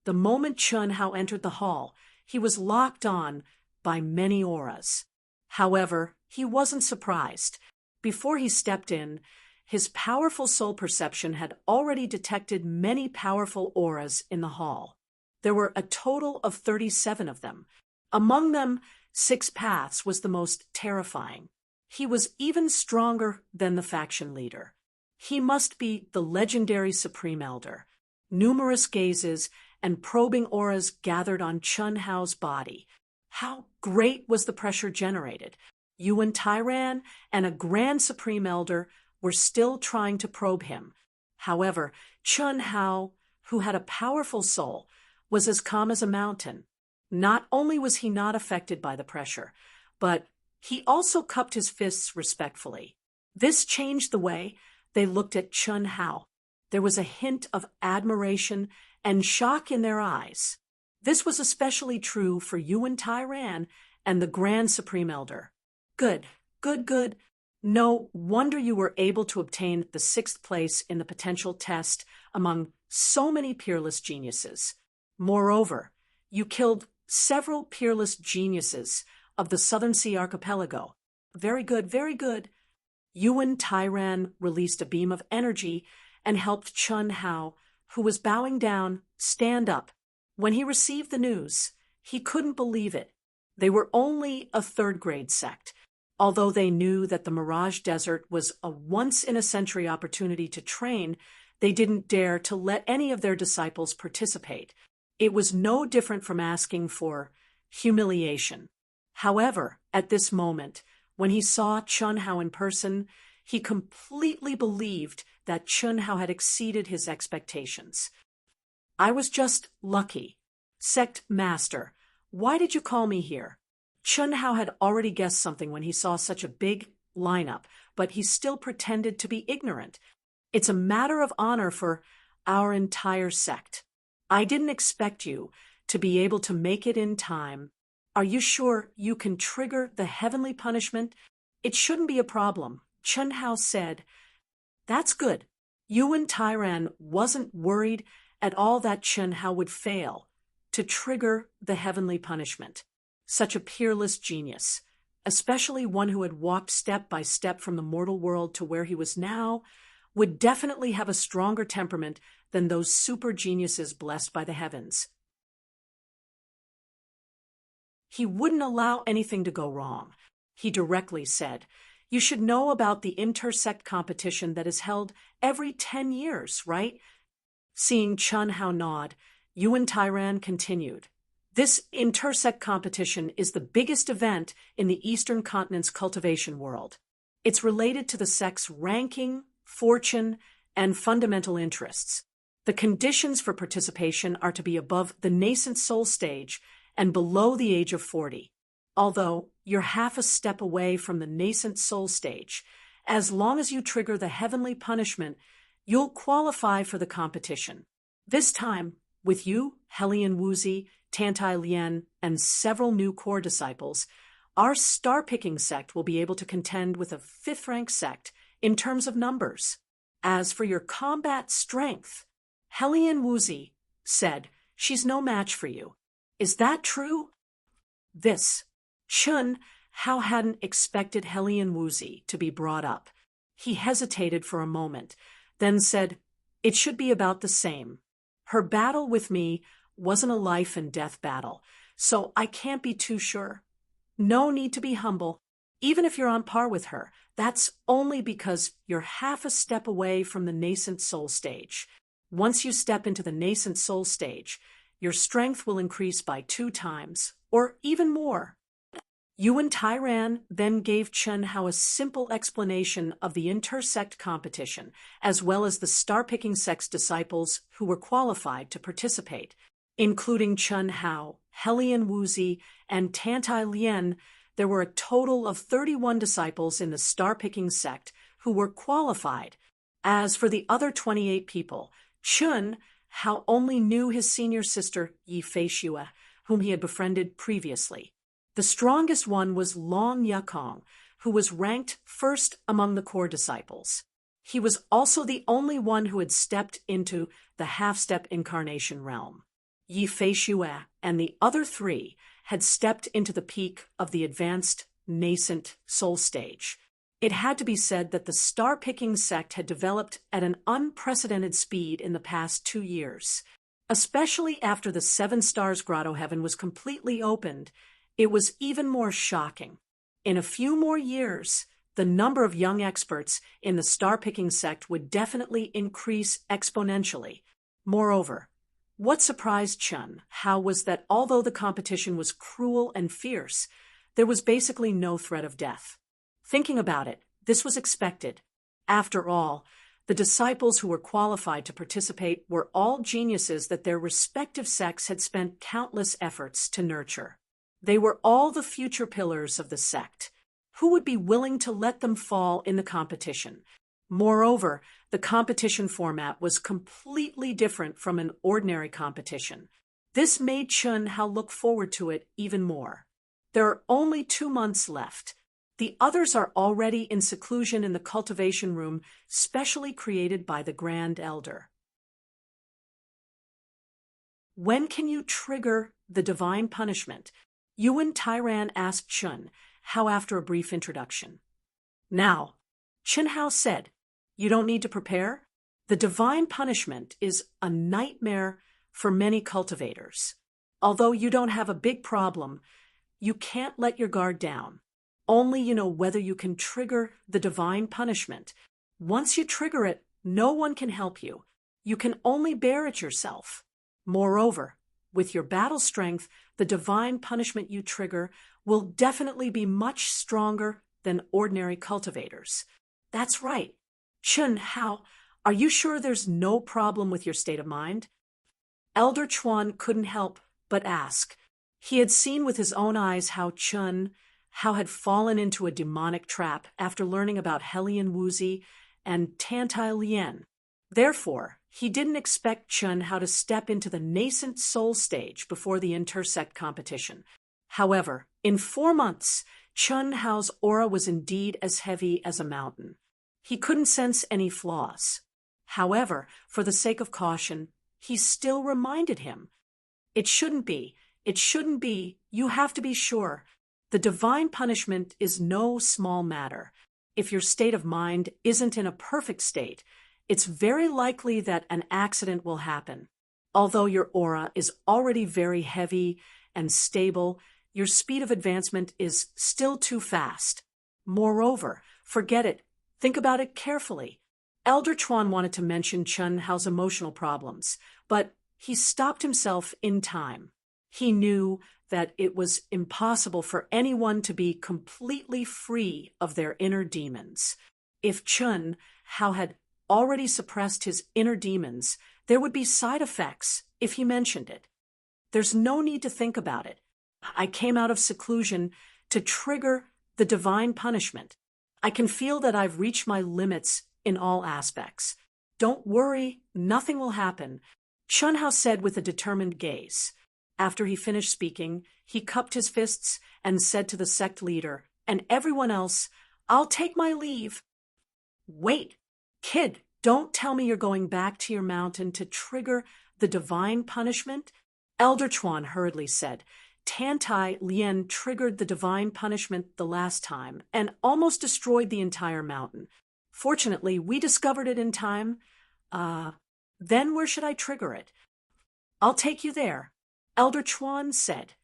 The moment Chun Hao entered the hall, he was locked on by many auras. However, he wasn't surprised. Before he stepped in, his powerful soul perception had already detected many powerful auras in the hall. There were a total of 37 of them. Among them, 6 Paths was the most terrifying. He was even stronger than the faction leader. He must be the legendary Supreme Elder. Numerous gazes and probing auras gathered on Chun Hao's body. How great was the pressure generated? Yuan Tyran and a Grand Supreme Elder were still trying to probe him. However, Chun Hao, who had a powerful soul, was as calm as a mountain. Not only was he not affected by the pressure, but he also cupped his fists respectfully. This changed the way they looked at Chun Hao. There was a hint of admiration and shock in their eyes. This was especially true for Yuan Tyran and the Grand Supreme Elder. Good. No wonder you were able to obtain the 6th place in the potential test among so many peerless geniuses. Moreover, you killed several peerless geniuses of the Southern Sea Archipelago. Very good. Yuan Tyran released a beam of energy and helped Chun Hao, who was bowing down, stand up. When he received the news, he couldn't believe it. They were only a 3rd-grade sect. Although they knew that the Mirage Desert was a once-in-a-century opportunity to train, they didn't dare to let any of their disciples participate. It was no different from asking for humiliation. However, at this moment, when he saw Chun Hao in person, he completely believed that Chun Hao had exceeded his expectations. I was just lucky. Sect Master, why did you call me here? Chun Hao had already guessed something when he saw such a big lineup, but he still pretended to be ignorant. It's a matter of honor for our entire sect. I didn't expect you to be able to make it in time. Are you sure you can trigger the heavenly punishment? It shouldn't be a problem, Chun Hao said. That's good. Yuan Tyran wasn't worried at all that Chun Hao would fail to trigger the heavenly punishment. Such a peerless genius, especially one who had walked step by step from the mortal world to where he was now, would definitely have a stronger temperament than those super geniuses blessed by the heavens. He wouldn't allow anything to go wrong. He directly said, "You should know about the intersect competition that is held every 10 years, right?" Seeing Chun Hao nod, Yuan Tairan continued, "This intersect competition is the biggest event in the Eastern Continent's cultivation world. It's related to the sect's ranking, fortune, and fundamental interests. The conditions for participation are to be above the nascent soul stage and below the age of 40. Although you're half a step away from the nascent soul stage, as long as you trigger the heavenly punishment, you'll qualify for the competition. This time, with you, Helian Wuzi, Tantai Lien, and several new core disciples, our star-picking sect will be able to contend with a fifth-rank sect in terms of numbers. As for your combat strength," Helian Wuzi said, "she's no match for you. Is that true?" Chun Hao hadn't expected Helian Wuzi to be brought up. He hesitated for a moment, then said, "It should be about the same. Her battle with me wasn't a life-and-death battle, so I can't be too sure. No need to be humble. Even if you're on par with her, that's only because you're half a step away from the nascent soul stage. Once you step into the nascent soul stage, your strength will increase by 2 times, or even more." Yuan Tairan then gave Chun Hao a simple explanation of the intersect competition, as well as the star-picking sect's disciples who were qualified to participate. Including Chun Hao, Helian Wuzi, and Tantai Lien, there were a total of 31 disciples in the star-picking sect who were qualified. As for the other 28 people, Chun Hao only knew his senior sister Yi Feishue, whom he had befriended previously. The strongest one was Long Yakong, who was ranked first among the core disciples. He was also the only one who had stepped into the half-step incarnation realm. Yi Feishue and the other 3 had stepped into the peak of the advanced, nascent soul stage. It had to be said that the star-picking sect had developed at an unprecedented speed in the past 2 years. Especially after the 7 Stars Grotto Heaven was completely opened, it was even more shocking. In a few more years, the number of young experts in the star-picking sect would definitely increase exponentially. Moreover, what surprised Chun Hao was that although the competition was cruel and fierce, there was basically no threat of death. Thinking about it, this was expected. After all, the disciples who were qualified to participate were all geniuses that their respective sects had spent countless efforts to nurture. They were all the future pillars of the sect. Who would be willing to let them fall in the competition? Moreover, the competition format was completely different from an ordinary competition. This made Chun Hao look forward to it even more. There are only 2 months left. The others are already in seclusion in the cultivation room specially created by the Grand Elder. When can you trigger the divine punishment? Yuan Tairan asked Chun Hao after a brief introduction. Now, Chun Hao said, "You don't need to prepare. The divine punishment is a nightmare for many cultivators. Although you don't have a big problem, you can't let your guard down. Only you know whether you can trigger the divine punishment. Once you trigger it, no one can help you. You can only bear it yourself. Moreover, with your battle strength, the divine punishment you trigger will definitely be much stronger than ordinary cultivators." That's right. Chun Hao, are you sure there's no problem with your state of mind? Elder Chuan couldn't help but ask. He had seen with his own eyes how Chun Hao had fallen into a demonic trap after learning about Helian Wuzi and Tantai Lien. Therefore, he didn't expect Chun Hao to step into the nascent soul stage before the intersect competition. However, in 4 months, Chun Hao's aura was indeed as heavy as a mountain. He couldn't sense any flaws. However, for the sake of caution, he still reminded him, It shouldn't be, you have to be sure. The divine punishment is no small matter. If your state of mind isn't in a perfect state, it's very likely that an accident will happen. Although your aura is already very heavy and stable, Your speed of advancement is still too fast. Moreover, forget it. Think about it carefully. Elder Chuan wanted to mention Chun Hao's emotional problems, but he stopped himself in time. He knew that it was impossible for anyone to be completely free of their inner demons. If Chun Hao had already suppressed his inner demons, there would be side effects if he mentioned it. There's no need to think about it. I came out of seclusion to trigger the divine punishment. I can feel that I've reached my limits in all aspects. Don't worry, nothing will happen, Chun Hao said with a determined gaze. After he finished speaking, he cupped his fists and said to the sect leader and everyone else, "I'll take my leave." "Wait, kid, don't tell me you're going back to your mountain to trigger the divine punishment," Elder Chuan hurriedly said. Tantai Lien triggered the divine punishment the last time and almost destroyed the entire mountain. Fortunately, we discovered it in time. Then where should I trigger it? "I'll take you there," Elder Chuan said.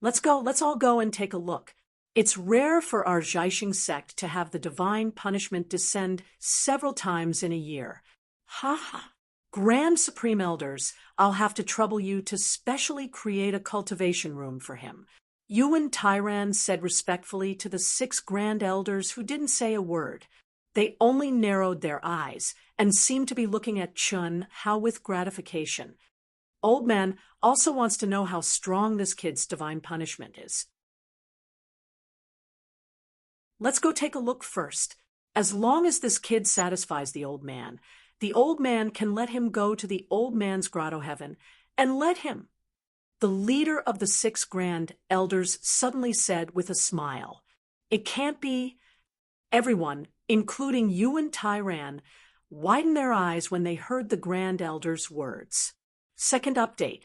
Let's all go and take a look. It's rare for our Zhaixing sect to have the divine punishment descend several times in a year. Ha ha. Grand Supreme Elders, I'll have to trouble you to specially create a cultivation room for him. Yuan Tyran said respectfully to the 6 Grand Elders who didn't say a word. They only narrowed their eyes and seemed to be looking at Chun Hao with gratification. Old Man also wants to know how strong this kid's divine punishment is. Let's go take a look first. As long as this kid satisfies the old man can let him go to the old man's grotto heaven and let him. The leader of the 6 Grand Elders suddenly said with a smile, "It can't be." Everyone, including Yuan Tyran, widened their eyes when they heard the Grand Elder's words. Second update.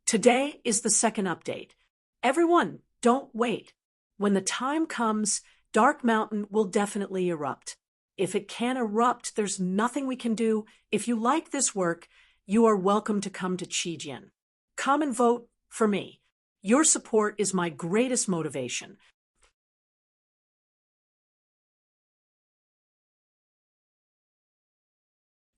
Today is the second update. Everyone, don't wait. When the time comes, Dark Mountain will definitely erupt. If it can't erupt, there's nothing we can do. If you like this work, you are welcome to come to Qijian. Come and vote for me. Your support is my greatest motivation.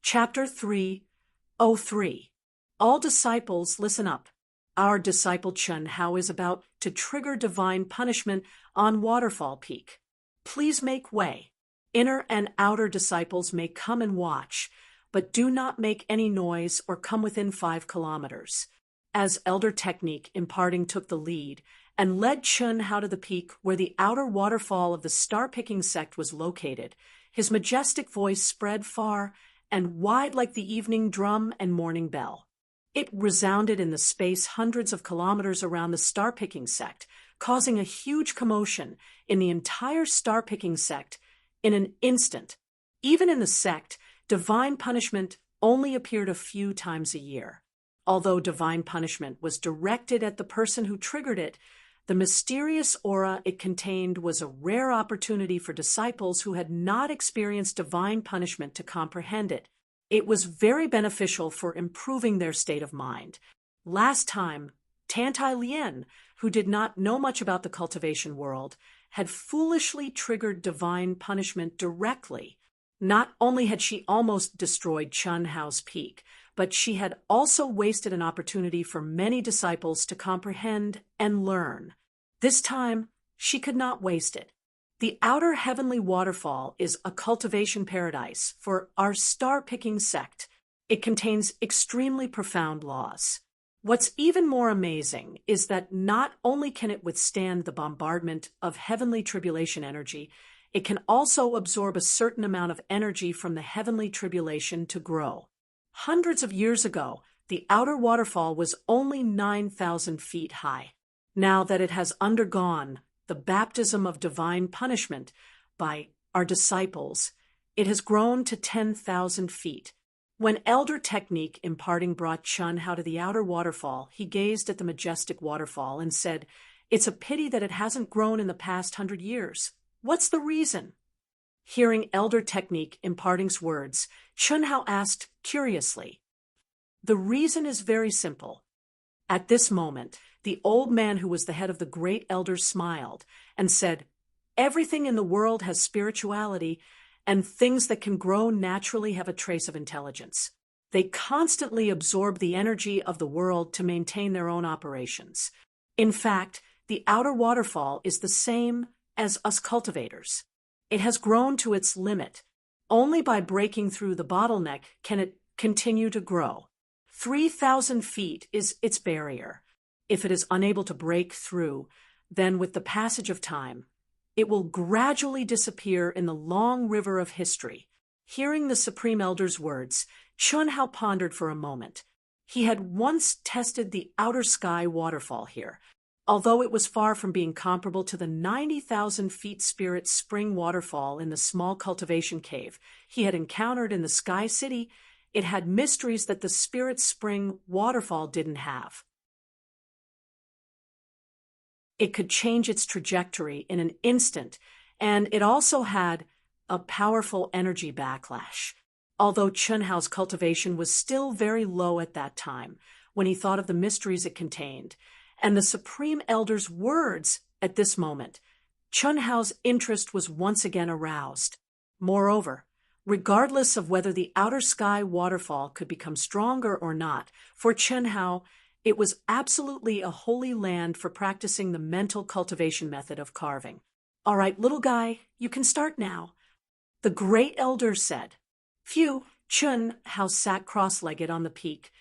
Chapter 3:03. All disciples, listen up. Our disciple Chun Hao is about to trigger divine punishment on Waterfall Peak. Please make way. Inner and outer disciples may come and watch, but do not make any noise or come within 5 kilometers. As Elder Technique imparting took the lead and led Chun Hao to the peak where the outer waterfall of the star-picking sect was located, his majestic voice spread far and wide like the evening drum and morning bell. It resounded in the space hundreds of kilometers around the star-picking sect, causing a huge commotion in the entire star-picking sect in an instant. Even in the sect, divine punishment only appeared a few times a year. Although divine punishment was directed at the person who triggered it, the mysterious aura it contained was a rare opportunity for disciples who had not experienced divine punishment to comprehend it. It was very beneficial for improving their state of mind. Last time, Tantai Lien, who did not know much about the cultivation world, had foolishly triggered divine punishment directly. Not only had she almost destroyed Chun Hao's peak, but she had also wasted an opportunity for many disciples to comprehend and learn. This time, she could not waste it. The outer heavenly waterfall is a cultivation paradise for our star-picking sect. It contains extremely profound laws. What's even more amazing is that not only can it withstand the bombardment of heavenly tribulation energy, it can also absorb a certain amount of energy from the heavenly tribulation to grow. Hundreds of years ago, the outer waterfall was only 9,000 feet high. Now that it has undergone the baptism of divine punishment by our disciples, it has grown to 10,000 feet. When Elder Technique imparting brought Chun Hao to the outer waterfall, he gazed at the majestic waterfall and said, "It's a pity that it hasn't grown in the past 100 years. What's the reason?" Hearing Elder Technique imparting's words, Chun Hao asked curiously. "The reason is very simple. At this moment, the old man who was the head of the great elders smiled and said, "Everything in the world has spirituality, and things that can grow naturally have a trace of intelligence. They constantly absorb the energy of the world to maintain their own operations. In fact, the outer waterfall is the same as us cultivators. It has grown to its limit. Only by breaking through the bottleneck can it continue to grow. 3,000 feet is its barrier. If it is unable to break through, then with the passage of time, it will gradually disappear in the long river of history." Hearing the Supreme Elder's words, Chun Hao pondered for a moment. He had once tested the outer sky waterfall here. Although it was far from being comparable to the 90,000 feet Spirit Spring waterfall in the small cultivation cave he had encountered in the Sky City, it had mysteries that the Spirit Spring waterfall didn't have. It could change its trajectory in an instant, and it also had a powerful energy backlash. Although Chun Hao's cultivation was still very low at that time, when he thought of the mysteries it contained, and the Supreme Elder's words at this moment, Chun Hao's interest was once again aroused. Moreover, regardless of whether the outer sky waterfall could become stronger or not, for Chun Hao, it was absolutely a holy land for practicing the mental cultivation method of carving. "All right, little guy, you can start now," the great elder said. Phew! Chun Hao sat cross-legged on the peak,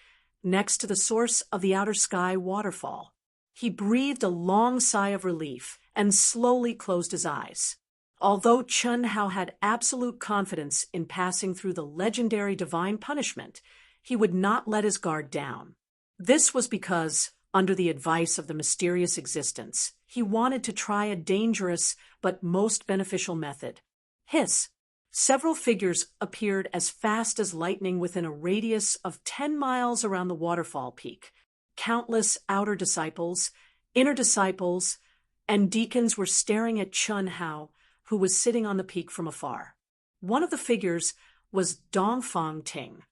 next to the source of the outer sky waterfall. He breathed a long sigh of relief and slowly closed his eyes. Although Chun Hao had absolute confidence in passing through the legendary divine punishment, he would not let his guard down. This was because, under the advice of the mysterious existence, he wanted to try a dangerous but most beneficial method. Hiss! Several figures appeared as fast as lightning within a radius of 10 miles around the waterfall peak. Countless outer disciples, inner disciples, and deacons were staring at Chun Hao, who was sitting on the peak from afar. One of the figures was Dongfang Ting.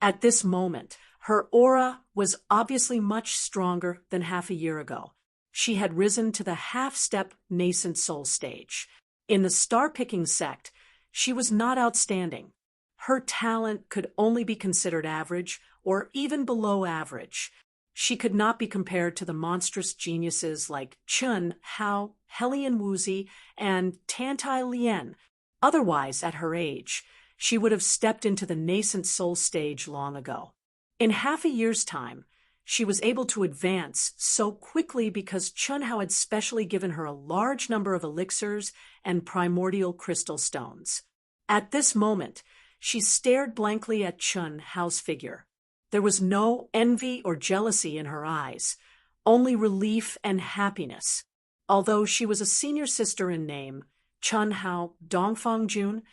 At this moment, her aura was obviously much stronger than half a year ago. She had risen to the half-step nascent soul stage. In the star-picking sect, she was not outstanding. Her talent could only be considered average or even below average. She could not be compared to the monstrous geniuses like Chun Hao, Helian Wuzi, and Tantai Lien. Otherwise, at her age, she would have stepped into the nascent soul stage long ago. In half a year's time, she was able to advance so quickly because Chun Hao had specially given her a large number of elixirs and primordial crystal stones. At this moment, she stared blankly at Chun Hao's figure. There was no envy or jealousy in her eyes, only relief and happiness. Although she was a senior sister in name, Chun Hao, Dongfang Jun,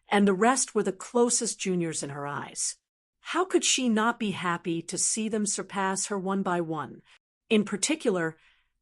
and the rest were the closest juniors in her eyes. How could she not be happy to see them surpass her one by one? In particular,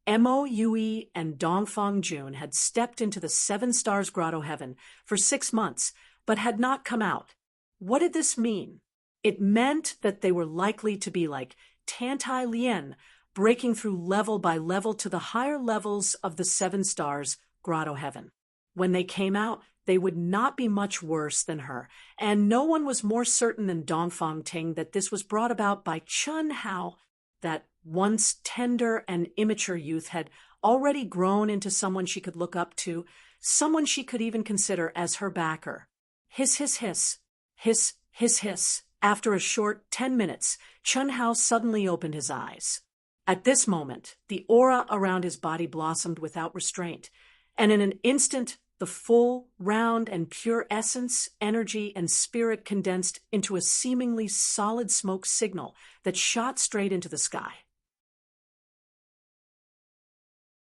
Mo Yui and Dongfang Jun had stepped into the Seven Stars Grotto Heaven for 6 months, but had not come out. What did this mean? It meant that they were likely to be like Tantai Lien, breaking through level by level to the higher levels of the Seven Stars Grotto Heaven. When they came out, they would not be much worse than her, and no one was more certain than Dongfang Ting that this was brought about by Chun Hao. That once tender and immature youth had already grown into someone she could look up to, someone she could even consider as her backer. Hiss, hiss, hiss. Hiss, hiss, hiss. After a short 10 minutes, Chun Hao suddenly opened his eyes. At this moment, the aura around his body blossomed without restraint, and in an instant, the full, round, and pure essence, energy, and spirit condensed into a seemingly solid smoke signal that shot straight into the sky.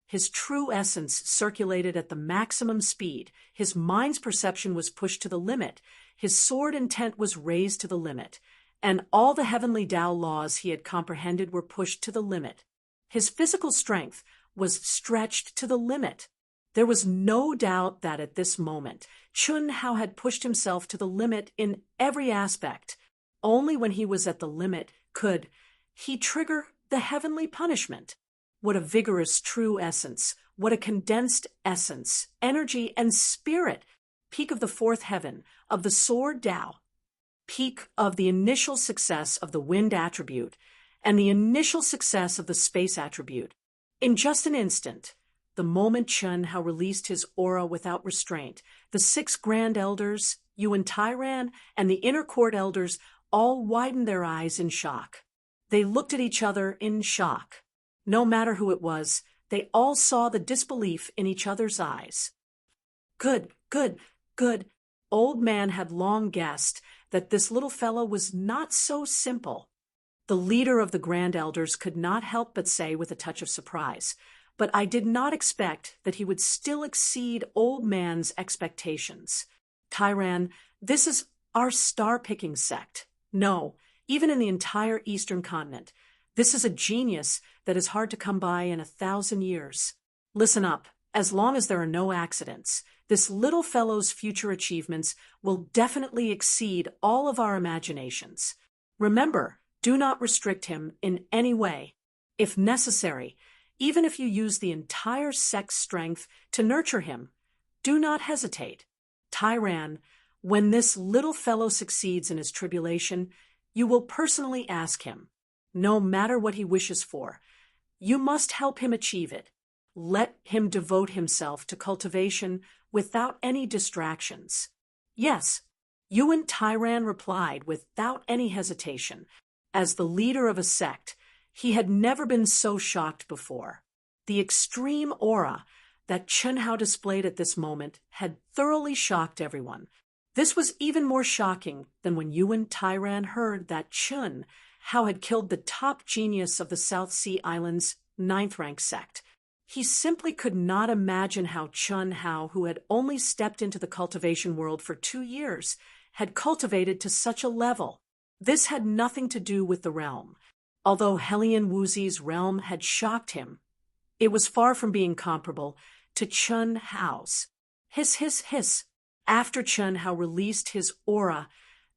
His true essence circulated at the maximum speed, his mind's perception was pushed to the limit, his sword intent was raised to the limit, and all the heavenly Tao laws he had comprehended were pushed to the limit. His physical strength was stretched to the limit. There was no doubt that at this moment, Chun Hao had pushed himself to the limit in every aspect. Only when he was at the limit could he trigger the heavenly punishment. What a vigorous true essence, what a condensed essence, energy, and spirit. Peak of the fourth heaven, of the sword Tao. Peak of the initial success of the wind attribute, and the initial success of the space attribute. In just an instant, the moment Chun Hao released his aura without restraint, the 6 grand elders, Yuan Tairan, and the inner court elders all widened their eyes in shock. They looked at each other in shock. No matter who it was, they all saw the disbelief in each other's eyes. Good. Old Man had long guessed that this little fellow was not so simple. The leader of the grand elders could not help but say with a touch of surprise, "But I did not expect that he would still exceed Old Man's expectations. Tairan, this is our star-picking sect. No, even in the entire Eastern continent. This is a genius that is hard to come by in 1,000 years. Listen up, as long as there are no accidents, this little fellow's future achievements will definitely exceed all of our imaginations. Remember, do not restrict him in any way. If necessary, even if you use the entire sect's strength to nurture him, do not hesitate. Tairan, when this little fellow succeeds in his tribulation, you will personally ask him, no matter what he wishes for. You must help him achieve it. Let him devote himself to cultivation without any distractions." "Yes," Yuan Tairan replied without any hesitation. As the leader of a sect, he had never been so shocked before. The extreme aura that Chun Hao displayed at this moment had thoroughly shocked everyone. This was even more shocking than when Yuan Tairan heard that Chun Hao had killed the top genius of the South Sea Islands' 9th-rank sect. He simply could not imagine how Chun Hao, who had only stepped into the cultivation world for 2 years, had cultivated to such a level. This had nothing to do with the realm. Although Hellion Wuzi's realm had shocked him, it was far from being comparable to Chun Hao's. Hiss. After Chun Hao released his aura,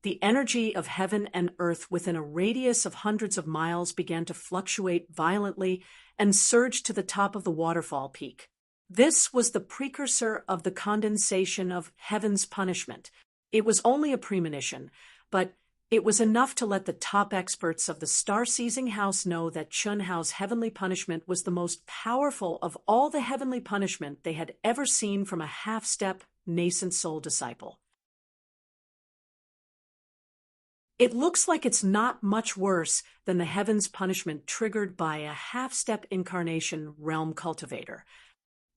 the energy of heaven and earth within a radius of hundreds of miles began to fluctuate violently and surge to the top of the waterfall peak. This was the precursor of the condensation of heaven's punishment. It was only a premonition, but it was enough to let the top experts of the star-seizing house know that Chun Hao's heavenly punishment was the most powerful of all the heavenly punishment they had ever seen from a half-step, nascent soul disciple. It looks like it's not much worse than the heaven's punishment triggered by a half-step incarnation realm cultivator.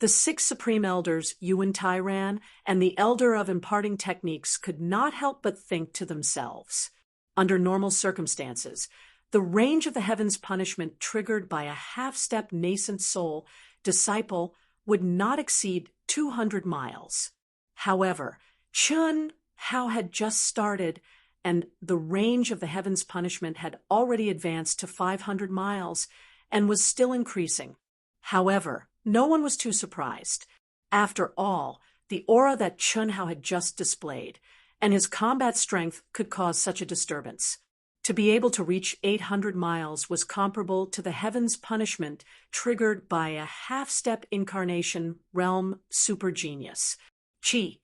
The 6 supreme elders, Yuan Tairan, and the elder of imparting techniques could not help but think to themselves. Under normal circumstances, the range of the heaven's punishment triggered by a half-step nascent soul disciple would not exceed 200 miles. However, Chun Hao had just started, and the range of the heaven's punishment had already advanced to 500 miles and was still increasing. However, no one was too surprised. After all, the aura that Chun Hao had just displayed, and his combat strength could cause such a disturbance. To be able to reach 800 miles was comparable to the heaven's punishment triggered by a half-step incarnation realm super genius. Chi.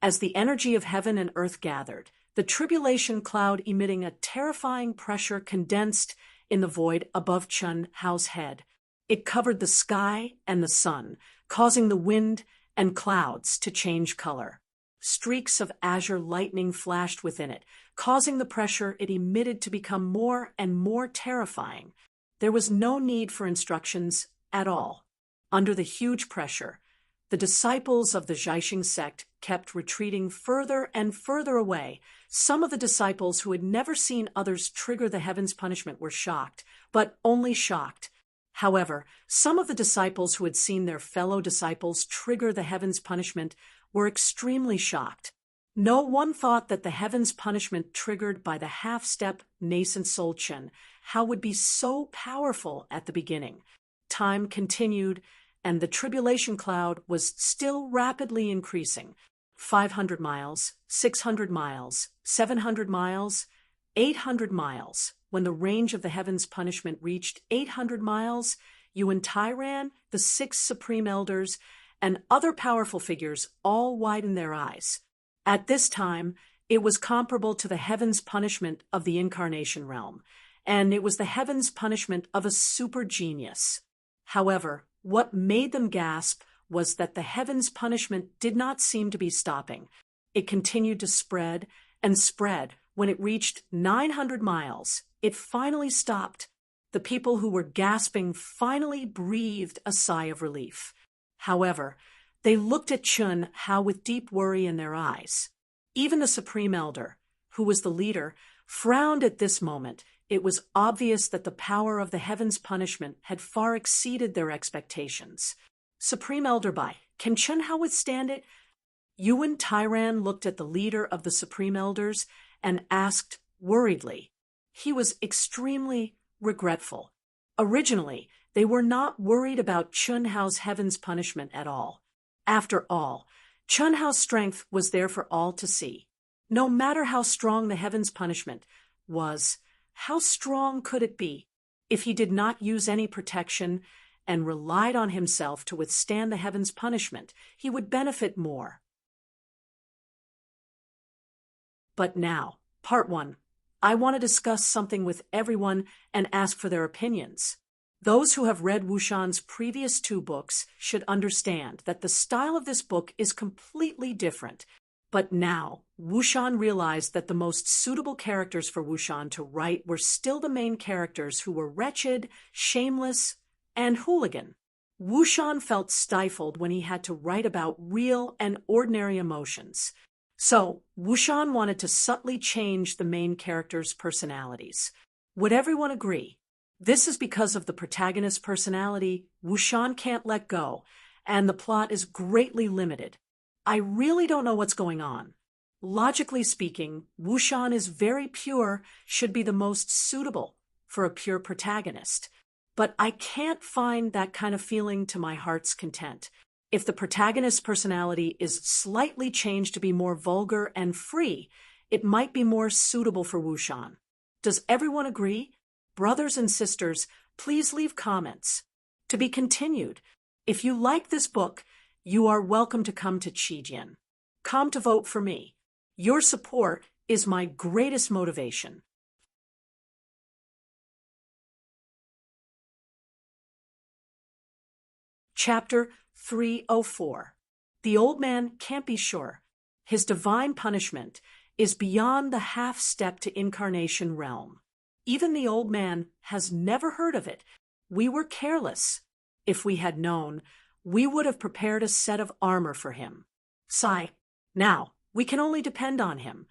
As the energy of heaven and earth gathered, the tribulation cloud emitting a terrifying pressure condensed in the void above Chun Hao's head. It covered the sky and the sun, causing the wind and clouds to change color. Streaks of azure lightning flashed within it, causing the pressure it emitted to become more and more terrifying. There was no need for instructions at all. Under the huge pressure, the disciples of the Zhaixing sect kept retreating further and further away. Some of the disciples who had never seen others trigger the heaven's punishment were shocked, but only shocked. However, some of the disciples who had seen their fellow disciples trigger the heaven's punishment were extremely shocked. No one thought that the heaven's punishment triggered by the half-step nascent soul Chun Hao would be so powerful at the beginning. Time continued, and the tribulation cloud was still rapidly increasing. 500 miles, 600 miles, 700 miles, 800 miles, when the range of the heavens' punishment reached 800 miles, Yuan Tairan, the 6 supreme elders, and other powerful figures all widened their eyes. At this time, it was comparable to the heavens' punishment of the incarnation realm, and it was the heavens' punishment of a super genius. However, what made them gasp was that the heavens' punishment did not seem to be stopping. It continued to spread and spread. When it reached 900 miles, it finally stopped. The people who were gasping finally breathed a sigh of relief. However, they looked at Chun Hao with deep worry in their eyes. Even the Supreme Elder, who was the leader, frowned at this moment. It was obvious that the power of the heavens' punishment had far exceeded their expectations. Supreme Elder Bai, can Chun Hao withstand it? Yuan Tairan looked at the leader of the Supreme Elders and asked worriedly. He was extremely regretful. Originally, they were not worried about Chun Hao's heavens' punishment at all. After all, Chun Hao's strength was there for all to see. No matter how strong the heavens' punishment was, how strong could it be? If he did not use any protection and relied on himself to withstand the heavens' punishment, he would benefit more. But now, Part 1. I want to discuss something with everyone and ask for their opinions. Those who have read Wushan's previous 2 books should understand that the style of this book is completely different. But now, Wushan realized that the most suitable characters for Wushan to write were still the main characters who were wretched, shameless, and hooligan. Wushan felt stifled when he had to write about real and ordinary emotions. So, Wushan wanted to subtly change the main characters' personalities. Would everyone agree? This is because of the protagonist's personality Wushan can't let go, and the plot is greatly limited. I really don't know what's going on. Logically speaking, Wushan is very pure, should be the most suitable for a pure protagonist. But I can't find that kind of feeling to my heart's content. If the protagonist's personality is slightly changed to be more vulgar and free, it might be more suitable for Wushan. Does everyone agree? Brothers and sisters, please leave comments. To be continued. If you like this book, you are welcome to come to Chijian. Come to vote for me. Your support is my greatest motivation. Chapter 304. The old man can't be sure. His divine punishment is beyond the half-step to incarnation realm. Even the old man has never heard of it. We were careless. If we had known, we would have prepared a set of armor for him. Sigh. Now, we can only depend on him.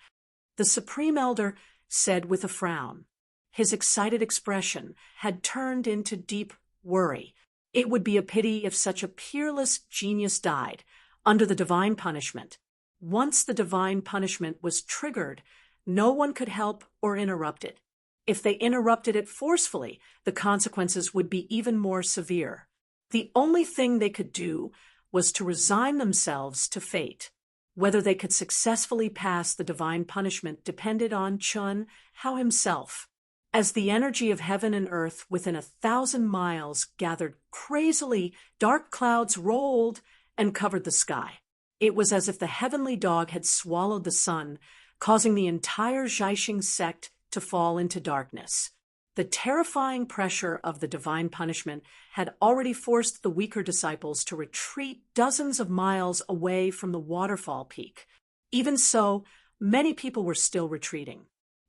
The Supreme Elder said with a frown. His excited expression had turned into deep worry. It would be a pity if such a peerless genius died under the divine punishment. Once the divine punishment was triggered, no one could help or interrupt it. If they interrupted it forcefully, the consequences would be even more severe. The only thing they could do was to resign themselves to fate. Whether they could successfully pass the divine punishment depended on Chun Hao himself. As the energy of heaven and earth within 1,000 miles gathered crazily, dark clouds rolled and covered the sky. It was as if the heavenly dog had swallowed the sun, causing the entire Zhaixing sect to fall into darkness. The terrifying pressure of the divine punishment had already forced the weaker disciples to retreat dozens of miles away from the waterfall peak. Even so, many people were still retreating.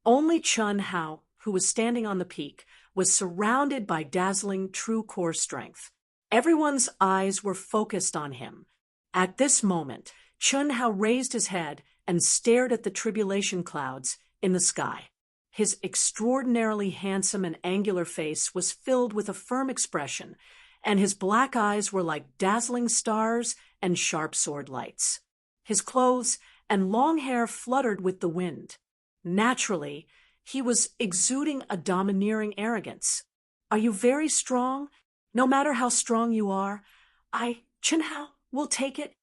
Only Chun Hao, who was standing on the peak, was surrounded by dazzling true core strength. Everyone's eyes were focused on him. At this moment, Chun Hao raised his head and stared at the tribulation clouds in the sky. His extraordinarily handsome and angular face was filled with a firm expression, and his black eyes were like dazzling stars and sharp sword lights. His clothes and long hair fluttered with the wind. Naturally, he was exuding a domineering arrogance. Are you very strong? No matter how strong you are, Chun Hao, will take it.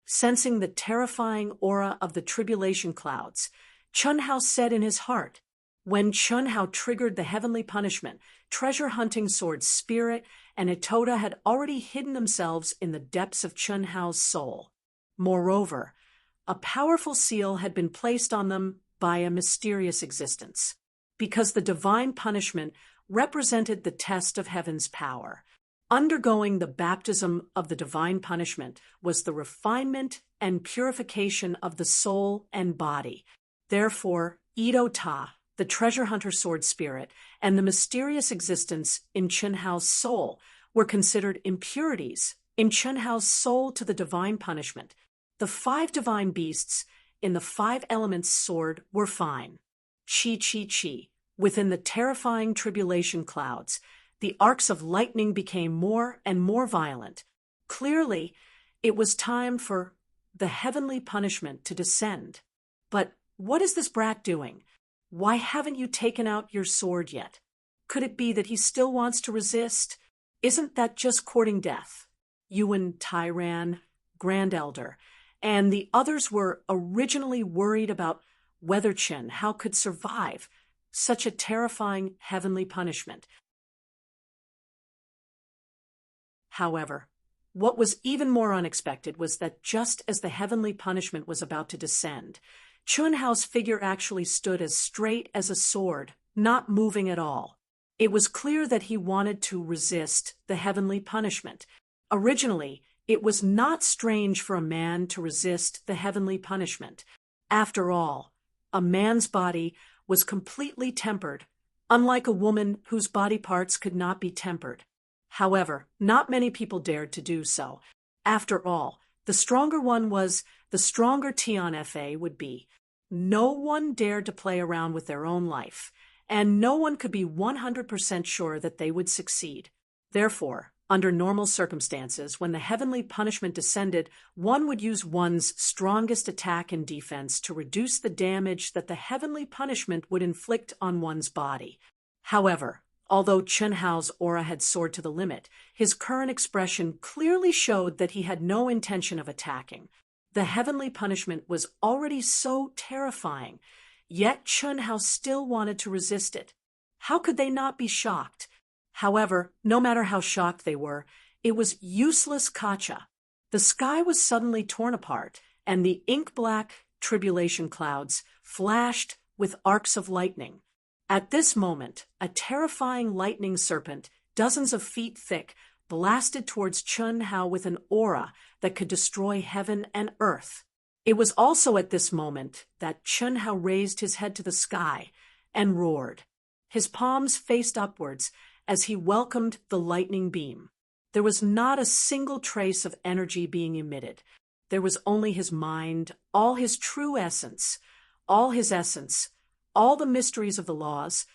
Sensing the terrifying aura of the tribulation clouds, Chun Hao said in his heart, When Chun Hao triggered the heavenly punishment, treasure-hunting sword Spirit and Itoda had already hidden themselves in the depths of Chun Hao's soul. Moreover, a powerful seal had been placed on them by a mysterious existence, because the divine punishment represented the test of heaven's power. Undergoing the baptism of the divine punishment was the refinement and purification of the soul and body. Therefore, Ito-ta, the treasure hunter sword spirit, and the mysterious existence in Chun Hao's soul were considered impurities in Chun Hao's soul to the divine punishment. The 5 divine beasts in the 5 elements sword were fine. Chi. Within the terrifying tribulation clouds, the arcs of lightning became more and more violent. Clearly, it was time for the heavenly punishment to descend. But what is this brat doing? Why haven't you taken out your sword yet? Could it be that he still wants to resist? Isn't that just courting death? Yuan Tyran, Grand Elder, and the others were originally worried about whether Chun Hao could survive such a terrifying heavenly punishment. However, what was even more unexpected was that just as the heavenly punishment was about to descend, Chun Hao's figure actually stood as straight as a sword, not moving at all. It was clear that he wanted to resist the heavenly punishment. Originally, it was not strange for a man to resist the heavenly punishment. After all, a man's body was completely tempered, unlike a woman whose body parts could not be tempered. However, not many people dared to do so. After all, the stronger one was, the stronger Tian Fa would be. No one dared to play around with their own life, and no one could be 100% sure that they would succeed. Therefore, under normal circumstances, when the heavenly punishment descended, one would use one's strongest attack and defense to reduce the damage that the heavenly punishment would inflict on one's body. However, although Chun Hao's aura had soared to the limit, his current expression clearly showed that he had no intention of attacking. The heavenly punishment was already so terrifying, yet Chun Hao still wanted to resist it. How could they not be shocked? However, no matter how shocked they were, it was useless kacha. The sky was suddenly torn apart, and the ink-black tribulation clouds flashed with arcs of lightning. At this moment, a terrifying lightning serpent, dozens of feet thick, blasted towards Chun Hao with an aura that could destroy heaven and earth. It was also at this moment that Chun Hao raised his head to the sky and roared. His palms faced upwards as he welcomed the lightning beam. There was not a single trace of energy being emitted. There was only his mind, all his true essence, all the mysteries of the laws,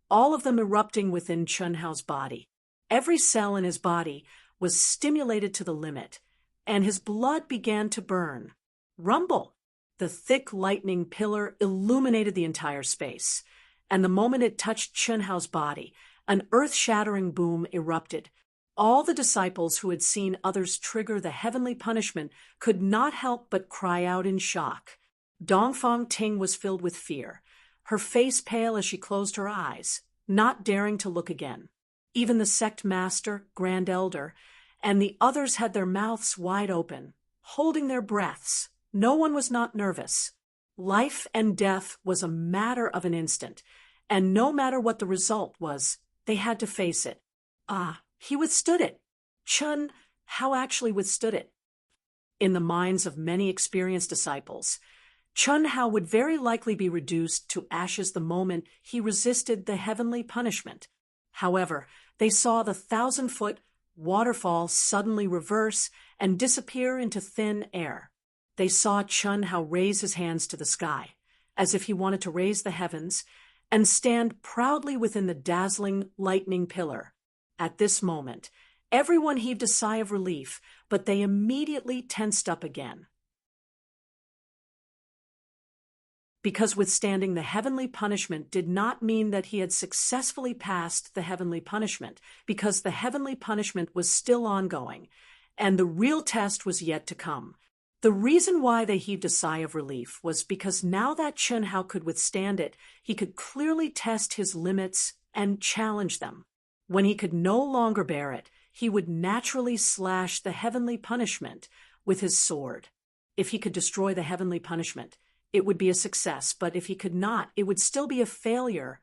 all of them erupting within Chun Hao's body. Every cell in his body was stimulated to the limit, and his blood began to burn. Rumble! The thick lightning pillar illuminated the entire space, and the moment it touched Chun Hao's body, an earth-shattering boom erupted. All the disciples who had seen others trigger the heavenly punishment could not help but cry out in shock. Dongfang Ting was filled with fear, her face pale as she closed her eyes, not daring to look again. Even the sect master, Grand Elder, and the others had their mouths wide open, holding their breaths. No one was not nervous. Life and death was a matter of an instant, and no matter what the result was, they had to face it. He withstood it. Chun Hao actually withstood it. In the minds of many experienced disciples, Chun Hao would very likely be reduced to ashes the moment he resisted the heavenly punishment. However, they saw the 1,000-foot waterfall suddenly reverse and disappear into thin air. They saw Chun Hao raise his hands to the sky, as if he wanted to raise the heavens, and stand proudly within the dazzling lightning pillar. At this moment, everyone heaved a sigh of relief, but they immediately tensed up again. Because withstanding the heavenly punishment did not mean that he had successfully passed the heavenly punishment, because the heavenly punishment was still ongoing, and the real test was yet to come. The reason why they heaved a sigh of relief was because now that Chun Hao could withstand it, he could clearly test his limits and challenge them. When he could no longer bear it, he would naturally slash the heavenly punishment with his sword. If he could destroy the heavenly punishment, it would be a success, but if he could not, it would still be a failure.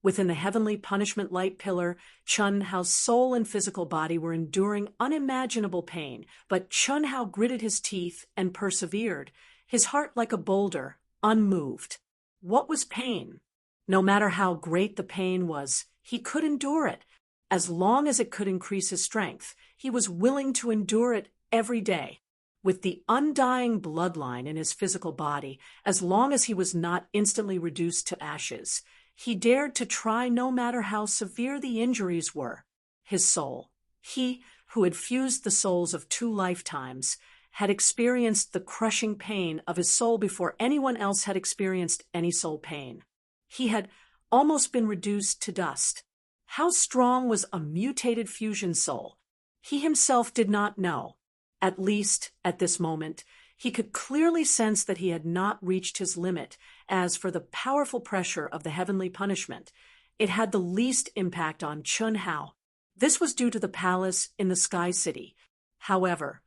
Within the heavenly punishment light pillar, Chun Hao's soul and physical body were enduring unimaginable pain, but Chun Hao gritted his teeth and persevered, his heart like a boulder, unmoved. What was pain? No matter how great the pain was, he could endure it. As long as it could increase his strength, he was willing to endure it every day. With the undying bloodline in his physical body, as long as he was not instantly reduced to ashes, he dared to try no matter how severe the injuries were. His soul, he who had fused the souls of 2 lifetimes, had experienced the crushing pain of his soul before anyone else had experienced any soul pain. He had almost been reduced to dust. How strong was a mutated fusion soul? He himself did not know. At least, at this moment, he could clearly sense that he had not reached his limit. As for the powerful pressure of the heavenly punishment, it had the least impact on Chun Hao. This was due to the palace in the Sky City. However,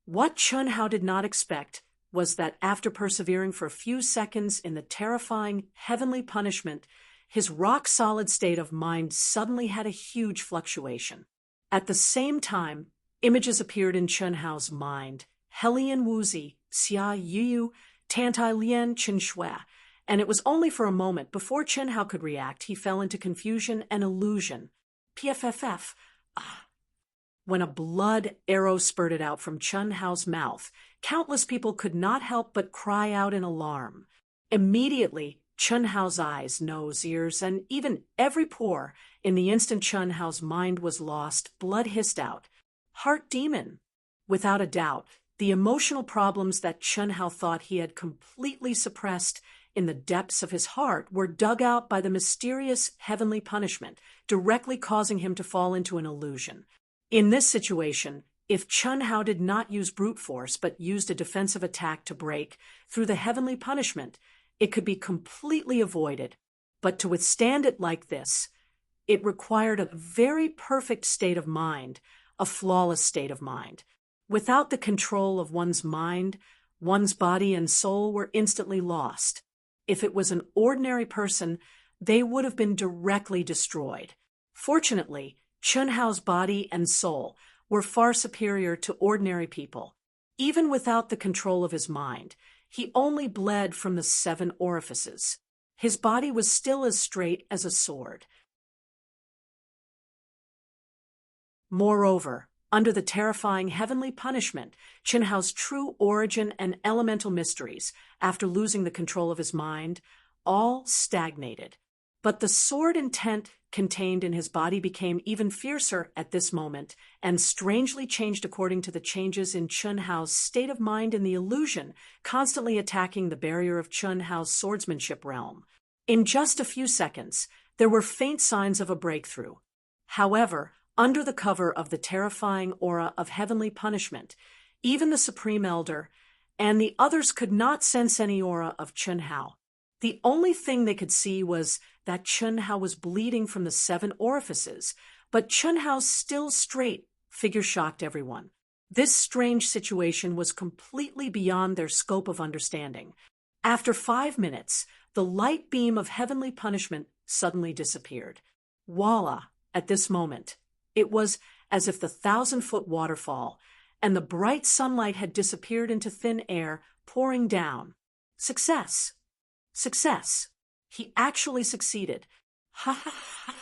what Chun Hao did not expect was that after persevering for a few seconds in the terrifying heavenly punishment, his rock-solid state of mind suddenly had a huge fluctuation. At the same time, images appeared in Chun Hao's mind: Helian Wuzi, Xia Yu, Tantai Lian Chen Shui, and it was only for a moment before Chun Hao could react. He fell into confusion and illusion. PFFF. When a blood arrow spurted out from Chun Hao's mouth, countless people could not help but cry out in alarm. Immediately, Chun Hao's eyes, nose, ears, and even every pore in the instant Chun Hao's mind was lost, blood hissed out. Heart demon. Without a doubt, the emotional problems that Chun Hao thought he had completely suppressed in the depths of his heart were dug out by the mysterious heavenly punishment, directly causing him to fall into an illusion. In this situation, if Chun Hao did not use brute force but used a defensive attack to break through the heavenly punishment, it could be completely avoided. But to withstand it like this, it required a very perfect state of mind, a flawless state of mind. Without the control of one's mind, one's body and soul were instantly lost. If it was an ordinary person, they would have been directly destroyed. Fortunately, Chun Hao's body and soul were far superior to ordinary people. Even without the control of his mind, he only bled from the 7 orifices. His body was still as straight as a sword. Moreover, under the terrifying heavenly punishment, Chun Hao's true origin and elemental mysteries, after losing the control of his mind, all stagnated. But the sword intent contained in his body became even fiercer at this moment, and strangely changed according to the changes in Chun Hao's state of mind in the illusion, constantly attacking the barrier of Chun Hao's swordsmanship realm. In just a few seconds, there were faint signs of a breakthrough. However, under the cover of the terrifying aura of heavenly punishment, even the Supreme Elder and the others could not sense any aura of Chun Hao. The only thing they could see was that Chun Hao was bleeding from the 7 orifices, but Chun Hao's still straight figure shocked everyone. This strange situation was completely beyond their scope of understanding. After 5 minutes, the light beam of heavenly punishment suddenly disappeared. Voila! At this moment, it was as if the 1,000-foot waterfall and the bright sunlight had disappeared into thin air, pouring down. Success! Success! He actually succeeded. Ha ha ha!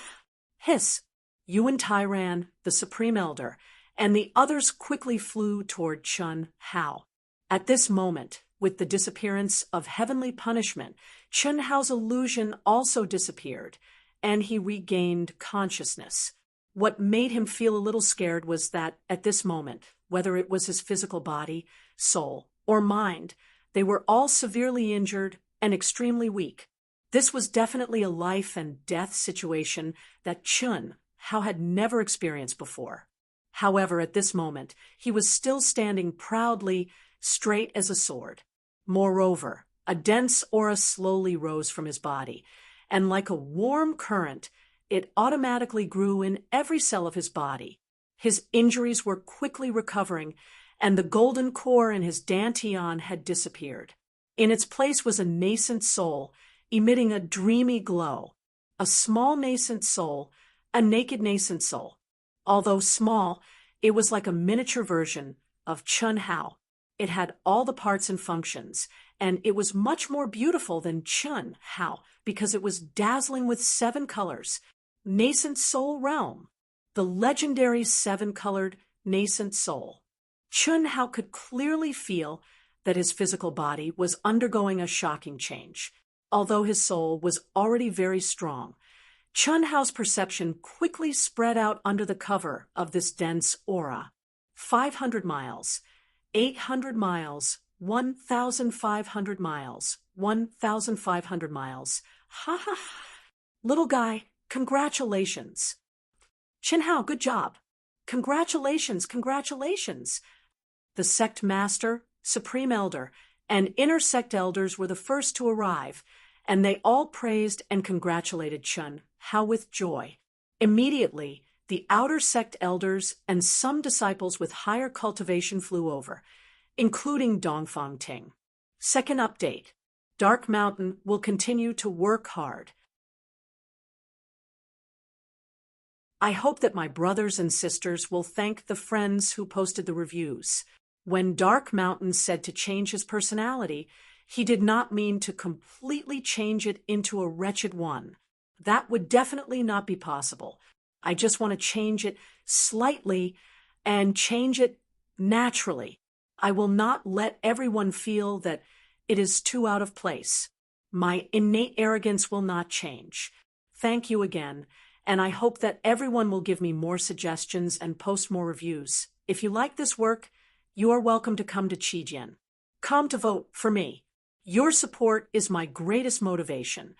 Hiss! Yuan Tairan, the Supreme Elder, and the others quickly flew toward Chun Hao. At this moment, with the disappearance of heavenly punishment, Chun Hao's illusion also disappeared, and he regained consciousness. What made him feel a little scared was that, at this moment, whether it was his physical body, soul, or mind, they were all severely injured and extremely weak. This was definitely a life and death situation that Chun Hao had never experienced before. However, at this moment, he was still standing proudly, straight as a sword. Moreover, a dense aura slowly rose from his body, and like a warm current, it automatically grew in every cell of his body. His injuries were quickly recovering, and the golden core in his dantian had disappeared. In its place was a nascent soul, emitting a dreamy glow. A small nascent soul, a naked nascent soul. Although small, it was like a miniature version of Chun Hao. It had all the parts and functions, and it was much more beautiful than Chun Hao because it was dazzling with 7 colors. Nascent Soul Realm, the legendary 7-colored nascent soul. Chun Hao could clearly feel that his physical body was undergoing a shocking change. Although his soul was already very strong, Chun Hao's perception quickly spread out under the cover of this dense aura. 500 miles, 800 miles, 1,500 miles, 1,500 miles. Ha ha ha. Little guy, congratulations. Chun Hao, good job. Congratulations, congratulations. The sect master, supreme elder, and inner sect elders were the first to arrive, and they all praised and congratulated Chun Hao with joy. Immediately, the outer sect elders and some disciples with higher cultivation flew over, including Dongfang Ting. Second update. Dark Mountain will continue to work hard. I hope that my brothers and sisters will thank the friends who posted the reviews. When Dark Mountain said to change his personality, he did not mean to completely change it into a wretched one. That would definitely not be possible. I just want to change it slightly and change it naturally. I will not let everyone feel that it is too out of place. My innate arrogance will not change. Thank you again, and I hope that everyone will give me more suggestions and post more reviews. If you like this work, you are welcome to come to Qijian. Come to vote for me. Your support is my greatest motivation.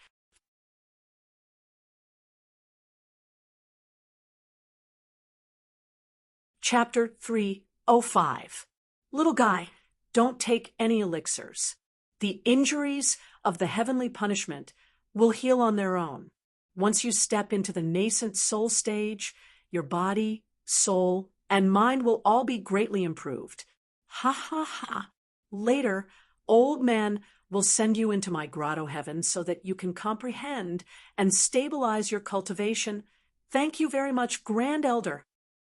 Chapter 305. Little guy, don't take any elixirs. The injuries of the heavenly punishment will heal on their own. Once you step into the nascent soul stage, your body, soul, and mind will all be greatly improved. Ha ha ha. Later, old man will send you into my grotto heaven so that you can comprehend and stabilize your cultivation. Thank you very much, Grand Elder.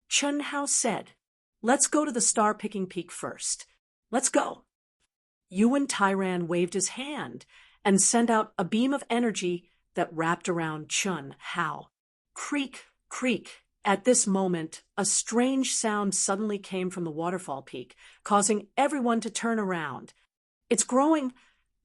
Chun Hao said, let's go to the star-picking peak first. Let's go. Yuan Tairan waved his hand and sent out a beam of energy that wrapped around Chun Hao. Creak, creak. At this moment, a strange sound suddenly came from the waterfall peak, causing everyone to turn around. It's growing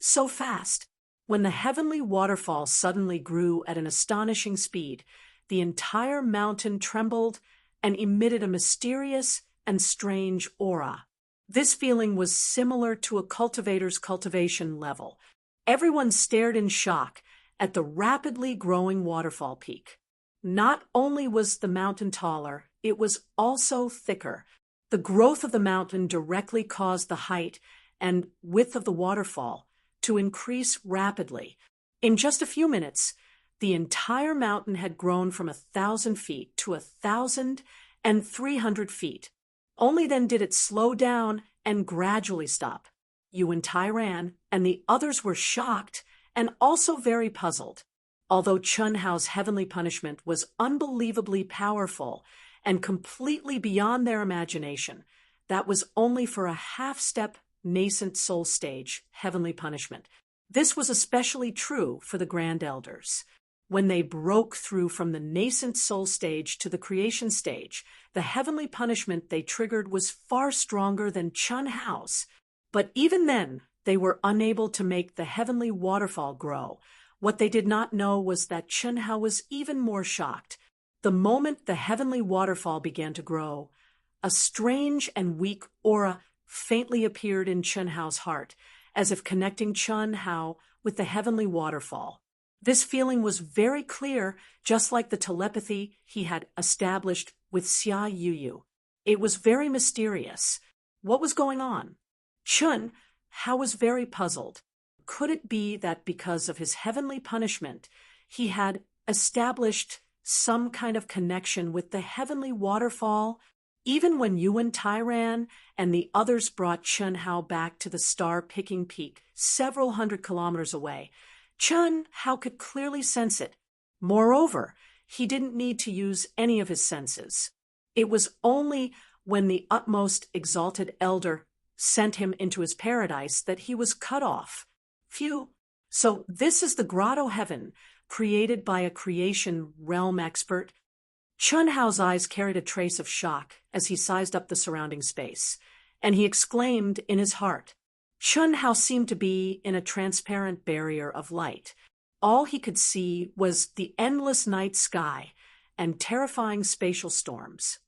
so fast. When the heavenly waterfall suddenly grew at an astonishing speed, the entire mountain trembled and emitted a mysterious and strange aura. This feeling was similar to a cultivator's cultivation level. Everyone stared in shock at the rapidly growing waterfall peak. Not only was the mountain taller, it was also thicker. The growth of the mountain directly caused the height and width of the waterfall to increase rapidly. In just a few minutes, the entire mountain had grown from 1,000 feet to 1,300 feet. Only then did it slow down and gradually stop. Yuan Tairan and the others were shocked and also very puzzled. Although Chun Hao's heavenly punishment was unbelievably powerful and completely beyond their imagination, that was only for a half-step nascent soul stage heavenly punishment. This was especially true for the Grand Elders. When they broke through from the nascent soul stage to the creation stage, the heavenly punishment they triggered was far stronger than Chun Hao's. But even then, they were unable to make the heavenly waterfall grow. What they did not know was that Chun Hao was even more shocked. The moment the heavenly waterfall began to grow, a strange and weak aura faintly appeared in Chun Hao's heart, as if connecting Chun Hao with the heavenly waterfall. This feeling was very clear, just like the telepathy he had established with Xia Yuyu. It was very mysterious. What was going on? Chun Hao was very puzzled. Could it be that because of his heavenly punishment, he had established some kind of connection with the heavenly waterfall? Even when Yuan Tairan and the others brought Chun Hao back to the star-picking peak several hundred kilometers away, Chun Hao could clearly sense it. Moreover, he didn't need to use any of his senses. It was only when the utmost exalted elder sent him into his paradise that he was cut off. Phew. So this is the grotto heaven, created by a creation realm expert? Chun Hao's eyes carried a trace of shock as he sized up the surrounding space, and he exclaimed in his heart. Chun Hao seemed to be in a transparent barrier of light. All he could see was the endless night sky and terrifying spatial storms.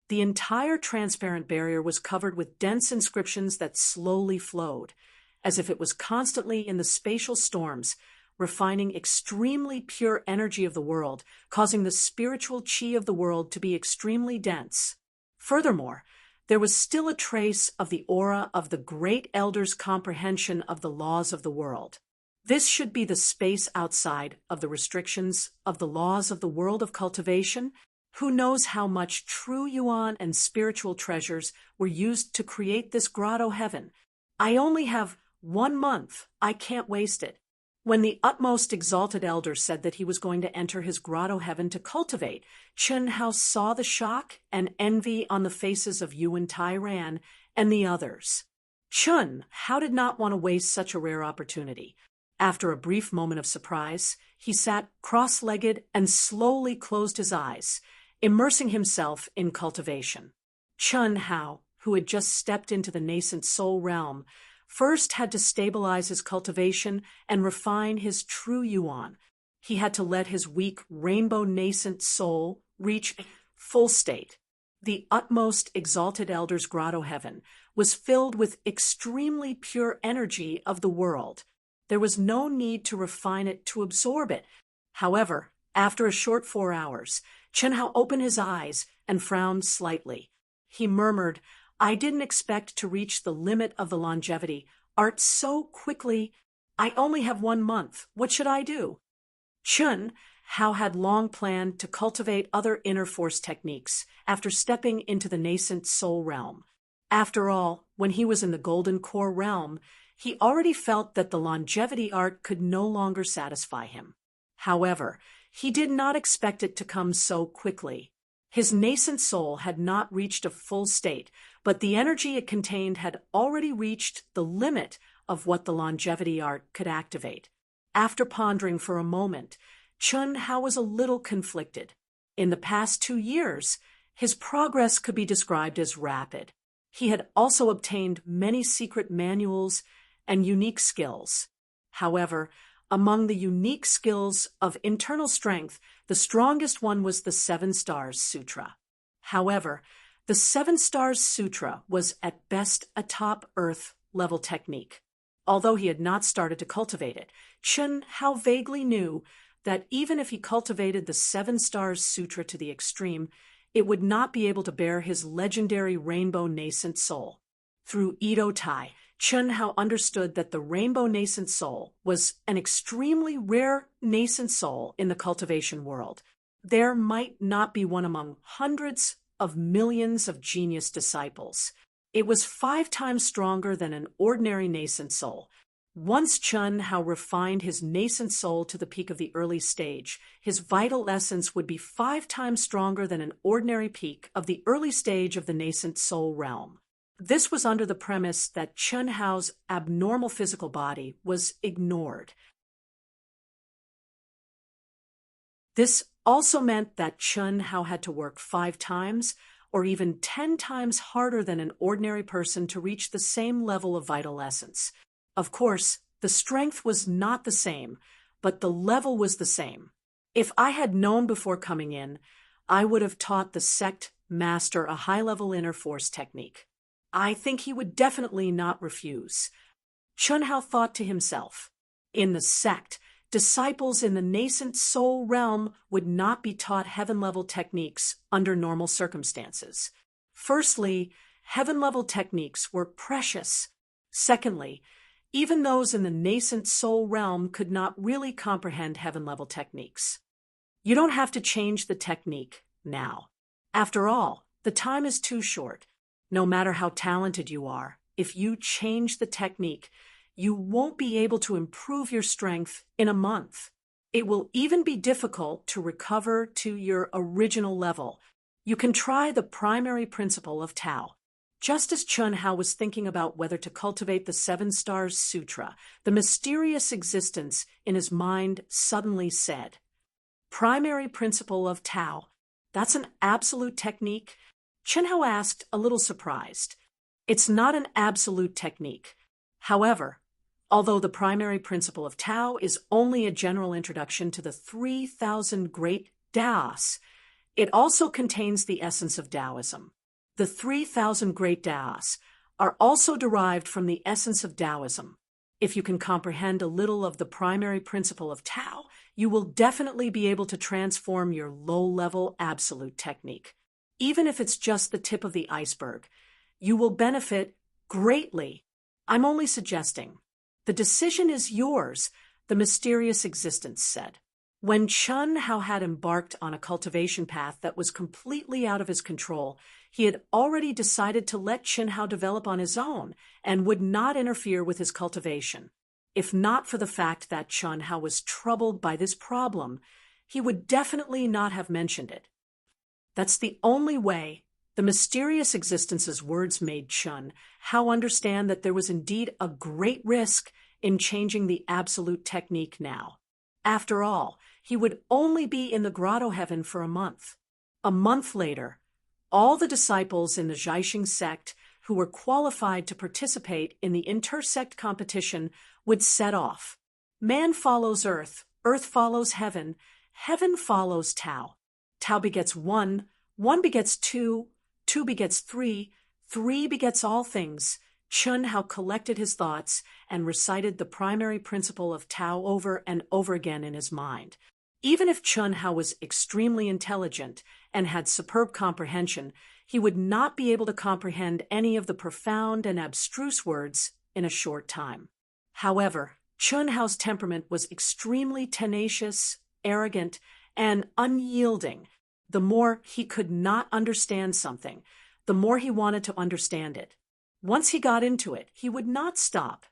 The entire transparent barrier was covered with dense inscriptions that slowly flowed, as if it was constantly in the spatial storms, refining extremely pure energy of the world, causing the spiritual chi of the world to be extremely dense. Furthermore, there was still a trace of the aura of the great elder's comprehension of the laws of the world. This should be the space outside of the restrictions of the laws of the world of cultivation. Who knows how much true yuan and spiritual treasures were used to create this grotto heaven? I only have 1 month. I can't waste it. When the utmost exalted elder said that he was going to enter his grotto heaven to cultivate, Chun Hao saw the shock and envy on the faces of Yuan Tairan and the others. Chun Hao did not want to waste such a rare opportunity. After a brief moment of surprise, he sat cross-legged and slowly closed his eyes, immersing himself in cultivation. Chun Hao, who had just stepped into the nascent soul realm, first had to stabilize his cultivation and refine his true yuan. He had to let his weak rainbow nascent soul reach full state. The utmost exalted elder's grotto heaven was filled with extremely pure energy of the world. There was no need to refine it to absorb it. However, after a short 4 hours, Chun Hao opened his eyes and frowned slightly. He murmured, I didn't expect to reach the limit of the longevity art so quickly. I only have 1 month. What should I do? Chun Hao had long planned to cultivate other inner force techniques after stepping into the nascent soul realm. After all, when he was in the golden core realm, he already felt that the longevity art could no longer satisfy him. However, he did not expect it to come so quickly. His nascent soul had not reached a full state, but the energy it contained had already reached the limit of what the longevity art could activate. After pondering for a moment, Chun Hao was a little conflicted. In the past 2 years, his progress could be described as rapid. He had also obtained many secret manuals and unique skills. However, among the unique skills of internal strength, the strongest one was the 7 Stars Sutra. However, the 7 Stars Sutra was at best a top earth level technique. Although he had not started to cultivate it, Chun Hao vaguely knew that even if he cultivated the 7 Stars Sutra to the extreme, it would not be able to bear his legendary rainbow nascent soul. Through Edo Tai, Chun Hao understood that the rainbow nascent soul was an extremely rare nascent soul in the cultivation world. There might not be one among hundreds of millions of genius disciples. It was 5 times stronger than an ordinary nascent soul. Once Chun Hao refined his nascent soul to the peak of the early stage, his vital essence would be 5 times stronger than an ordinary peak of the early stage of the nascent soul realm. This was under the premise that Chun Hao's abnormal physical body was ignored. This also meant that Chun Hao had to work 5 times or even 10 times harder than an ordinary person to reach the same level of vital essence. Of course, the strength was not the same, but the level was the same. If I had known before coming in, I would have taught the sect master a high-level inner force technique. I think he would definitely not refuse. Chun Hao thought to himself, in the sect, disciples in the nascent soul realm would not be taught heaven-level techniques under normal circumstances. Firstly, heaven-level techniques were precious. Secondly, even those in the nascent soul realm could not really comprehend heaven-level techniques. You don't have to change the technique now. After all, the time is too short. No matter how talented you are, if you change the technique, you won't be able to improve your strength in a month. It will even be difficult to recover to your original level. You can try the primary principle of Tao. Just as Chun Hao was thinking about whether to cultivate the Seven Stars Sutra, the mysterious existence in his mind suddenly said, "Primary principle of Tao, that's an absolute technique?" Chun Hao asked, a little surprised. "It's not an absolute technique. However, although the primary principle of Tao is only a general introduction to the 3,000 great Taos, it also contains the essence of Taoism. The 3,000 great Taos are also derived from the essence of Taoism. If you can comprehend a little of the primary principle of Tao, you will definitely be able to transform your low-level absolute technique. Even if it's just the tip of the iceberg, you will benefit greatly. I'm only suggesting. The decision is yours," the mysterious existence said. When Chun Hao had embarked on a cultivation path that was completely out of his control, he had already decided to let Chun Hao develop on his own and would not interfere with his cultivation. If not for the fact that Chun Hao was troubled by this problem, he would definitely not have mentioned it. That's the only way. The mysterious existence's words made Chun Hao understand that there was indeed a great risk in changing the absolute technique now. After all, he would only be in the grotto heaven for a month. A month later, all the disciples in the Jiaxing sect who were qualified to participate in the intersect competition would set off. Man follows earth, earth follows heaven, heaven follows Tao. Tao begets one, one begets two, two begets three, three begets all things. Chun Hao collected his thoughts and recited the primary principle of Tao over and over again in his mind. Even if Chun Hao was extremely intelligent and had superb comprehension, he would not be able to comprehend any of the profound and abstruse words in a short time. However, Chun Hao's temperament was extremely tenacious, arrogant, and unyielding. The more he could not understand something, the more he wanted to understand it. Once he got into it, he would not stop.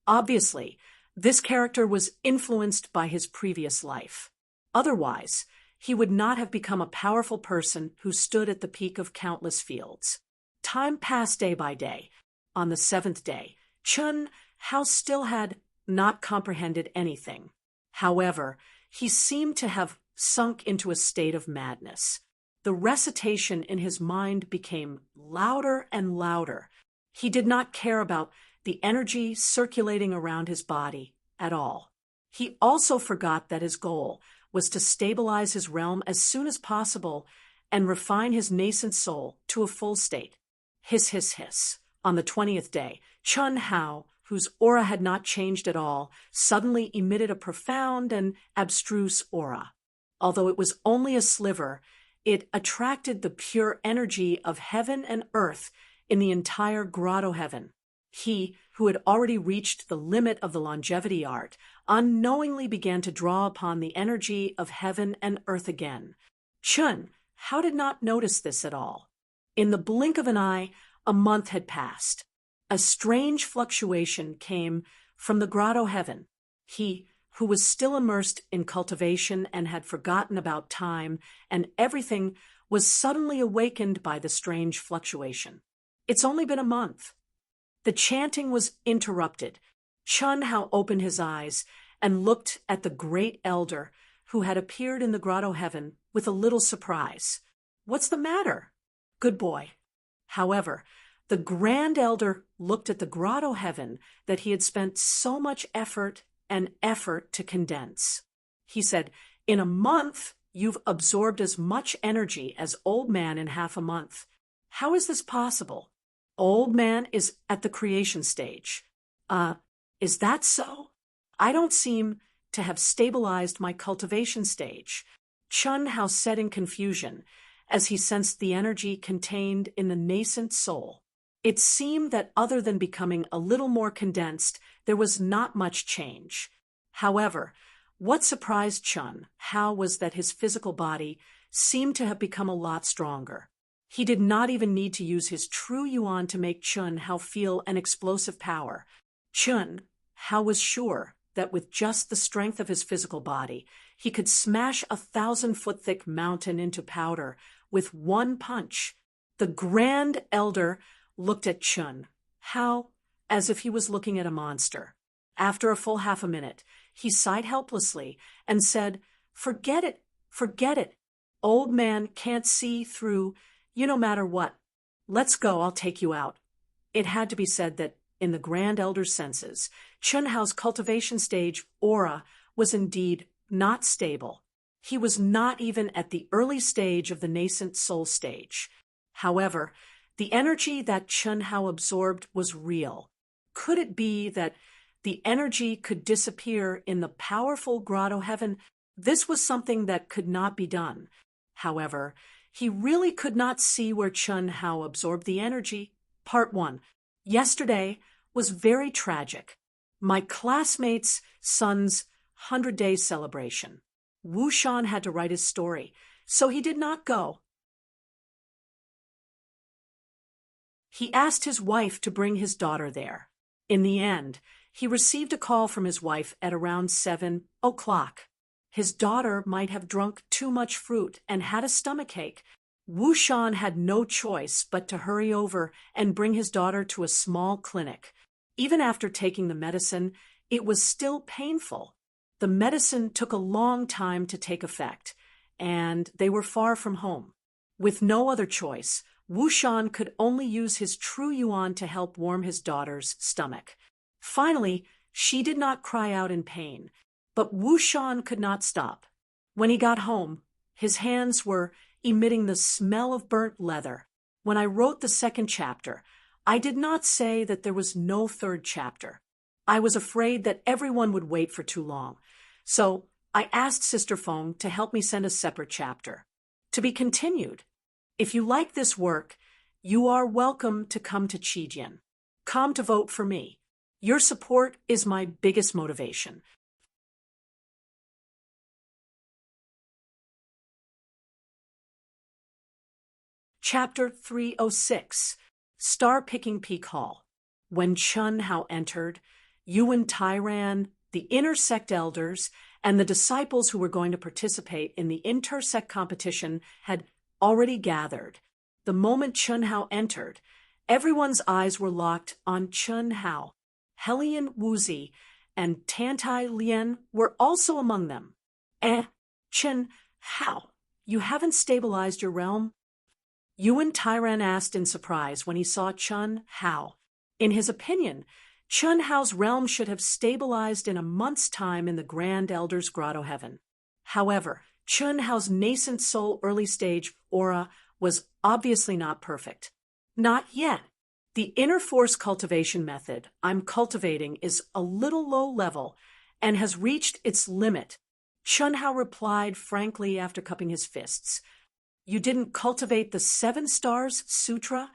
Obviously, this character was influenced by his previous life. Otherwise, he would not have become a powerful person who stood at the peak of countless fields. Time passed day by day. On the 7th day, Chun Hao still had not comprehended anything. However, he seemed to have sunk into a state of madness. The recitation in his mind became louder and louder. He did not care about the energy circulating around his body at all. He also forgot that his goal was to stabilize his realm as soon as possible and refine his nascent soul to a full state. Hiss, hiss, hiss. On the 20th day, Chun Hao, whose aura had not changed at all, suddenly emitted a profound and abstruse aura. Although it was only a sliver, it attracted the pure energy of heaven and earth in the entire grotto heaven. He, who had already reached the limit of the longevity art, unknowingly began to draw upon the energy of heaven and earth again. Chun Hao did not notice this at all. In the blink of an eye, a month had passed. A strange fluctuation came from the grotto heaven. He, who was still immersed in cultivation and had forgotten about time and everything, was suddenly awakened by the strange fluctuation. It's only been a month. The chanting was interrupted. Chun Hao opened his eyes and looked at the great elder who had appeared in the grotto heaven with a little surprise. "What's the matter?" "Good boy." However, the grand elder looked at the grotto heaven that he had spent so much effort to condense. He said, "In a month, you've absorbed as much energy as Old Man in half a month. How is this possible? Old Man is at the creation stage." Is that so? I don't seem to have stabilized my cultivation stage." Chun Hao said in confusion, as he sensed the energy contained in the nascent soul. It seemed that other than becoming a little more condensed, there was not much change. However, what surprised Chun Hao was that his physical body seemed to have become a lot stronger. He did not even need to use his true yuan to make Chun Hao feel an explosive power. Chun Hao was sure that with just the strength of his physical body, he could smash a 1,000-foot-thick mountain into powder with one punch. The Grand Elder looked at Chun Hao as if he was looking at a monster. After a full half a minute, he sighed helplessly and said, "Forget it, forget it. Old man can't see through you no matter what. Let's go, I'll take you out." It had to be said that in the Grand Elder's senses, Chun Hao's cultivation stage aura was indeed not stable. He was not even at the early stage of the nascent soul stage. However, the energy that Chun Hao absorbed was real. Could it be that the energy could disappear in the powerful grotto heaven? This was something that could not be done. However, he really could not see where Chun Hao absorbed the energy. Part 1. Yesterday was very tragic. My classmate's son's 100-day celebration. Wu Shan had to write his story, so he did not go. He asked his wife to bring his daughter there. In the end, he received a call from his wife at around 7 o'clock. His daughter might have drunk too much fruit and had a stomachache. Wu Shan had no choice but to hurry over and bring his daughter to a small clinic. Even after taking the medicine, it was still painful. The medicine took a long time to take effect, and they were far from home. With no other choice, Wu Shan could only use his true yuan to help warm his daughter's stomach. Finally, she did not cry out in pain, but Wu Shan could not stop. When he got home, his hands were emitting the smell of burnt leather. When I wrote the second chapter, I did not say that there was no third chapter. I was afraid that everyone would wait for too long, so I asked Sister Feng to help me send a separate chapter. To be continued. If you like this work, you are welcome to come to Qijian. Come to vote for me. Your support is my biggest motivation. Chapter 306, Star-Picking Peak Hall. When Chun Hao entered, Yuan Tairan, the intersect elders, and the disciples who were going to participate in the intersect competition had already gathered. The moment Chun Hao entered, everyone's eyes were locked on Chun Hao. Helian Wuzi and Tantai Lian were also among them. Chun Hao, you haven't stabilized your realm? Yuan Tairan asked in surprise when he saw Chun Hao. In his opinion, Chun Hao's realm should have stabilized in a month's time in the Grand Elder's Grotto Heaven. However, Chun Hao's nascent soul early stage aura was obviously not perfect. Not yet. The inner force cultivation method I'm cultivating is a little low level and has reached its limit. Chun Hao replied frankly after cupping his fists. You didn't cultivate the 7 Stars Sutra?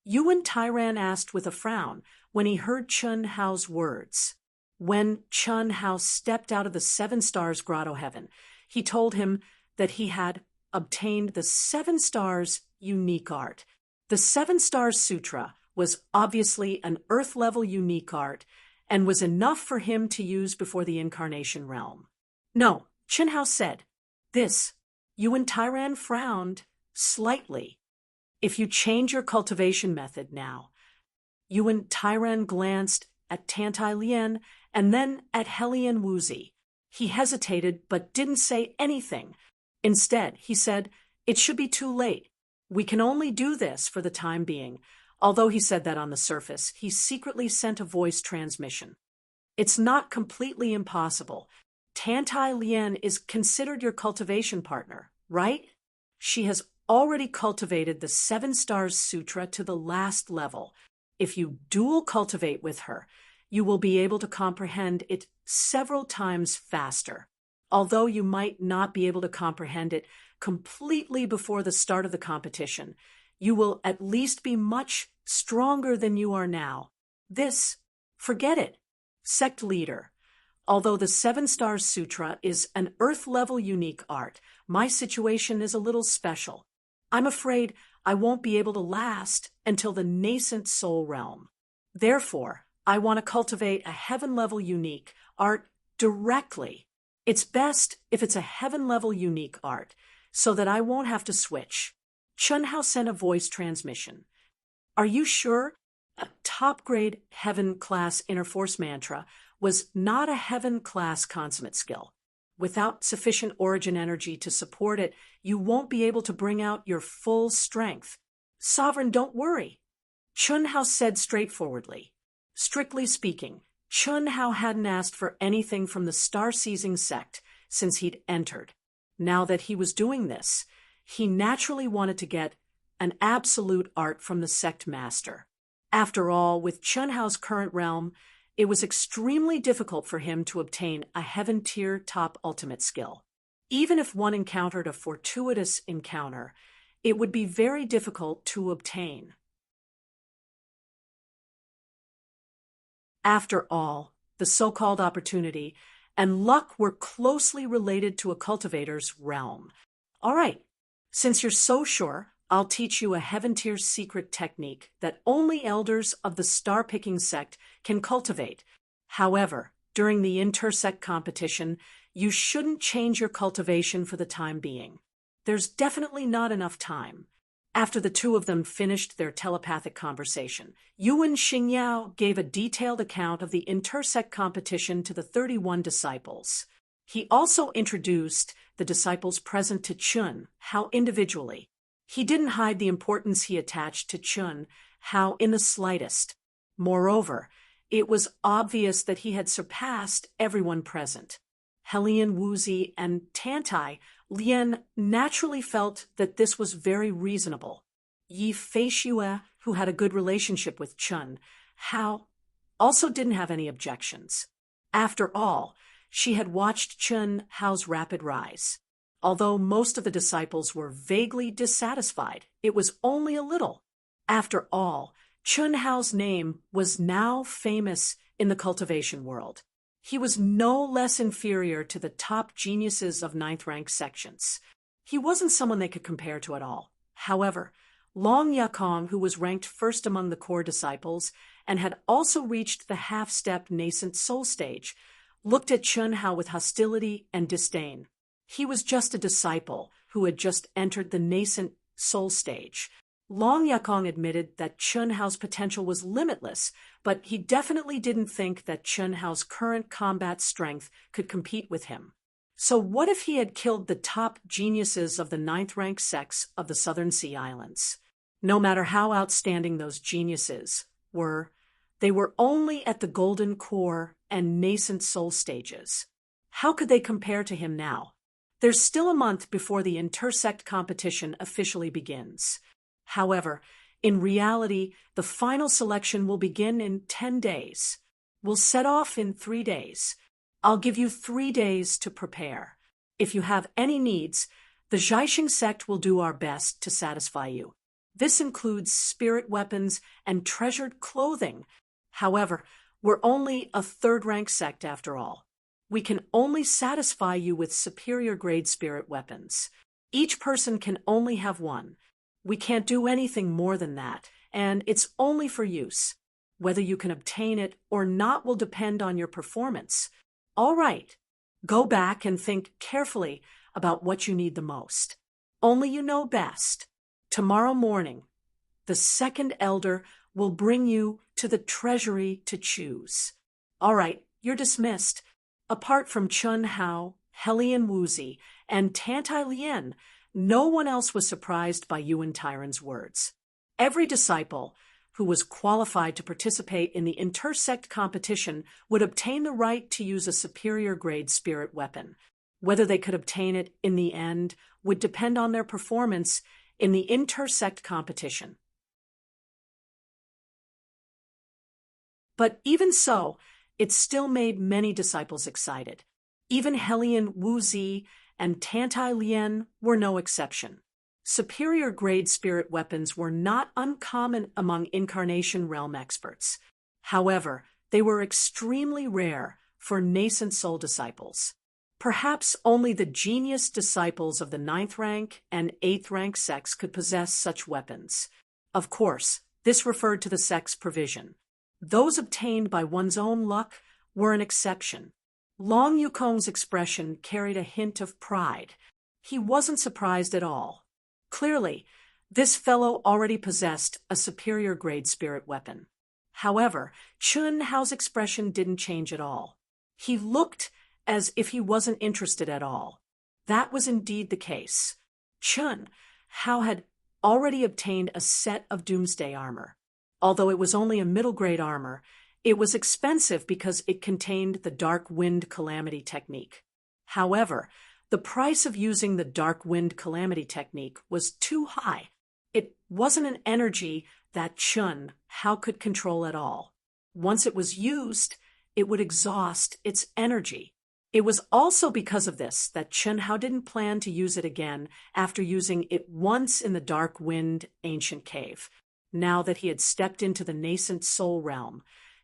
Yuan Tairan asked with a frown when he heard Chun Hao's words. When Chun Hao stepped out of the 7 Stars Grotto Heaven, he told him that he had obtained the 7 Stars unique art. The 7 Stars Sutra was obviously an Earth-level unique art and was enough for him to use before the Incarnation Realm. No, Chun Hao said. This. Yuan Tairan frowned slightly. If you change your cultivation method now. Yuan Tairan glanced at Tantai Lian and then at Helian Wuzi. He hesitated but didn't say anything. Instead, he said, it should be too late. We can only do this for the time being. Although he said that on the surface, he secretly sent a voice transmission. It's not completely impossible. Tantai Lian is considered your cultivation partner, right? She has already cultivated the 7 Stars Sutra to the last level. If you dual cultivate with her, you will be able to comprehend it several times faster. Although you might not be able to comprehend it completely before the start of the competition, you will at least be much stronger than you are now. Forget it. Sect leader. Although the Seven Stars Sutra is an Earth-level unique art, my situation is a little special. I'm afraid I won't be able to last until the nascent soul realm. Therefore, I want to cultivate a heaven-level unique art directly. It's best if it's a heaven-level unique art, so that I won't have to switch. Chunhao sent a voice transmission. Are you sure? A top-grade heaven-class inner force mantra was not a heaven-class consummate skill. Without sufficient origin energy to support it, you won't be able to bring out your full strength. Sovereign, don't worry. Chunhao said straightforwardly. Strictly speaking, Chunhao hadn't asked for anything from the star-seizing sect since he'd entered. Now that he was doing this, he naturally wanted to get an absolute art from the sect master. After all, with Chunhao's current realm, it was extremely difficult for him to obtain a heaven-tier top ultimate skill. Even if one encountered a fortuitous encounter, it would be very difficult to obtain. After all, the so-called opportunity and luck were closely related to a cultivator's realm. All right, since you're so sure, I'll teach you a heaven-tier secret technique that only elders of the star-picking sect can cultivate. However, during the inter-sect competition, you shouldn't change your cultivation for the time being. There's definitely not enough time. After the two of them finished their telepathic conversation, Yuan Xingyao gave a detailed account of the inter-sect competition to the 31 disciples. He also introduced the disciples present to Chunhao individually. He didn't hide the importance he attached to Chunhao in the slightest. Moreover, it was obvious that he had surpassed everyone present. Helian Wuzi and Tantai Lian naturally felt that this was very reasonable. Yi Feishue, who had a good relationship with Chunhao, also didn't have any objections. After all, she had watched Chunhao's rapid rise. Although most of the disciples were vaguely dissatisfied, it was only a little. After all, Chunhao's name was now famous in the cultivation world. He was no less inferior to the top geniuses of ninth-rank sections. He wasn't someone they could compare to at all. However, Long Yakong, who was ranked first among the core disciples and had also reached the half-step nascent soul stage, looked at Chunhao with hostility and disdain. He was just a disciple who had just entered the nascent soul stage. Long Yakong admitted that Chunhao's potential was limitless, but he definitely didn't think that Chunhao's current combat strength could compete with him. So what if he had killed the top geniuses of the ninth-rank sects of the Southern Sea Islands? No matter how outstanding those geniuses were, they were only at the golden core and nascent soul stages. How could they compare to him now? There's still a month before the inter-sect competition officially begins. However, in reality, the final selection will begin in 10 days. We'll set off in 3 days. I'll give you 3 days to prepare. If you have any needs, the Zhaixing sect will do our best to satisfy you. This includes spirit weapons and treasured clothing. However, we're only a third-rank sect after all. We can only satisfy you with superior-grade spirit weapons. Each person can only have one. We can't do anything more than that, and it's only for use. Whether you can obtain it or not will depend on your performance. All right, go back and think carefully about what you need the most. Only you know best. Tomorrow morning, the second elder will bring you to the treasury to choose. All right, you're dismissed. Apart from Chunhao, Helian Wuzi, and Tantai Lian, no one else was surprised by Yuan Tyron's words. Every disciple who was qualified to participate in the inter-sect competition would obtain the right to use a superior-grade spirit weapon. Whether they could obtain it in the end would depend on their performance in the inter-sect competition. But even so, it still made many disciples excited. Even Hellion Wuzi and Tantai Lien were no exception. Superior grade spirit weapons were not uncommon among Incarnation Realm experts. However, they were extremely rare for nascent soul disciples. Perhaps only the genius disciples of the 9th rank and 8th rank sects could possess such weapons. Of course, this referred to the sect's provision. Those obtained by one's own luck were an exception. Long Yukong's expression carried a hint of pride. He wasn't surprised at all. Clearly, this fellow already possessed a superior grade spirit weapon. However, Chun Hao's expression didn't change at all. He looked as if he wasn't interested at all. That was indeed the case. Chun Hao had already obtained a set of doomsday armor. Although it was only a middle-grade armor, it was expensive because it contained the Dark Wind Calamity technique. However, the price of using the Dark Wind Calamity technique was too high. It wasn't an energy that Chun Hao could control at all. Once it was used, it would exhaust its energy. It was also because of this that Chun Hao didn't plan to use it again after using it once in the Dark Wind Ancient Cave. Now that he had stepped into the nascent soul realm,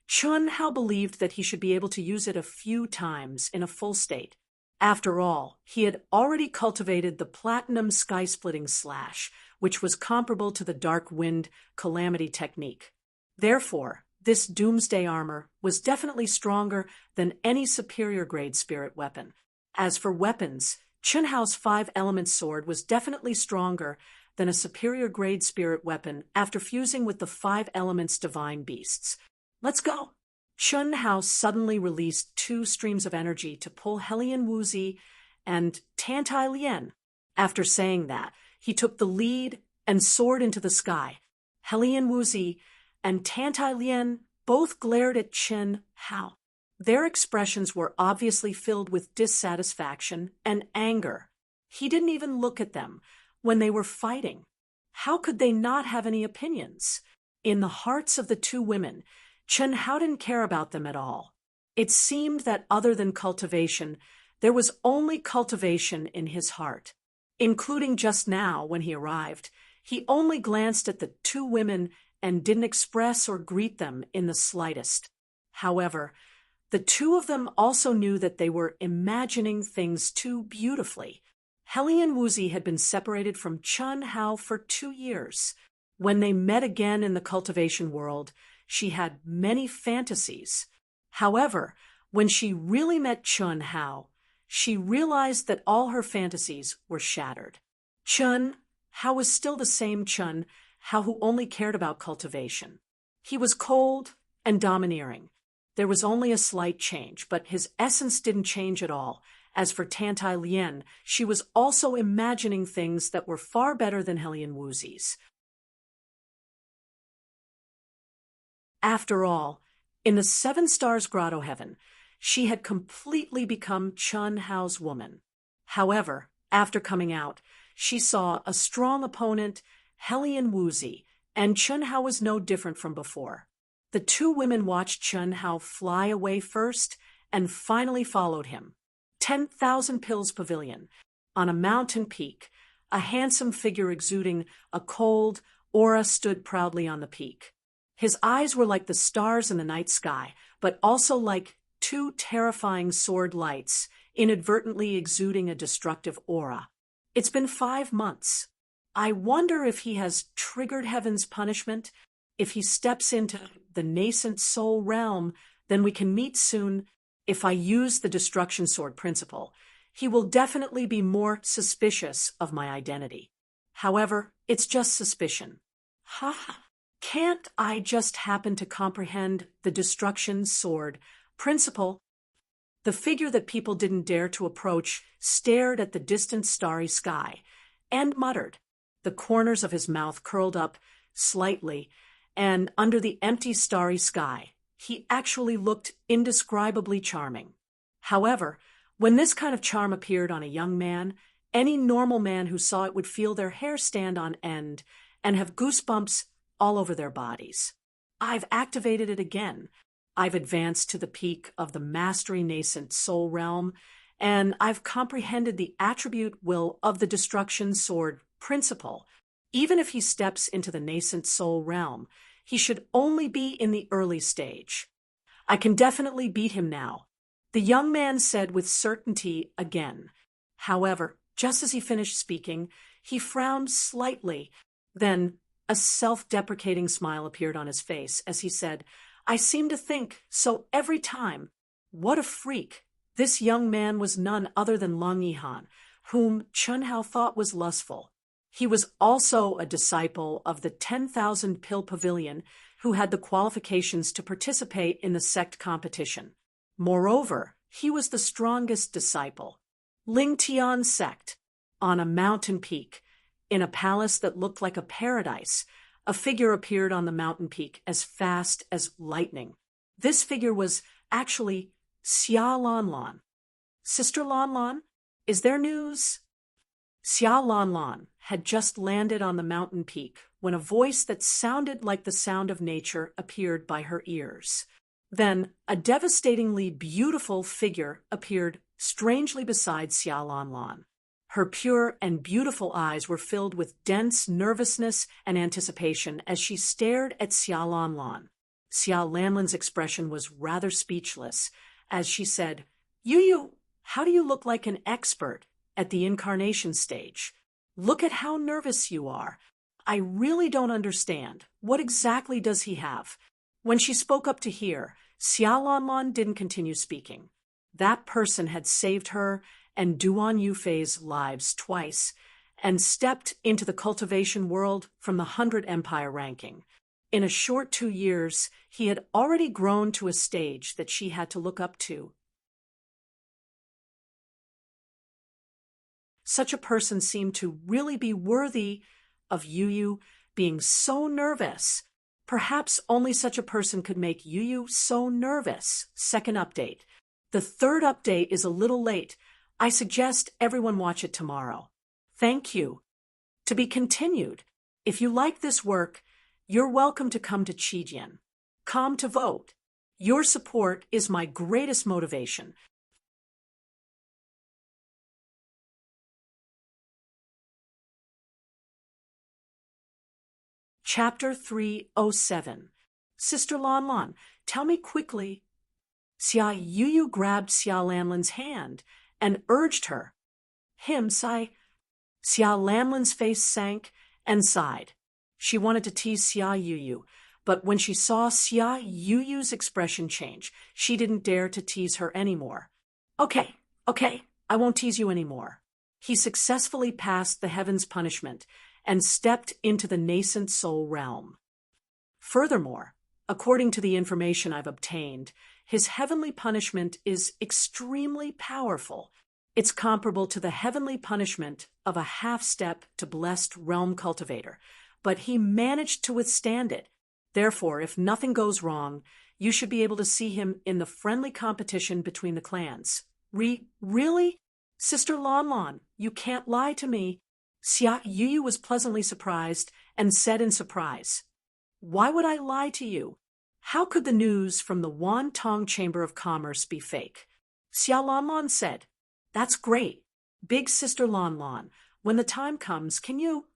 Chun Hao believed that he should be able to use it a few times in a full state. After all, he had already cultivated the Platinum Sky-Splitting Slash, which was comparable to the Dark Wind Calamity technique. Therefore, this doomsday armor was definitely stronger than any superior grade spirit weapon. As for weapons, Chun Hao's 5-element sword was definitely stronger than a superior grade spirit weapon after fusing with the 5 elements divine beasts. Let's go! Chun Hao suddenly released 2 streams of energy to pull Hellion Wuzi and Tantai Lien. After saying that, he took the lead and soared into the sky. Hellion Wuzi and Tantai Lien both glared at Chun Hao. Their expressions were obviously filled with dissatisfaction and anger. He didn't even look at them when they were fighting. How could they not have any opinions? In the hearts of the 2 women, Chun Hao didn't care about them at all. It seemed that other than cultivation, there was only cultivation in his heart. Including just now when he arrived, he only glanced at the 2 women and didn't express or greet them in the slightest. However, the 2 of them also knew that they were imagining things too beautifully. Hellion Wuzi had been separated from Chun Hao for 2 years. When they met again in the cultivation world, she had many fantasies. However, when she really met Chun Hao, she realized that all her fantasies were shattered. Chun Hao was still the same Chun Hao who only cared about cultivation. He was cold and domineering. There was only a slight change, but his essence didn't change at all. As for Tantai Lien, she was also imagining things that were far better than Hellion Wuzi's. After all, in the 7 Stars Grotto Heaven, she had completely become Chun Hao's woman. However, after coming out, she saw a strong opponent, Hellion Wuzi, and Chun Hao was no different from before. The 2 women watched Chun Hao fly away first and finally followed him. 10,000 Pills Pavilion. On a mountain peak, a handsome figure exuding a cold aura stood proudly on the peak. His eyes were like the stars in the night sky, but also like 2 terrifying sword lights, inadvertently exuding a destructive aura. It's been 5 months. I wonder if he has triggered heaven's punishment. If he steps into the nascent soul realm, then we can meet soon. If I use the destruction sword principle, he will definitely be more suspicious of my identity. However, it's just suspicion. Can't I just happen to comprehend the destruction sword principle? The figure that people didn't dare to approach stared at the distant starry sky and muttered. The corners of his mouth curled up slightly, and under the empty starry sky, he actually looked indescribably charming. However, when this kind of charm appeared on a young man, any normal man who saw it would feel their hair stand on end and have goosebumps all over their bodies. I've activated it again. I've advanced to the peak of the mastery nascent soul realm, and I've comprehended the attribute will of the destruction sword principle. Even if he steps into the nascent soul realm, he should only be in the early stage. I can definitely beat him now, the young man said with certainty again. However, just as he finished speaking, he frowned slightly. Then a self-deprecating smile appeared on his face as he said, I seem to think so every time. What a freak! This young man was none other than Lang Yihan, whom Chun Hao thought was lustful. He was also a disciple of the 10,000 Pill Pavilion who had the qualifications to participate in the sect competition. Moreover, he was the strongest disciple. Ling Tian sect, on a mountain peak, in a palace that looked like a paradise, a figure appeared on the mountain peak as fast as lightning. This figure was actually Xia Lanlan. Sister Lanlan, is there news? Xia Lanlan had just landed on the mountain peak when a voice that sounded like the sound of nature appeared by her ears. Then a devastatingly beautiful figure appeared strangely beside Xia Lanlan. Her pure and beautiful eyes were filled with dense nervousness and anticipation as she stared at Xia Lanlan. Xia Lanlan's expression was rather speechless as she said, You, how do you look like an expert at the incarnation stage? Look at how nervous you are. I really don't understand. What exactly does he have? When she spoke up to hear, Xia Lanlan didn't continue speaking. That person had saved her and Duan Yufei's lives twice, and stepped into the cultivation world from the 100 Empire ranking. In a short 2 years, he had already grown to a stage that she had to look up to. Such a person seemed to really be worthy of Yu being so nervous. Perhaps only such a person could make Yu so nervous. Second update. The third update is a little late. I suggest everyone watch it tomorrow. Thank you. To be continued. If you like this work, you're welcome to come to Qijian. Come to vote. Your support is my greatest motivation. Chapter 307. Sister Lanlan, tell me quickly. Xia Yu grabbed Xia Lanlan's hand and urged her. Xia Lanlan's face sank and sighed. She wanted to tease Xia Yu, but when she saw Xia Yu's expression change, she didn't dare to tease her anymore. Okay, I won't tease you anymore. He successfully passed the heaven's punishment and stepped into the nascent soul realm. Furthermore, according to the information I've obtained, his heavenly punishment is extremely powerful. It's comparable to the heavenly punishment of a half-step to blessed realm cultivator, but he managed to withstand it. Therefore, if nothing goes wrong, you should be able to see him in the friendly competition between the clans. Really? Sister Lanlan, you can't lie to me. Xia Yu was pleasantly surprised and said in surprise, Why would I lie to you? How could the news from the Wantong Chamber of Commerce be fake? Xia Lanlan said, That's great. Big Sister Lanlan, when the time comes, can you?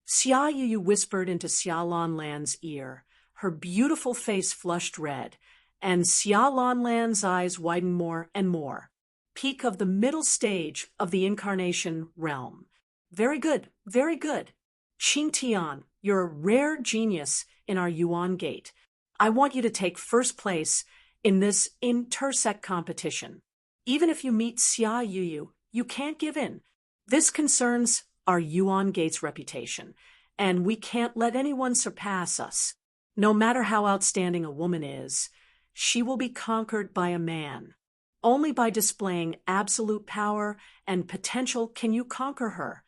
Xia Yu whispered into Xia Lanlan's ear. Her beautiful face flushed red, and Xia Lanlan's eyes widened more and more. Peak of the middle stage of the incarnation realm. Very good, very good. Qing Tian, you're a rare genius in our Yuan Gate. I want you to take first place in this intersect competition. Even if you meet Xia Yu, you can't give in. This concerns our Yuan Gate's reputation, and we can't let anyone surpass us. No matter how outstanding a woman is, she will be conquered by a man. Only by displaying absolute power and potential can you conquer her.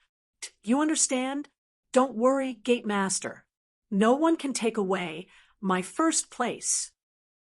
You understand? Don't worry, Gate Master. No one can take away my first place.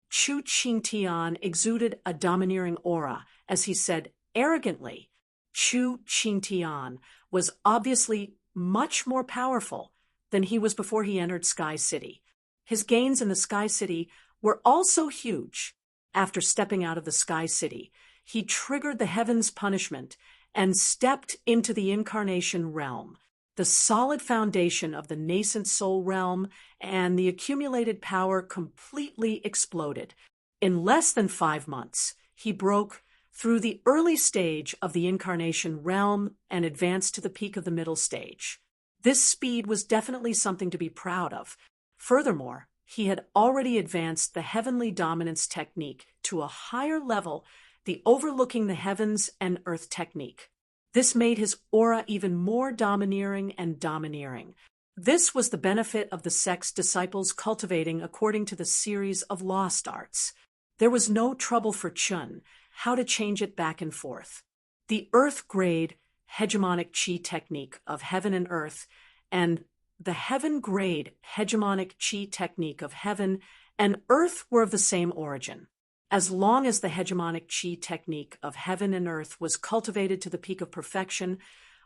Chu Qingtian exuded a domineering aura as he said arrogantly. Chu Qingtian was obviously much more powerful than he was before he entered Sky City. His gains in the Sky City were also huge. After stepping out of the Sky City, he triggered the heavens' punishment and stepped into the incarnation realm, the solid foundation of the nascent soul realm, and the accumulated power completely exploded. In less than 5 months, he broke through the early stage of the incarnation realm and advanced to the peak of the middle stage. This speed was definitely something to be proud of. Furthermore, he had already advanced the heavenly dominance technique to a higher level, the overlooking the heavens and earth technique. This made his aura even more domineering and domineering. This was the benefit of the sect's disciples cultivating according to the series of lost arts. There was no trouble for Chun how to change it back and forth. The earth-grade hegemonic chi technique of heaven and earth and the heaven-grade hegemonic chi technique of heaven and earth were of the same origin. As long as the hegemonic chi technique of heaven and earth was cultivated to the peak of perfection,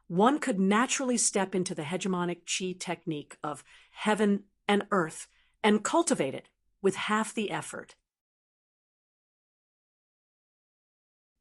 one could naturally step into the hegemonic chi technique of heaven and earth and cultivate it with half the effort.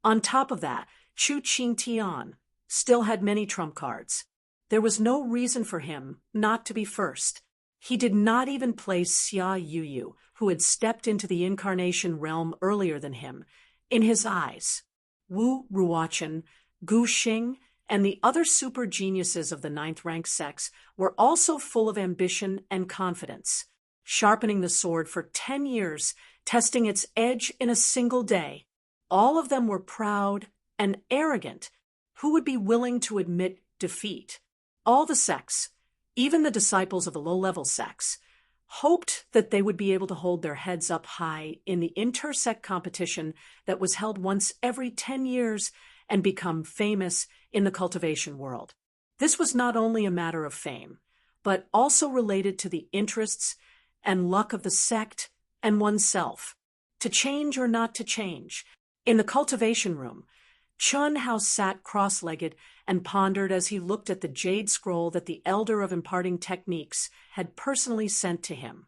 On top of that, Chu Qingtian still had many trump cards. There was no reason for him not to be first. He did not even place Xia Yuyu, who had stepped into the incarnation realm earlier than him, in his eyes. Wu Ruochen, Gu Xing, and the other super geniuses of the ninth-rank sects were also full of ambition and confidence, sharpening the sword for 10 years, testing its edge in a single day. All of them were proud and arrogant. Who would be willing to admit defeat? All the sects, even the disciples of the low-level sects, hoped that they would be able to hold their heads up high in the intersect competition that was held once every 10 years and become famous in the cultivation world. This was not only a matter of fame, but also related to the interests and luck of the sect and oneself, to change or not to change. In the cultivation room, Chun Hao sat cross-legged and pondered as he looked at the jade scroll that the elder of imparting techniques had personally sent to him.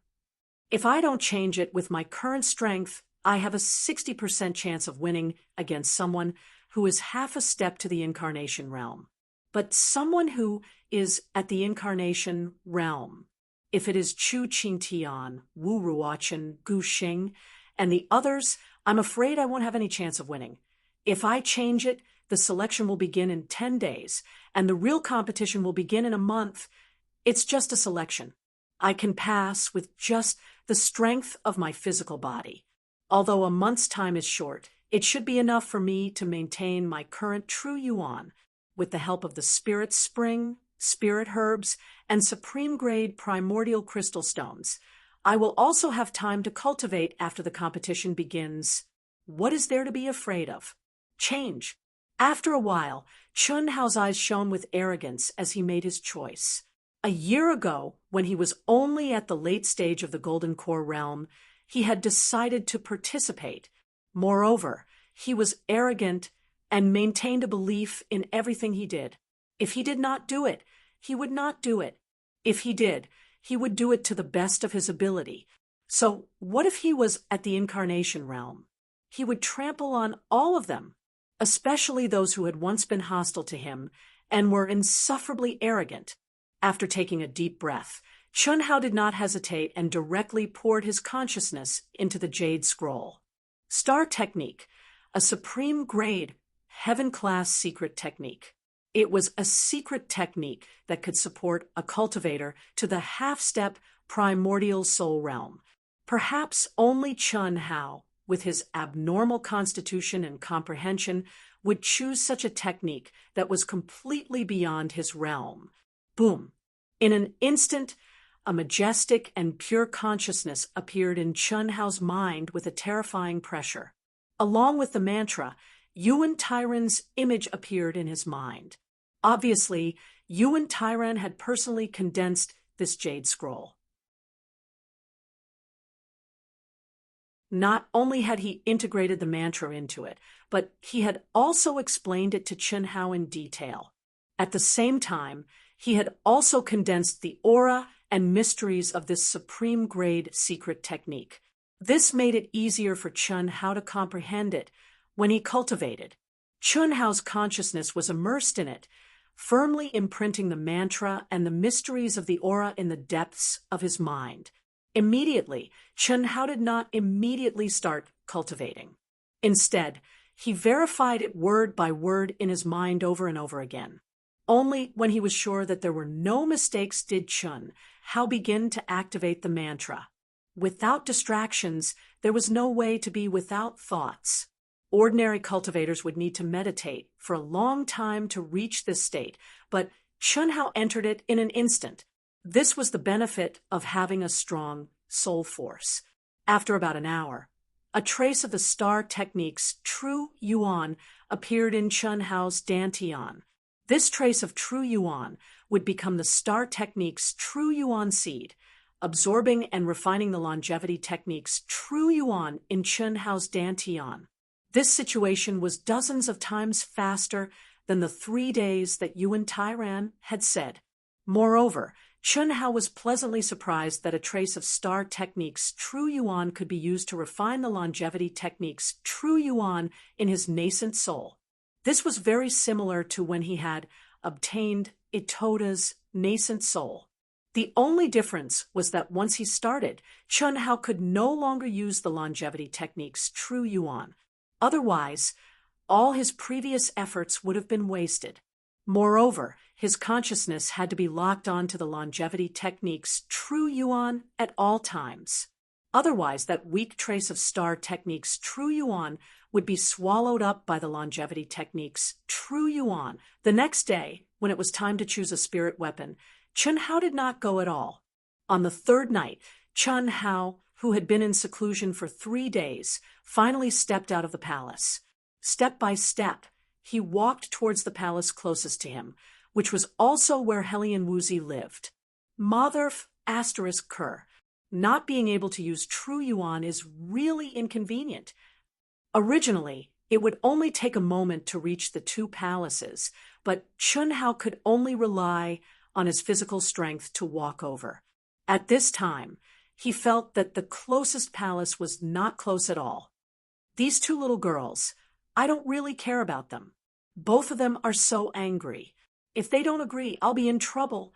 If I don't change it with my current strength, I have a 60% chance of winning against someone who is half a step to the incarnation realm. But someone who is at the incarnation realm, if it is Chu Qingtian, Wu Ruochen, Gu Xing, and the others, I'm afraid I won't have any chance of winning. If I change it, the selection will begin in 10 days, and the real competition will begin in a month. It's just a selection. I can pass with just the strength of my physical body. Although a month's time is short, it should be enough for me to maintain my current true yuan with the help of the spirit spring, spirit herbs, and supreme-grade primordial crystal stones. I will also have time to cultivate after the competition begins. What is there to be afraid of? Change. After a while, Chun Hao's eyes shone with arrogance as he made his choice. A year ago, when he was only at the late stage of the Golden Core realm, he had decided to participate. Moreover, he was arrogant and maintained a belief in everything he did. If he did not do it, he would not do it. If he did, he would do it to the best of his ability. So what if he was at the incarnation realm? He would trample on all of them, especially those who had once been hostile to him and were insufferably arrogant. After taking a deep breath, Chun Hao did not hesitate and directly poured his consciousness into the jade scroll. Star Technique, a supreme-grade, heaven-class secret technique. It was a secret technique that could support a cultivator to the half-step primordial soul realm. Perhaps only Chun Hao, with his abnormal constitution and comprehension, would choose such a technique that was completely beyond his realm. Boom! In an instant, a majestic and pure consciousness appeared in Chun Hao's mind with a terrifying pressure. Along with the mantra, Yuan Tyran's image appeared in his mind. Obviously, Yuan Tyran had personally condensed this jade scroll. Not only had he integrated the mantra into it, but he had also explained it to Chun Hao in detail. At the same time, he had also condensed the aura and mysteries of this supreme-grade secret technique. This made it easier for Chun Hao to comprehend it. When he cultivated, Chun Hao's consciousness was immersed in it, firmly imprinting the mantra and the mysteries of the aura in the depths of his mind. Immediately, Chun Hao did not immediately start cultivating. Instead, he verified it word by word in his mind over and over again. Only when he was sure that there were no mistakes did Chun Hao begin to activate the mantra. Without distractions, there was no way to be without thoughts. Ordinary cultivators would need to meditate for a long time to reach this state, but Chun Hao entered it in an instant. This was the benefit of having a strong soul force. After about an hour, a trace of the star technique's true yuan appeared in Chun Hao's dantian. This trace of true yuan would become the star technique's true yuan seed, absorbing and refining the longevity technique's true yuan in Chun Hao's dantian. This situation was dozens of times faster than the 3 days that Yuan Tairan had said. Moreover, Chun Hao was pleasantly surprised that a trace of star technique's true yuan could be used to refine the longevity technique's true yuan in his nascent soul. This was very similar to when he had obtained Itoda's nascent soul. The only difference was that once he started, Chun Hao could no longer use the longevity technique's true yuan. Otherwise, all his previous efforts would have been wasted. Moreover, his consciousness had to be locked on to the longevity technique's true yuan at all times. Otherwise, that weak trace of star technique's true yuan would be swallowed up by the longevity technique's true yuan. The next day, when it was time to choose a spirit weapon, Chun Hao did not go at all. On the third night, Chun Hao, who had been in seclusion for 3 days, finally stepped out of the palace. Step by step, he walked towards the palace closest to him, which was also where Helian Wuzi lived. Motherf ****, not being able to use true yuan is really inconvenient. Originally, it would only take a moment to reach the 2 palaces, but Chun Hao could only rely on his physical strength to walk over. At this time, he felt that the closest palace was not close at all. These 2 little girls, I don't really care about them. Both of them are so angry. If they don't agree, I'll be in trouble.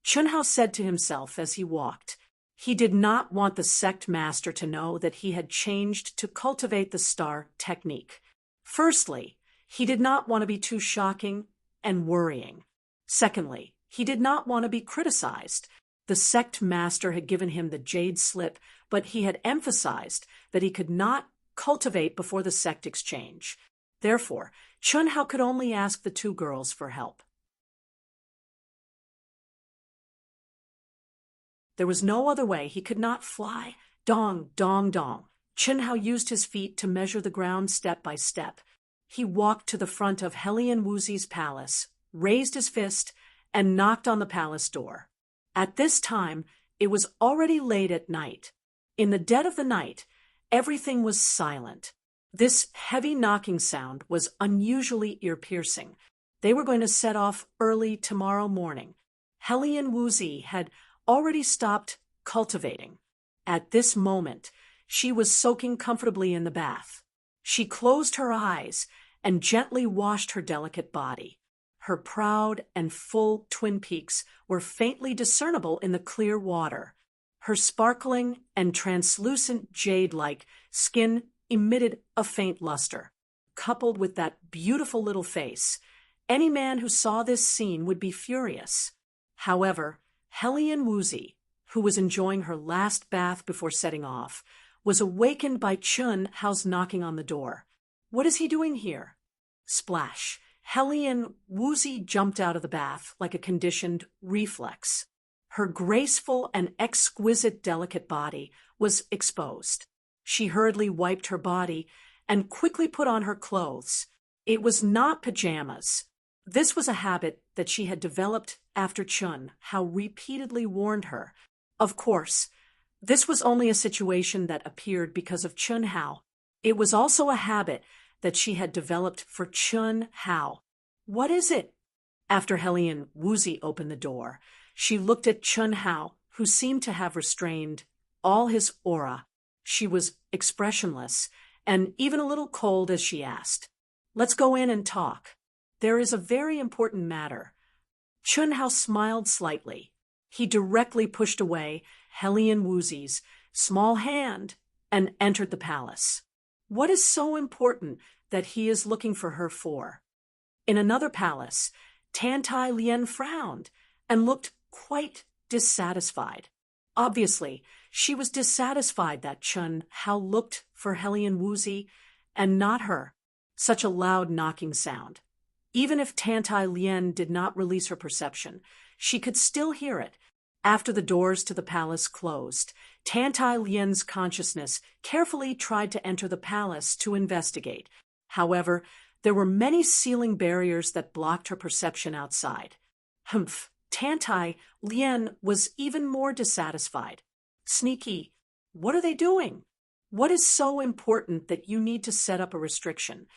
Chun Hao said to himself as he walked. He did not want the sect master to know that he had changed to cultivate the star technique. Firstly, he did not want to be too shocking and worrying. Secondly, he did not want to be criticized. The sect master had given him the jade slip, but he had emphasized that he could not cultivate before the sect exchange. Therefore, Chun Hao could only ask the 2 girls for help. There was no other way. He could not fly. Dong, dong, dong. Chun Hao used his feet to measure the ground step by step. He walked to the front of Helian Wuzi's palace, raised his fist, and knocked on the palace door. At this time, it was already late at night. In the dead of the night, everything was silent. This heavy knocking sound was unusually ear-piercing. They were going to set off early tomorrow morning. Helian Wuzi had already stopped cultivating. At this moment, she was soaking comfortably in the bath. She closed her eyes and gently washed her delicate body. Her proud and full twin peaks were faintly discernible in the clear water. Her sparkling and translucent jade-like skin emitted a faint luster. Coupled with that beautiful little face, any man who saw this scene would be furious. However, Helian Wuzi, who was enjoying her last bath before setting off, was awakened by Chun Hao's knocking on the door. What is he doing here? Splash. Helian Wuzi jumped out of the bath like a conditioned reflex. Her graceful and exquisite delicate body was exposed. She hurriedly wiped her body and quickly put on her clothes. It was not pajamas. This was a habit that she had developed after Chun Hao repeatedly warned her. Of course, this was only a situation that appeared because of Chun Hao. It was also a habit that she had developed for Chun Hao. What is it? After Helian Wuzi opened the door, she looked at Chun Hao, who seemed to have restrained all his aura. She was expressionless and even a little cold as she asked, "Let's go in and talk. There is a very important matter." Chunhao smiled slightly. He directly pushed away Helian Wuzi's small hand and entered the palace. What is so important that he is looking for her for? In another palace, Tantai Lien frowned and looked quite dissatisfied. Obviously, she was dissatisfied that Chun Hao looked for Helian Wuzi and not her. Such a loud knocking sound. Even if Tantai Lien did not release her perception, she could still hear it. After the doors to the palace closed, Tantai Lien's consciousness carefully tried to enter the palace to investigate. However, there were many ceiling barriers that blocked her perception outside. Tantai Lien was even more dissatisfied. "Sneaky, what are they doing? What is so important that you need to set up a restriction?"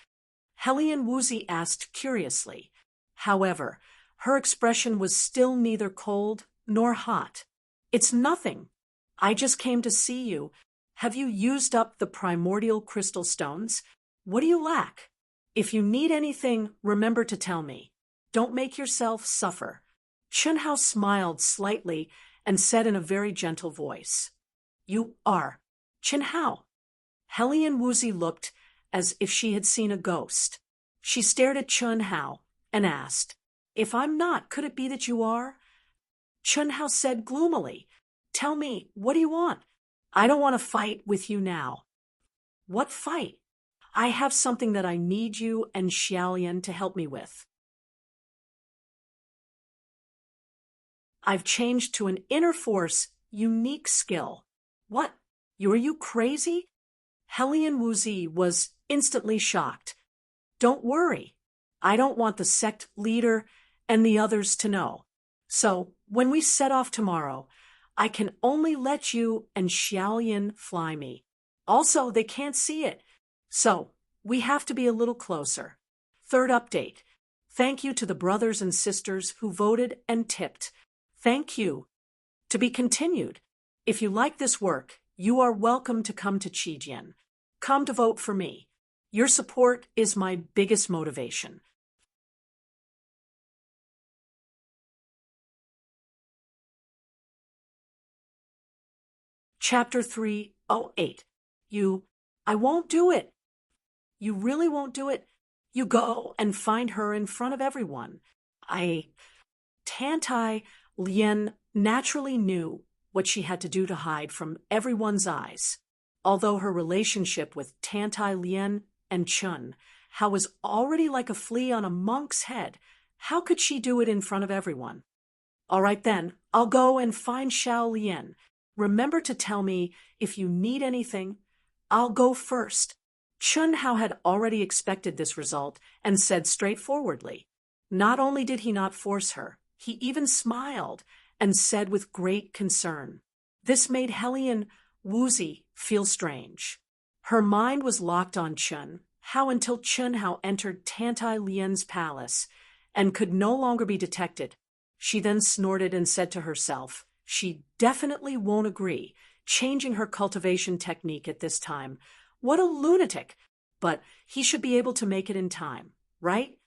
Helian Wuzi asked curiously. However, her expression was still neither cold nor hot. "It's nothing. I just came to see you. Have you used up the primordial crystal stones? What do you lack? If you need anything, remember to tell me. Don't make yourself suffer." Chunhao smiled slightly and said in a very gentle voice, "You are Chunhao." Helian Wuzi looked as if she had seen a ghost. She stared at Chunhao and asked, "If I'm not, could it be that you are?" Chunhao said gloomily, "Tell me, what do you want? I don't want to fight with you now." "What fight?" "I have something that I need you and Xiaolian to help me with. I've changed to an inner force, unique skill." "What? Are you crazy?" Helian Wuzi was instantly shocked. "Don't worry. I don't want the sect leader and the others to know. So, when we set off tomorrow, I can only let you and Xiaolian fly me. Also, they can't see it. So, we have to be a little closer." Third update. Thank you to the brothers and sisters who voted and tipped. Thank you. To be continued. If you like this work, you are welcome to come to Qijian. Come to vote for me. Your support is my biggest motivation. Chapter 308. I won't do it. You really won't do it? You go and find her in front of everyone. Tantai Lien naturally knew what she had to do to hide from everyone's eyes. Although her relationship with Tantai Lien and Chun Hao was already like a flea on a monk's head, how could she do it in front of everyone? "All right then, I'll go and find Xiao Lian. Remember to tell me if you need anything. I'll go first." Chun Hao had already expected this result and said straightforwardly. Not only did he not force her, he even smiled and said with great concern. This made Helian Wuzi feel strange. Her mind was locked on Chun Hao until Chun Hao entered Tantai Lien's palace and could no longer be detected. She then snorted and said to herself, she definitely won't agree, changing her cultivation technique at this time. What a lunatic! But he should be able to make it in time, right?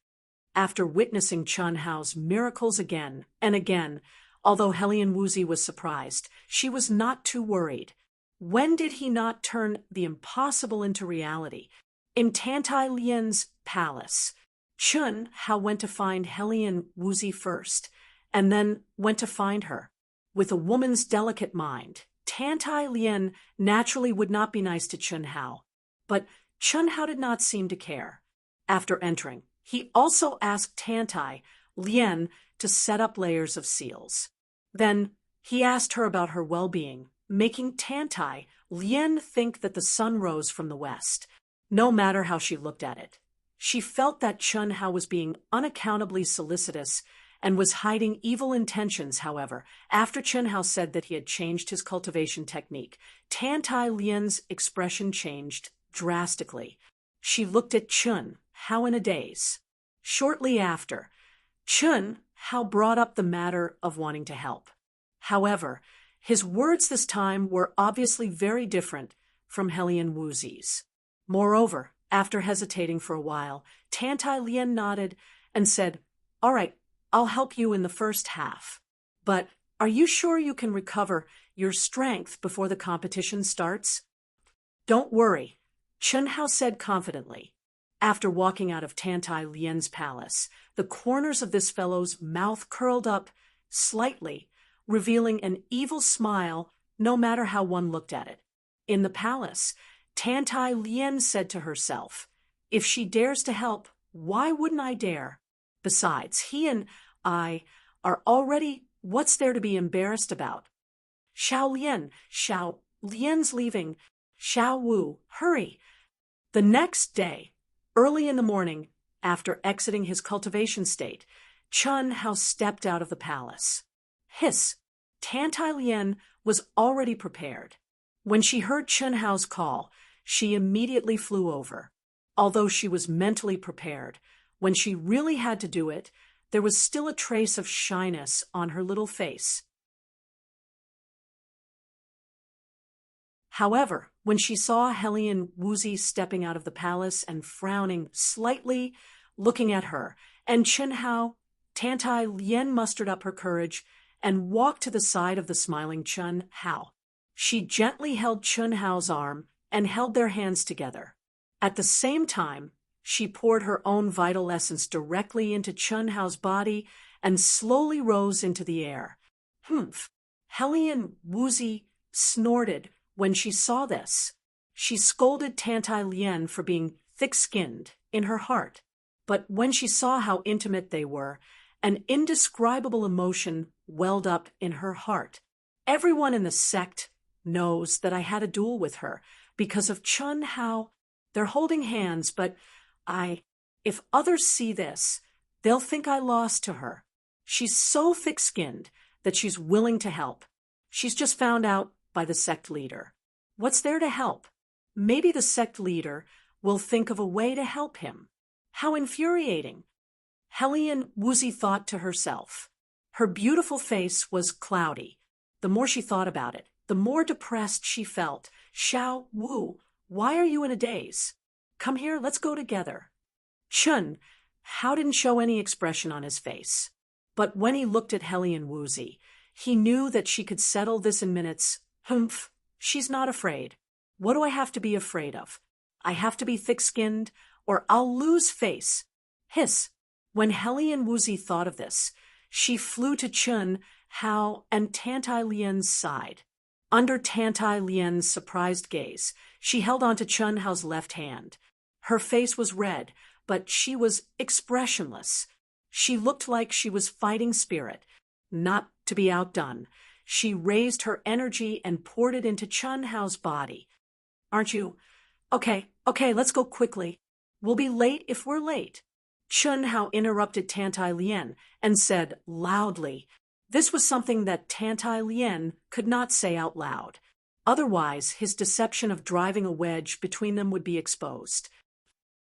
After witnessing Chun Hao's miracles again and again, although Helian Wuzi was surprised, she was not too worried. When did he not turn the impossible into reality? In Tantai Lien's palace, Chun Hao went to find Helian Wuzi first, and then went to find her. With a woman's delicate mind, Tantai Lien naturally would not be nice to Chun Hao. But Chun Hao did not seem to care. After entering, he also asked Tantai Lien to set up layers of seals. Then he asked her about her well-being, making Tantai Lien think that the sun rose from the west, no matter how she looked at it. She felt that Chun Hao was being unaccountably solicitous and was hiding evil intentions. However, after Chun Hao said that he had changed his cultivation technique, Tantai Lien's expression changed drastically. She looked at Chun Hao in a daze. Shortly after, Chun Hao brought up the matter of wanting to help. However, his words this time were obviously very different from Helian Wuzi's. Moreover, after hesitating for a while, Tantai Lien nodded and said, "All right, I'll help you in the first half. But are you sure you can recover your strength before the competition starts?" "Don't worry," Chen Hao said confidently. After walking out of Tantai Lien's palace, the corners of this fellow's mouth curled up slightly, revealing an evil smile no matter how one looked at it. In the palace, Tantai Lien said to herself, "If she dares to help, why wouldn't I dare? Besides, he and I are already, what's there to be embarrassed about? Xiao Lien's leaving. Xiao Wu, hurry." The next day, early in the morning, after exiting his cultivation state, Chen Hao stepped out of the palace. Hiss! Tantai Lien was already prepared. When she heard Chen Hao's call, she immediately flew over. Although she was mentally prepared, when she really had to do it, there was still a trace of shyness on her little face. However, when she saw Hellion Wuzi stepping out of the palace and frowning slightly, looking at her, and Chen Hao, Tantai Lien mustered up her courage and walked to the side of the smiling Chen Hao. She gently held Chen Hao's arm and held their hands together. At the same time, she poured her own vital essence directly into Chen Hao's body and slowly rose into the air. Humph! Hellion Wuzi snorted when she saw this. She scolded Tantai Lien for being thick-skinned in her heart. But when she saw how intimate they were, an indescribable emotion welled up in her heart. Everyone in the sect knows that I had a duel with her because of Chen Hao. They're holding hands, but if others see this, they'll think I lost to her. She's so thick-skinned that she's willing to help. She's just found out by the sect leader. What's there to help? Maybe the sect leader will think of a way to help him. How infuriating! Hellion Wuzi thought to herself. Her beautiful face was cloudy. The more she thought about it, the more depressed she felt. Xiao Wu, why are you in a daze? Come here, let's go together. Chen Hao didn't show any expression on his face. But when he looked at Hellion Wuzi, he knew that she could settle this in minutes. Humph, she's not afraid. What do I have to be afraid of? I have to be thick-skinned, or I'll lose face. Hiss! When Hellion Wuzi thought of this, she flew to Chen Hao and Tantai Lien's side. Under Tantai Lien's surprised gaze, she held onto Chen Hao's left hand. Her face was red, but she was expressionless. She looked like she was fighting spirit, not to be outdone. She raised her energy and poured it into Chen Hao's body. Aren't you? Okay, let's go quickly. We'll be late if we're late. Chen Hao interrupted Tantai Lien and said loudly. This was something that Tantai Lien could not say out loud. Otherwise, his deception of driving a wedge between them would be exposed.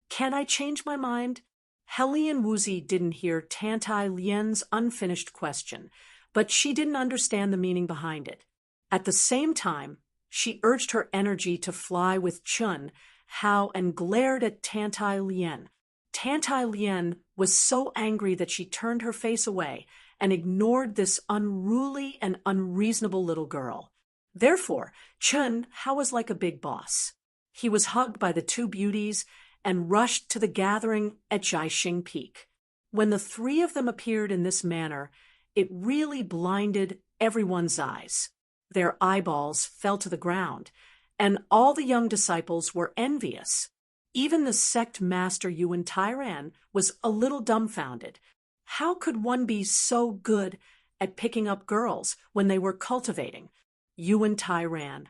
Can I change my mind? Hellion Wuzi didn't hear Tantai Lien's unfinished question, but she didn't understand the meaning behind it. At the same time, she urged her energy to fly with Chen Hao and glared at Tantai Lien. Tantai Lien was so angry that she turned her face away and ignored this unruly and unreasonable little girl. Therefore, Chen Hao was like a big boss. He was hugged by the two beauties and rushed to the gathering at Jiaxing Peak. When the three of them appeared in this manner, it really blinded everyone's eyes. Their eyeballs fell to the ground, and all the young disciples were envious. Even the sect master Yuan Tairan was a little dumbfounded. How could one be so good at picking up girls when they were cultivating? Yuan Tairan,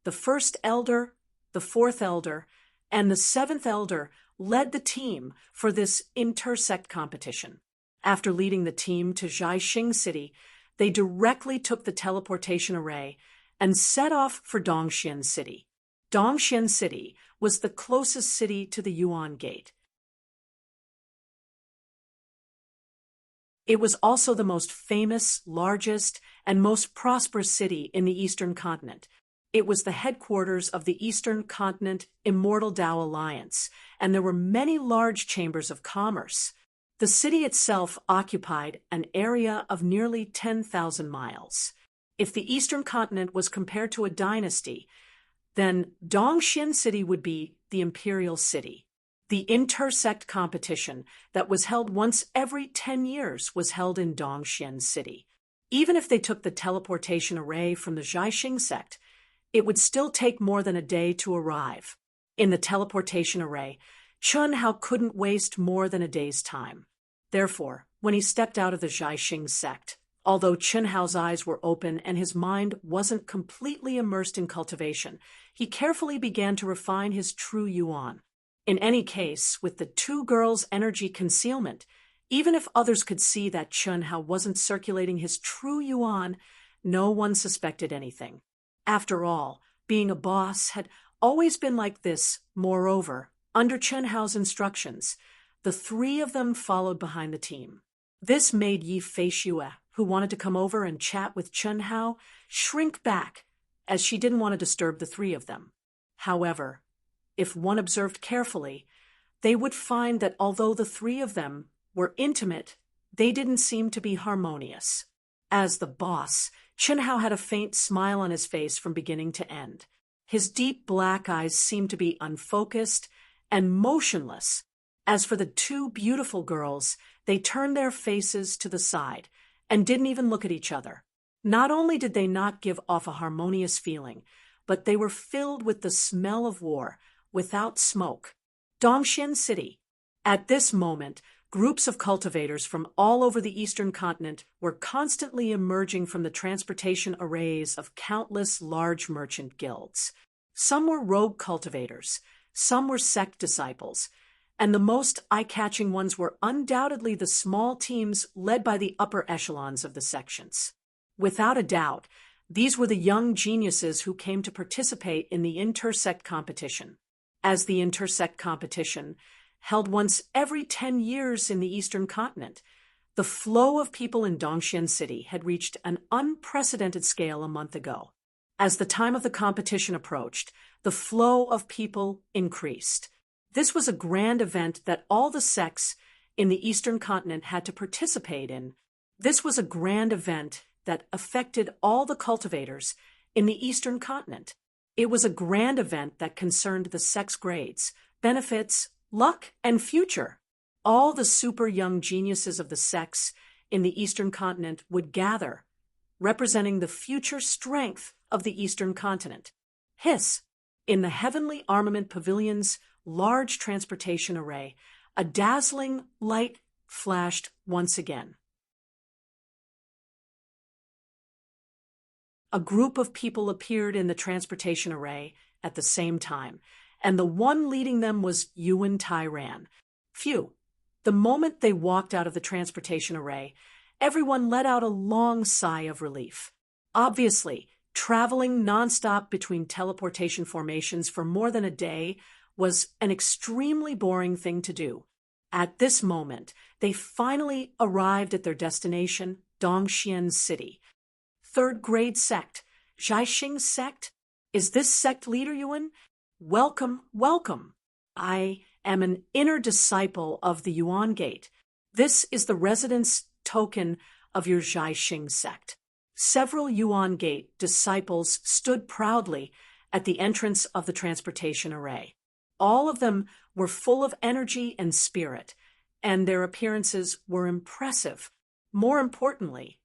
the first elder, the fourth elder, and the seventh elder led the team for this intersect competition. After leading the team to Jiaxing City, they directly took the teleportation array and set off for Dongxian City. Dongxian City was the closest city to the Yuan Gate. It was also the most famous, largest, and most prosperous city in the eastern continent. It was the headquarters of the Eastern Continent Immortal Tao Alliance, and there were many large chambers of commerce. The city itself occupied an area of nearly 10,000 miles. If the Eastern Continent was compared to a dynasty, then Dongxian City would be the imperial city. The intersect competition that was held once every 10 years was held in Dongxian City. Even if they took the teleportation array from the Jiaxing sect, it would still take more than a day to arrive. In the teleportation array, Chun Hao couldn't waste more than a day's time. Therefore, when he stepped out of the Jiaxing sect, although Chun Hao's eyes were open and his mind wasn't completely immersed in cultivation, he carefully began to refine his true yuan. In any case, with the two girls' energy concealment, even if others could see that Chun Hao wasn't circulating his true yuan, no one suspected anything. After all, being a boss had always been like this. Moreover, under Chun Hao's instructions, the three of them followed behind the team. This made Yi Feishue, who wanted to come over and chat with Chun Hao, shrink back, as she didn't want to disturb the three of them. However, if one observed carefully, they would find that although the three of them were intimate, they didn't seem to be harmonious. As the boss, Chun Hao had a faint smile on his face from beginning to end. His deep black eyes seemed to be unfocused and motionless. As for the two beautiful girls, they turned their faces to the side and didn't even look at each other. Not only did they not give off a harmonious feeling, but they were filled with the smell of war, without smoke. Dongxian City. At this moment, groups of cultivators from all over the Eastern Continent were constantly emerging from the transportation arrays of countless large merchant guilds. Some were rogue cultivators, some were sect disciples, and the most eye-catching ones were undoubtedly the small teams led by the upper echelons of the sections. Without a doubt, these were the young geniuses who came to participate in the intersect competition. As the intersect competition, held once every 10 years in the Eastern Continent, the flow of people in Dongxian City had reached an unprecedented scale a month ago. As the time of the competition approached, the flow of people increased. This was a grand event that all the sects in the Eastern Continent had to participate in. This was a grand event that affected all the cultivators in the Eastern Continent. It was a grand event that concerned the sex grades, benefits, luck, and future. All the super young geniuses of the sects in the Eastern Continent would gather, representing the future strength of the Eastern Continent. Hiss! In the Heavenly Armament Pavilion's large transportation array, a dazzling light flashed once again. A group of people appeared in the transportation array at the same time, and the one leading them was Yuan Tairan. Phew! The moment they walked out of the transportation array, everyone let out a long sigh of relief. Obviously, traveling nonstop between teleportation formations for more than a day was an extremely boring thing to do. At this moment, they finally arrived at their destination, Dongxian City. Third grade sect, Jiaxing sect? Is this sect leader Yuan? Welcome, welcome. I am an inner disciple of the Yuan Gate. This is the residence token of your Jiaxing sect. Several Yuan Gate disciples stood proudly at the entrance of the transportation array. All of them were full of energy and spirit, and their appearances were impressive. More importantly,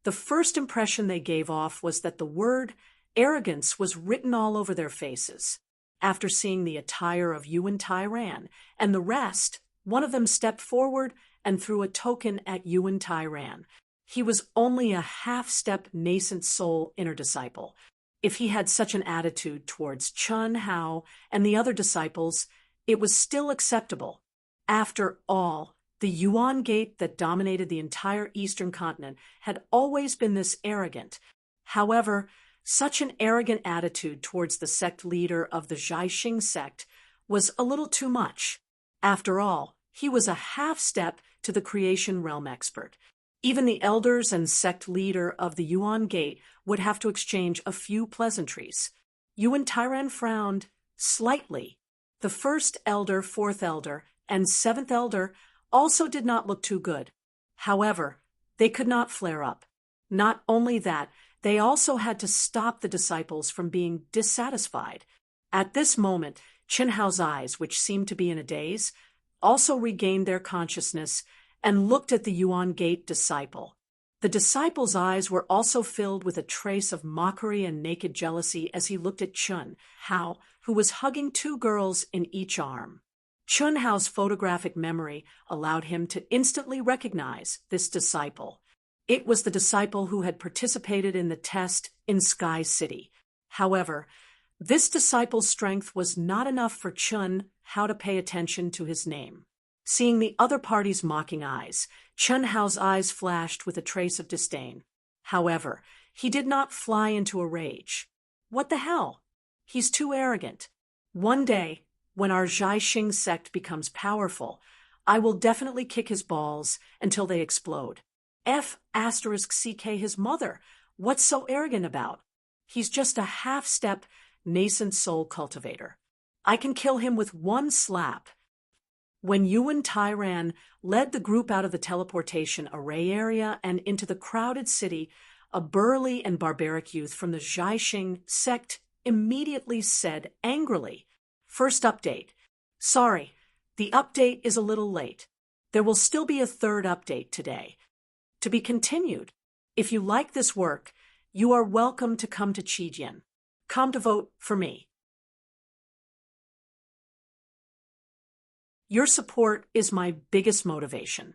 the first impression they gave off was that the word arrogance was written all over their faces. After seeing the attire of Yuan Tairan and the rest, one of them stepped forward and threw a token at Yuan Tairan. He was only a half-step nascent soul inner disciple. If he had such an attitude towards Chun Hao and the other disciples, it was still acceptable. After all, the Yuan Gate that dominated the entire Eastern Continent had always been this arrogant. However, such an arrogant attitude towards the sect leader of the Jiaxing sect was a little too much. After all, he was a half-step to the creation realm expert. Even the elders and sect leader of the Yuan Gate would have to exchange a few pleasantries. Yuan Tairan frowned slightly. The first elder, fourth elder, and seventh elder also did not look too good. However, they could not flare up. Not only that, they also had to stop the disciples from being dissatisfied. At this moment, Chen Hao's eyes, which seemed to be in a daze, also regained their consciousness and looked at the Yuan Gate disciple. The disciple's eyes were also filled with a trace of mockery and naked jealousy as he looked at Chen Hao, who was hugging two girls in each arm. Chen Hao's photographic memory allowed him to instantly recognize this disciple. It was the disciple who had participated in the test in Sky City. However, this disciple's strength was not enough for Chen Hao to pay attention to his name. Seeing the other party's mocking eyes, Chen Hao's eyes flashed with a trace of disdain. However, he did not fly into a rage. What the hell? He's too arrogant. One day, when our Zhaixing sect becomes powerful, I will definitely kick his balls until they explode. *CK his mother. What's so arrogant about? He's just a half-step nascent soul cultivator. I can kill him with one slap. When Yuan Tairan led the group out of the teleportation array area and into the crowded city, a burly and barbaric youth from the Zhaixing sect immediately said angrily, "First update. Sorry, the update is a little late. There will still be a third update today. To be continued. If you like this work, you are welcome to come to Qijian. Come to vote for me. Your support is my biggest motivation."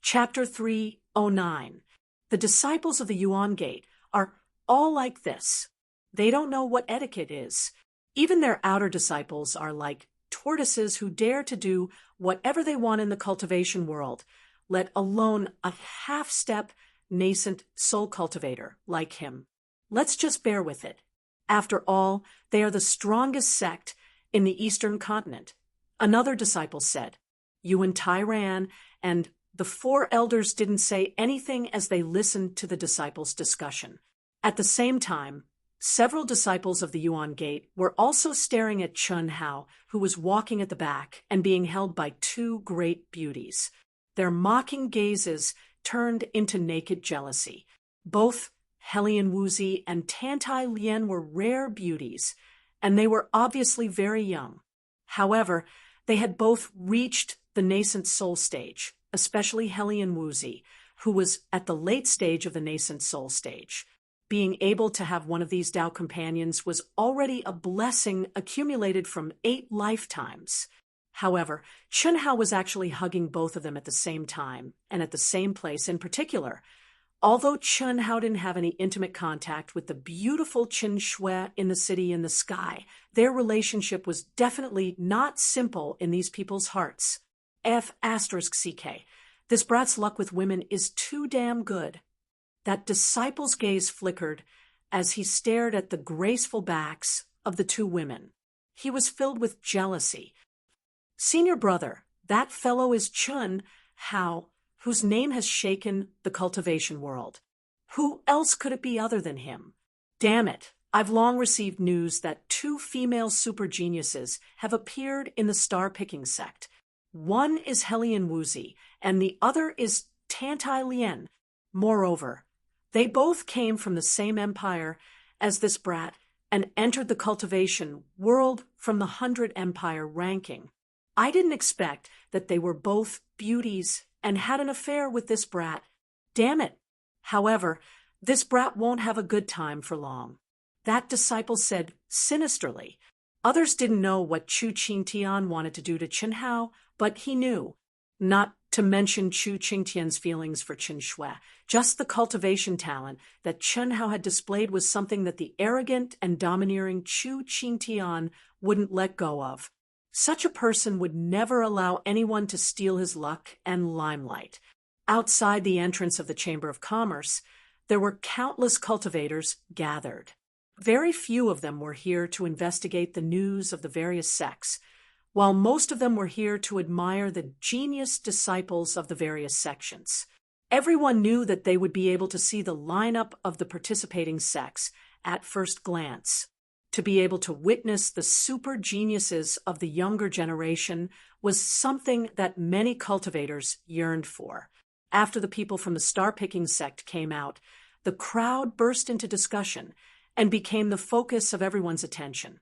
Chapter 309. The disciples of the Yuan Gate are all like this. They don't know what etiquette is. Even their outer disciples are like tortoises who dare to do whatever they want in the cultivation world, let alone a half-step nascent soul cultivator like him. Let's just bear with it. After all, they are the strongest sect in the Eastern continent. Another disciple said. Yuan Tairan and the four elders didn't say anything as they listened to the disciples' discussion. At the same time, several disciples of the Yuan Gate were also staring at Chen Hao, who was walking at the back and being held by two great beauties. Their mocking gazes turned into naked jealousy. Both Helian Wuzi and Tantai Lian were rare beauties, and they were obviously very young. However, they had both reached the nascent soul stage, especially Helian Wuzi, who was at the late stage of the nascent soul stage. Being able to have one of these Tao companions was already a blessing accumulated from 8 lifetimes. However, Chen Hao was actually hugging both of them at the same time, and at the same place in particular. Although Chen Hao didn't have any intimate contact with the beautiful Qin Shui in the city in the sky, their relationship was definitely not simple in these people's hearts. *CK. This brat's luck with women is too damn good. That disciple's gaze flickered as he stared at the graceful backs of the two women. He was filled with jealousy. Senior brother, that fellow is Chen Hao, whose name has shaken the cultivation world. Who else could it be other than him? Damn it, I've long received news that 2 female super geniuses have appeared in the star-picking sect. One is Helian Wuzi, and the other is Tantai Lian. Moreover, they both came from the same empire as this brat and entered the cultivation world from the 100 Empire ranking. I didn't expect that they were both beauties and had an affair with this brat. Damn it. However, this brat won't have a good time for long. That disciple said sinisterly. Others didn't know what Chu Qingtian wanted to do to Chen Hao, but he knew. Not to mention Chu Qingtian's feelings for Qin Shui. Just the cultivation talent that Chen Hao had displayed was something that the arrogant and domineering Chu Qingtian wouldn't let go of. Such a person would never allow anyone to steal his luck and limelight. Outside the entrance of the Chamber of Commerce, there were countless cultivators gathered. Very few of them were here to investigate the news of the various sects. while most of them were here to admire the genius disciples of the various sections. Everyone knew that they would be able to see the lineup of the participating sects at first glance. To be able to witness the super geniuses of the younger generation was something that many cultivators yearned for. After the people from the star-picking sect came out, the crowd burst into discussion and became the focus of everyone's attention.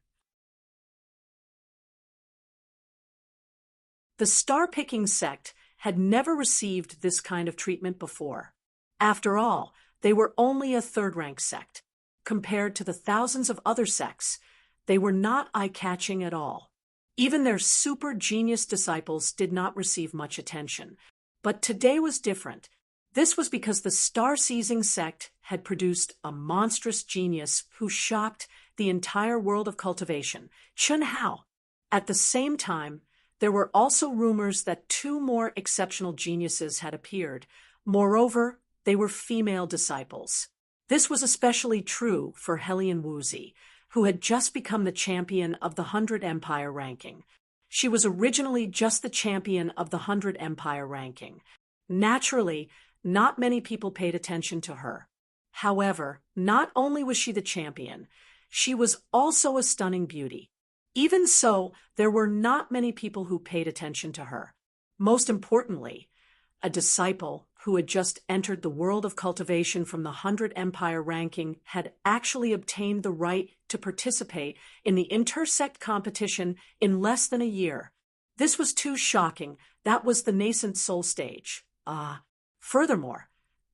The star-picking sect had never received this kind of treatment before. After all, they were only a third-rank sect. Compared to the thousands of other sects, they were not eye-catching at all. Even their super genius disciples did not receive much attention. But today was different. This was because the star-seizing sect had produced a monstrous genius who shocked the entire world of cultivation, Chun Hao. At the same time, there were also rumors that 2 more exceptional geniuses had appeared. Moreover, they were female disciples. This was especially true for Helian Wuzi, who had just become the champion of the 100 Empire ranking. She was originally just the champion of the 100 Empire ranking. Naturally, not many people paid attention to her. However, not only was she the champion, she was also a stunning beauty. Even so, there were not many people who paid attention to her. Most importantly, a disciple who had just entered the world of cultivation from the 100 Empire ranking had actually obtained the right to participate in the intersect competition in less than a year. This was too shocking. That was the nascent soul stage. Furthermore,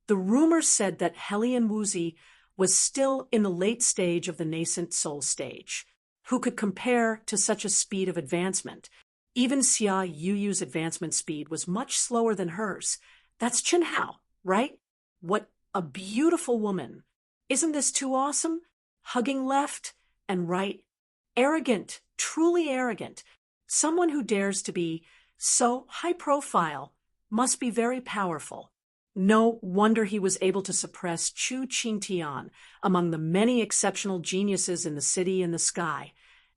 the rumors said that Helian Wuzi was still in the late stage of the nascent soul stage. Who could compare to such a speed of advancement? Even Xia Yuyu's advancement speed was much slower than hers. That's Chun Hao, right? What a beautiful woman. Isn't this too awesome? Hugging left and right. Arrogant, truly arrogant. Someone who dares to be so high profile must be very powerful. No wonder he was able to suppress Chu Qingtian among the many exceptional geniuses in the city and the sky,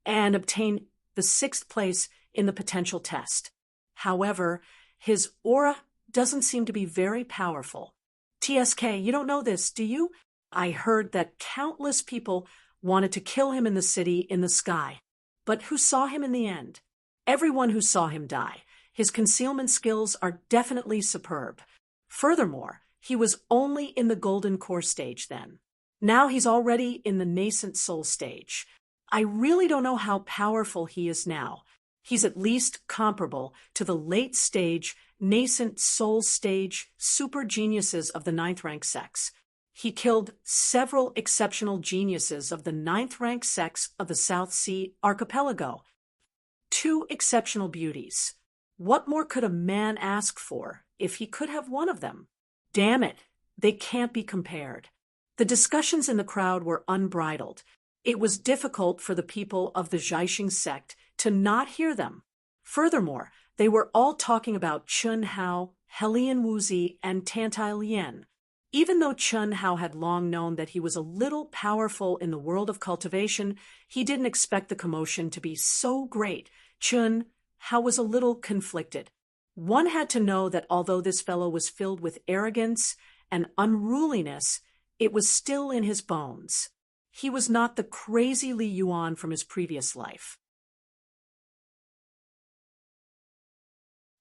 and obtain the 6th place in the potential test. However, his aura doesn't seem to be very powerful. TSK, you don't know this, do you? I heard that countless people wanted to kill him in the city, in the sky. But who saw him in the end? Everyone who saw him die. His concealment skills are definitely superb. Furthermore, he was only in the golden core stage then. Now he's already in the nascent soul stage. I really don't know how powerful he is now. He's at least comparable to the late stage, nascent soul stage super geniuses of the 9th rank sects. He killed several exceptional geniuses of the 9th rank sects of the South Sea archipelago. 2 exceptional beauties. What more could a man ask for if he could have one of them? Damn it, they can't be compared. The discussions in the crowd were unbridled. It was difficult for the people of the Zhaixing sect to not hear them. Furthermore, they were all talking about Chun Hao, Helian Wuzi, and Tantai Lian. Even though Chun Hao had long known that he was a little powerful in the world of cultivation, he didn't expect the commotion to be so great. Chun Hao was a little conflicted. One had to know that although this fellow was filled with arrogance and unruliness, it was still in his bones. He was not the crazy Li Yuan from his previous life.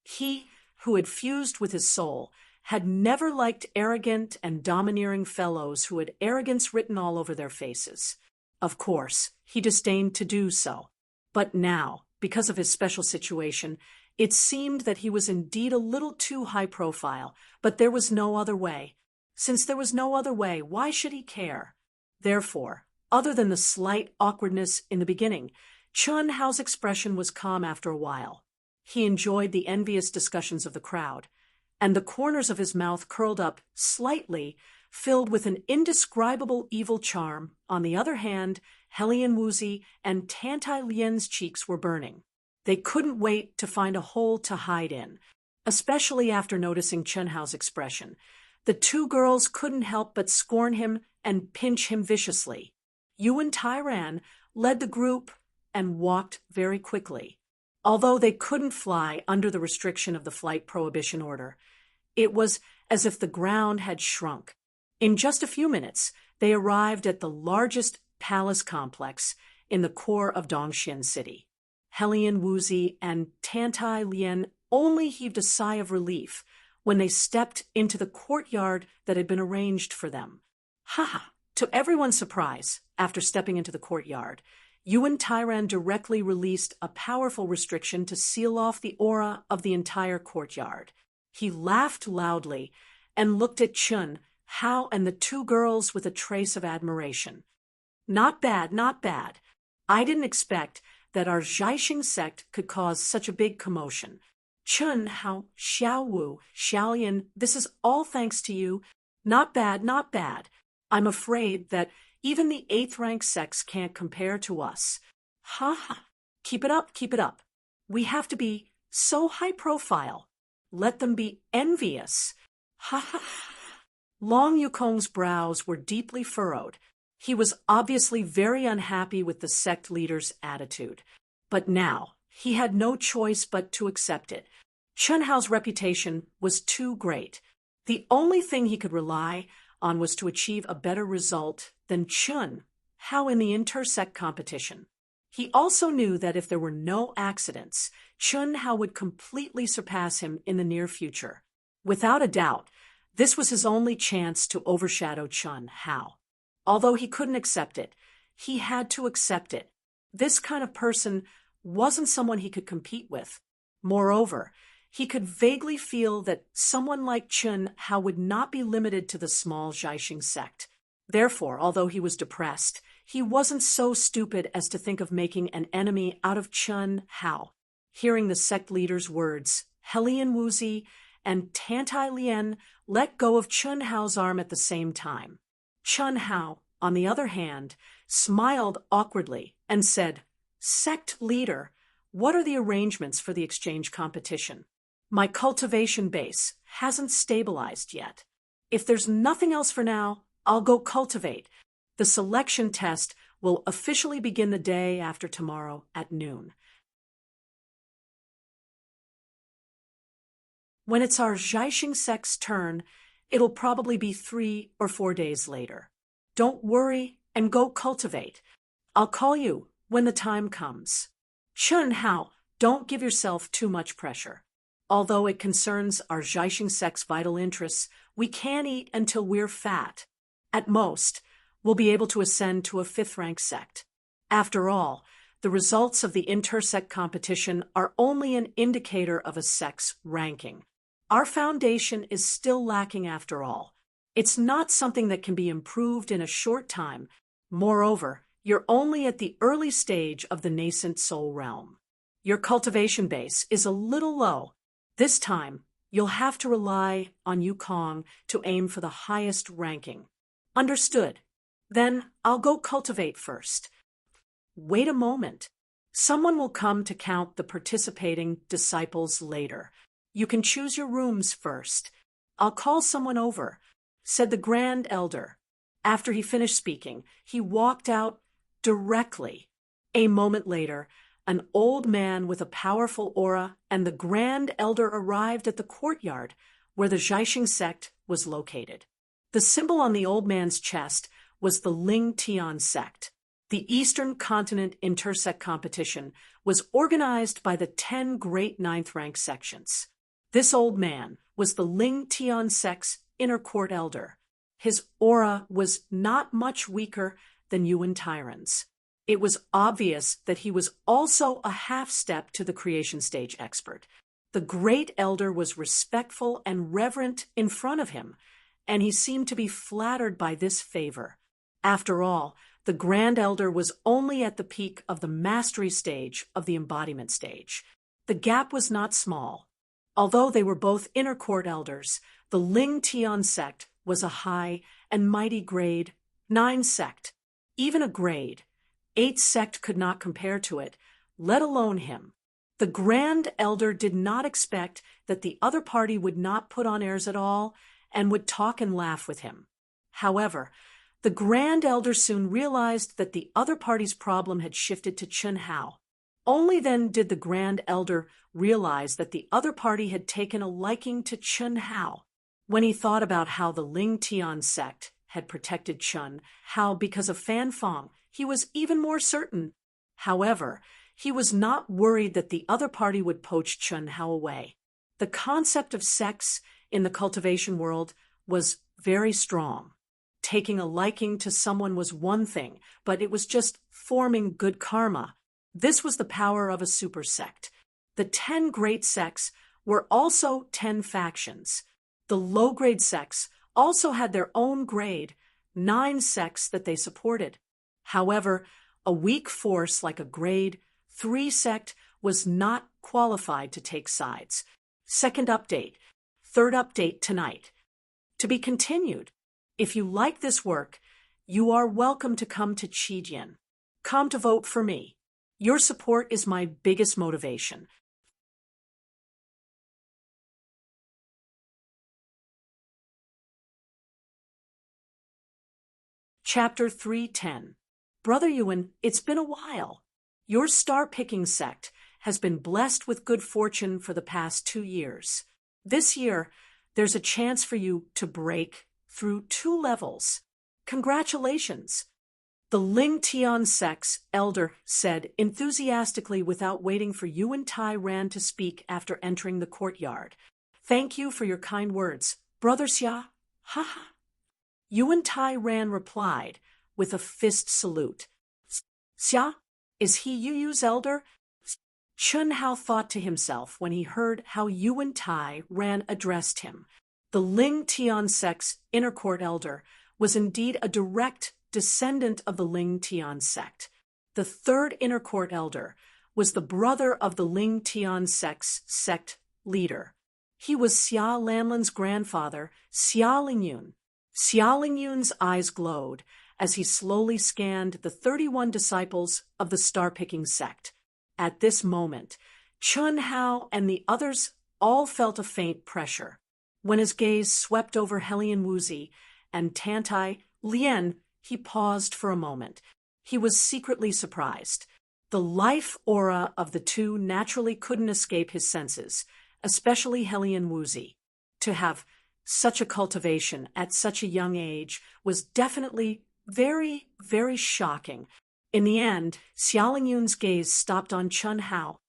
He, who had fused with his soul, had never liked arrogant and domineering fellows who had arrogance written all over their faces. Of course, he disdained to do so. But now, because of his special situation, it seemed that he was indeed a little too high profile, but there was no other way. Since there was no other way, why should he care? Therefore, other than the slight awkwardness in the beginning, Chun Hao's expression was calm after a while. He enjoyed the envious discussions of the crowd, and the corners of his mouth curled up slightly, filled with an indescribable evil charm. On the other hand, Helian Wuzi and Tantai Lian's cheeks were burning. They couldn't wait to find a hole to hide in, especially after noticing Chun Hao's expression. The 2 girls couldn't help but scorn him and pinch him viciously. Yuan Tairan led the group and walked very quickly. Although they couldn't fly under the restriction of the flight prohibition order, it was as if the ground had shrunk. In just a few minutes, they arrived at the largest palace complex in the core of Dongxian City. Helian Wuzi and Tantai Lian only heaved a sigh of relief when they stepped into the courtyard that had been arranged for them. Ha! To everyone's surprise, after stepping into the courtyard, Yuan Tairan directly released a powerful restriction to seal off the aura of the entire courtyard. He laughed loudly and looked at Chun, Hao, and the two girls with a trace of admiration. Not bad, not bad. I didn't expect that our Zhaixing sect could cause such a big commotion. Chun, Hao, Xiaowu, Xiaolian, this is all thanks to you. Not bad, not bad. I'm afraid that even the 8th rank sects can't compare to us. Ha ha. Keep it up, keep it up. We have to be so high profile. Let them be envious. Ha ha. Long Yukong's brows were deeply furrowed. He was obviously very unhappy with the sect leader's attitude. But now, he had no choice but to accept it. Chun Hao's reputation was too great. The only thing he could rely on was to achieve a better result than Chun Hao in the inter-sect competition. He also knew that if there were no accidents, Chun Hao would completely surpass him in the near future. Without a doubt, this was his only chance to overshadow Chun Hao. Although he couldn't accept it, he had to accept it. This kind of person wasn't someone he could compete with. Moreover, he could vaguely feel that someone like Chun Hao would not be limited to the small Zhaixing sect. Therefore, although he was depressed, he wasn't so stupid as to think of making an enemy out of Chun Hao. Hearing the sect leader's words, Helian Wuzi and Tantai Lian let go of Chun Hao's arm at the same time. Chun Hao, on the other hand, smiled awkwardly and said, "Sect leader, what are the arrangements for the exchange competition? My cultivation base hasn't stabilized yet. If there's nothing else for now, I'll go cultivate. The selection test will officially begin the day after tomorrow at noon." When it's our Zhaixing sect's turn, it'll probably be 3 or 4 days later. Don't worry and go cultivate. I'll call you when the time comes. Chun Hao, don't give yourself too much pressure. Although it concerns our Zhaixing sect's vital interests, we can't eat until we're fat. At most, we'll be able to ascend to a 5th rank sect. After all, the results of the inter-sect competition are only an indicator of a sect's ranking. Our foundation is still lacking after all. It's not something that can be improved in a short time. Moreover, you're only at the early stage of the nascent soul realm. Your cultivation base is a little low. This time, you'll have to rely on Yukong to aim for the highest ranking. Understood. Then I'll go cultivate first. Wait a moment. Someone will come to count the participating disciples later. You can choose your rooms first. I'll call someone over, said the Grand Elder. After he finished speaking, he walked out directly. A moment later, an old man with a powerful aura and the Grand Elder arrived at the courtyard where the Zhaixing sect was located. The symbol on the old man's chest was the Ling Tian sect. The Eastern Continent Intersect competition was organized by the 10 great 9th rank sections. This old man was the Ling Tian sect's inner court elder. His aura was not much weaker than Yuan Tairan's. It was obvious that he was also a half-step to the creation stage expert. The great elder was respectful and reverent in front of him, and he seemed to be flattered by this favor. After all, the Grand Elder was only at the peak of the mastery stage of the embodiment stage. The gap was not small. Although they were both inner court elders, the Ling Tian sect was a high and mighty grade 9 sect. Even a grade 8 sect could not compare to it, let alone him. The Grand Elder did not expect that the other party would not put on airs at all and would talk and laugh with him. However, the Grand Elder soon realized that the other party's problem had shifted to Chun Hao. Only then did the Grand Elder realize that the other party had taken a liking to Chun Hao. When he thought about how the Ling Tian sect had protected Chun Hao because of Fan Fong, he was even more certain. However, he was not worried that the other party would poach Chun Hao away. The concept of sex in the cultivation world was very strong. Taking a liking to someone was one thing, but it was just forming good karma. This was the power of a super sect. The 10 great sects were also 10 factions. The low-grade sects also had their own grade, 9 sects that they supported. However, a weak force like a grade 3 sect was not qualified to take sides. Second update. Third update tonight. To be continued. If you like this work, you are welcome to come to Chidian. Come to vote for me. Your support is my biggest motivation. Chapter 310. Brother Yuan, it's been a while. Your star-picking sect has been blessed with good fortune for the past 2 years. This year, there's a chance for you to break through 2 levels. Congratulations! The Ling Tian sect's elder said enthusiastically without waiting for Yuan Tai Ran to speak after entering the courtyard. Thank you for your kind words, Brother Xia. Ha ha. Yuan Tai Ran replied with a fist salute. Xia, is he Yu's elder? Chun Hao thought to himself when he heard how Yuan Tai Ran addressed him. The Ling Tian sect's inner court elder was indeed a direct descendant of the Ling Tian sect. The third inner court elder was the brother of the Ling Tian sect's sect leader. He was Xia Lanlan's grandfather, Xia Lingyun. Xia Lingyun's eyes glowed as he slowly scanned the 31 disciples of the star-picking sect. At this moment, Chun Hao and the others all felt a faint pressure. When his gaze swept over Helian Wuzi and Tantai Lien, he paused for a moment. He was secretly surprised. The life aura of the two naturally couldn't escape his senses, especially Helian Wuzi. To have such a cultivation at such a young age was definitely very, very shocking. In the end, Xia Lingyun's gaze stopped on Chun Hao.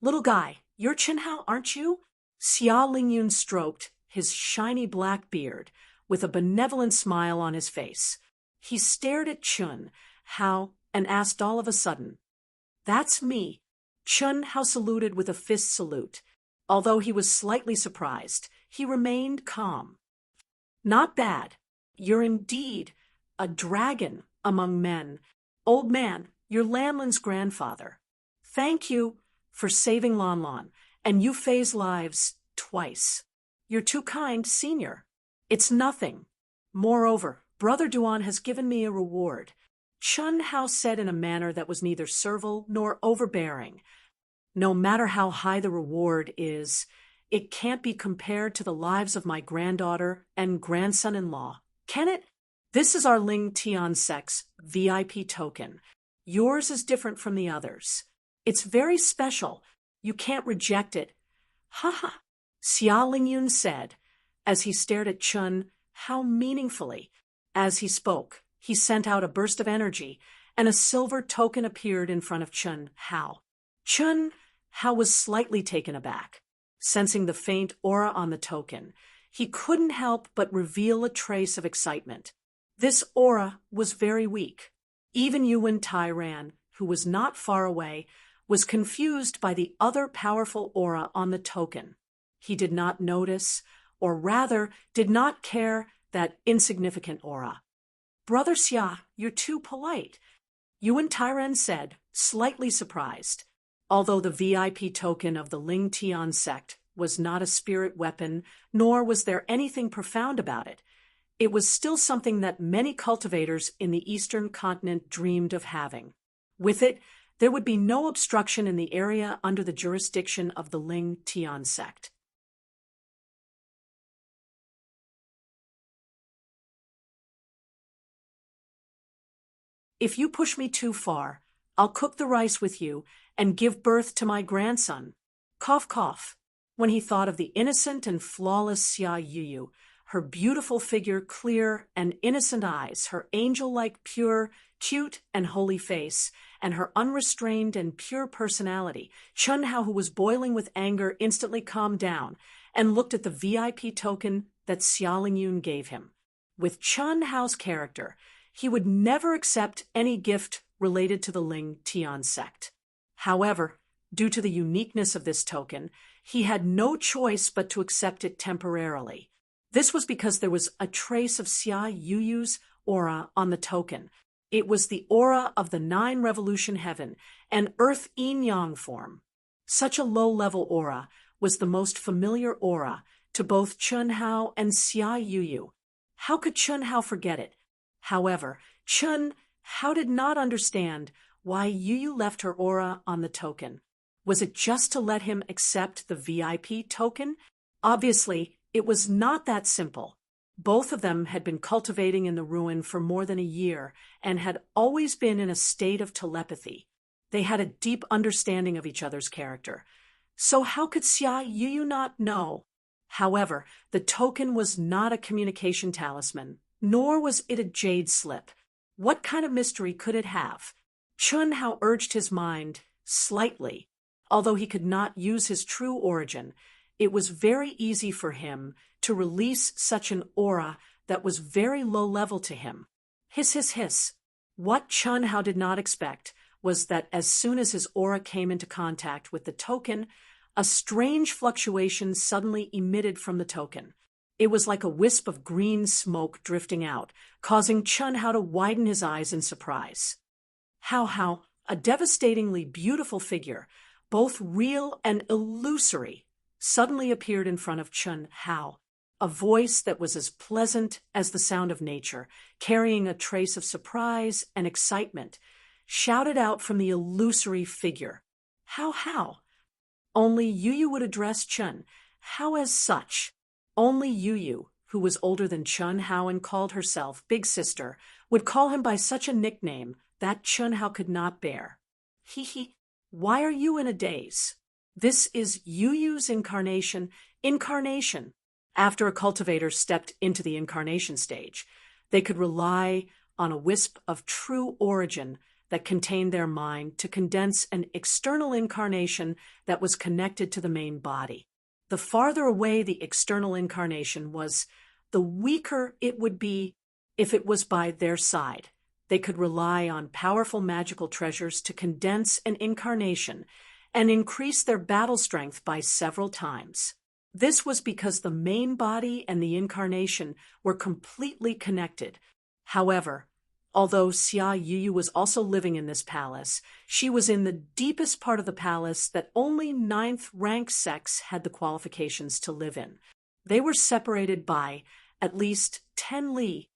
Little guy, you're Chun Hao, aren't you? Xia Lingyun stroked his shiny black beard with a benevolent smile on his face. He stared at Chun Hao and asked all of a sudden, That's me. Chun Hao saluted with a fist salute. Although he was slightly surprised, he remained calm. Not bad. You're indeed a dragon among men. Old man, you're Lanlan's grandfather. Thank you for saving Lanlan and Yufei's lives twice. You're too kind, senior. It's nothing. Moreover, Brother Duan has given me a reward. Chun Hao said in a manner that was neither servile nor overbearing. No matter how high the reward is, it can't be compared to the lives of my granddaughter and grandson-in-law. Can it? This is our Ling Tian sect's VIP token. Yours is different from the others. It's very special. You can't reject it. Ha ha, Xia Lingyun said, as he stared at Chun Hao meaningfully. As he spoke, he sent out a burst of energy, and a silver token appeared in front of Chun Hao. Chun Hao was slightly taken aback. Sensing the faint aura on the token, he couldn't help but reveal a trace of excitement. This aura was very weak. Even Yuan Tai Ran, who was not far away, was confused by the other powerful aura on the token. He did not notice, or rather, did not care, that insignificant aura. Brother Xia, you're too polite, Yuan Tai Ran said, slightly surprised. Although the VIP token of the Ling Tian sect was not a spirit weapon, nor was there anything profound about it, it was still something that many cultivators in the eastern continent dreamed of having. With it, there would be no obstruction in the area under the jurisdiction of the Ling Tian sect. If you push me too far, I'll cook the rice with you and give birth to my grandson. Cough, cough. When he thought of the innocent and flawless Xia Yuyu, her beautiful figure, clear and innocent eyes, her angel-like pure, cute and holy face, and her unrestrained and pure personality, Chun Hao, who was boiling with anger, instantly calmed down and looked at the VIP token that Xia Lingyun gave him. With Chun Hao's character, he would never accept any gift related to the Ling Tian sect. However, due to the uniqueness of this token, he had no choice but to accept it temporarily. This was because there was a trace of Xia Yuyu's aura on the token. It was the aura of the 9 Revolution Heaven and Earth Yin-Yang form. Such a low-level aura was the most familiar aura to both Chun Hao and Xia Yuyu. How could Chun Hao forget it? However, Chun Hao did not understand why Yuyu left her aura on the token. Was it just to let him accept the VIP token? Obviously, it was not that simple. Both of them had been cultivating in the ruin for more than a year and had always been in a state of telepathy. They had a deep understanding of each other's character. So how could Xia Yuyu not know? However, the token was not a communication talisman, nor was it a jade slip. What kind of mystery could it have? Chun Hao urged his mind slightly. Although he could not use his true origin, it was very easy for him to release such an aura that was very low level to him. Hiss, hiss, hiss. What Chun Hao did not expect was that as soon as his aura came into contact with the token, a strange fluctuation suddenly emitted from the token. It was like a wisp of green smoke drifting out, causing Chun Hao to widen his eyes in surprise. How, a devastatingly beautiful figure, both real and illusory, suddenly appeared in front of Chun Hao. A voice that was as pleasant as the sound of nature, carrying a trace of surprise and excitement, shouted out from the illusory figure. How? Only Yuyu would address Chun Hao as such. Only Yuyu, who was older than Chun Hao and called herself Big Sister, would call him by such a nickname that Chun Hao could not bear. He, why are you in a daze? This is Yuyu's incarnation. After a cultivator stepped into the incarnation stage, they could rely on a wisp of true origin that contained their mind to condense an external incarnation that was connected to the main body. The farther away the external incarnation was, the weaker it would be if it was by their side. They could rely on powerful magical treasures to condense an incarnation and increase their battle strength by several times. This was because the main body and the incarnation were completely connected. However, although Xia Yuyu was also living in this palace, she was in the deepest part of the palace that only 9th rank sects had the qualifications to live in. They were separated by at least 10 li.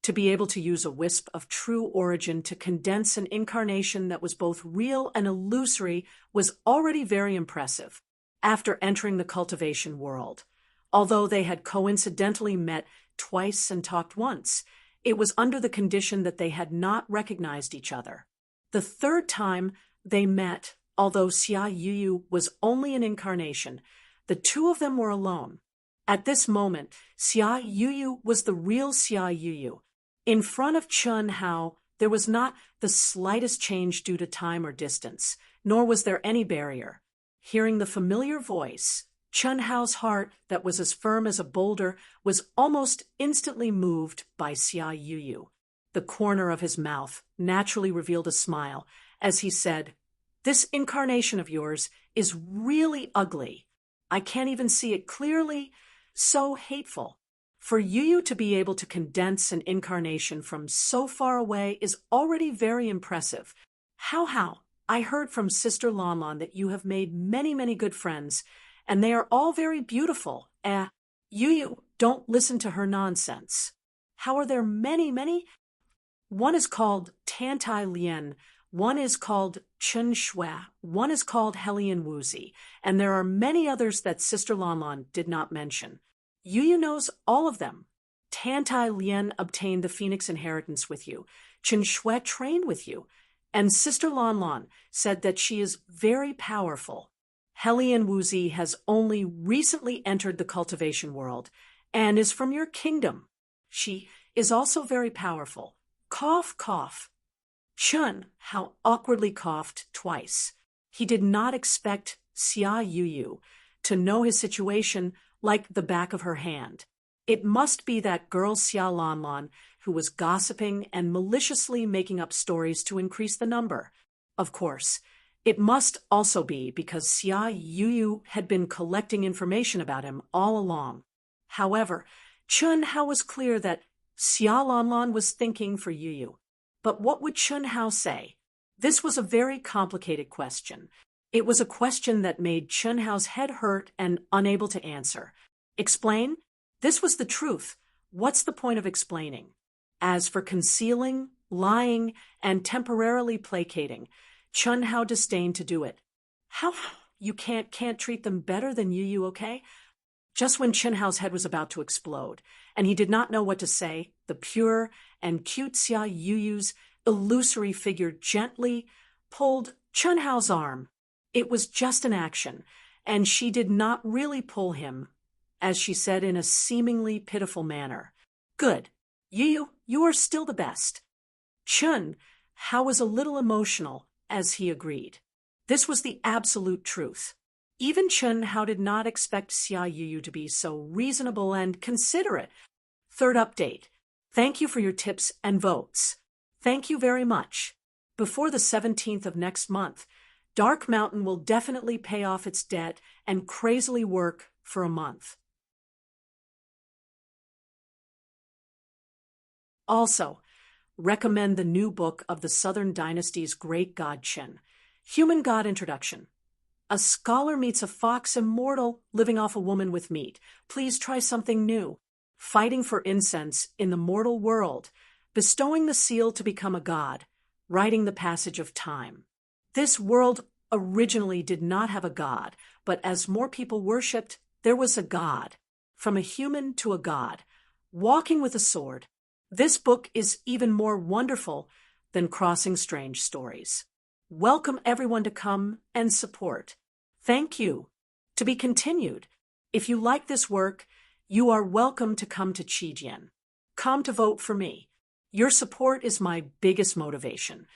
To be able to use a wisp of true origin to condense an incarnation that was both real and illusory was already very impressive. After entering the cultivation world, although they had coincidentally met twice and talked once, it was under the condition that they had not recognized each other. The third time they met, although Xia Yuyu was only an incarnation, the two of them were alone. At this moment, Xia Yuyu was the real Xia Yuyu. In front of Chun Hao, there was not the slightest change due to time or distance, nor was there any barrier. Hearing the familiar voice, Chun Hao's heart, that was as firm as a boulder, was almost instantly moved by Xia Yuyu. The corner of his mouth naturally revealed a smile as he said, "This incarnation of yours is really ugly. I can't even see it clearly. So hateful. For Yuyu to be able to condense an incarnation from so far away is already very impressive. How? I heard from Sister Lanlan that you have made many good friends, and they are all very beautiful. Yuyu, don't listen to her nonsense. How are there many? One is called Tantai Lien, one is called Chen Shui, one is called Helian Wuzi, and there are many others that Sister Lanlan did not mention. Yuyu knows all of them. Tantai Lien obtained the Phoenix inheritance with you. Chen Shui trained with you. And Sister Lan Lan said that she is very powerful. Helian Wuzi has only recently entered the cultivation world and is from your kingdom. She is also very powerful. Cough, cough. Chun Hao awkwardly coughed twice. He did not expect Xia Yuyu to know his situation like the back of her hand. It must be that girl Xia Lanlan who was gossiping and maliciously making up stories to increase the number. Of course, it must also be because Xia Yuyu had been collecting information about him all along. However, Chun Hao was clear that Xia Lanlan was thinking for Yuyu. But what would Chun Hao say? This was a very complicated question. It was a question that made Chun Hao's head hurt and unable to answer. Explain? This was the truth. What's the point of explaining? As for concealing, lying, and temporarily placating, Chun Hao disdained to do it. How? You can't treat them better than Yuyu, okay? Just when Chun Hao's head was about to explode, and he did not know what to say, the pure and cute Xia Yuyu's illusory figure gently pulled Chun Hao's arm. It was just an action, and she did not really pull him, as she said in a seemingly pitiful manner. Good. Yuyu, you are still the best. Chun Hao was a little emotional as he agreed. This was the absolute truth. Even Chun Hao did not expect Xia Yuyu to be so reasonable and considerate. Third update. Thank you for your tips and votes. Thank you very much. Before the 17th of next month, Dark Mountain will definitely pay off its debt and crazily work for a month. Also, recommend the new book of the Southern Dynasty's Great God Qin, Human God Introduction. A scholar meets a fox immortal living off a woman with meat. Please try something new. Fighting for incense in the mortal world, bestowing the seal to become a god, writing the passage of time. This world originally did not have a god, but as more people worshipped, there was a god. From a human to a god, walking with a sword. This book is even more wonderful than Crossing Strange Stories. Welcome everyone to come and support. Thank you. To be continued. If you like this work, you are welcome to come to Qijian. Come to vote for me. Your support is my biggest motivation.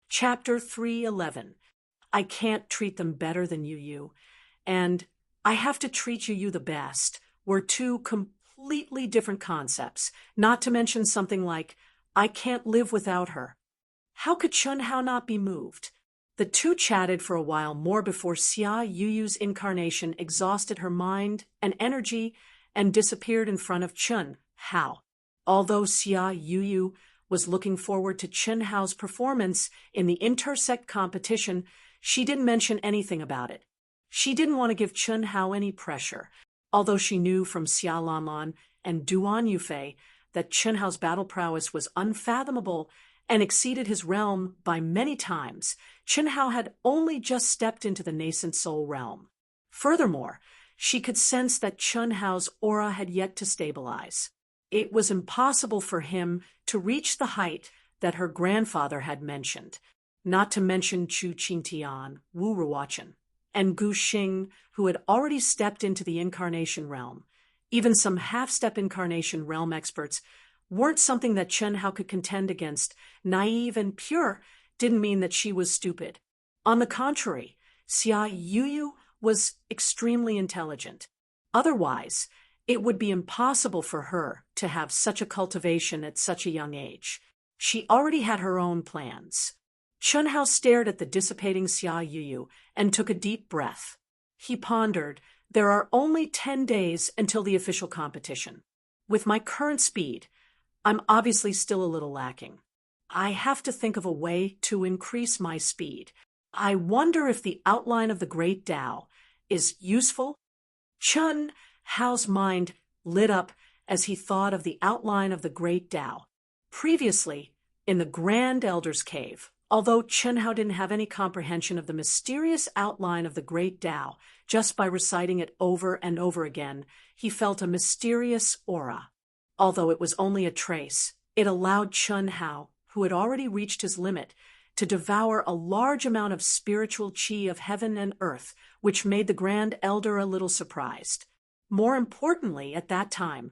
Chapter 311. I can't treat them better than Yuyu, and I have to treat Yuyu the best were two completely different concepts, not to mention something like, I can't live without her. How could Chun Hao not be moved? The two chatted for a while more before Xia Yuyu's incarnation exhausted her mind and energy and disappeared in front of Chun Hao. Although Xia Yuyu was looking forward to Chun Hao's performance in the intersect competition, she didn't mention anything about it. She didn't want to give Chun Hao any pressure, although she knew from Xia Lanlan and Duan Yufei that Chun Hao's battle prowess was unfathomable and exceeded his realm by many times. Chun Hao had only just stepped into the nascent soul realm. Furthermore, she could sense that Chun Hao's aura had yet to stabilize. It was impossible for him to reach the height that her grandfather had mentioned, not to mention Chu Qingtian, Wu Ruochen, and Gu Xing, who had already stepped into the incarnation realm. Even some half-step incarnation realm experts weren't something that Chun Hao could contend against. Naive and pure didn't mean that she was stupid. On the contrary, Xia Yuyu was extremely intelligent. Otherwise, it would be impossible for her to have such a cultivation at such a young age. She already had her own plans. Chun Hao stared at the dissipating Xia Yuyu and took a deep breath. He pondered, there are only 10 days until the official competition. With my current speed, I'm obviously still a little lacking. I have to think of a way to increase my speed. I wonder if the outline of the Great Tao is useful. Chun Hao's mind lit up as he thought of the outline of the Great Tao. Previously, in the Grand Elder's Cave, Although Chen Hao didn't have any comprehension of the mysterious outline of the Great Tao, just by reciting it over and over again, he felt a mysterious aura. Although it was only a trace, it allowed Chen Hao, who had already reached his limit, to devour a large amount of spiritual qi of heaven and earth, which made the Grand Elder a little surprised. More importantly, at that time,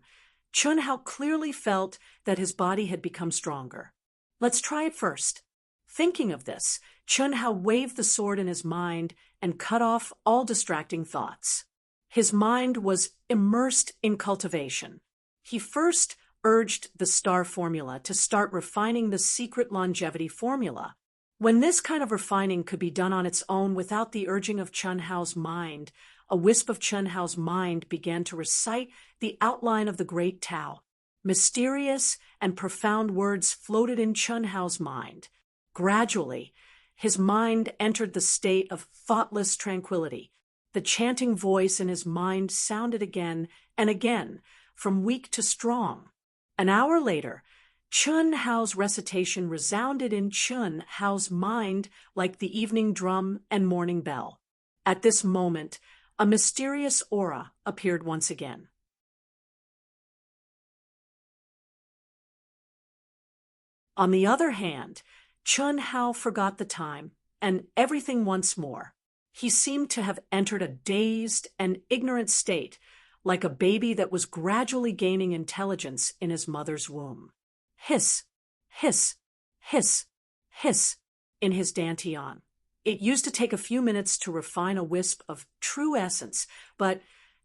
Chen Hao clearly felt that his body had become stronger. Let's try it first. Thinking of this, Chen Hao waved the sword in his mind and cut off all distracting thoughts. His mind was immersed in cultivation. He first urged the star formula to start refining the secret longevity formula. When this kind of refining could be done on its own without the urging of Chen Hao's mind, a wisp of Chen Hao's mind began to recite the outline of the Great Tao. Mysterious and profound words floated in Chen Hao's mind. Gradually, his mind entered the state of thoughtless tranquility. The chanting voice in his mind sounded again and again, from weak to strong. An hour later, Chen Hao's recitation resounded in Chen Hao's mind like the evening drum and morning bell. At this moment, a mysterious aura appeared once again. On the other hand, Chen Hao forgot the time and everything once more. He seemed to have entered a dazed and ignorant state, like a baby that was gradually gaining intelligence in his mother's womb. Hiss, hiss, hiss, hiss, in his dantian. It used to take a few minutes to refine a wisp of true essence, but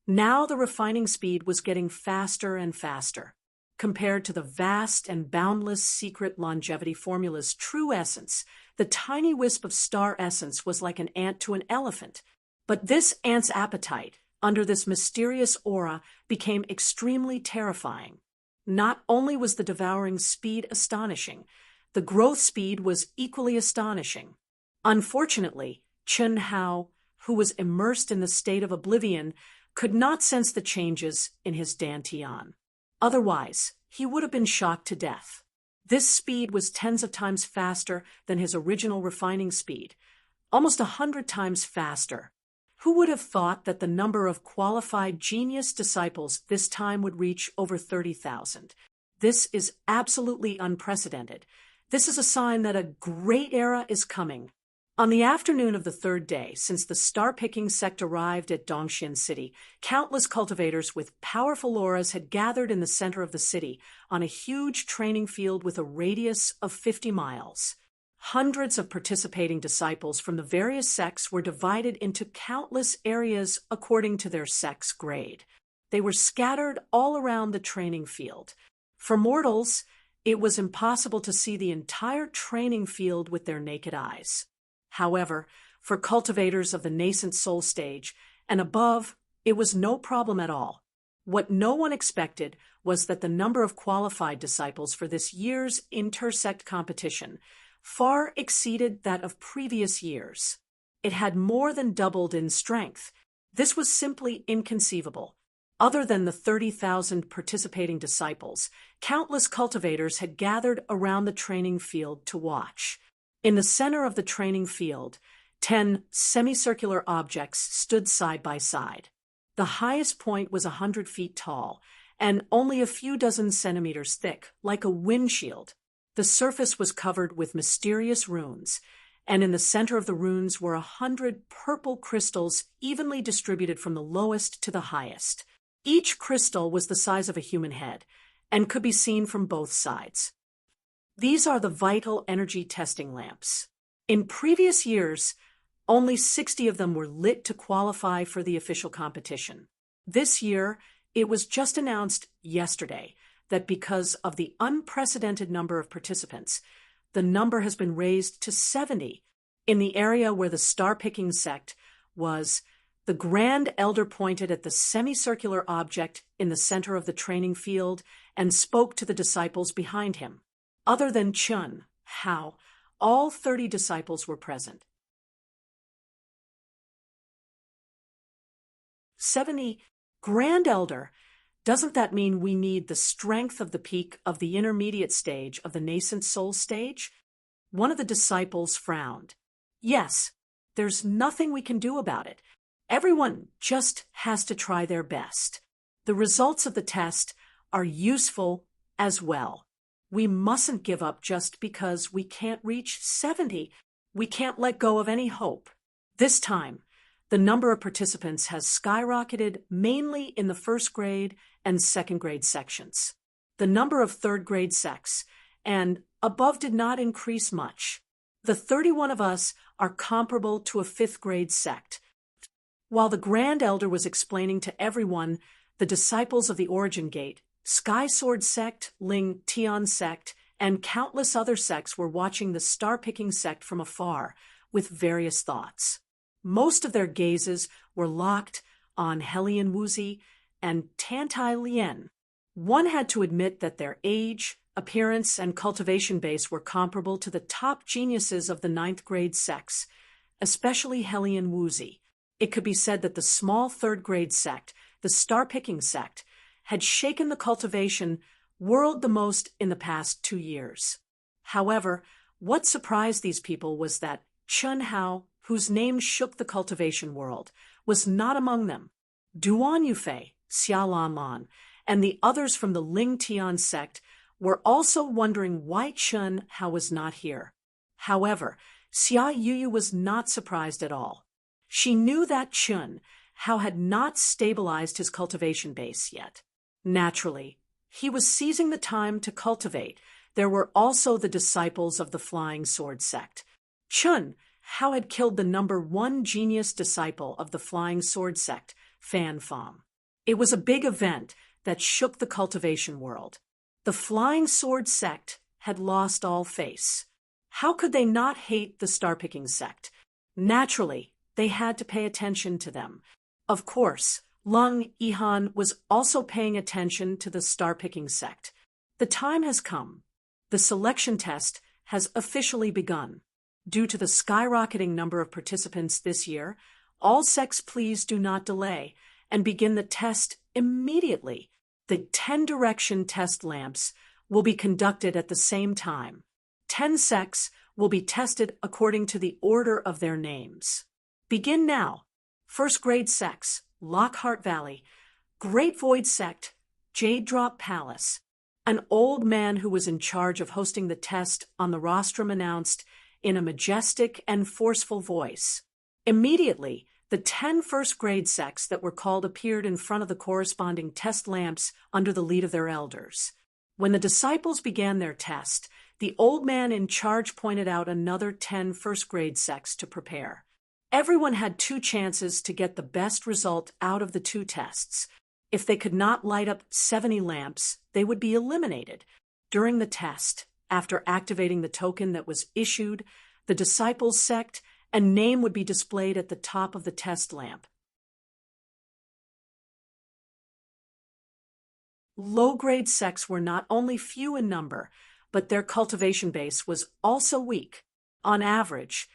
now the refining speed was getting faster and faster. Compared to the vast and boundless secret longevity formula's true essence, the tiny wisp of star essence was like an ant to an elephant. But this ant's appetite, under this mysterious aura, became extremely terrifying. Not only was the devouring speed astonishing, the growth speed was equally astonishing. Unfortunately, Chen Hao, who was immersed in the state of oblivion, could not sense the changes in his dantian. Otherwise, he would have been shocked to death. This speed was tens of times faster than his original refining speed, almost 100 times faster. Who would have thought that the number of qualified genius disciples this time would reach over 30,000? This is absolutely unprecedented. This is a sign that a great era is coming. On the afternoon of the third day, since the star-picking sect arrived at Dongxian City, countless cultivators with powerful auras had gathered in the center of the city on a huge training field with a radius of 50 miles. Hundreds of participating disciples from the various sects were divided into countless areas according to their sect's grade. They were scattered all around the training field. For mortals, it was impossible to see the entire training field with their naked eyes. However, for cultivators of the nascent soul stage and above, it was no problem at all. What no one expected was that the number of qualified disciples for this year's intersect competition far exceeded that of previous years. It had more than doubled in strength. This was simply inconceivable. Other than the 30,000 participating disciples, countless cultivators had gathered around the training field to watch. In the center of the training field, 10 semicircular objects stood side by side. The highest point was 100 feet tall and only a few dozen centimeters thick, like a windshield. The surface was covered with mysterious runes, and in the center of the runes were 100 purple crystals evenly distributed from the lowest to the highest. Each crystal was the size of a human head and could be seen from both sides. These are the vital energy testing lamps. In previous years, only 60 of them were lit to qualify for the official competition. This year, it was just announced yesterday that because of the unprecedented number of participants, the number has been raised to 70. In the area where the star-picking sect was, the Grand Elder pointed at the semicircular object in the center of the training field and spoke to the disciples behind him. Other than Chen Hao, all 30 disciples were present. 70, Grand Elder, doesn't that mean we need the strength of the peak of the intermediate stage of the nascent soul stage? One of the disciples frowned. Yes, there's nothing we can do about it. Everyone just has to try their best. The results of the test are useful as well. We mustn't give up just because we can't reach 70. We can't let go of any hope. This time, the number of participants has skyrocketed mainly in the first grade and second grade sections. The number of third grade sects and above did not increase much. The 31 of us are comparable to a fifth grade sect. While the Grand Elder was explaining to everyone the disciples of the Origin Gate, Sky Sword sect, Ling Tian sect, and countless other sects were watching the star-picking sect from afar with various thoughts. Most of their gazes were locked on Helian Wuzi and Tantai Lien. One had to admit that their age, appearance, and cultivation base were comparable to the top geniuses of the ninth grade sects, especially Helian Wuzi. It could be said that the small third grade sect, the star-picking sect, had shaken the cultivation world the most in the past 2 years. However, what surprised these people was that Chun Hao, whose name shook the cultivation world, was not among them. Duan Yufei, Xia Lan Lan, and the others from the Ling Tian sect were also wondering why Chun Hao was not here. However, Xia Yuyu was not surprised at all. She knew that Chun Hao had not stabilized his cultivation base yet. Naturally, he was seizing the time to cultivate. There were also the disciples of the Flying Sword sect. Chun Hao had killed the number 1 genius disciple of the Flying Sword sect, Fan Fam. It was a big event that shook the cultivation world. The Flying Sword sect had lost all face. How could they not hate the star-picking sect? Naturally, they had to pay attention to them. Of course, Lung Yihan was also paying attention to the star-picking sect. The time has come. The selection test has officially begun. Due to the skyrocketing number of participants this year, all sects please do not delay and begin the test immediately. The 10-direction test lamps will be conducted at the same time. 10 sects will be tested according to the order of their names. Begin now. First grade sects, Lockhart Valley, Great Void sect, Jade Drop Palace. An old man who was in charge of hosting the test on the rostrum announced in a majestic and forceful voice. Immediately, the 10 first grade sects that were called appeared in front of the corresponding test lamps under the lead of their elders. When the disciples began their test, the old man in charge pointed out another 10 first grade sects to prepare. Everyone had 2 chances to get the best result out of the 2 tests. If they could not light up 70 lamps, they would be eliminated. During the test, after activating the token that was issued, the disciples' sect and name would be displayed at the top of the test lamp. Low-grade sects were not only few in number, but their cultivation base was also weak. On average,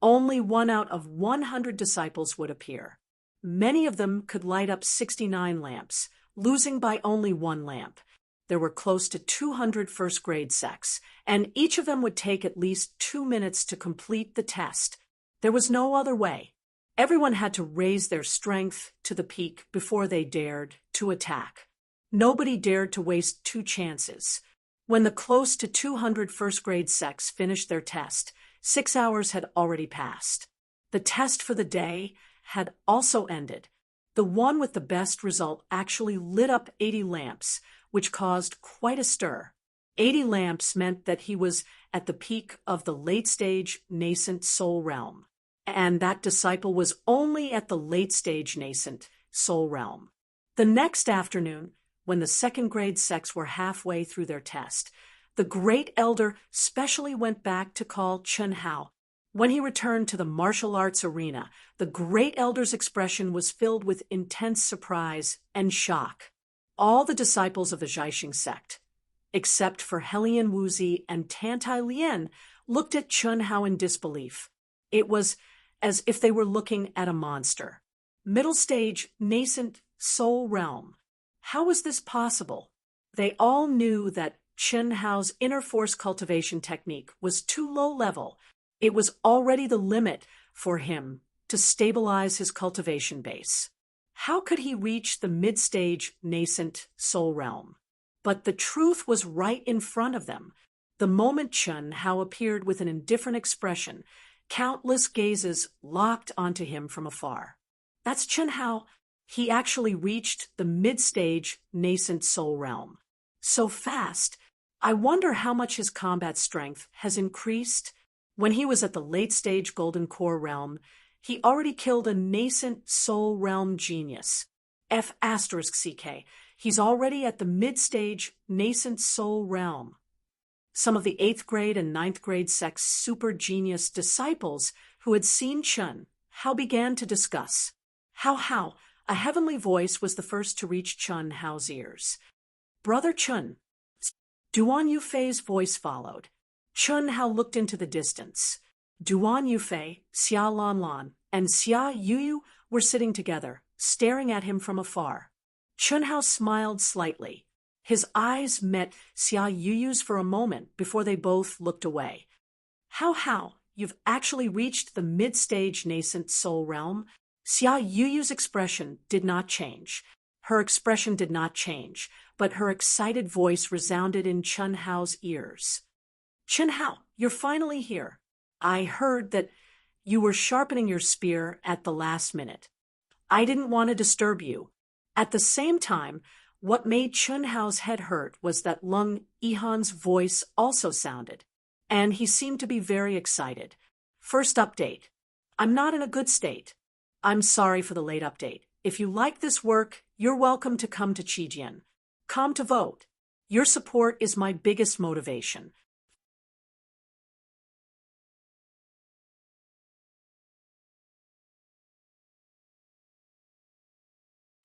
only 1 out of 100 disciples would appear. Many of them could light up 69 lamps, losing by only 1 lamp. There were close to 200 first-grade sects, and each of them would take at least 2 minutes to complete the test. There was no other way. Everyone had to raise their strength to the peak before they dared to attack. Nobody dared to waste 2 chances. When the close to 200 first-grade sects finished their test, 6 hours had already passed. The test for the day had also ended. The one with the best result actually lit up 80 lamps, which caused quite a stir. 80 lamps meant that he was at the peak of the late-stage nascent soul realm, and that disciple was only at the late-stage nascent soul realm. The next afternoon, when the second-grade sects were halfway through their test, the great elder specially went back to call Chun Hao. When he returned to the martial arts arena, the great elder's expression was filled with intense surprise and shock. All the disciples of the Zhaixing sect, except for Helian Wuzi and Tantai Lien, looked at Chun Hao in disbelief. It was as if they were looking at a monster. Middle stage, nascent soul realm. How was this possible? They all knew that Chen Hao's inner force cultivation technique was too low level. It was already the limit for him to stabilize his cultivation base. How could he reach the mid-stage nascent soul realm? But the truth was right in front of them. The moment Chen Hao appeared with an indifferent expression, countless gazes locked onto him from afar. That's Chen Hao. He actually reached the mid-stage nascent soul realm. So fast, I wonder how much his combat strength has increased. When he was at the late-stage golden core realm, he already killed a nascent soul realm genius. F***CK. He's already at the mid-stage nascent soul realm. Some of the 8th grade and 9th grade sect's super genius disciples who had seen Chen Hao began to discuss. How, a heavenly voice was the first to reach Chen Hao's ears. Brother Chen. Duan Yufei's voice followed. Chen Hao looked into the distance. Duan Yufei, Xia Lanlan, and Xia Yuyu were sitting together, staring at him from afar. Chen Hao smiled slightly. His eyes met Xia Yuyu's for a moment before they both looked away. How, you've actually reached the mid-stage nascent soul realm? Xia Yuyu's expression did not change. Her expression did not change, but her excited voice resounded in Chen Hao's ears. Chen Hao, you're finally here. I heard that you were sharpening your spear at the last minute. I didn't want to disturb you. At the same time, what made Chen Hao's head hurt was that Lung Yihan's voice also sounded, and he seemed to be very excited. First update. I'm not in a good state. I'm sorry for the late update. If you like this work, you're welcome to come to Qijian. Come to vote. Your support is my biggest motivation.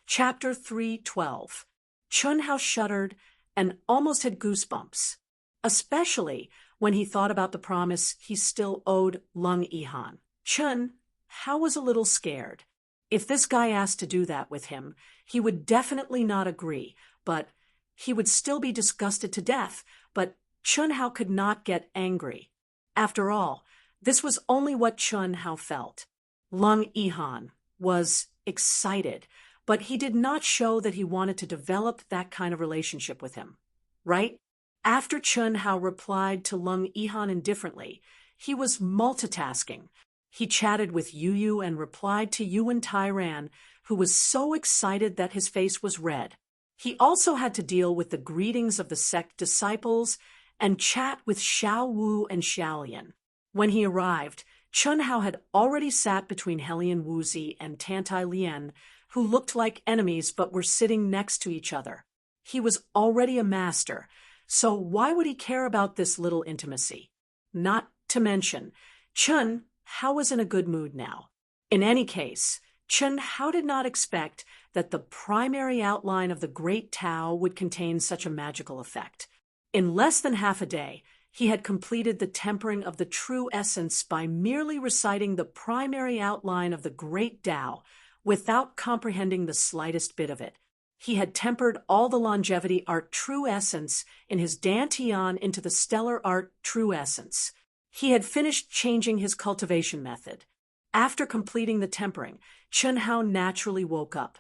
Chapter 3:12. Chen Hao shuddered and almost had goosebumps, especially when he thought about the promise he still owed Lung Yihan. Chen Hao was a little scared. If this guy asked to do that with him, he would definitely not agree, but he would still be disgusted to death. But Chen Hao could not get angry. After all, this was only what Chen Hao felt. Lung Yihan was excited, but he did not show that he wanted to develop that kind of relationship with him. Right? After Chen Hao replied to Lung Yihan indifferently, he was multitasking. He chatted with Yu and replied to Yuan Tairan, who was so excited that his face was red. He also had to deal with the greetings of the sect disciples and chat with Xiao Wu and Xiaolian. When he arrived, Chen Hao had already sat between Helian Wuzi and Tantai Lian, who looked like enemies but were sitting next to each other. He was already a master, so why would he care about this little intimacy? Not to mention, Chen Hao was in a good mood now. In any case, Chen Hao did not expect that the primary outline of the Great Tao would contain such a magical effect. In less than half a day, he had completed the tempering of the true essence by merely reciting the primary outline of the Great Tao without comprehending the slightest bit of it. He had tempered all the longevity art true essence in his Dantian into the stellar art true essence. He had finished changing his cultivation method. After completing the tempering, Chen Hao naturally woke up.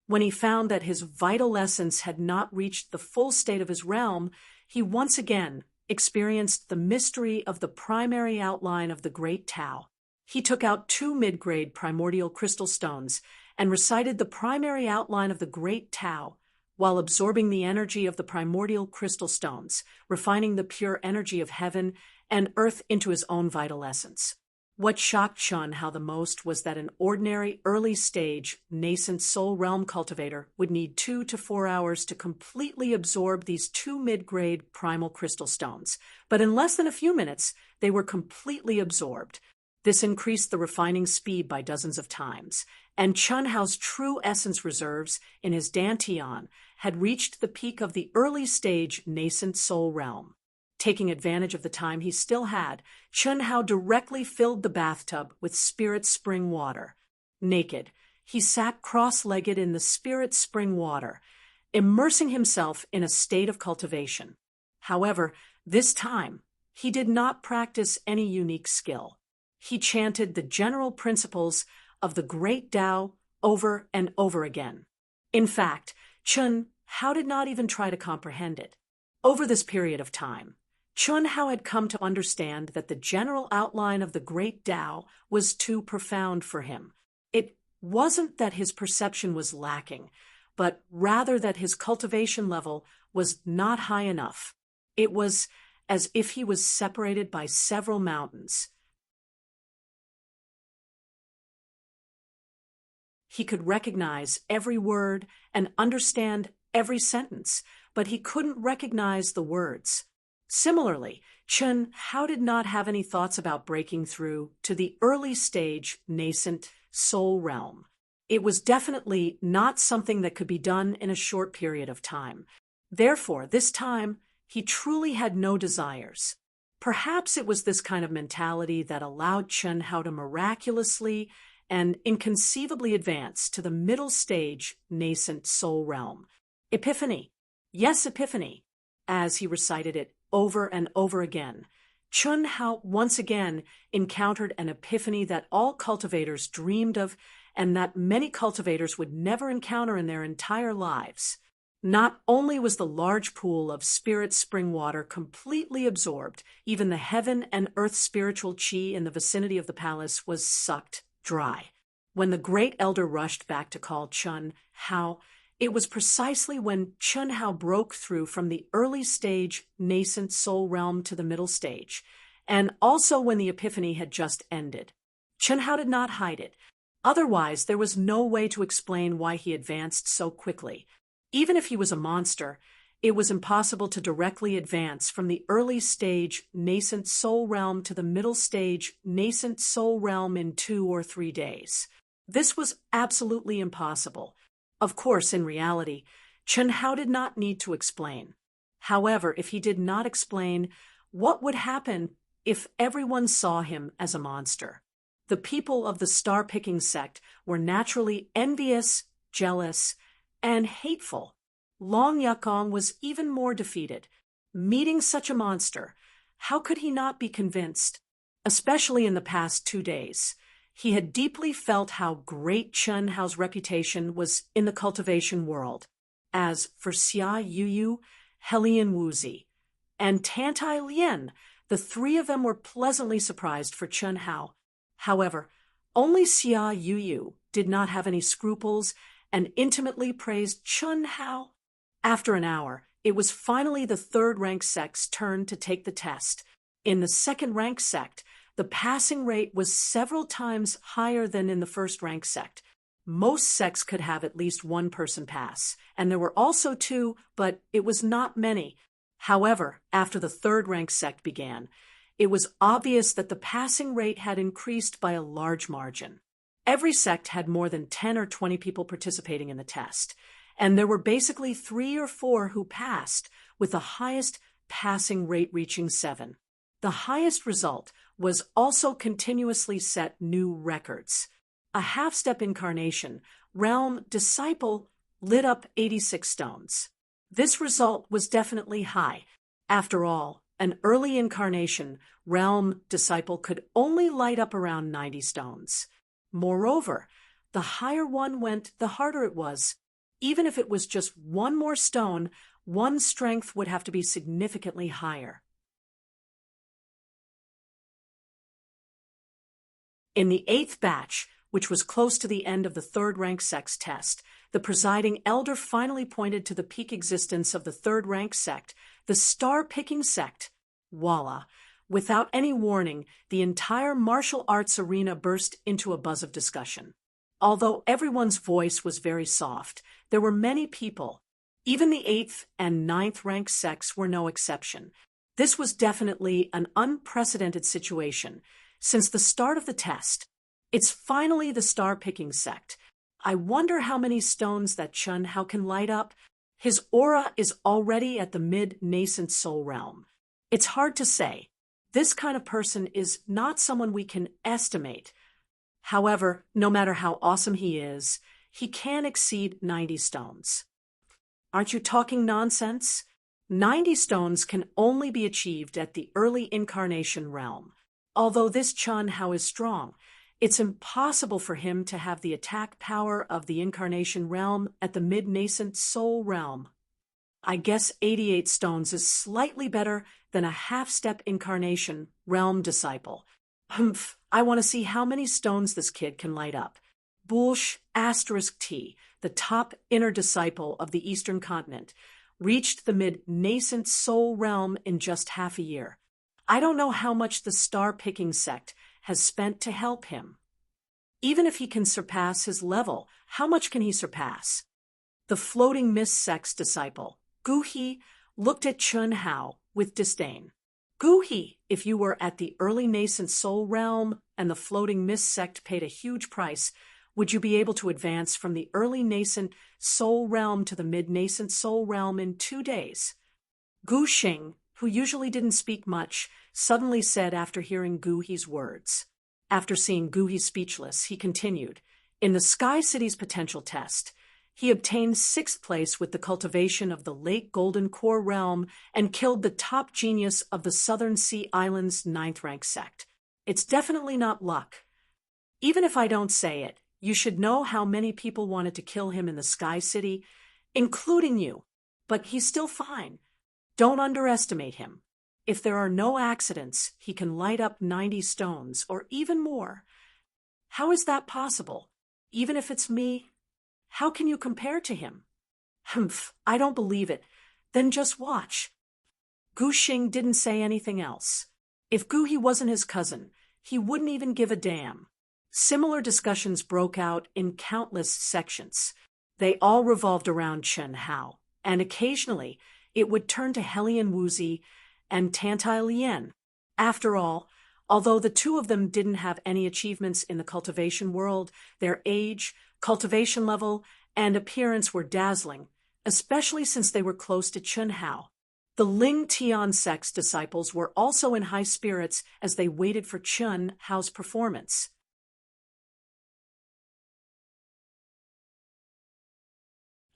When he found that his vital essence had not reached the full state of his realm, he once again experienced the mystery of the primary outline of the Great Tao. He took out 2 mid-grade primordial crystal stones and recited the primary outline of the Great Tao while absorbing the energy of the primordial crystal stones, refining the pure energy of heaven and earth into his own vital essence. What shocked Chen Hao the most was that an ordinary early-stage, nascent soul realm cultivator would need 2 to 4 hours to completely absorb these 2 mid-grade primal crystal stones, but in less than a few minutes, they were completely absorbed. This increased the refining speed by dozens of times, and Chen Hao's true essence reserves in his Dantian had reached the peak of the early-stage nascent soul realm. Taking advantage of the time he still had, Chen Hao directly filled the bathtub with spirit spring water. Naked, he sat cross-legged in the spirit spring water, immersing himself in a state of cultivation. However, this time, he did not practice any unique skill. He chanted the general principles of the Great Tao over and over again. In fact, Chun Hao did not even try to comprehend it. Over this period of time, Chun Hao had come to understand that the general outline of the Great Tao was too profound for him. It wasn't that his perception was lacking, but rather that his cultivation level was not high enough. It was as if he was separated by several mountains. He could recognize every word and understand every sentence, but he couldn't recognize the words. Similarly, Chun Hao did not have any thoughts about breaking through to the early stage nascent soul realm. It was definitely not something that could be done in a short period of time. Therefore, this time, he truly had no desires. Perhaps it was this kind of mentality that allowed Chun Hao to miraculously and inconceivably advance to the middle stage nascent soul realm. Epiphany. Yes, epiphany. As he recited it over and over again, Chun Hao once again encountered an epiphany that all cultivators dreamed of and that many cultivators would never encounter in their entire lives. Not only was the large pool of spirit spring water completely absorbed, even the heaven and earth spiritual chi in the vicinity of the palace was sucked dry. When the great elder rushed back to call Chun Hao, it was precisely when Chun Hao broke through from the early stage nascent soul realm to the middle stage, and also when the epiphany had just ended. Chun Hao did not hide it. Otherwise, there was no way to explain why he advanced so quickly. Even if he was a monster, it was impossible to directly advance from the early stage nascent soul realm to the middle stage nascent soul realm in 2 or 3 days. This was absolutely impossible. Of course, in reality, Chun Hao did not need to explain. However, if he did not explain, what would happen if everyone saw him as a monster? The people of the star-picking sect were naturally envious, jealous, and hateful. Long Yakong was even more defeated. Meeting such a monster, how could he not be convinced? Especially in the past 2 days. He had deeply felt how great Chun Hao's reputation was in the cultivation world. As for Xia Yuyu, Helian Wuzi, and Tantai Lien, the 3 of them were pleasantly surprised for Chun Hao. However, only Xia Yuyu did not have any scruples and intimately praised Chun Hao. After an hour, it was finally the 3rd rank sect's turn to take the test. In the 2nd rank sect, the passing rate was several times higher than in the 1st rank sect. Most sects could have at least 1 person pass, and there were also 2, but it was not many. However, after the 3rd rank sect began, it was obvious that the passing rate had increased by a large margin. Every sect had more than 10 or 20 people participating in the test, and there were basically 3 or 4 who passed, with the highest passing rate reaching 7. The highest result was also continuously set new records. A half-step incarnation, realm disciple, lit up 86 stones. This result was definitely high. After all, an early incarnation, realm disciple could only light up around 90 stones. Moreover, the higher one went, the harder it was. Even if it was just 1 more stone, one's strength would have to be significantly higher. In the 8th batch, which was close to the end of the 3rd rank sect's test, the presiding elder finally pointed to the peak existence of the 3rd rank sect, the star-picking sect. Voila! Without any warning, the entire martial arts arena burst into a buzz of discussion. Although everyone's voice was very soft, there were many people. Even the 8th and 9th rank sects were no exception. This was definitely an unprecedented situation. Since the start of the test, it's finally the star-picking sect. I wonder how many stones that Chun Hao can light up. His aura is already at the mid-nascent soul realm. It's hard to say. This kind of person is not someone we can estimate. However, no matter how awesome he is, he can exceed 90 stones. Aren't you talking nonsense? 90 stones can only be achieved at the early incarnation realm. Although this Chun Hao is strong, it's impossible for him to have the attack power of the incarnation realm at the mid-nascent soul realm. I guess 88 stones is slightly better than a half-step incarnation realm disciple. Humph, I want to see how many stones this kid can light up. Bulsh *T, the top inner disciple of the Eastern continent, reached the mid-nascent soul realm in just half a year. I don't know how much the star-picking sect has spent to help him. Even if he can surpass his level, how much can he surpass? The floating mist sect's disciple, Gu He, looked at Chun Hao with disdain. Gu He, if you were at the early nascent soul realm and the floating mist sect paid a huge price, would you be able to advance from the early nascent soul realm to the mid-nascent soul realm in 2 days? Gu Xing, who usually didn't speak much, suddenly said after hearing Gu He's words. After seeing Gu He speechless, he continued, in the Sky City's potential test, he obtained 6th place with the cultivation of the Lake Golden Core realm and killed the top genius of the Southern Sea Islands 9th rank sect. It's definitely not luck. Even if I don't say it, you should know how many people wanted to kill him in the Sky City, including you. But he's still fine. Don't underestimate him. If there are no accidents, he can light up 90 stones, or even more. How is that possible? Even if it's me? How can you compare to him? Humph, I don't believe it. Then just watch. Gu Xing didn't say anything else. If Gu He wasn't his cousin, he wouldn't even give a damn. Similar discussions broke out in countless sections. They all revolved around Chun Hao, and occasionally it would turn to Helian Wuzi and Tantai Lien. After all, although the two of them didn't have any achievements in the cultivation world, their age, cultivation level, and appearance were dazzling, especially since they were close to Chun Hao. The Ling Tian sect's disciples were also in high spirits as they waited for Chun Hao's performance.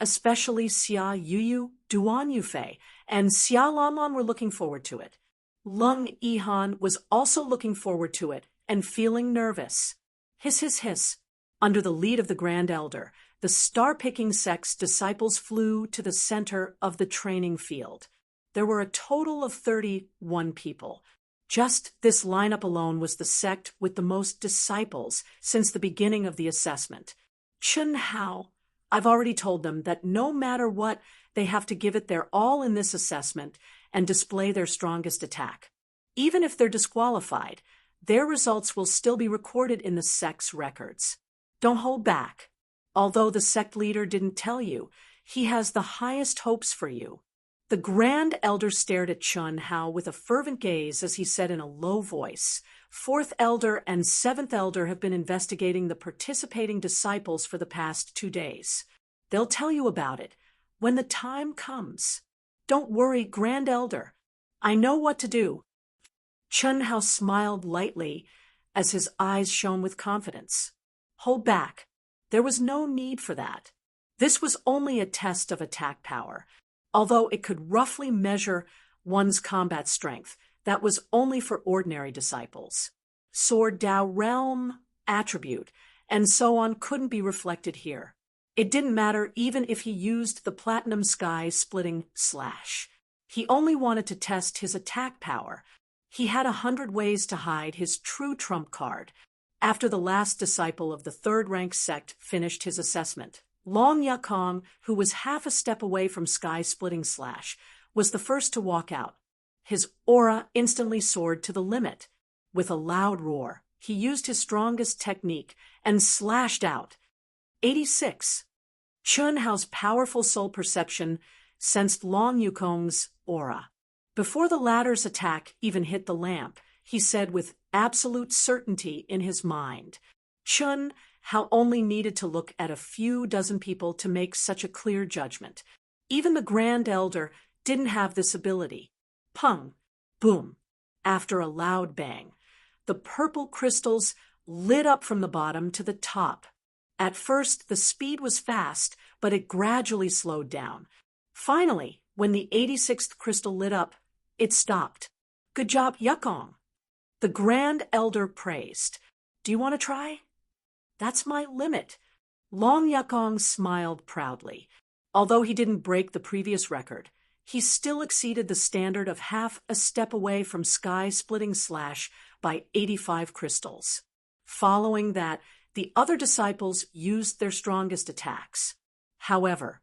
Especially Xia Yuyu, Duan Yufei, and Xia Lanlan were looking forward to it. Lung Yihan was also looking forward to it and feeling nervous. Hiss, hiss, hiss. Under the lead of the Grand Elder, the star-picking sect's disciples flew to the center of the training field. There were a total of 31 people. Just this lineup alone was the sect with the most disciples since the beginning of the assessment. Chun Hao, I've already told them that no matter what, they have to give it their all in this assessment and display their strongest attack. Even if they're disqualified, their results will still be recorded in the sect's records. Don't hold back. Although the sect leader didn't tell you, he has the highest hopes for you. The Grand Elder stared at Chun Hao with a fervent gaze as he said in a low voice, 4th Elder and 7th Elder have been investigating the participating disciples for the past 2 days. They'll tell you about it when the time comes. Don't worry, Grand Elder. I know what to do. Chun Hao smiled lightly as his eyes shone with confidence. Hold back. There was no need for that. This was only a test of attack power. Although it could roughly measure one's combat strength, that was only for ordinary disciples. Sword Dao realm, attribute, and so on couldn't be reflected here. It didn't matter even if he used the platinum sky splitting slash. He only wanted to test his attack power. He had 100 ways to hide his true trump card. After the last disciple of the 3rd rank sect finished his assessment, Long Yakong, who was half a step away from sky-splitting slash, was the first to walk out. His aura instantly soared to the limit. With a loud roar, he used his strongest technique and slashed out. 86. Chun Hao's powerful soul perception sensed Long Yukong's aura. Before the latter's attack even hit the lamp, he said with absolute certainty in his mind, Chun Hao only needed to look at a few dozen people to make such a clear judgment. Even the Grand Elder didn't have this ability. Pung, boom. After a loud bang, the purple crystals lit up from the bottom to the top. At first, the speed was fast, but it gradually slowed down. Finally, When the 86th crystal lit up, it stopped. Good job, Yukong. The Grand Elder praised. Do you want to try? That's my limit. Long Yukong smiled proudly. Although he didn't break the previous record, he still exceeded the standard of half a step away from sky-splitting Slash by 85 crystals. Following that, the other disciples used their strongest attacks. However,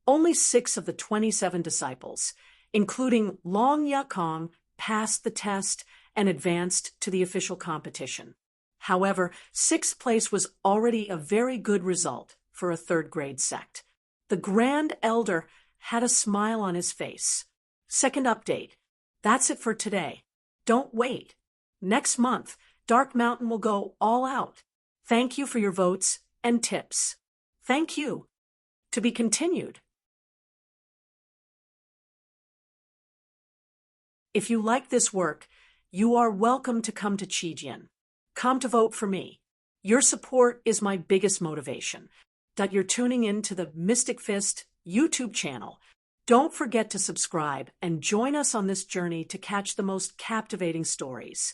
only 6 of the 27 disciples, including Long Yukong, passed the test and advanced to the official competition. However, 6th place was already a very good result for a third-grade sect. The Grand Elder had a smile on his face. Second update. That's it for today. Don't wait. Next month, Dark Mountain will go all out. Thank you for your votes and tips. Thank you. To be continued. If you like this work, you are welcome to come to Qijian. Come to vote for me. Your support is my biggest motivation. That you're tuning in to the Mystic Fist YouTube channel. Don't forget to subscribe and join us on this journey to catch the most captivating stories.